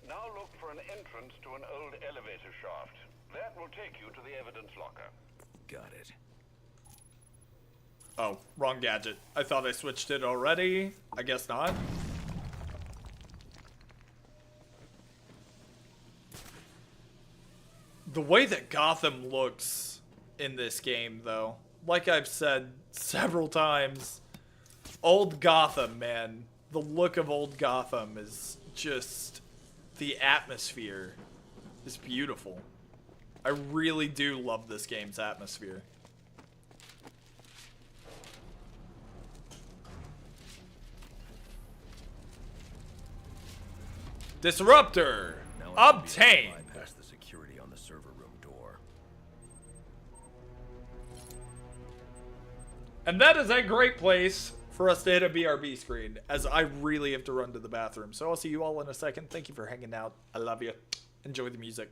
Now look for an entrance to an old elevator shaft. That will take you to the evidence locker. Got it. Oh, wrong gadget. I thought I switched it already. I guess not. The way that Gotham looks in this game, though, like I've said several times, old Gotham, man. The look of old Gotham is just... the atmosphere is beautiful. I really do love this game's atmosphere. Disruptor! Obtained! Bypass the security on the server room door. And that is a great place for us to hit a BRB screen, as I really have to run to the bathroom. So I'll see you all in a second. Thank you for hanging out. I love you. Enjoy the music.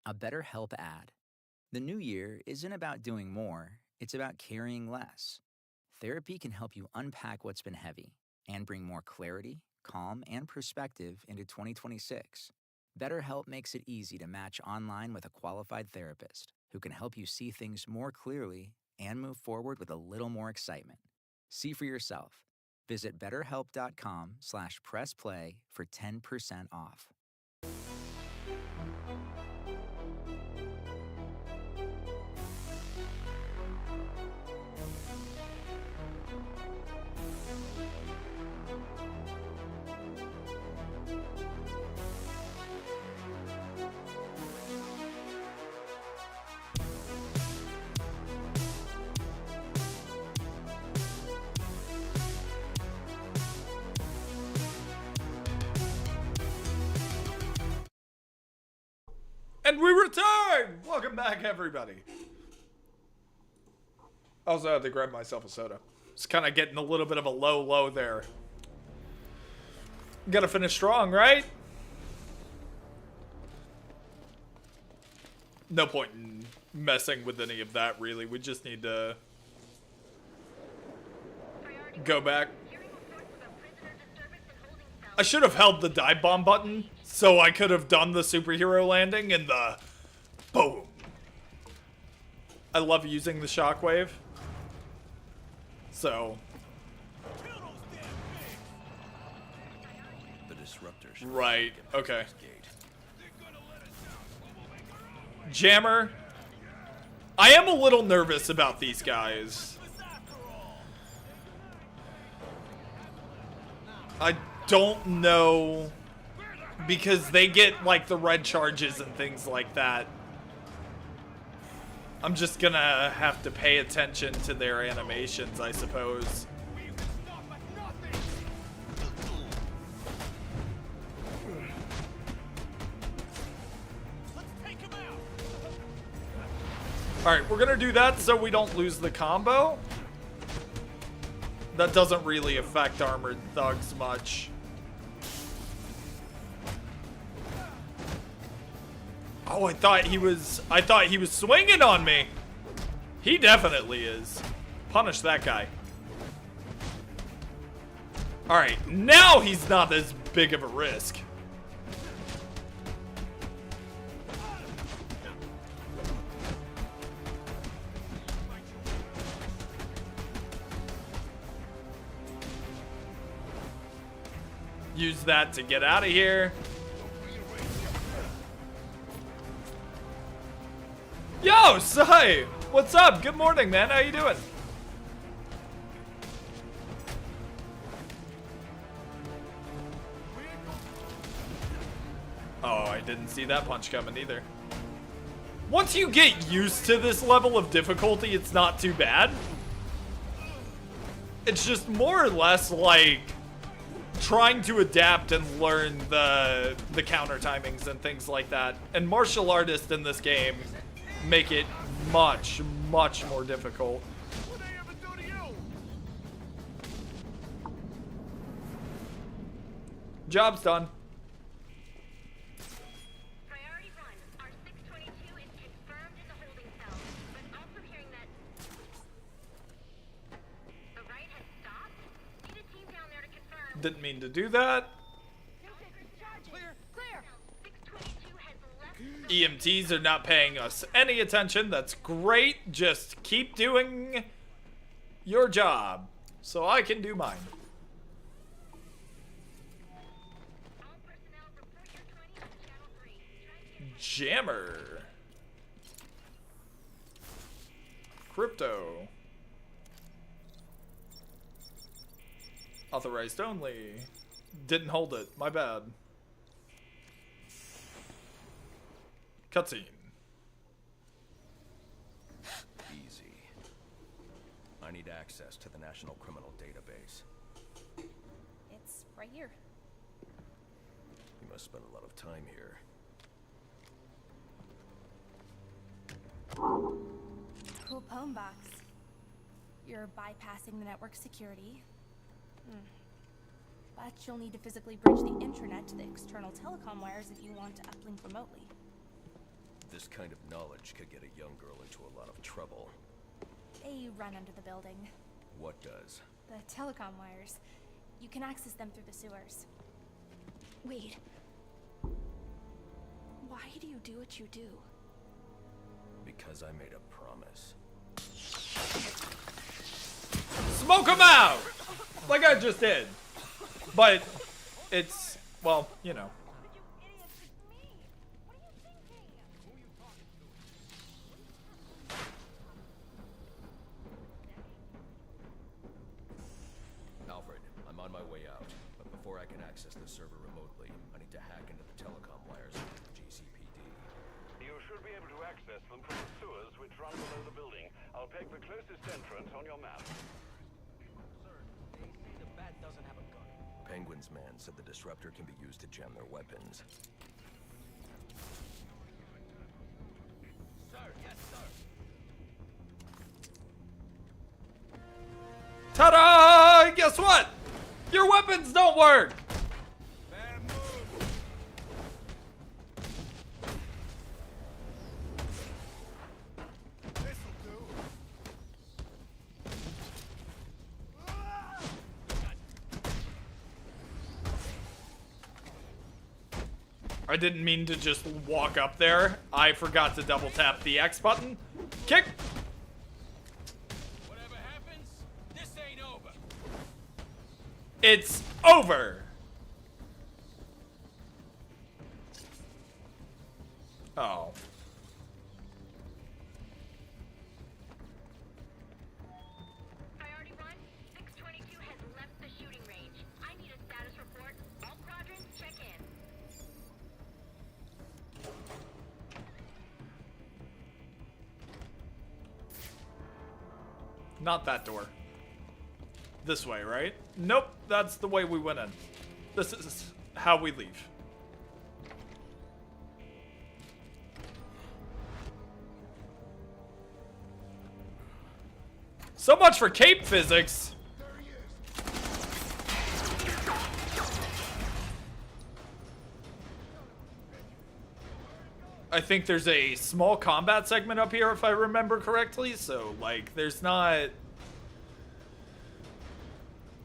A BetterHelp ad. The new year isn't about doing more, it's about carrying less. Therapy can help you unpack what's been heavy and bring more clarity, calm, and perspective into 2026. BetterHelp makes it easy to match online with a qualified therapist who can help you see things more clearly and move forward with a little more excitement. See for yourself. Visit betterhelp.com/pressplay for 10% off. And we return! Welcome back, everybody. I also had to grab myself a soda. It's kind of getting a little bit of a low there. Gotta finish strong, right? No point in messing with any of that, really. We just need to go back. I should have held the dive bomb button so I could have done the superhero landing and the boom. I love using the shockwave. So. The disruptor should Right, get past okay. this gate. Jammer. I am a little nervous about these guys. I don't know, because they get like the red charges and things like that. I'm just gonna have to pay attention to their animations, I suppose. Alright, we're gonna do that so we don't lose the combo. That doesn't really affect armored thugs much. Oh, I thought he was swinging on me. He definitely is. Punish that guy. All right, now he's not as big of a risk. Use that to get out of here. Yo, Sai! What's up? Good morning, man. How you doing? Oh, I didn't see that punch coming either. Once you get used to this level of difficulty, it's not too bad. It's just more or less like trying to adapt and learn the counter timings and things like that. And martial artists in this game make it much, much more difficult. Job's done. Priority 1, our 622 is confirmed in the holding cell, but also hearing that the right has stopped. Need a team down there to confirm. Didn't mean to do that. EMTs are not paying us any attention. That's great. Just keep doing your job so I can do mine. Jammer. Crypto. Authorized only. Didn't hold it. My bad. Cutscene. Easy. I need access to the National Criminal Database. It's right here. You must spend a lot of time here. Cool poem box. You're bypassing the network security. But you'll need to physically bridge the intranet to the external telecom wires if you want to uplink remotely. This kind of knowledge could get a young girl into a lot of trouble. They run under the building. What does? The telecom wires. You can access them through the sewers. Wait. Why do you do what you do? Because I made a promise. Smoke him out! Like I just did. But it's, well, you know. Alfred, I'm on my way out. But before I can access the server remotely, I need to hack into the telecom wires of the GCPD. You should be able to access them from the sewers which run below the building. I'll peg the closest entrance on your map. Sir, they say the bat doesn't have a gun. Penguin's man said the disruptor can be used to jam their weapons. Sir, yes, sir. Ta-da! Guess what? Your weapons don't work! I didn't mean to just walk up there. I forgot to double tap the X button. Kick! Whatever happens, this ain't over. It's over! Oh. Priority 1, 622 has left the shooting range. I need a status not that door. This way, right? Nope, that's the way we went in. This is how we leave. So much for cape physics. I think there's a small combat segment up here if I remember correctly, so like there's not...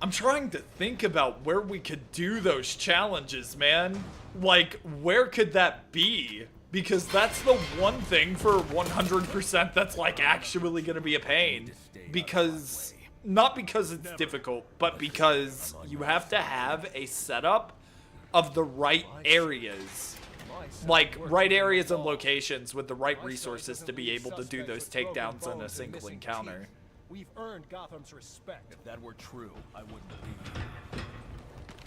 I'm trying to think about where we could do those challenges, man. Like, where could that be? Because that's the one thing for 100% that's like actually gonna be a pain. Because, not because it's difficult, but because you have to have a setup of the right areas. Like, right areas and locations with the right resources to be able to do those takedowns in a single encounter. We've earned Gotham's respect. If that were true, I wouldn't believe you.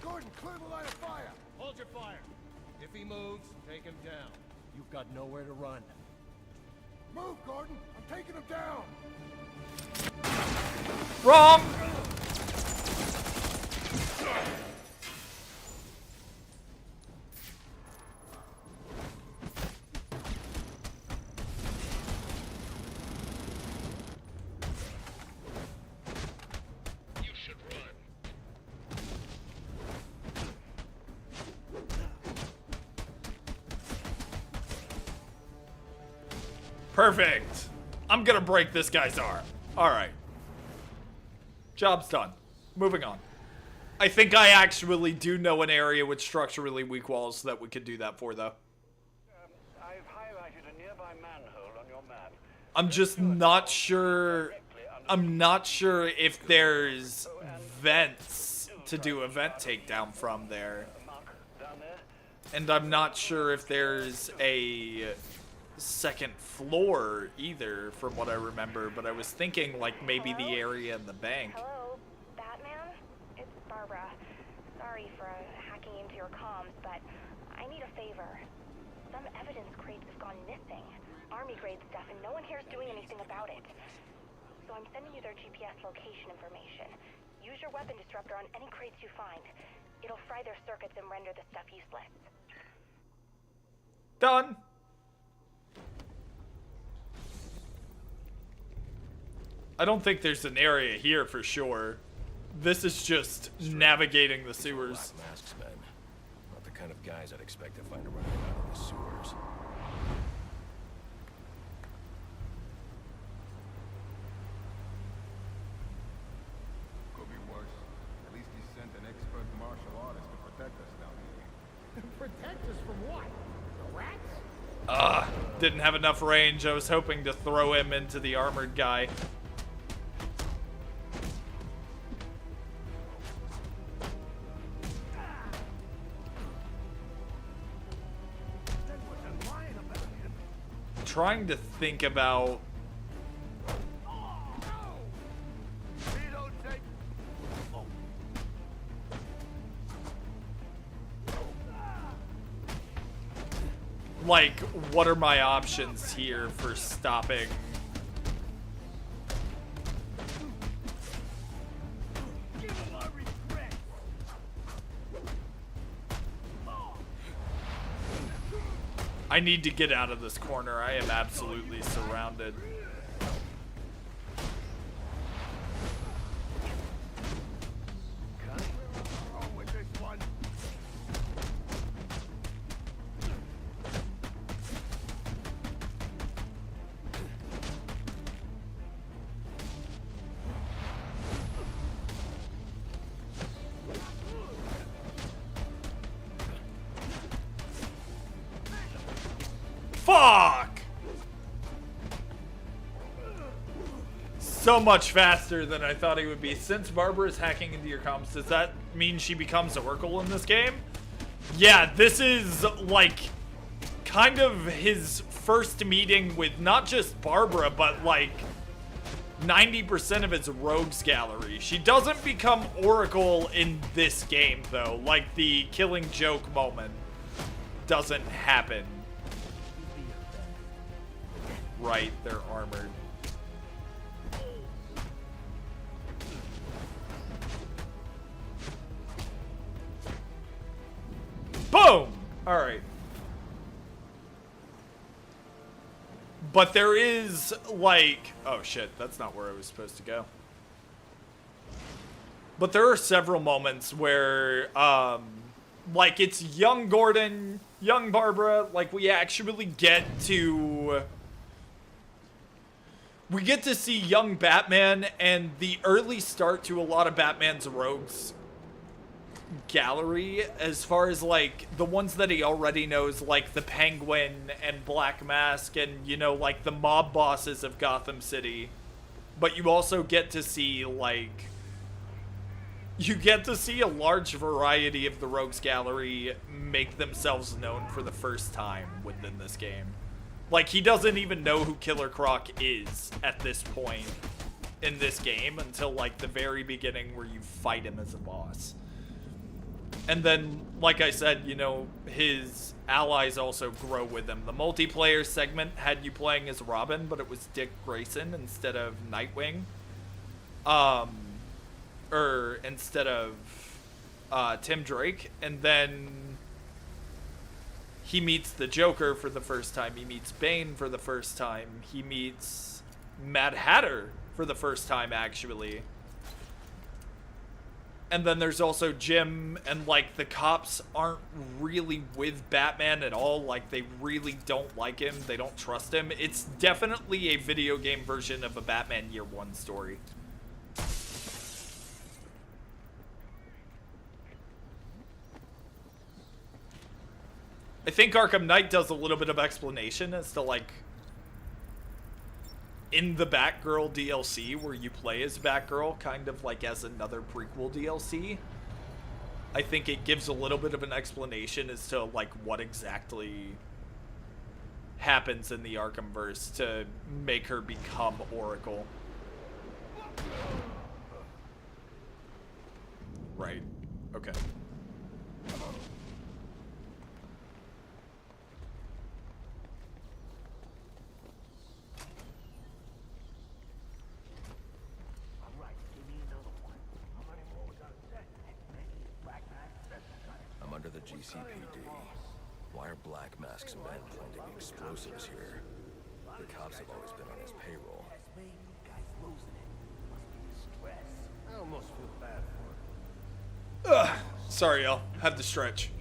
Gordon, clear the line of fire! Hold your fire. If he moves, take him down. You've got nowhere to run. Move, Gordon! I'm taking him down! Wrong! Perfect. I'm gonna break this guy's arm. Alright. Job's done. Moving on. I think I actually do know an area with structurally weak walls that we could do that for, though. I've highlighted a nearby manhole on your map. I'm just not sure... I'm not sure if there's vents to do a vent takedown from there. And I'm not sure if there's a second floor either, from what I remember, but I was thinking like maybe the area in the bank. Hello, Batman? It's Barbara. Sorry for hacking into your comms, but I need a favor. Some evidence crates have gone missing. Army-grade stuff, and no one here is doing anything about it. So I'm sending you their GPS location information. Use your weapon disruptor on any crates you find. It'll fry their circuits and render the stuff useless. Done. I don't think there's an area here for sure. This is just navigating the sewers. Black masks, men. Not the kind of guys I'd expect to find running around in the sewers. Could be worse. At least he sent an expert martial artist to protect us down here. Protect us from what? The rats? Didn't have enough range. I was hoping to throw him into the armored guy. Trying to think about like what are my options here for stopping I need to get out of this corner. I am absolutely surrounded. Fuck! So much faster than I thought he would be. Since Barbara is hacking into your comms, does that mean she becomes Oracle in this game? Yeah, this is like kind of his first meeting with not just Barbara, but like 90% of his rogues gallery. She doesn't become Oracle in this game though. Like the Killing Joke moment doesn't happen. Right, they're armored. Alright. But there is, like... Oh, shit. That's not where I was supposed to go. But there are several moments where, like, it's young Gordon, young Barbara. Like, we actually get to... We get to see young Batman and the early start to a lot of Batman's rogues gallery, as far as like the ones that he already knows, like the Penguin and Black Mask and, you know, like the mob bosses of Gotham City. But you also get to see like a large variety of the rogues gallery make themselves known for the first time within this game. Like, he doesn't even know who Killer Croc is at this point in this game until like the very beginning where you fight him as a boss. And then, like I said, you know, his allies also grow with him. The multiplayer segment had you playing as Robin, but it was Dick Grayson instead of Nightwing. Or instead of Tim Drake. And then he meets the Joker for the first time. He meets Bane for the first time. He meets Mad Hatter for the first time, actually. And then there's also Jim, and like the cops aren't really with Batman at all. Like, they really don't like him. They don't trust him. It's definitely a video game version of a Batman Year One story. I think Arkham Knight does a little bit of explanation as to like, in the Batgirl DLC where you play as Batgirl, kind of like as another prequel DLC, I think it gives a little bit of an explanation as to like what exactly happens in the Arkhamverse to make her become Oracle. Right. Okay. I'm under the GCPD. Why are Black Mask's men planting explosives here? The cops have always been on his payroll. I almost feel bad for him. Ugh. Sorry, y'all. Have to stretch.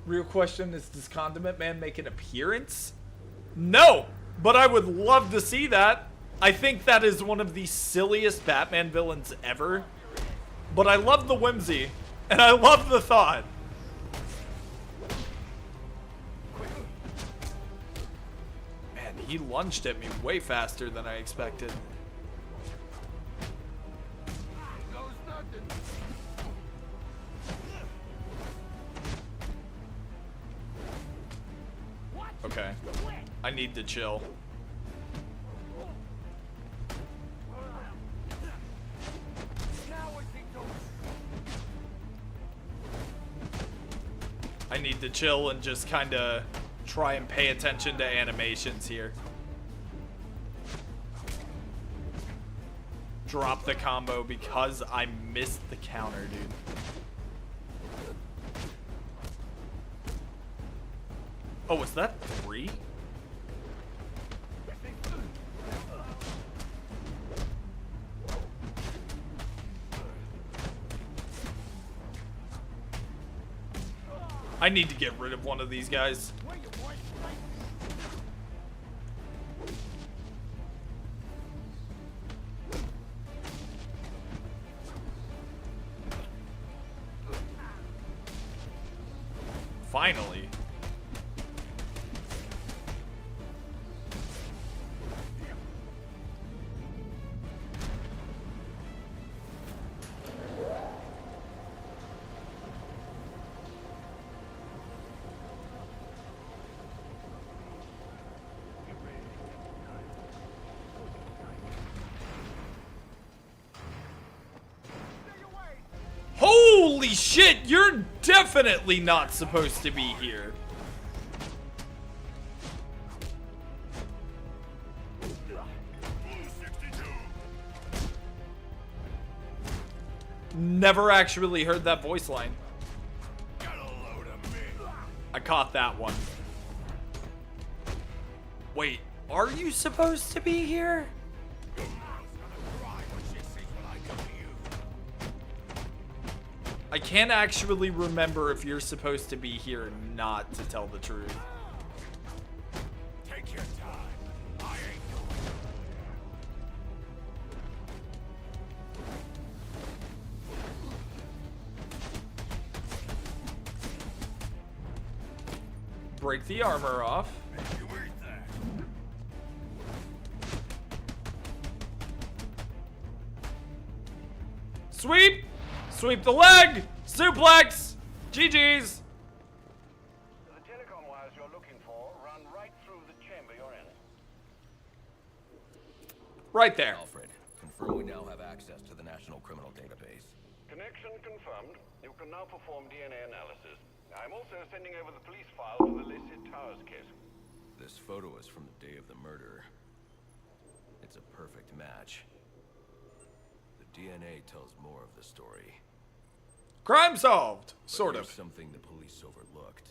Real question is, does Condiment Man make an appearance? No! But I would love to see that. I think that is one of the silliest Batman villains ever. But I love the whimsy. And I love the thought. Man, he lunged at me way faster than I expected. Okay. I need to chill. I need to chill and just kind of try and pay attention to animations here. Drop the combo because I missed the counter, dude. Oh, was that 3? I need to get rid of one of these guys. Finally. Holy shit, you're definitely not supposed to be here. Never actually heard that voice line. I caught that one. Wait, are you supposed to be here? I can't actually remember if you're supposed to be here or not, to tell the truth. Take your time. I ain't going. Break the armor off. Sweep! Sweep the leg! Suplex! GG's! The telecom wires you're looking for run right through the chamber you're in. Right there. Alfred, confirm we now have access to the National Criminal Database. Connection confirmed. You can now perform DNA analysis. I'm also sending over the police file for the Lacey Towers case. This photo is from the day of the murder. It's a perfect match. The DNA tells more of the story. Crime solved! But Sort here's of. something the police overlooked.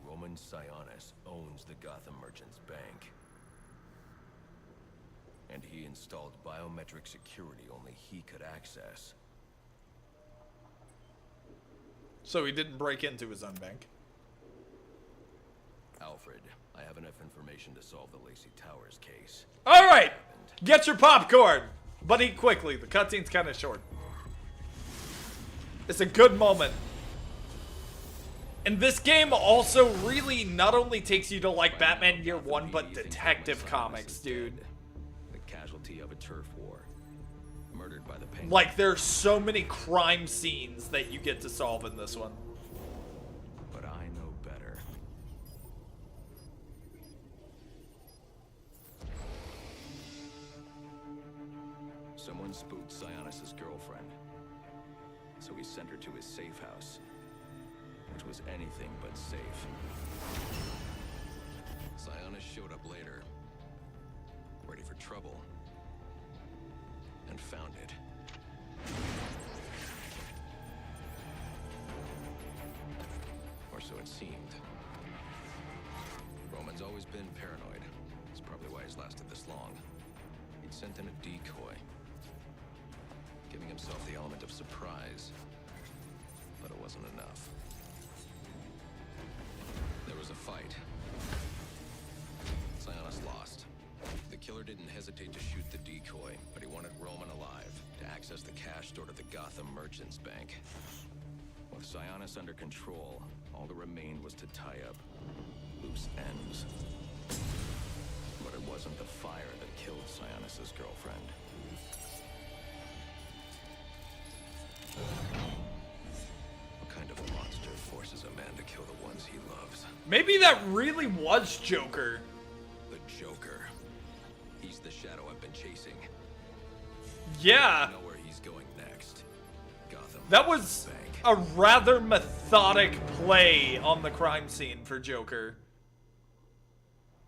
Roman Sionis owns the Gotham Merchants Bank. And he installed biometric security only he could access. So he didn't break into his own bank. Alfred, I have enough information to solve the Lacey Towers case. Alright! Get your popcorn! But eat quickly. The cutscene's kind of short. It's a good moment. And this game also really not only takes you to like Batman Year One, but Detective Comics, dude. The casualty of a turf war. Murdered by the Penguin. Like, there's so many crime scenes that you get to solve in this one. But I know better. Someone spooked Sionis' girlfriend. So he sent her to his safe house, which was anything but safe. Sionis showed up later, ready for trouble, and found it. Or so it seemed. Roman's always been paranoid. That's probably why he's lasted this long. He'd sent in a decoy, giving himself the element of surprise. But it wasn't enough. There was a fight. Sionis lost. The killer didn't hesitate to shoot the decoy, but he wanted Roman alive to access the cash stored at the Gotham Merchants Bank. With Sionis under control, all that remained was to tie up loose ends. But it wasn't the fire that killed Sionis' girlfriend. What kind of monster forces a man to kill the ones he loves? Maybe that really was Joker. The Joker. He's the shadow I've been chasing. Yeah. I know where he's going next. Gotham. That was a rather methodic play on the crime scene for Joker.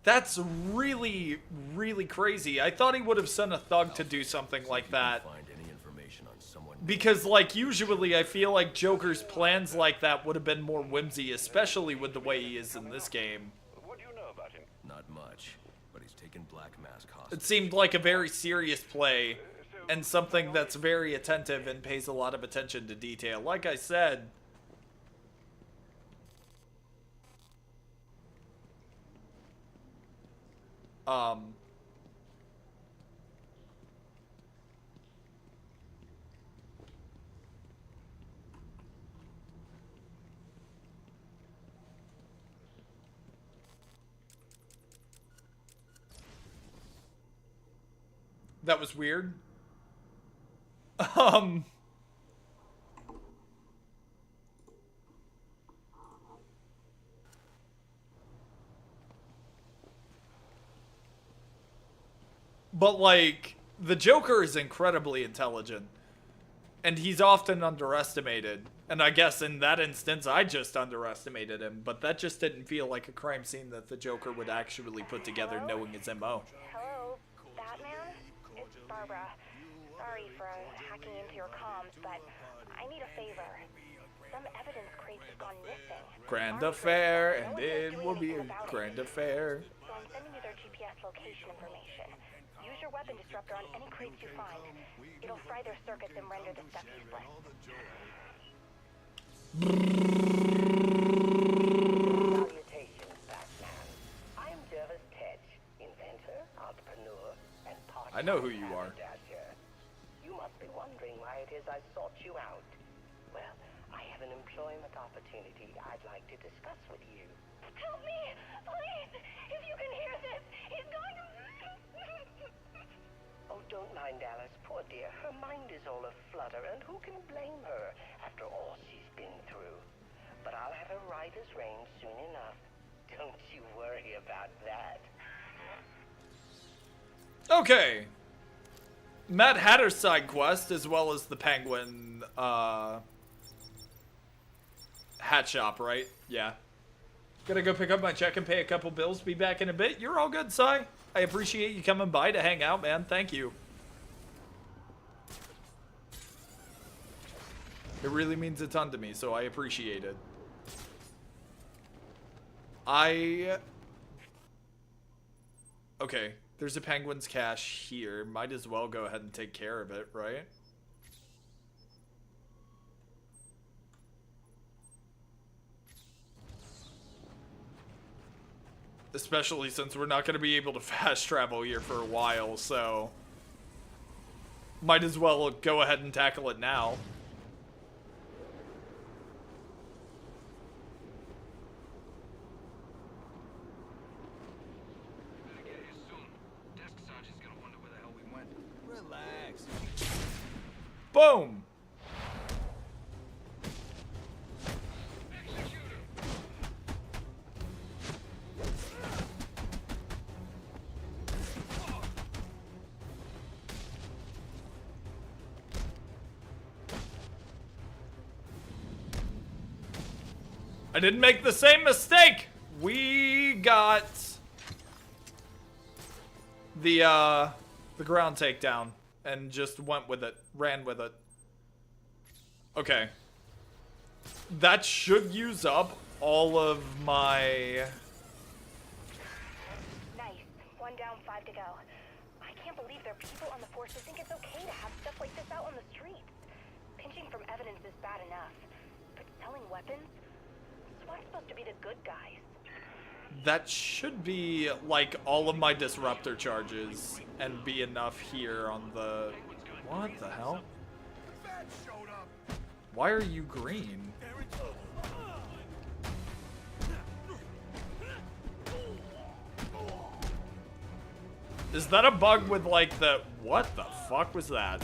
That's really, really crazy. I thought he would have sent a thug to do something like that. Find any information on someone. Because, like, usually I feel like Joker's plans like that would have been more whimsy, especially with the way he is in this game. What do you know about him? Not much, but he's taken Black Mask hostage. It seemed like a very serious play, and something that's very attentive and pays a lot of attention to detail. Like I said, that was weird. But, like, the Joker is incredibly intelligent. And he's often underestimated. And I guess in that instance, I just underestimated him. But that just didn't feel like a crime scene that the Joker would actually put together knowing his MO. Hello, Batman? It's Barbara. Sorry for hacking into your comms, but I need a favor. Some evidence crates have gone missing. Grand affair, and it will be a grand affair. So I'm sending you their GPS location information. Use your weapon disruptor on any crates you find. It'll fry their circuits and render the stuff useless. Salutations, Batman. I'm Jervis Tetch, inventor, entrepreneur, and part I know who you are. Dasher. You must be wondering why it is I sought you out. Well, I have an employment opportunity I'd like to discuss with you. Help me! Please! If you can hear this, he's going to... Oh, don't mind Alice, poor dear. Her mind is all aflutter, and who can blame her after all she's been through? But I'll have her right as rain soon enough. Don't you worry about that. Okay. Mad Hatter's side quest, as well as the Penguin, hat shop, right? Yeah. Gonna go pick up my check and pay a couple bills. Be back in a bit. You're all good, Sai. I appreciate you coming by to hang out, man. Thank you. It really means a ton to me, so I appreciate it. Okay, there's a Penguin's cache here. Might as well go ahead and take care of it, right? Especially since we're not going to be able to fast travel here for a while, so... Might as well go ahead and tackle it now. Relax. Boom! I didn't make the same mistake! We got the ground takedown and just went with it, ran with it. Okay. That should use up all of my... Nice. 1 down, 5 to go. I can't believe there are people on the force who think it's okay to have stuff like this out on the streets. Pinching from evidence is bad enough. But selling weapons? SWAT's supposed to be the good guys. That should be, like, all of my disruptor charges and be enough here on the... What the hell? Why are you green? Is that a bug with, like, the... What the fuck was that?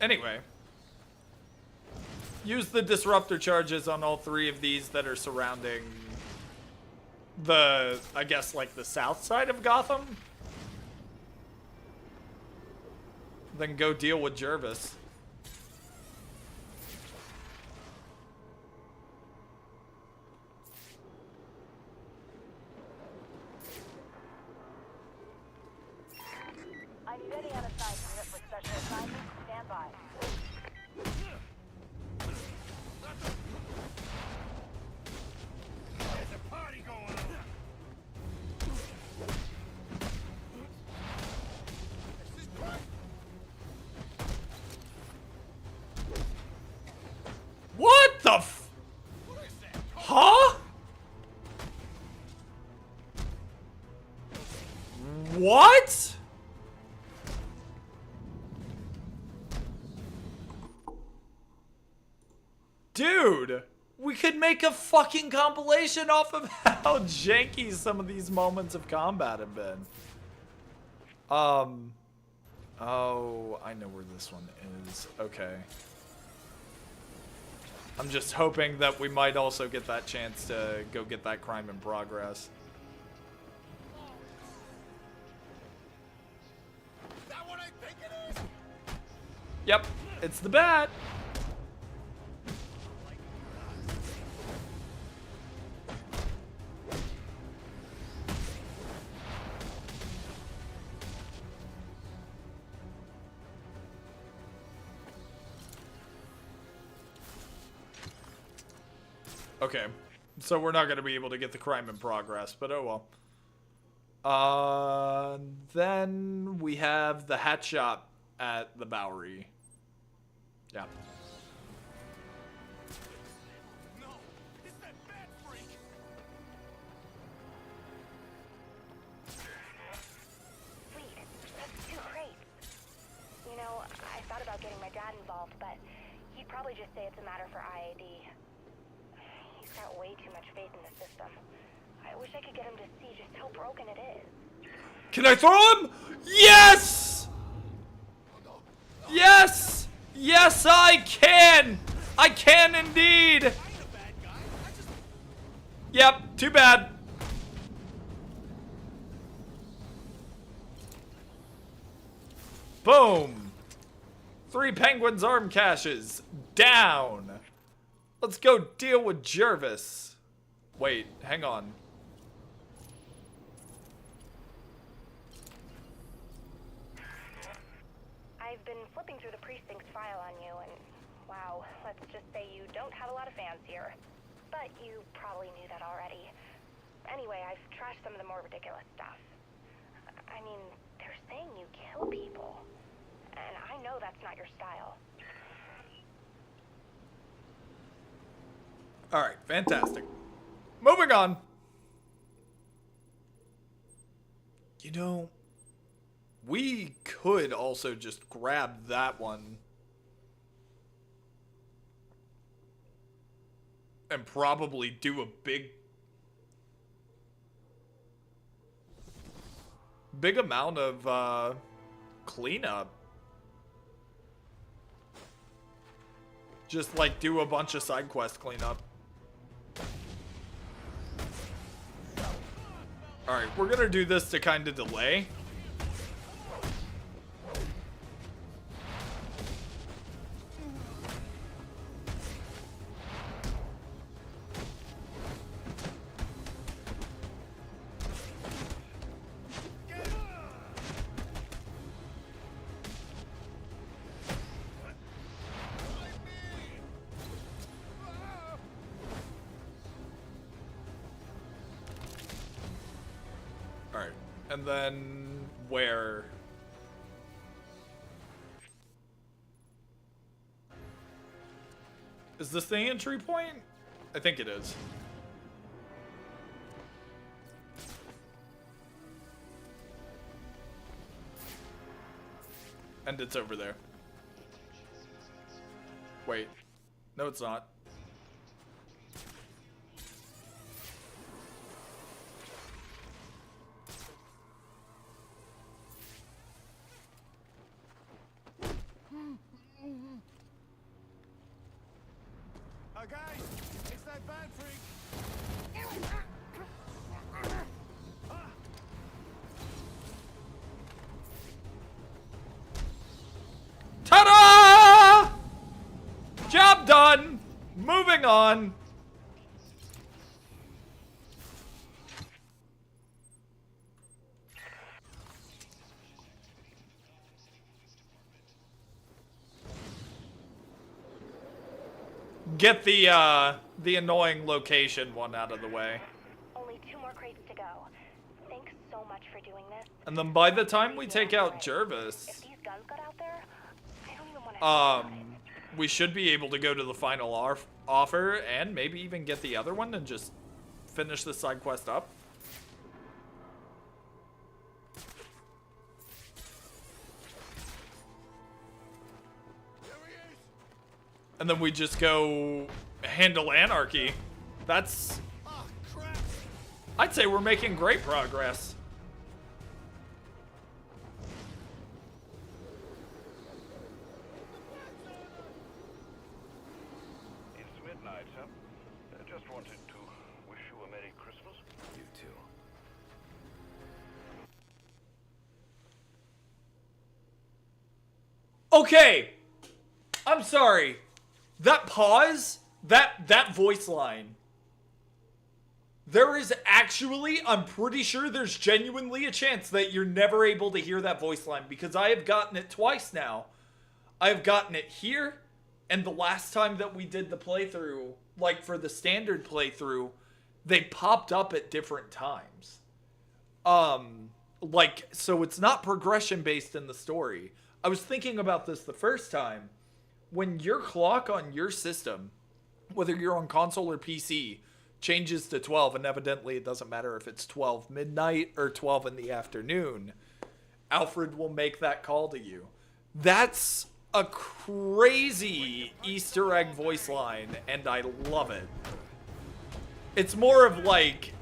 Anyway, use the disruptor charges on all 3 of these that are surrounding the, I guess, like the south side of Gotham. Then go deal with Jervis. I need any unassigned unit for special assignment. Stand by. There's a party going on. What the f... Huh? What? Dude, we could make a fucking compilation off of how janky some of these moments of combat have been. Oh, I know where this one is. Okay. I'm just hoping that we might also get that chance to go get that crime in progress. Is that what I think it is? Yep, it's the bat. Okay, so we're not going to be able to get the crime in progress, but oh well. Then we have the hat shop at the Bowery. Yeah. No, it's that bad freak. Sweet. That's too great. You know, I thought about getting my dad involved, but he'd probably just say it's a matter for IAD. He's got way too much faith in the system. I wish I could get him to see just how broken it is. Can I throw him? Yes! Yes! Yes, I can! I can indeed! Yep, too bad. Boom! 3 penguins arm caches. Down! Let's go deal with Jervis. Wait, hang on. I've been flipping through the precinct's file on you, and wow, let's just say you don't have a lot of fans here. But you probably knew that already. Anyway, I've trashed some of the more ridiculous stuff. I mean, they're saying you kill people. And I know that's not your style. Alright, fantastic. Moving on. You know, we could also just grab that one and probably do a big amount of cleanup. Just like do a bunch of side quest cleanup. Alright, we're gonna do this to kind of delay. Alright, and then where? Is this the entry point? I think it is. And it's over there. Wait. No, it's not. Guys, it's that bad freak. Ta-da! Job done. Moving on. Get the annoying location one out of the way. Only 2 more crates to go. Thanks so much for doing this. And then by the time we take out Jervis, If these guns got out there, I don't even want to we should be able to go to the final offer and maybe even get the other one and just finish the side quest up. And then we just go handle anarchy. That's... I'd say we're making great progress. Is Smith Okay. I'm sorry. That pause, that voice line. There is actually, I'm pretty sure there's genuinely a chance that you're never able to hear that voice line, because I have gotten it twice now. I have gotten it here, and the last time that we did the playthrough, like for the standard playthrough, they popped up at different times. Like, so it's not progression based in the story. I was thinking about this the first time. When your clock on your system, whether you're on console or PC, changes to 12, and evidently it doesn't matter if it's 12 midnight or 12 in the afternoon, Alfred will make that call to you. That's a crazy Easter egg voice line, and I love it. It's more of like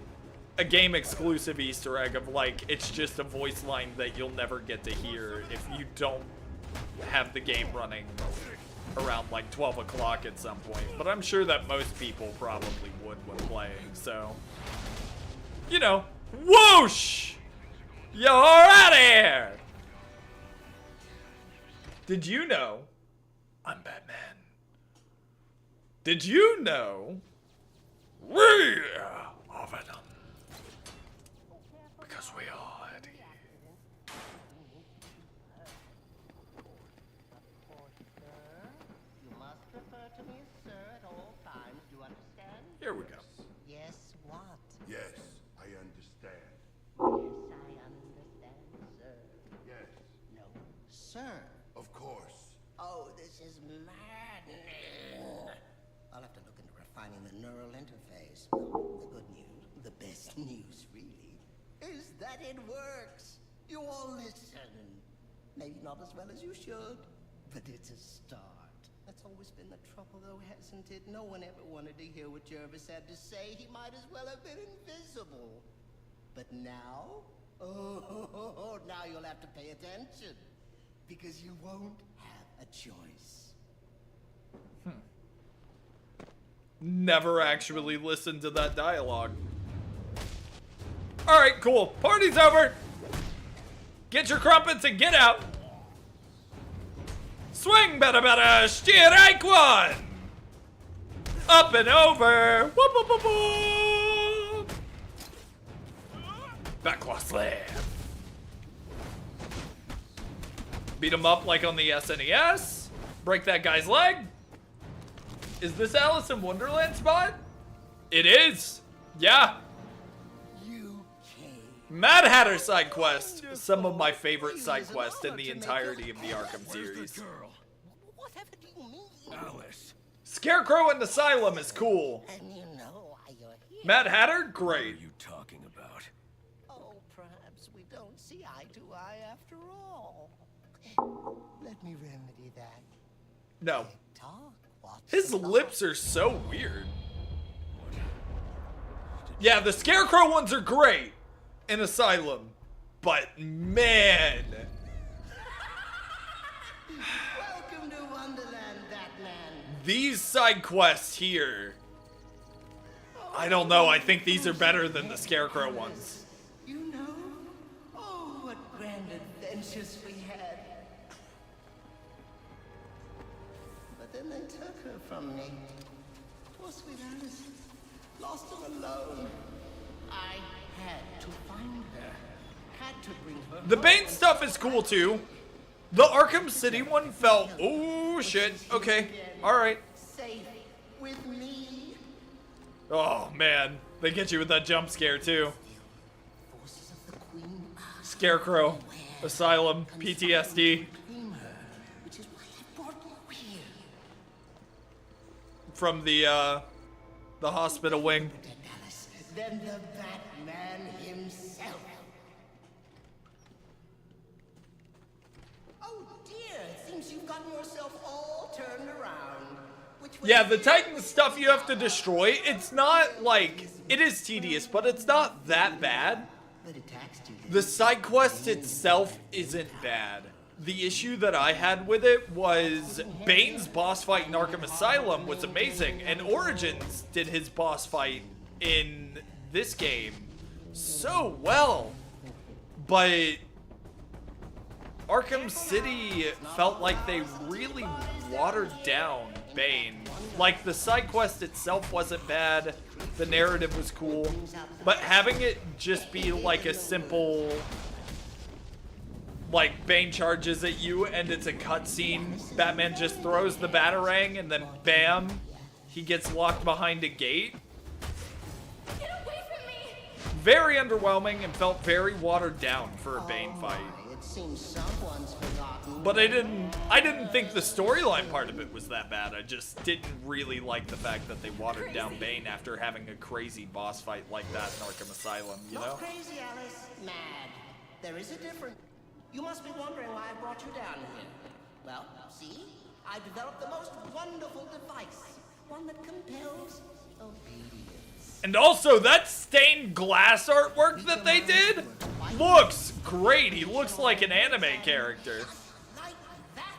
a game exclusive Easter egg of like, it's just a voice line that you'll never get to hear if you don't have the game running around like 12 o'clock at some point. But I'm sure that most people probably would when playing, so. You know, whoosh! You're out of here! Did you know I'm Batman? Did you know we are Venom? Because we are Eddie. You must refer to me as sir at all times, do you understand? Here we go. Yes, what? Yes, I understand. Yes, I understand, sir. Yes. No, sir. Of course. Oh, this is maddening. I'll have to look into refining the neural interface. The good news, the best news really, is that it works. You all listen. Maybe not as well as you should, but it's a start. That's always been the trouble though, hasn't it? No one ever wanted to hear what Jervis had to say. He might as well have been invisible. But now? Oh, now you'll have to pay attention. Because you won't have a choice. Never actually listened to that dialogue. Alright, cool. Party's over. Get your crumpets and get out. Swing, better, strike one. Up and over. Whoop, whoop, whoop, whoop. Backlash slam. Beat him up like on the SNES. Break that guy's leg. Is this Alice in Wonderland spot? It is. Yeah. Mad Hatter side quest. Some of my favorite side quests in the entirety of the Arkham series. Whatever do you mean? Alice. Scarecrow in Asylum is cool. And you know why you're here. Mad Hatter, great. What are you talking about? Oh, perhaps we don't see eye to eye after all. Let me remedy that. No. Talk. What's His the lips are so weird. Yeah, the Scarecrow ones are great in Asylum, but man. Welcome to Wonderland, Batman. These side quests here, I don't know, I think these are better than the Scarecrow ones. You know? Oh, what grand adventures we had. But then they took her from me. Poor sweet Alice. Lost her alone. I had to find her. Had to bring her The home. Bane stuff is cool too. The Arkham City one felt, oh shit, okay, alright. Safe with me. Oh man, they get you with that jump scare too. Forces of the Queen are Scarecrow, Asylum, PTSD between her, which is why I brought you here. from the hospital wing. Alice, then the Batman himself. Oh dear, it seems you've gotten yourself all turned around. Which way Yeah, the Titan stuff you have to destroy, it's not like, it is tedious, but it's not that bad. But it taxed you. The side quest itself isn't bad. The issue that I had with it was Bane's boss fight in Arkham Asylum was amazing, and Origins did his boss fight in this game so well. But Arkham City felt like they really watered down Bane. Like, the side quest itself wasn't bad, the narrative was cool, but having it just be like a simple, like, Bane charges at you and it's a cutscene, Batman just throws the Batarang and then bam, he gets locked behind a gate. Very underwhelming and felt very watered down for a Bane fight. It seems someone's forgotten. But I didn't think the storyline part of it was that bad. I just didn't really like the fact that they watered down Bane after having a crazy boss fight like that in Arkham Asylum, you know? Not crazy, Alice. Mad. There is a difference. You must be wondering why I brought you down here. Well, see? I developed the most wonderful device. One that compels obedience. And also, that stained glass artwork that they did looks great. He looks like an anime character. Like that.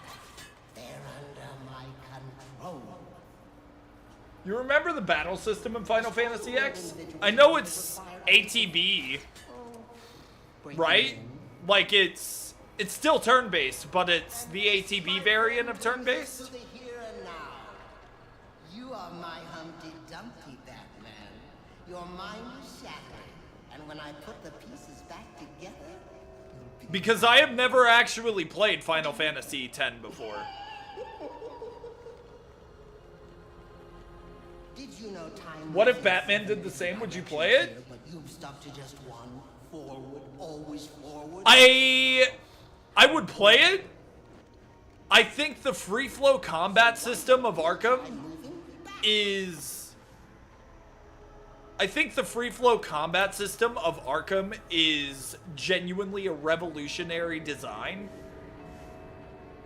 They're under my control. You remember the battle system in Final Fantasy X? I know it's ATB, right? Like, it's still turn-based, but it's the ATB variant of turn-based. Here and now. You are my Humpty Dumpty, Batman. Your mind is shattered, and when I put the pieces back together, Because I have never actually played Final Fantasy X before. did you know time? What if Batman did the same? Would you play it? But you've stuck to just one. Forward, always forward. I would play it. I think the free flow combat system of Arkham is... I think the free flow combat system of Arkham is genuinely a revolutionary design.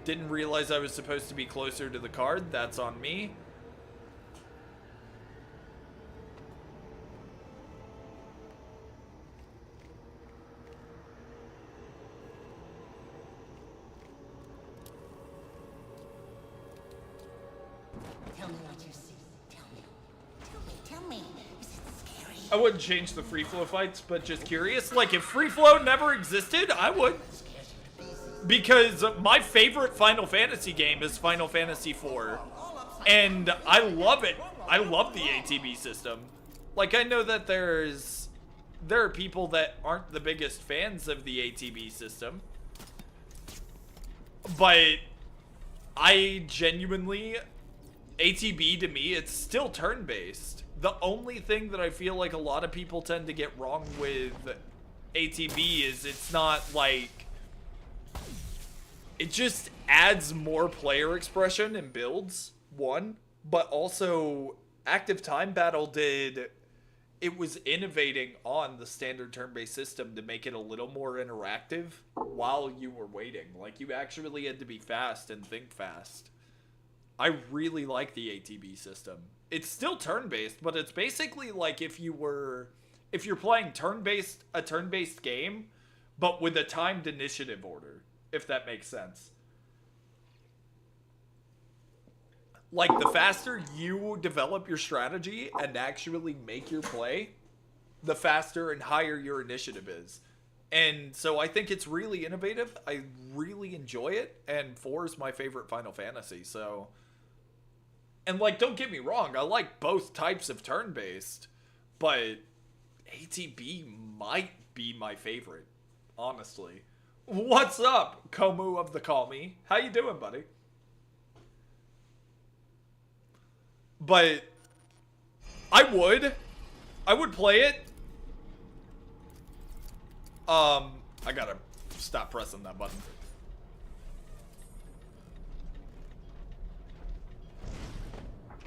Didn't realize I was supposed to be closer to the card. That's on me. Tell me what you see. Tell me. Tell me. Is it scary? I wouldn't change the free flow fights, but just curious. Like, if free flow never existed, I would. Because my favorite Final Fantasy game is Final Fantasy IV. And I love it. I love the ATB system. Like, I know that there are people that aren't the biggest fans of the ATB system. But I genuinely... ATB to me, it's still turn-based. The only thing that I feel like a lot of people tend to get wrong with ATB is it's not like... It just adds more player expression and builds, one. But also, Active Time Battle did... It was innovating on the standard turn-based system to make it a little more interactive while you were waiting. Like, you actually had to be fast and think fast. I really like the ATB system. It's still turn-based, but it's basically like if you're playing a turn-based game, but with a timed initiative order, if that makes sense. Like, the faster you develop your strategy and actually make your play, the faster and higher your initiative is. And so I think it's really innovative. I really enjoy it, and 4 is my favorite Final Fantasy, so... And, like, don't get me wrong, I like both types of turn-based, but ATB might be my favorite, honestly. What's up, Komu of the Call Me? How you doing, buddy? But I would play it. I gotta stop pressing that button.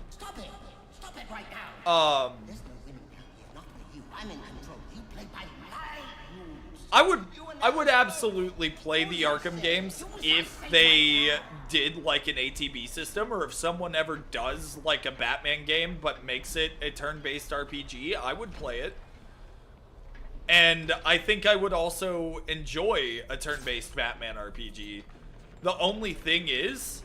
Stop it right now. There's no winning out here, not for you. I'm in control. You play by my rules. I would absolutely play the Arkham games if they did like an ATB system, or if someone ever does like a Batman game but makes it a turn-based RPG, I would play it. And I think I would also enjoy a turn-based Batman RPG. The only thing is,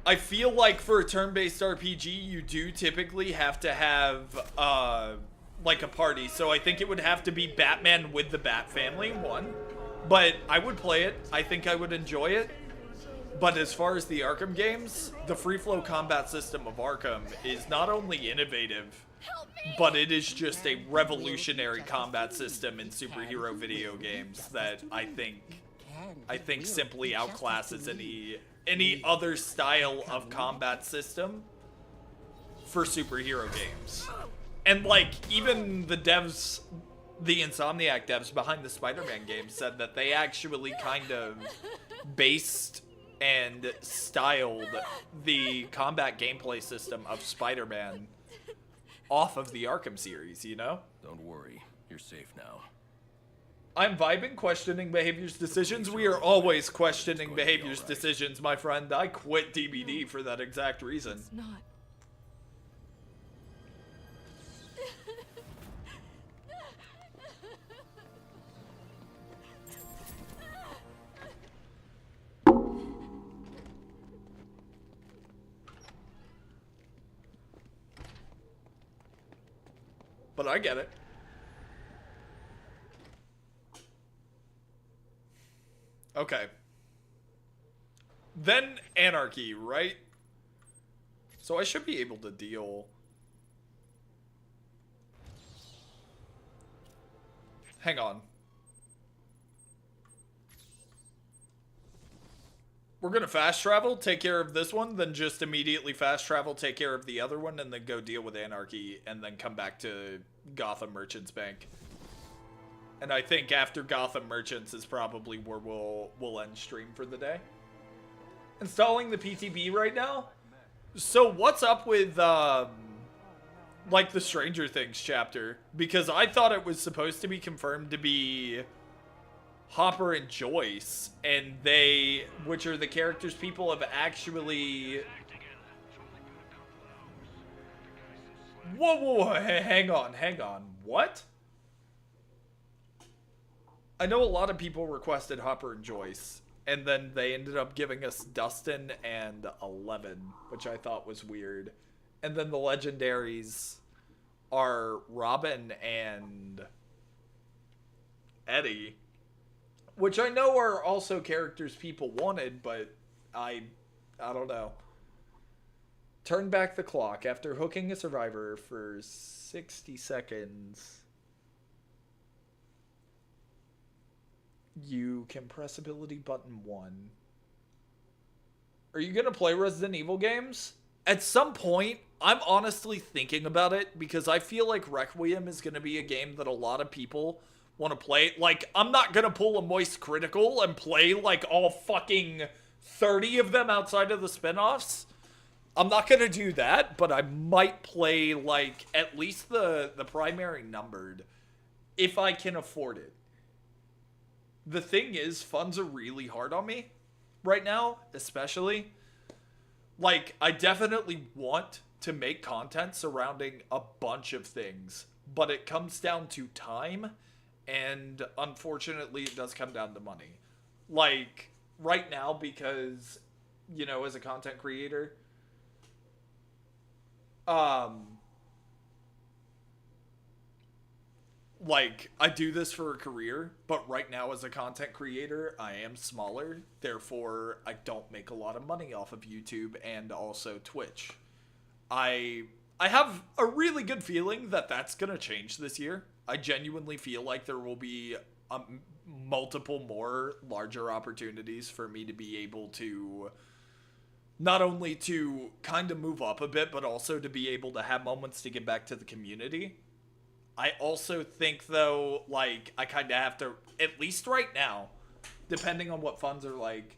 I feel like for a turn-based RPG, you do typically have to have, like a party. So I think it would have to be Batman with the Bat family, one. But I would play it. I think I would enjoy it. But as far as the Arkham games, the free flow combat system of Arkham is not only innovative, but it is just a revolutionary combat system in superhero video games that I think simply outclasses any other style of combat system for superhero games. And like, even the devs, the Insomniac devs behind the Spider-Man game said that they actually kind of based and styled the combat gameplay system of Spider-Man off of the Arkham series, you know? Don't worry, you're safe now. I'm vibing, questioning behavior's decisions. We are always questioning behavior's decisions, my friend. I quit DBD for that exact reason. It's not. But I get it. Okay. Then Anarchy, right? So I should be able to deal. Hang on. We're gonna fast travel, take care of this one, then just immediately fast travel, take care of the other one, and then go deal with Anarchy, and then come back to Gotham Merchants Bank. And I think after Gotham Merchants is probably where we'll end stream for the day. Installing the PTB right now. So what's up with like the Stranger Things chapter? Because I thought it was supposed to be confirmed to be Hopper and Joyce, and they, which are the characters people have actually... Whoa, hang on. What? I know a lot of people requested Hopper and Joyce, and then they ended up giving us Dustin and Eleven, which I thought was weird. And then the legendaries are Robin and Eddie, which I know are also characters people wanted, but I don't know. Turn back the clock. After hooking a survivor for 60 seconds, you can press ability button 1. Are you going to play Resident Evil games? At some point, I'm honestly thinking about it, because I feel like Requiem is going to be a game that a lot of people want to play. Like, I'm not gonna pull a Moist Critical and play like all fucking 30 of them outside of the spin-offs. I'm not gonna do that, but I might play like at least the primary numbered if I can afford it. The thing is, funds are really hard on me right now, especially. Like, I definitely want to make content surrounding a bunch of things, but it comes down to time. And unfortunately, it does come down to money. Like, right now, because, you know, as a content creator, like, I do this for a career, but right now as a content creator, I am smaller. Therefore, I don't make a lot of money off of YouTube and also Twitch. I have a really good feeling that that's going to change this year. I genuinely feel like there will be multiple more larger opportunities for me to be able to not only to kind of move up a bit, but also to be able to have moments to give back to the community. I also think, though, like, I kind of have to, at least right now, depending on what funds are like,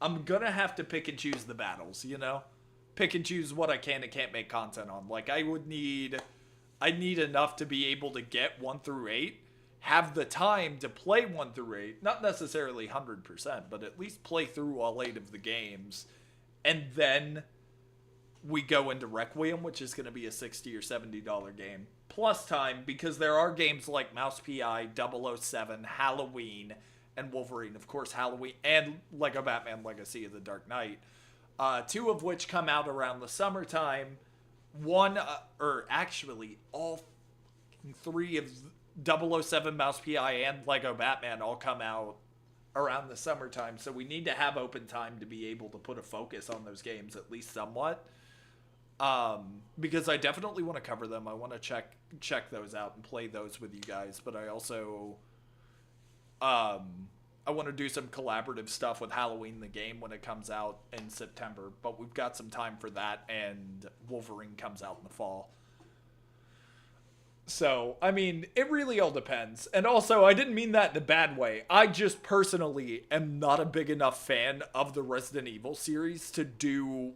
I'm gonna have to pick and choose the battles, you know? Pick and choose what I can and can't make content on. Like, I need enough to be able to get 1 through 8, have the time to play 1 through 8, not necessarily 100%, but at least play through all 8 of the games, and then we go into Requiem, which is going to be a $60 or $70 game, plus time, because there are games like Mouse PI, 007, Halloween, and Wolverine, of course, Halloween, and Lego Batman Legacy of the Dark Knight, 2 of which come out around the summertime. All 3 of 007, Mouse PI, and Lego Batman all come out around the summertime, so we need to have open time to be able to put a focus on those games at least somewhat. Because I definitely want to cover them. I want to check those out and play those with you guys, but I also I want to do some collaborative stuff with Halloween the game when it comes out in September, but we've got some time for that, and Wolverine comes out in the fall. So, I mean, it really all depends. And also, I didn't mean that in a bad way. I just personally am not a big enough fan of the Resident Evil series to do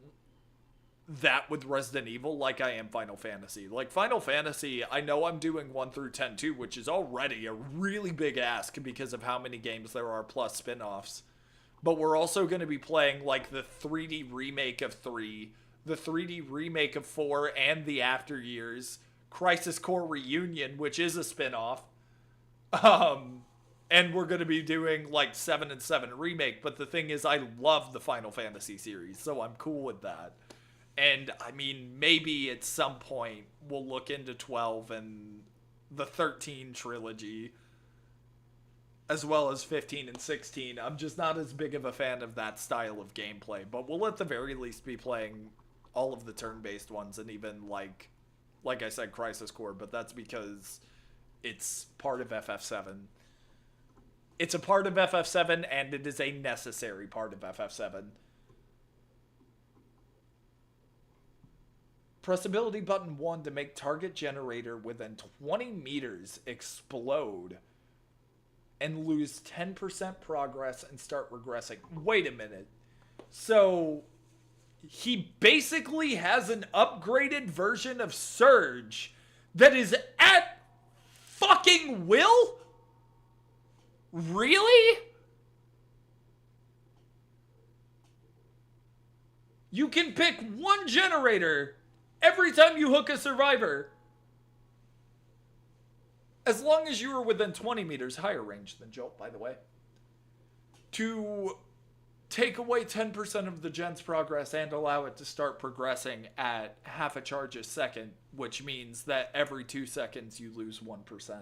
that with Resident Evil like I am Final Fantasy. Like, Final Fantasy, I know I'm doing 1 through 10 too, which is already a really big ask because of how many games there are plus spin-offs. But we're also going to be playing, like, the 3D remake of 3, the 3D remake of 4, and the After Years, Crisis Core Reunion, which is a spin-off. And we're going to be doing, like, 7 and 7 remake. But the thing is, I love the Final Fantasy series, so I'm cool with that. And, I mean, maybe at some point we'll look into 12 and the 13 trilogy, as well as 15 and 16. I'm just not as big of a fan of that style of gameplay. But we'll at the very least be playing all of the turn-based ones, and even, like I said, Crisis Core. But that's because it's part of FF7. It's a part of FF7, and it is a necessary part of FF7. Press ability button 1 to make target generator within 20 meters explode and lose 10% progress and start regressing. Wait a minute. So he basically has an upgraded version of Surge that is at fucking will? Really? You can pick one generator every time you hook a survivor, as long as you are within 20 meters, higher range than Jolt, by the way, to take away 10% of the gen's progress and allow it to start progressing at half a charge a second, which means that every 2 seconds you lose 1%.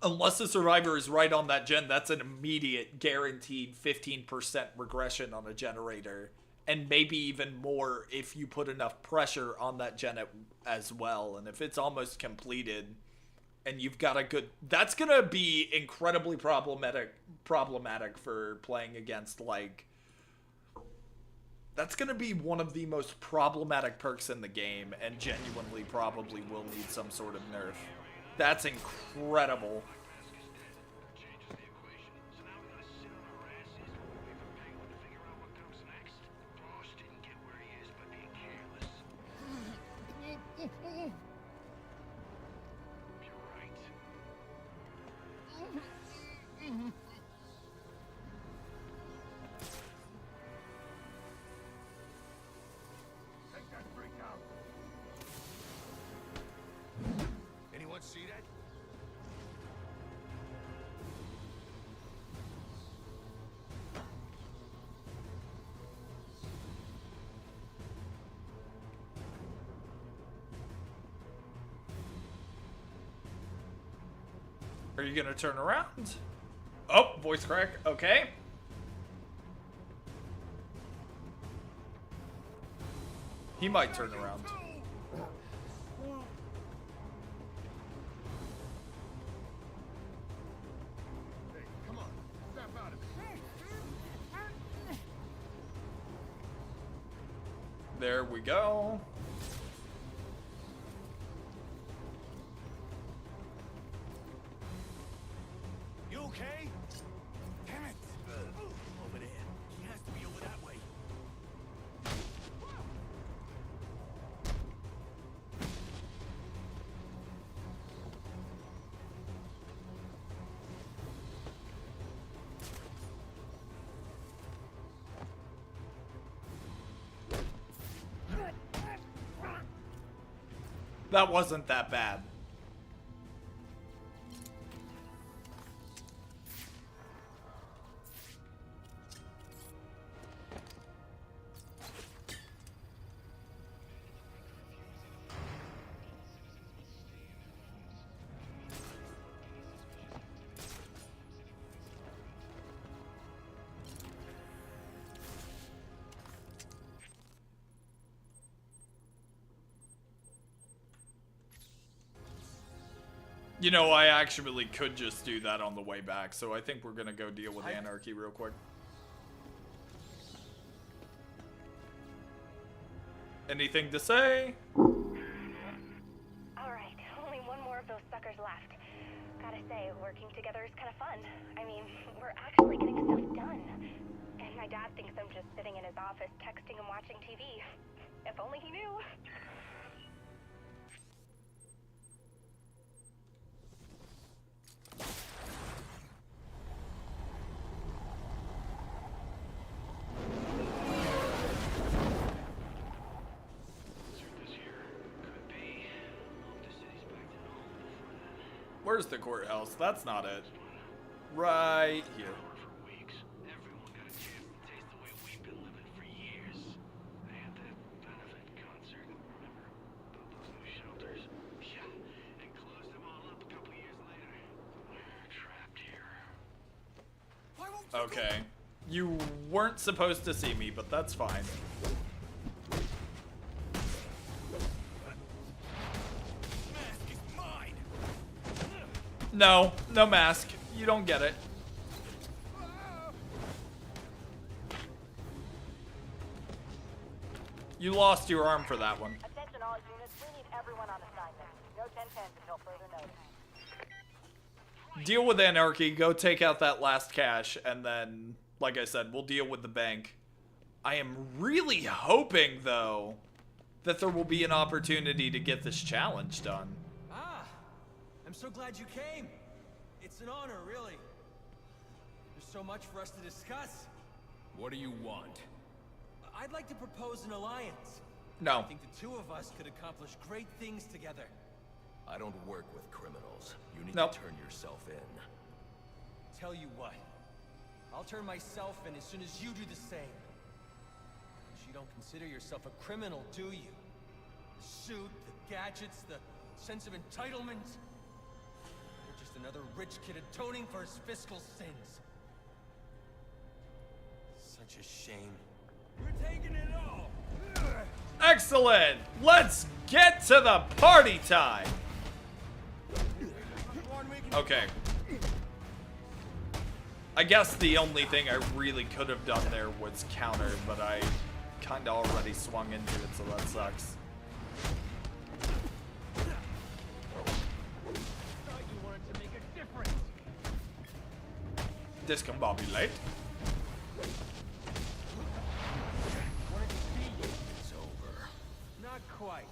Unless the survivor is right on that gen, that's an immediate guaranteed 15% regression on a generator. And maybe even more if you put enough pressure on that gen as well. And if it's almost completed and you've got a good... That's going to be incredibly problematic for playing against, like... That's going to be one of the most problematic perks in the game, and genuinely probably will need some sort of nerf. That's incredible. Anyone see that? Are you gonna turn around? Oh, voice crack. Okay. He might turn around. Hey, come on. Snap out of it. There we go. You okay? Damn it! Over there. He has to be over that way. That wasn't that bad. You know, I actually could just do that on the way back, so I think we're gonna go deal with Anarchy real quick. Anything to say? Alright, only one more of those suckers left. Gotta say, working together is kind of fun. I mean, we're actually getting stuff done. And my dad thinks I'm just sitting in his office texting and watching TV. If only he knew. Where's the courthouse? That's not it. Right here. Okay. You weren't supposed to see me, but that's fine. No, no mask. You don't get it. You lost your arm for that one. Attention all units, we need everyone on assignment. No 10-10s until further notice. Deal with Anarchy, go take out that last cache, and then, like I said, we'll deal with the bank. I am really hoping, though, that there will be an opportunity to get this challenge done. Ah, I'm so glad you came. It's an honor, really. There's so much for us to discuss. What do you want? I'd like to propose an alliance. No. I think the two of us could accomplish great things together. I don't work with criminals. You need Nope. to turn yourself in. Tell you what, I'll turn myself in as soon as you do the same. Because you don't consider yourself a criminal, do you? The suit, the gadgets, the sense of entitlement. You're just another rich kid atoning for his fiscal sins. Such a shame. We're taking it all! Excellent! Let's get to the party time! Okay. I guess the only thing I really could have done there was counter, but I kinda already swung into it, so that sucks. Discombobulate. It's over. Not quite.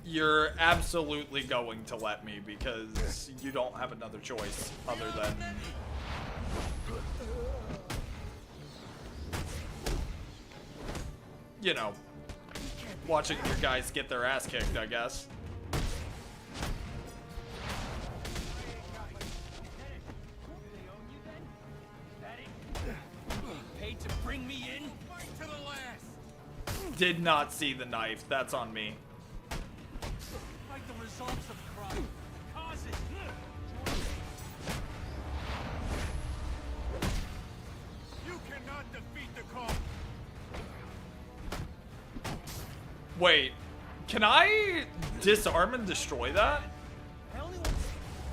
You're absolutely going to let me because you don't have another choice other than... You know, watching your guys get their ass kicked, I guess. Paid to bring me in? Fight to the last! Did not see the knife. That's on me. Fight the results of crime. Cause it. You cannot defeat the cause. Wait, can I disarm and destroy that?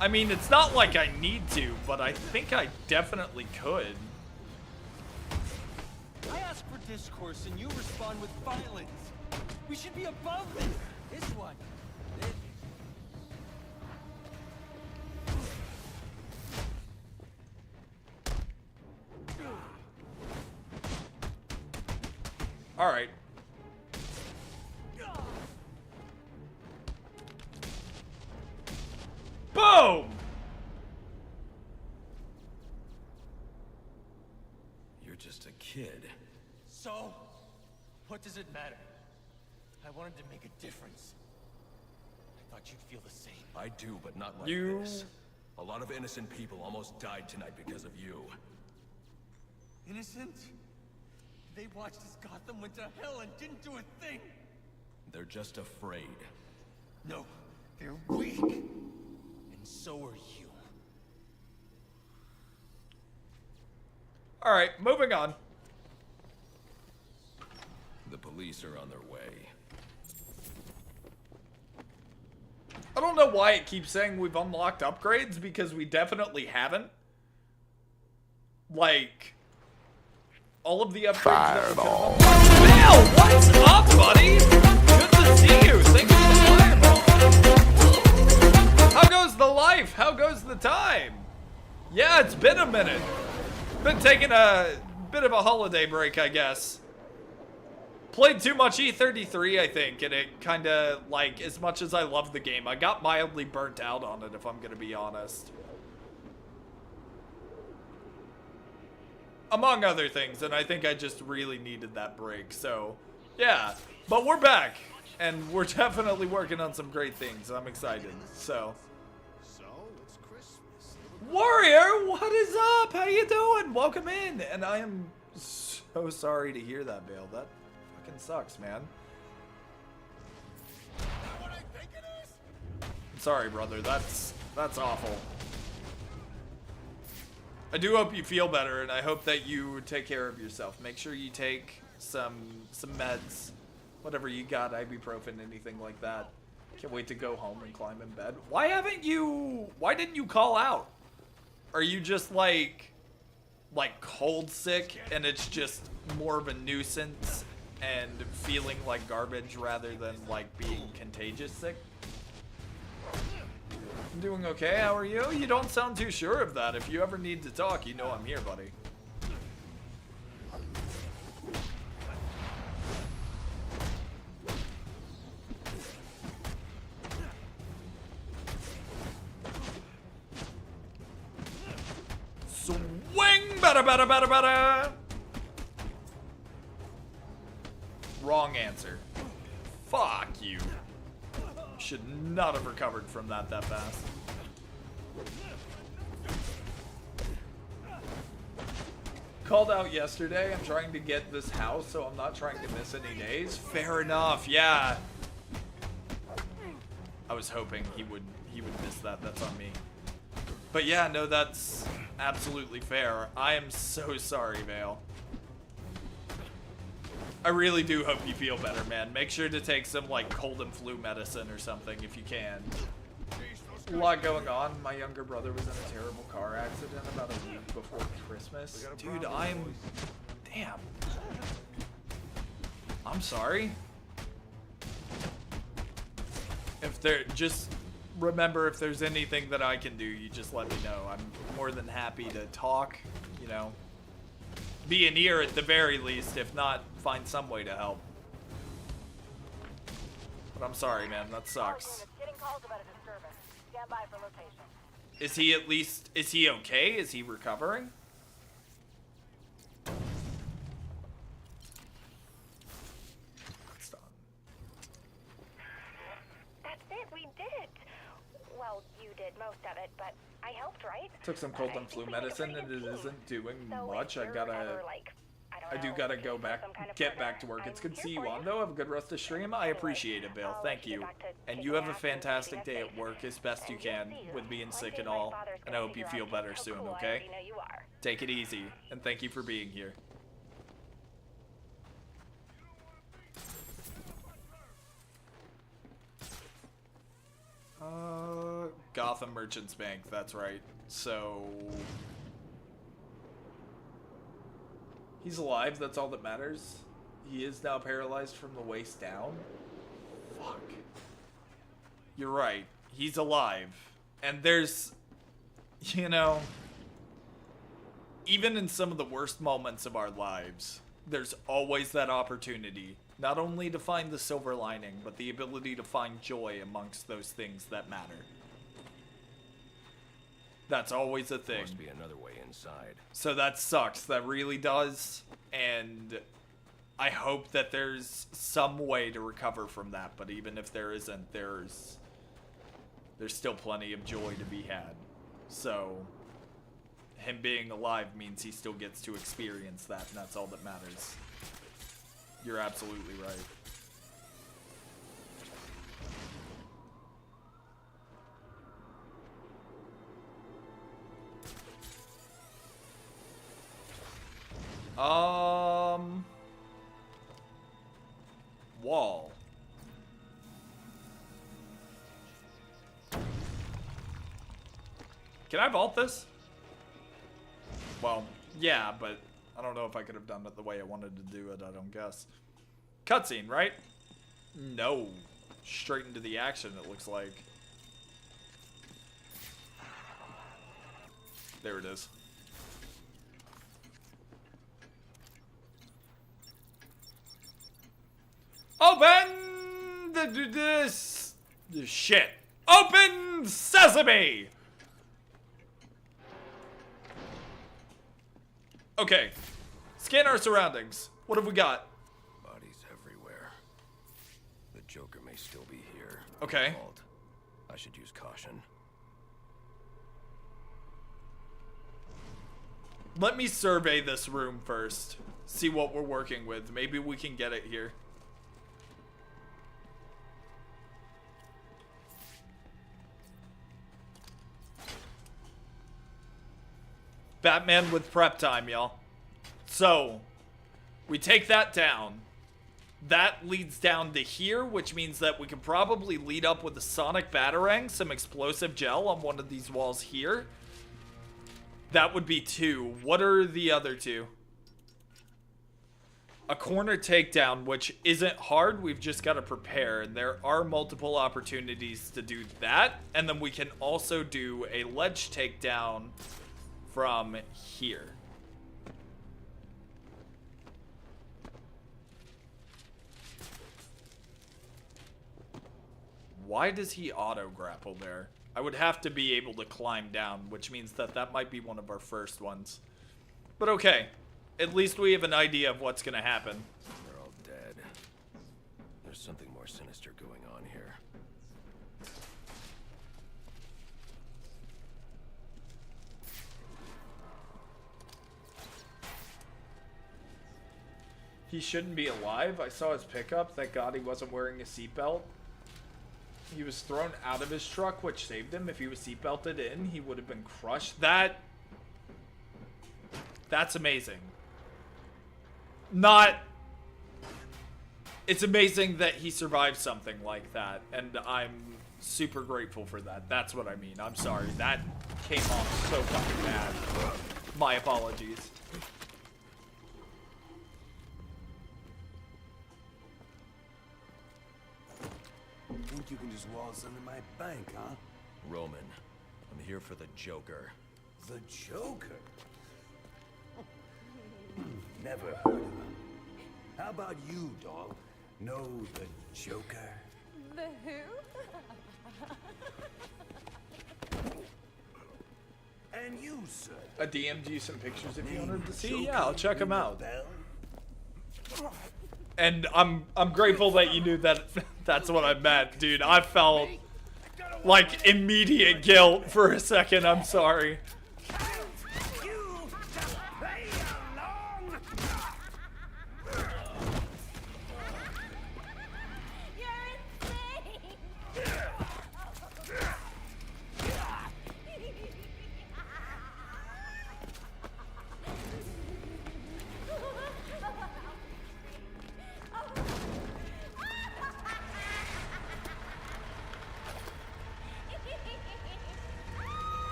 I mean, it's not like I need to, but I think I definitely could. I ask for discourse and you respond with violence. We should be above this. This one. All right. Boom! You're just a kid. So, what does it matter? I wanted to make a difference. I thought you'd feel the same. I do, but not like You- this. A lot of innocent people almost died tonight because of you. Innocent? They watched as Gotham went to hell and didn't do a thing. They're just afraid. No, they're weak. And so are you. All right, moving on. The police are on their way. don't know why it keeps saying we've unlocked upgrades, because we definitely haven't. Like, all of the upgrades. Fireball. Bill, what's up, buddy? Good to see you. Thank you for the fireball. How goes the life? How goes the time? Yeah, it's been a minute. Been taking a bit of a holiday break, I guess. Played too much E33, I think, and it kind of, like, as much as I love the game, I got mildly burnt out on it, if I'm going to be honest. Among other things, and I think I just really needed that break, so, yeah. But we're back, and we're definitely working on some great things. I'm excited, so. It's Christmas. Warrior, what is up? How you doing? Welcome in, and I am so sorry to hear that, Vale. That fucking sucks, man. I'm sorry, brother. That's awful. I do hope you feel better, and I hope that you take care of yourself. Make sure you take some meds, whatever you got, ibuprofen, anything like that. Can't wait to go home and climb in bed. Why didn't you call out? Are you just like cold sick, and it's just more of a nuisance and feeling like garbage rather than like being contagious sick? I'm doing okay. How are you? You don't sound too sure of that. If you ever need to talk, you know I'm here, buddy. Swing! Bada bada bada bada! Wrong answer. Fuck you. Should not have recovered from that fast. Called out yesterday. I'm trying to get this house, so I'm not trying to miss any days. Fair enough. Yeah. I was hoping he would miss that. That's on me. But yeah, no, that's absolutely fair. I am so sorry, Vale. I really do hope you feel better, man. Make sure to take some, like, cold and flu medicine or something if you can. A lot going on. My younger brother was in a terrible car accident about a week before Christmas. Dude, damn. I'm sorry. Just remember, if there's anything that I can do, you just let me know. I'm more than happy to talk, you know. Be an ear at the very least, if not, find some way to help. But I'm sorry, man, that sucks. Is he okay? Is he recovering? It's done. That's it, we did it. Well, you did most of it, but I helped, right? Took some cold and flu medicine, and it isn't doing much. I do gotta get back to work. It's good to see you on, though. Have a good rest of the stream. I appreciate it, Bill. Thank you. And you have a fantastic day at work as best you can with being sick and all. And I hope you feel better soon, okay? Take it easy, and thank you for being here. Gotham Merchants Bank, that's right. So he's alive, that's all that matters. He is now paralyzed from the waist down. Fuck. You're right. He's alive. And there's, you know, even in some of the worst moments of our lives, there's always that opportunity, not only to find the silver lining, but the ability to find joy amongst those things that matter. That's always a thing. Must be another way inside. So that sucks. That really does. And I hope that there's some way to recover from that. But even if there isn't, there's still plenty of joy to be had. So him being alive means he still gets to experience that, and that's all that matters. You're absolutely right. Wall. Can I vault this? Well, yeah, but I don't know if I could have done it the way I wanted to do it, I don't guess. Cutscene, right? No. Straight into the action, it looks like. There it is. Open this shit. Open sesame. Okay. Scan our surroundings. What have we got? Bodies everywhere. The Joker may still be here. Okay. I should use caution. Let me survey this room first. See what we're working with. Maybe we can get it here. Batman with prep time, y'all. So, we take that down. That leads down to here, which means that we can probably lead up with a sonic batarang, some explosive gel on one of these walls here. That would be 2. What are the other 2? A corner takedown, which isn't hard. We've just got to prepare. And there are multiple opportunities to do that. And then we can also do a ledge takedown from here. Why does he auto grapple there? I would have to be able to climb down, which means that that might be one of our first ones. But okay, at least we have an idea of what's gonna happen. They're all dead. There's something more sinister going on here. He shouldn't be alive. I saw his pickup. Thank God he wasn't wearing a seatbelt. He was thrown out of his truck, which saved him. If he was seatbelted in, he would have been crushed. That's amazing. It's amazing that he survived something like that, and I'm super grateful for that. That's what I mean. I'm sorry. That came off so fucking bad. My apologies. Think you can just waltz into my bank, huh? Roman, I'm here for the Joker. The Joker? Never heard of him. How about you, dog? Know the Joker? The who? And you, sir? I DM'd you some pictures if you wanted to see. Yeah, I'll check them out. And I'm grateful that you knew that that's what I meant, dude. I felt like immediate guilt for a second. I'm sorry.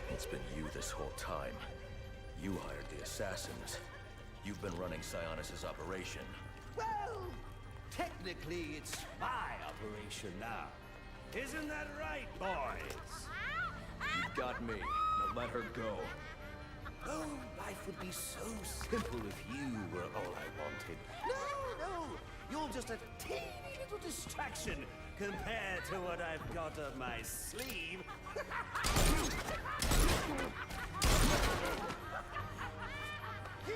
It's been you this whole time. You hired the assassins. You've been running Sionis's operation. Well, technically it's my operation now. Isn't that right, boys? You got me. Now let her go. Oh, life would be so simple if you were all I wanted. No, you're just a teeny little distraction compared to what I've got up my sleeve. Here,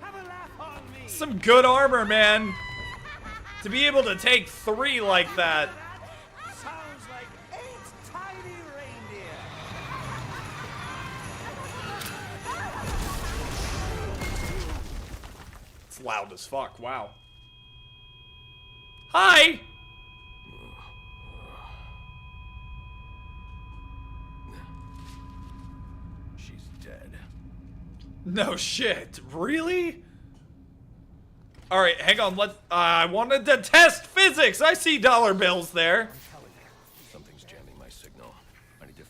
have a laugh on me. Some good armor, man. To be able to take 3 like that. Sounds like 8 tiny reindeer. It's loud as fuck. Wow. Hi. She's dead. No shit. Really? All right, hang on. I wanted to test physics. I see dollar bills there. Something's jamming my signal. I need to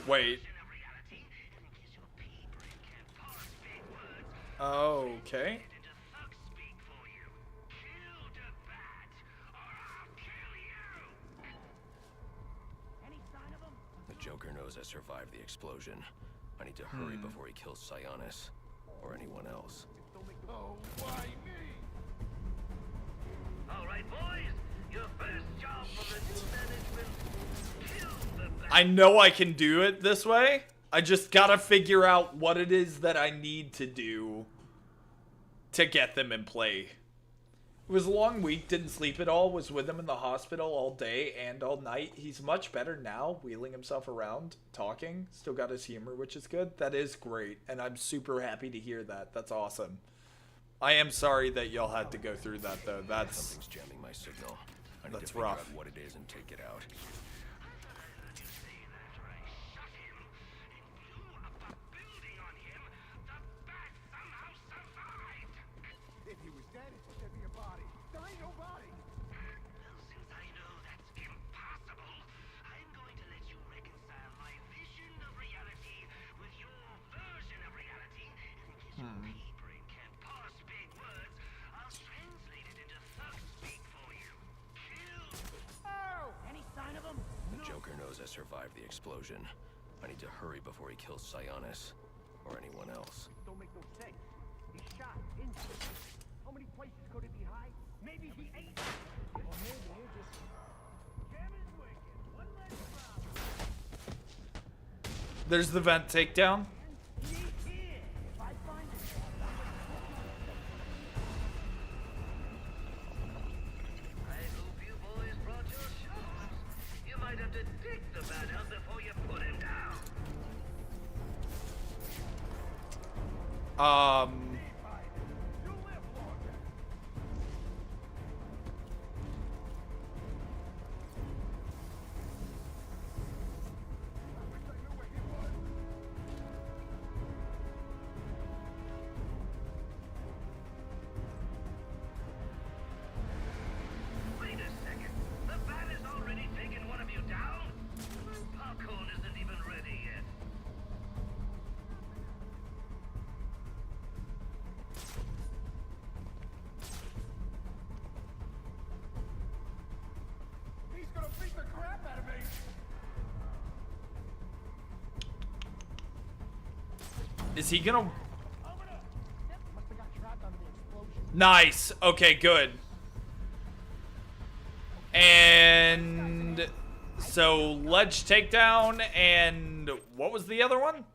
Wait. Okay. The Joker knows I survived the explosion. I need to hurry before he kills Sionis. Or anyone else. Oh, why me? All right, boys. Your first job for the new management. Kill the bad. I know I can do it this way. I just gotta figure out what it is that I need to do to get them in play. It was a long week, didn't sleep at all, was with him in the hospital all day and all night. He's much better now, wheeling himself around, talking. Still got his humor, which is good. That is great, and I'm super happy to hear that. That's awesome. I am sorry that y'all had to go through that, though. Something's jamming my signal. I need That's to figure rough. out what it is and take it out. If he was dead, there'd be a body. There ain't no body. Well, since I know that's impossible, I'm going to let you reconcile my vision of reality with your version of reality. And in case your pea brain can't parse big words, I'll translate it into thug speak for you. Kill. Oh! Any sign of him? The Joker knows I survived the explosion. I need to hurry before he kills Sionis. Or anyone else. Don't make no sense. He shot injured. How many places could he be hiding? Maybe he ate. Or maybe he just jamming wicked. One less problem. There's the vent takedown. I hope you boys brought your shovels. You might have to dig the man out before you put him down. Wait a second. The van has already taken one of you down? Popcorn isn't even ready yet. He's gonna beat the crap out of me. Is he gonna... Must have got trapped under the explosion. Nice. Okay, good. And so ledge takedown, and what was the other one?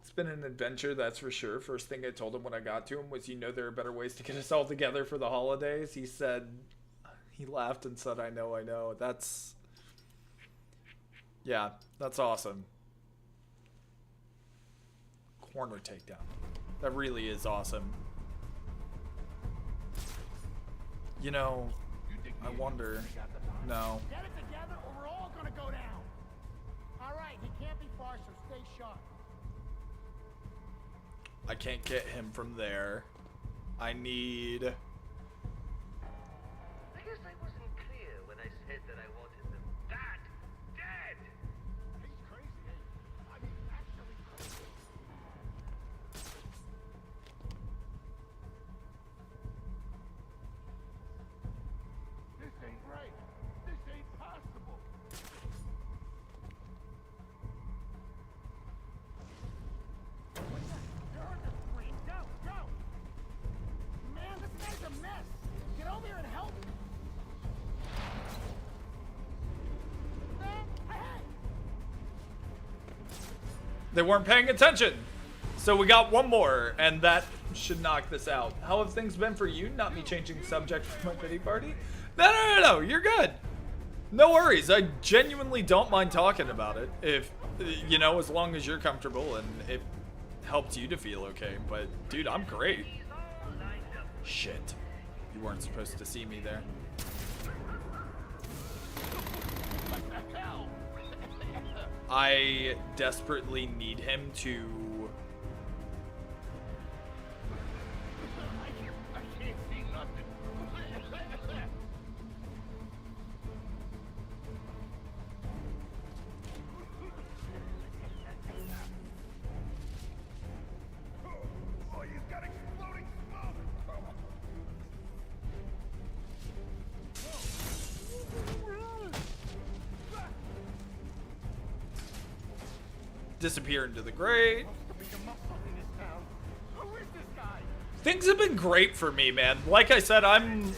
It's been an adventure, that's for sure. First thing I told him when I got to him was, you know, there are better ways to get us all together for the holidays. He said, he laughed and said, I know. That's, yeah, that's awesome. Corner takedown. That really is awesome. You know, I wonder. No. Get it together or we're all gonna go down. All right, he can't be far, so stay sharp. I can't get him from there. I need... I guess I wasn't clear when I said that I wanted them that dead. He's crazy. I mean, actually crazy. This ain't right. This ain't possible. You heard the scream. Go, go. Man, this guy's a mess. Get over here and help. Hey! They weren't paying attention. So we got one more, and that should knock this out. How have things been for you? Not me changing subject for my pity party? No, you're good. No worries. I genuinely don't mind talking about it. If, you know, as long as you're comfortable and it helps you to feel okay. But, dude, I'm great. Shit. You weren't supposed to see me there. I desperately need him to... I can't see nothing. disappear into the grate. Who is this guy? Things have been great for me, man. Like I said, I'm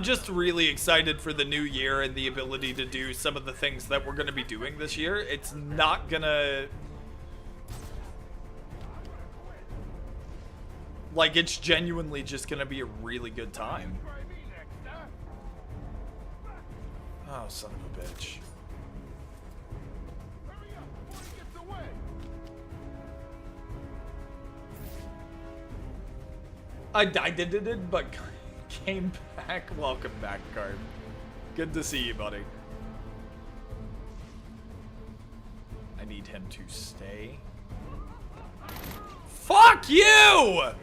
just really excited for the new year and the ability to do some of the things that we're going to be doing this year. It's not gonna... Like, it's genuinely just gonna be a really good time. Oh, son of a bitch. I did, but came back. Welcome back, Card. Good to see you, buddy. I need him to stay. Fuck you!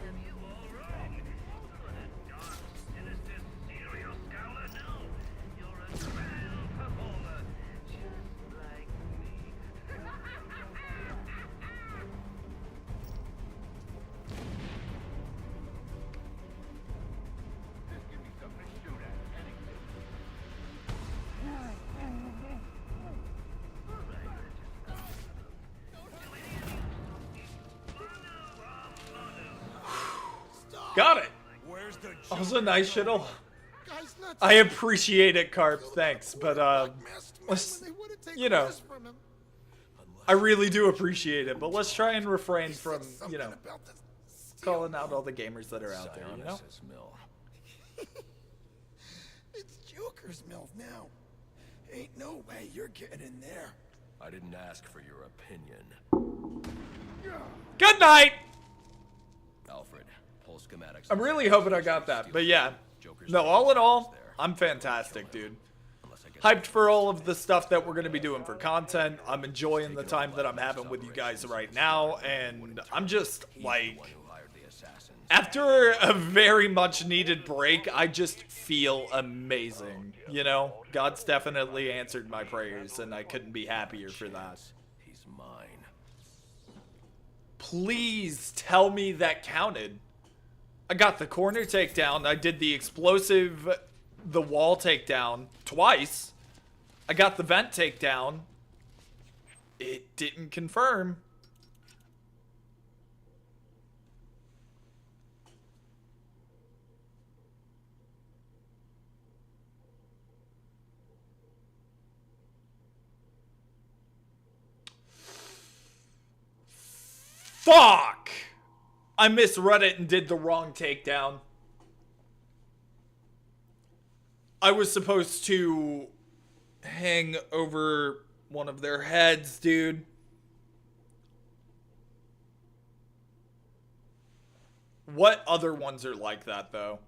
Got it. That was a nice shittle. I appreciate it, Carp. Thanks, but let's, you know, I really do appreciate it. But let's try and refrain from, you know, calling out all the gamers that are out there. You know. It's Joker's milk now. Ain't no way you're getting in there. I didn't ask for your opinion. Good night. Alfred, pull schematics. I'm really hoping I got that, but yeah. No, all in all, I'm fantastic, dude. Hyped for all of the stuff that we're going to be doing for content. I'm enjoying the time that I'm having with you guys right now, and I'm just, like, after a very much needed break, I just feel amazing, you know? God's definitely answered my prayers, and I couldn't be happier for that. He's mine. Please tell me that counted. I got the corner takedown. I did the explosive, the wall takedown twice. I got the vent takedown. It didn't confirm. Fuck! I misread it and did the wrong takedown. I was supposed to hang over one of their heads, dude. What other ones are like that, though?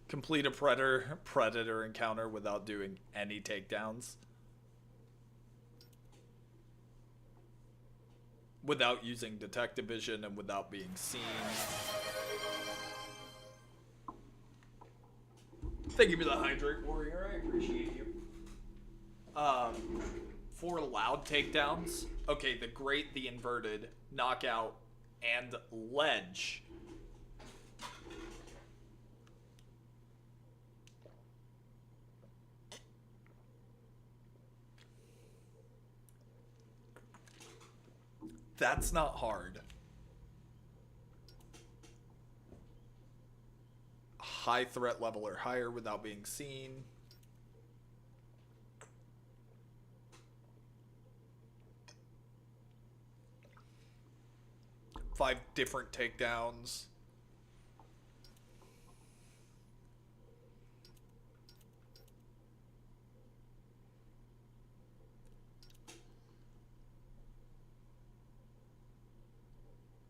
Complete a predator encounter without doing any takedowns. Without using detective vision and without being seen. Thank you for the hydrate, warrior. I appreciate you. For loud takedowns. Okay, the great, the inverted, knockout, and ledge. That's not hard. High threat level or higher without being seen. Five different takedowns.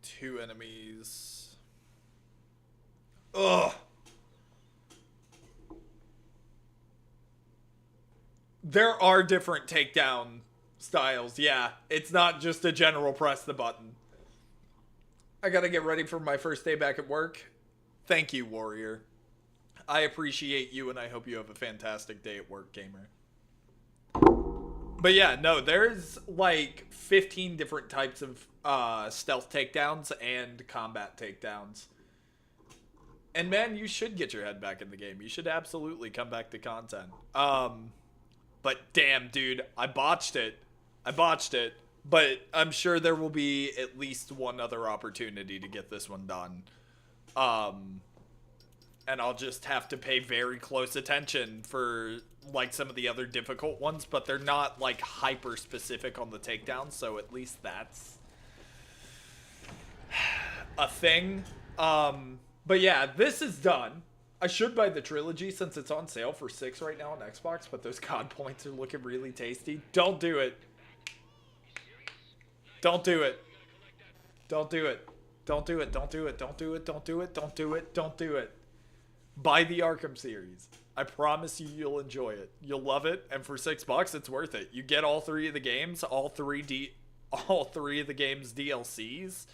Two enemies. Ugh. There are different takedown styles, yeah. It's not just a general press the button. I gotta get ready for my first day back at work. Thank you, warrior. I appreciate you, and I hope you have a fantastic day at work, gamer. But yeah, no, there's like 15 different types of stealth takedowns and combat takedowns. And man, you should get your head back in the game. You should absolutely come back to content. But damn, dude, I botched it. But I'm sure there will be at least one other opportunity to get this one done. And I'll just have to pay very close attention for, like, some of the other difficult ones, but they're not, like, hyper specific on the takedown, so at least that's a thing. But yeah, this is done. I should buy the trilogy since it's on sale for $6 right now on Xbox, but those COD points are looking really tasty. Don't do it. Don't do it. Don't do it. Don't do it. Don't do it. Don't do it. Don't do it. Don't do it. Don't do it. Buy the Arkham series. I promise you, you'll enjoy it. You'll love it, and for $6, it's worth it. You get all 3 of the games, all three of the games DLCs.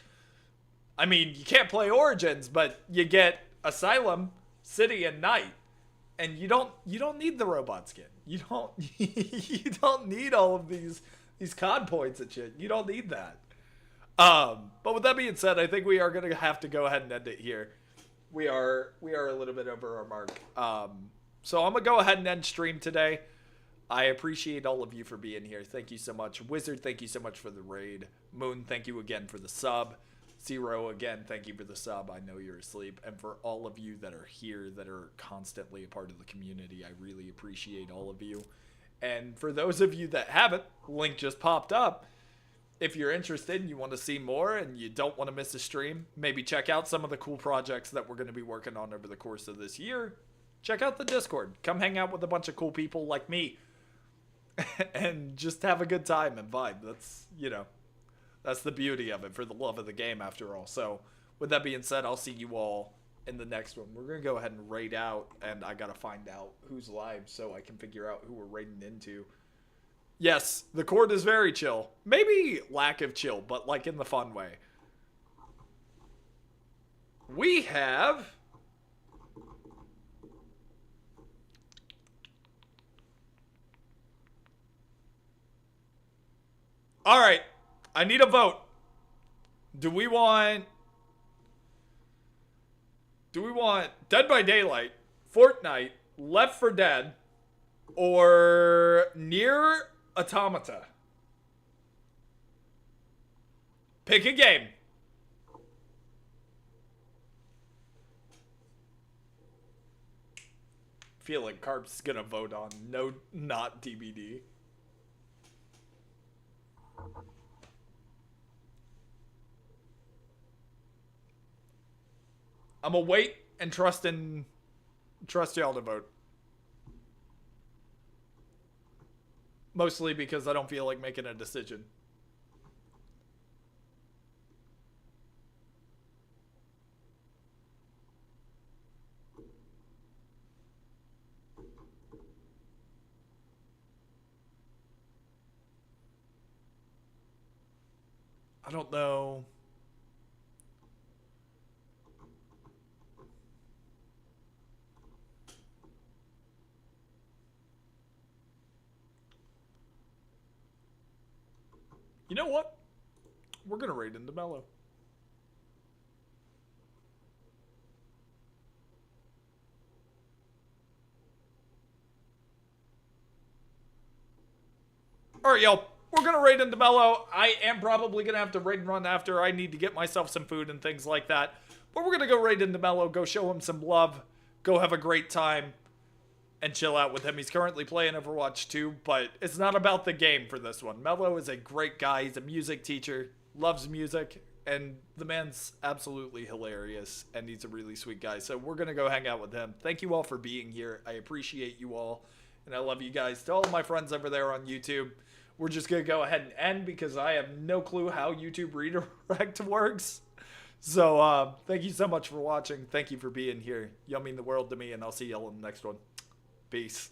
I mean, you can't play Origins, but you get Asylum, City, and Night, and you don't need the robot skin. You don't need all of these COD points and shit. You don't need that. But with that being said, I think we are gonna have to go ahead and end it here. We are a little bit over our mark. So I'm gonna go ahead and end stream today. I appreciate all of you for being here. Thank you so much. Wizard, thank you so much for the raid. Moon, thank you again for the sub. Zero, again, thank you for the sub. I know you're asleep. And for all of you that are here, that are constantly a part of the community, I really appreciate all of you. And for those of you that haven't, link just popped up. If you're interested and you want to see more and you don't want to miss a stream, maybe check out some of the cool projects that we're going to be working on over the course of this year. Check out the Discord. Come hang out with a bunch of cool people like me. And just have a good time and vibe. That's, you know, that's the beauty of it, for the love of the game after all. So with that being said, I'll see you all in the next one. We're going to go ahead and raid out, and I got to find out who's live so I can figure out who we're raiding into. Yes, the court is very chill. Maybe lack of chill, but like in the fun way. We have... All right, I need a vote. Do we want Dead by Daylight, Fortnite, Left 4 Dead, or Nier Automata? Pick a game. Feel like Carp's gonna vote on no, not DBD. I'm gonna wait and trust y'all to vote. Mostly because I don't feel like making a decision. I don't know. You know what? We're gonna raid into Mellow. Alright, y'all. We're gonna raid into Mellow. I am probably gonna have to raid and run after. I need to get myself some food and things like that. But we're gonna go raid into Mellow, go show him some love, go have a great time, and chill out with him. He's currently playing Overwatch 2, but it's not about the game for this one. Mello is a great guy. He's a music teacher, loves music, and the man's absolutely hilarious, and he's a really sweet guy. So we're going to go hang out with him. Thank you all for being here. I appreciate you all, and I love you guys. To all of my friends over there on YouTube, we're just going to go ahead and end because I have no clue how YouTube redirect works. So thank you so much for watching. Thank you for being here. Y'all mean the world to me, and I'll see y'all in the next one. Peace.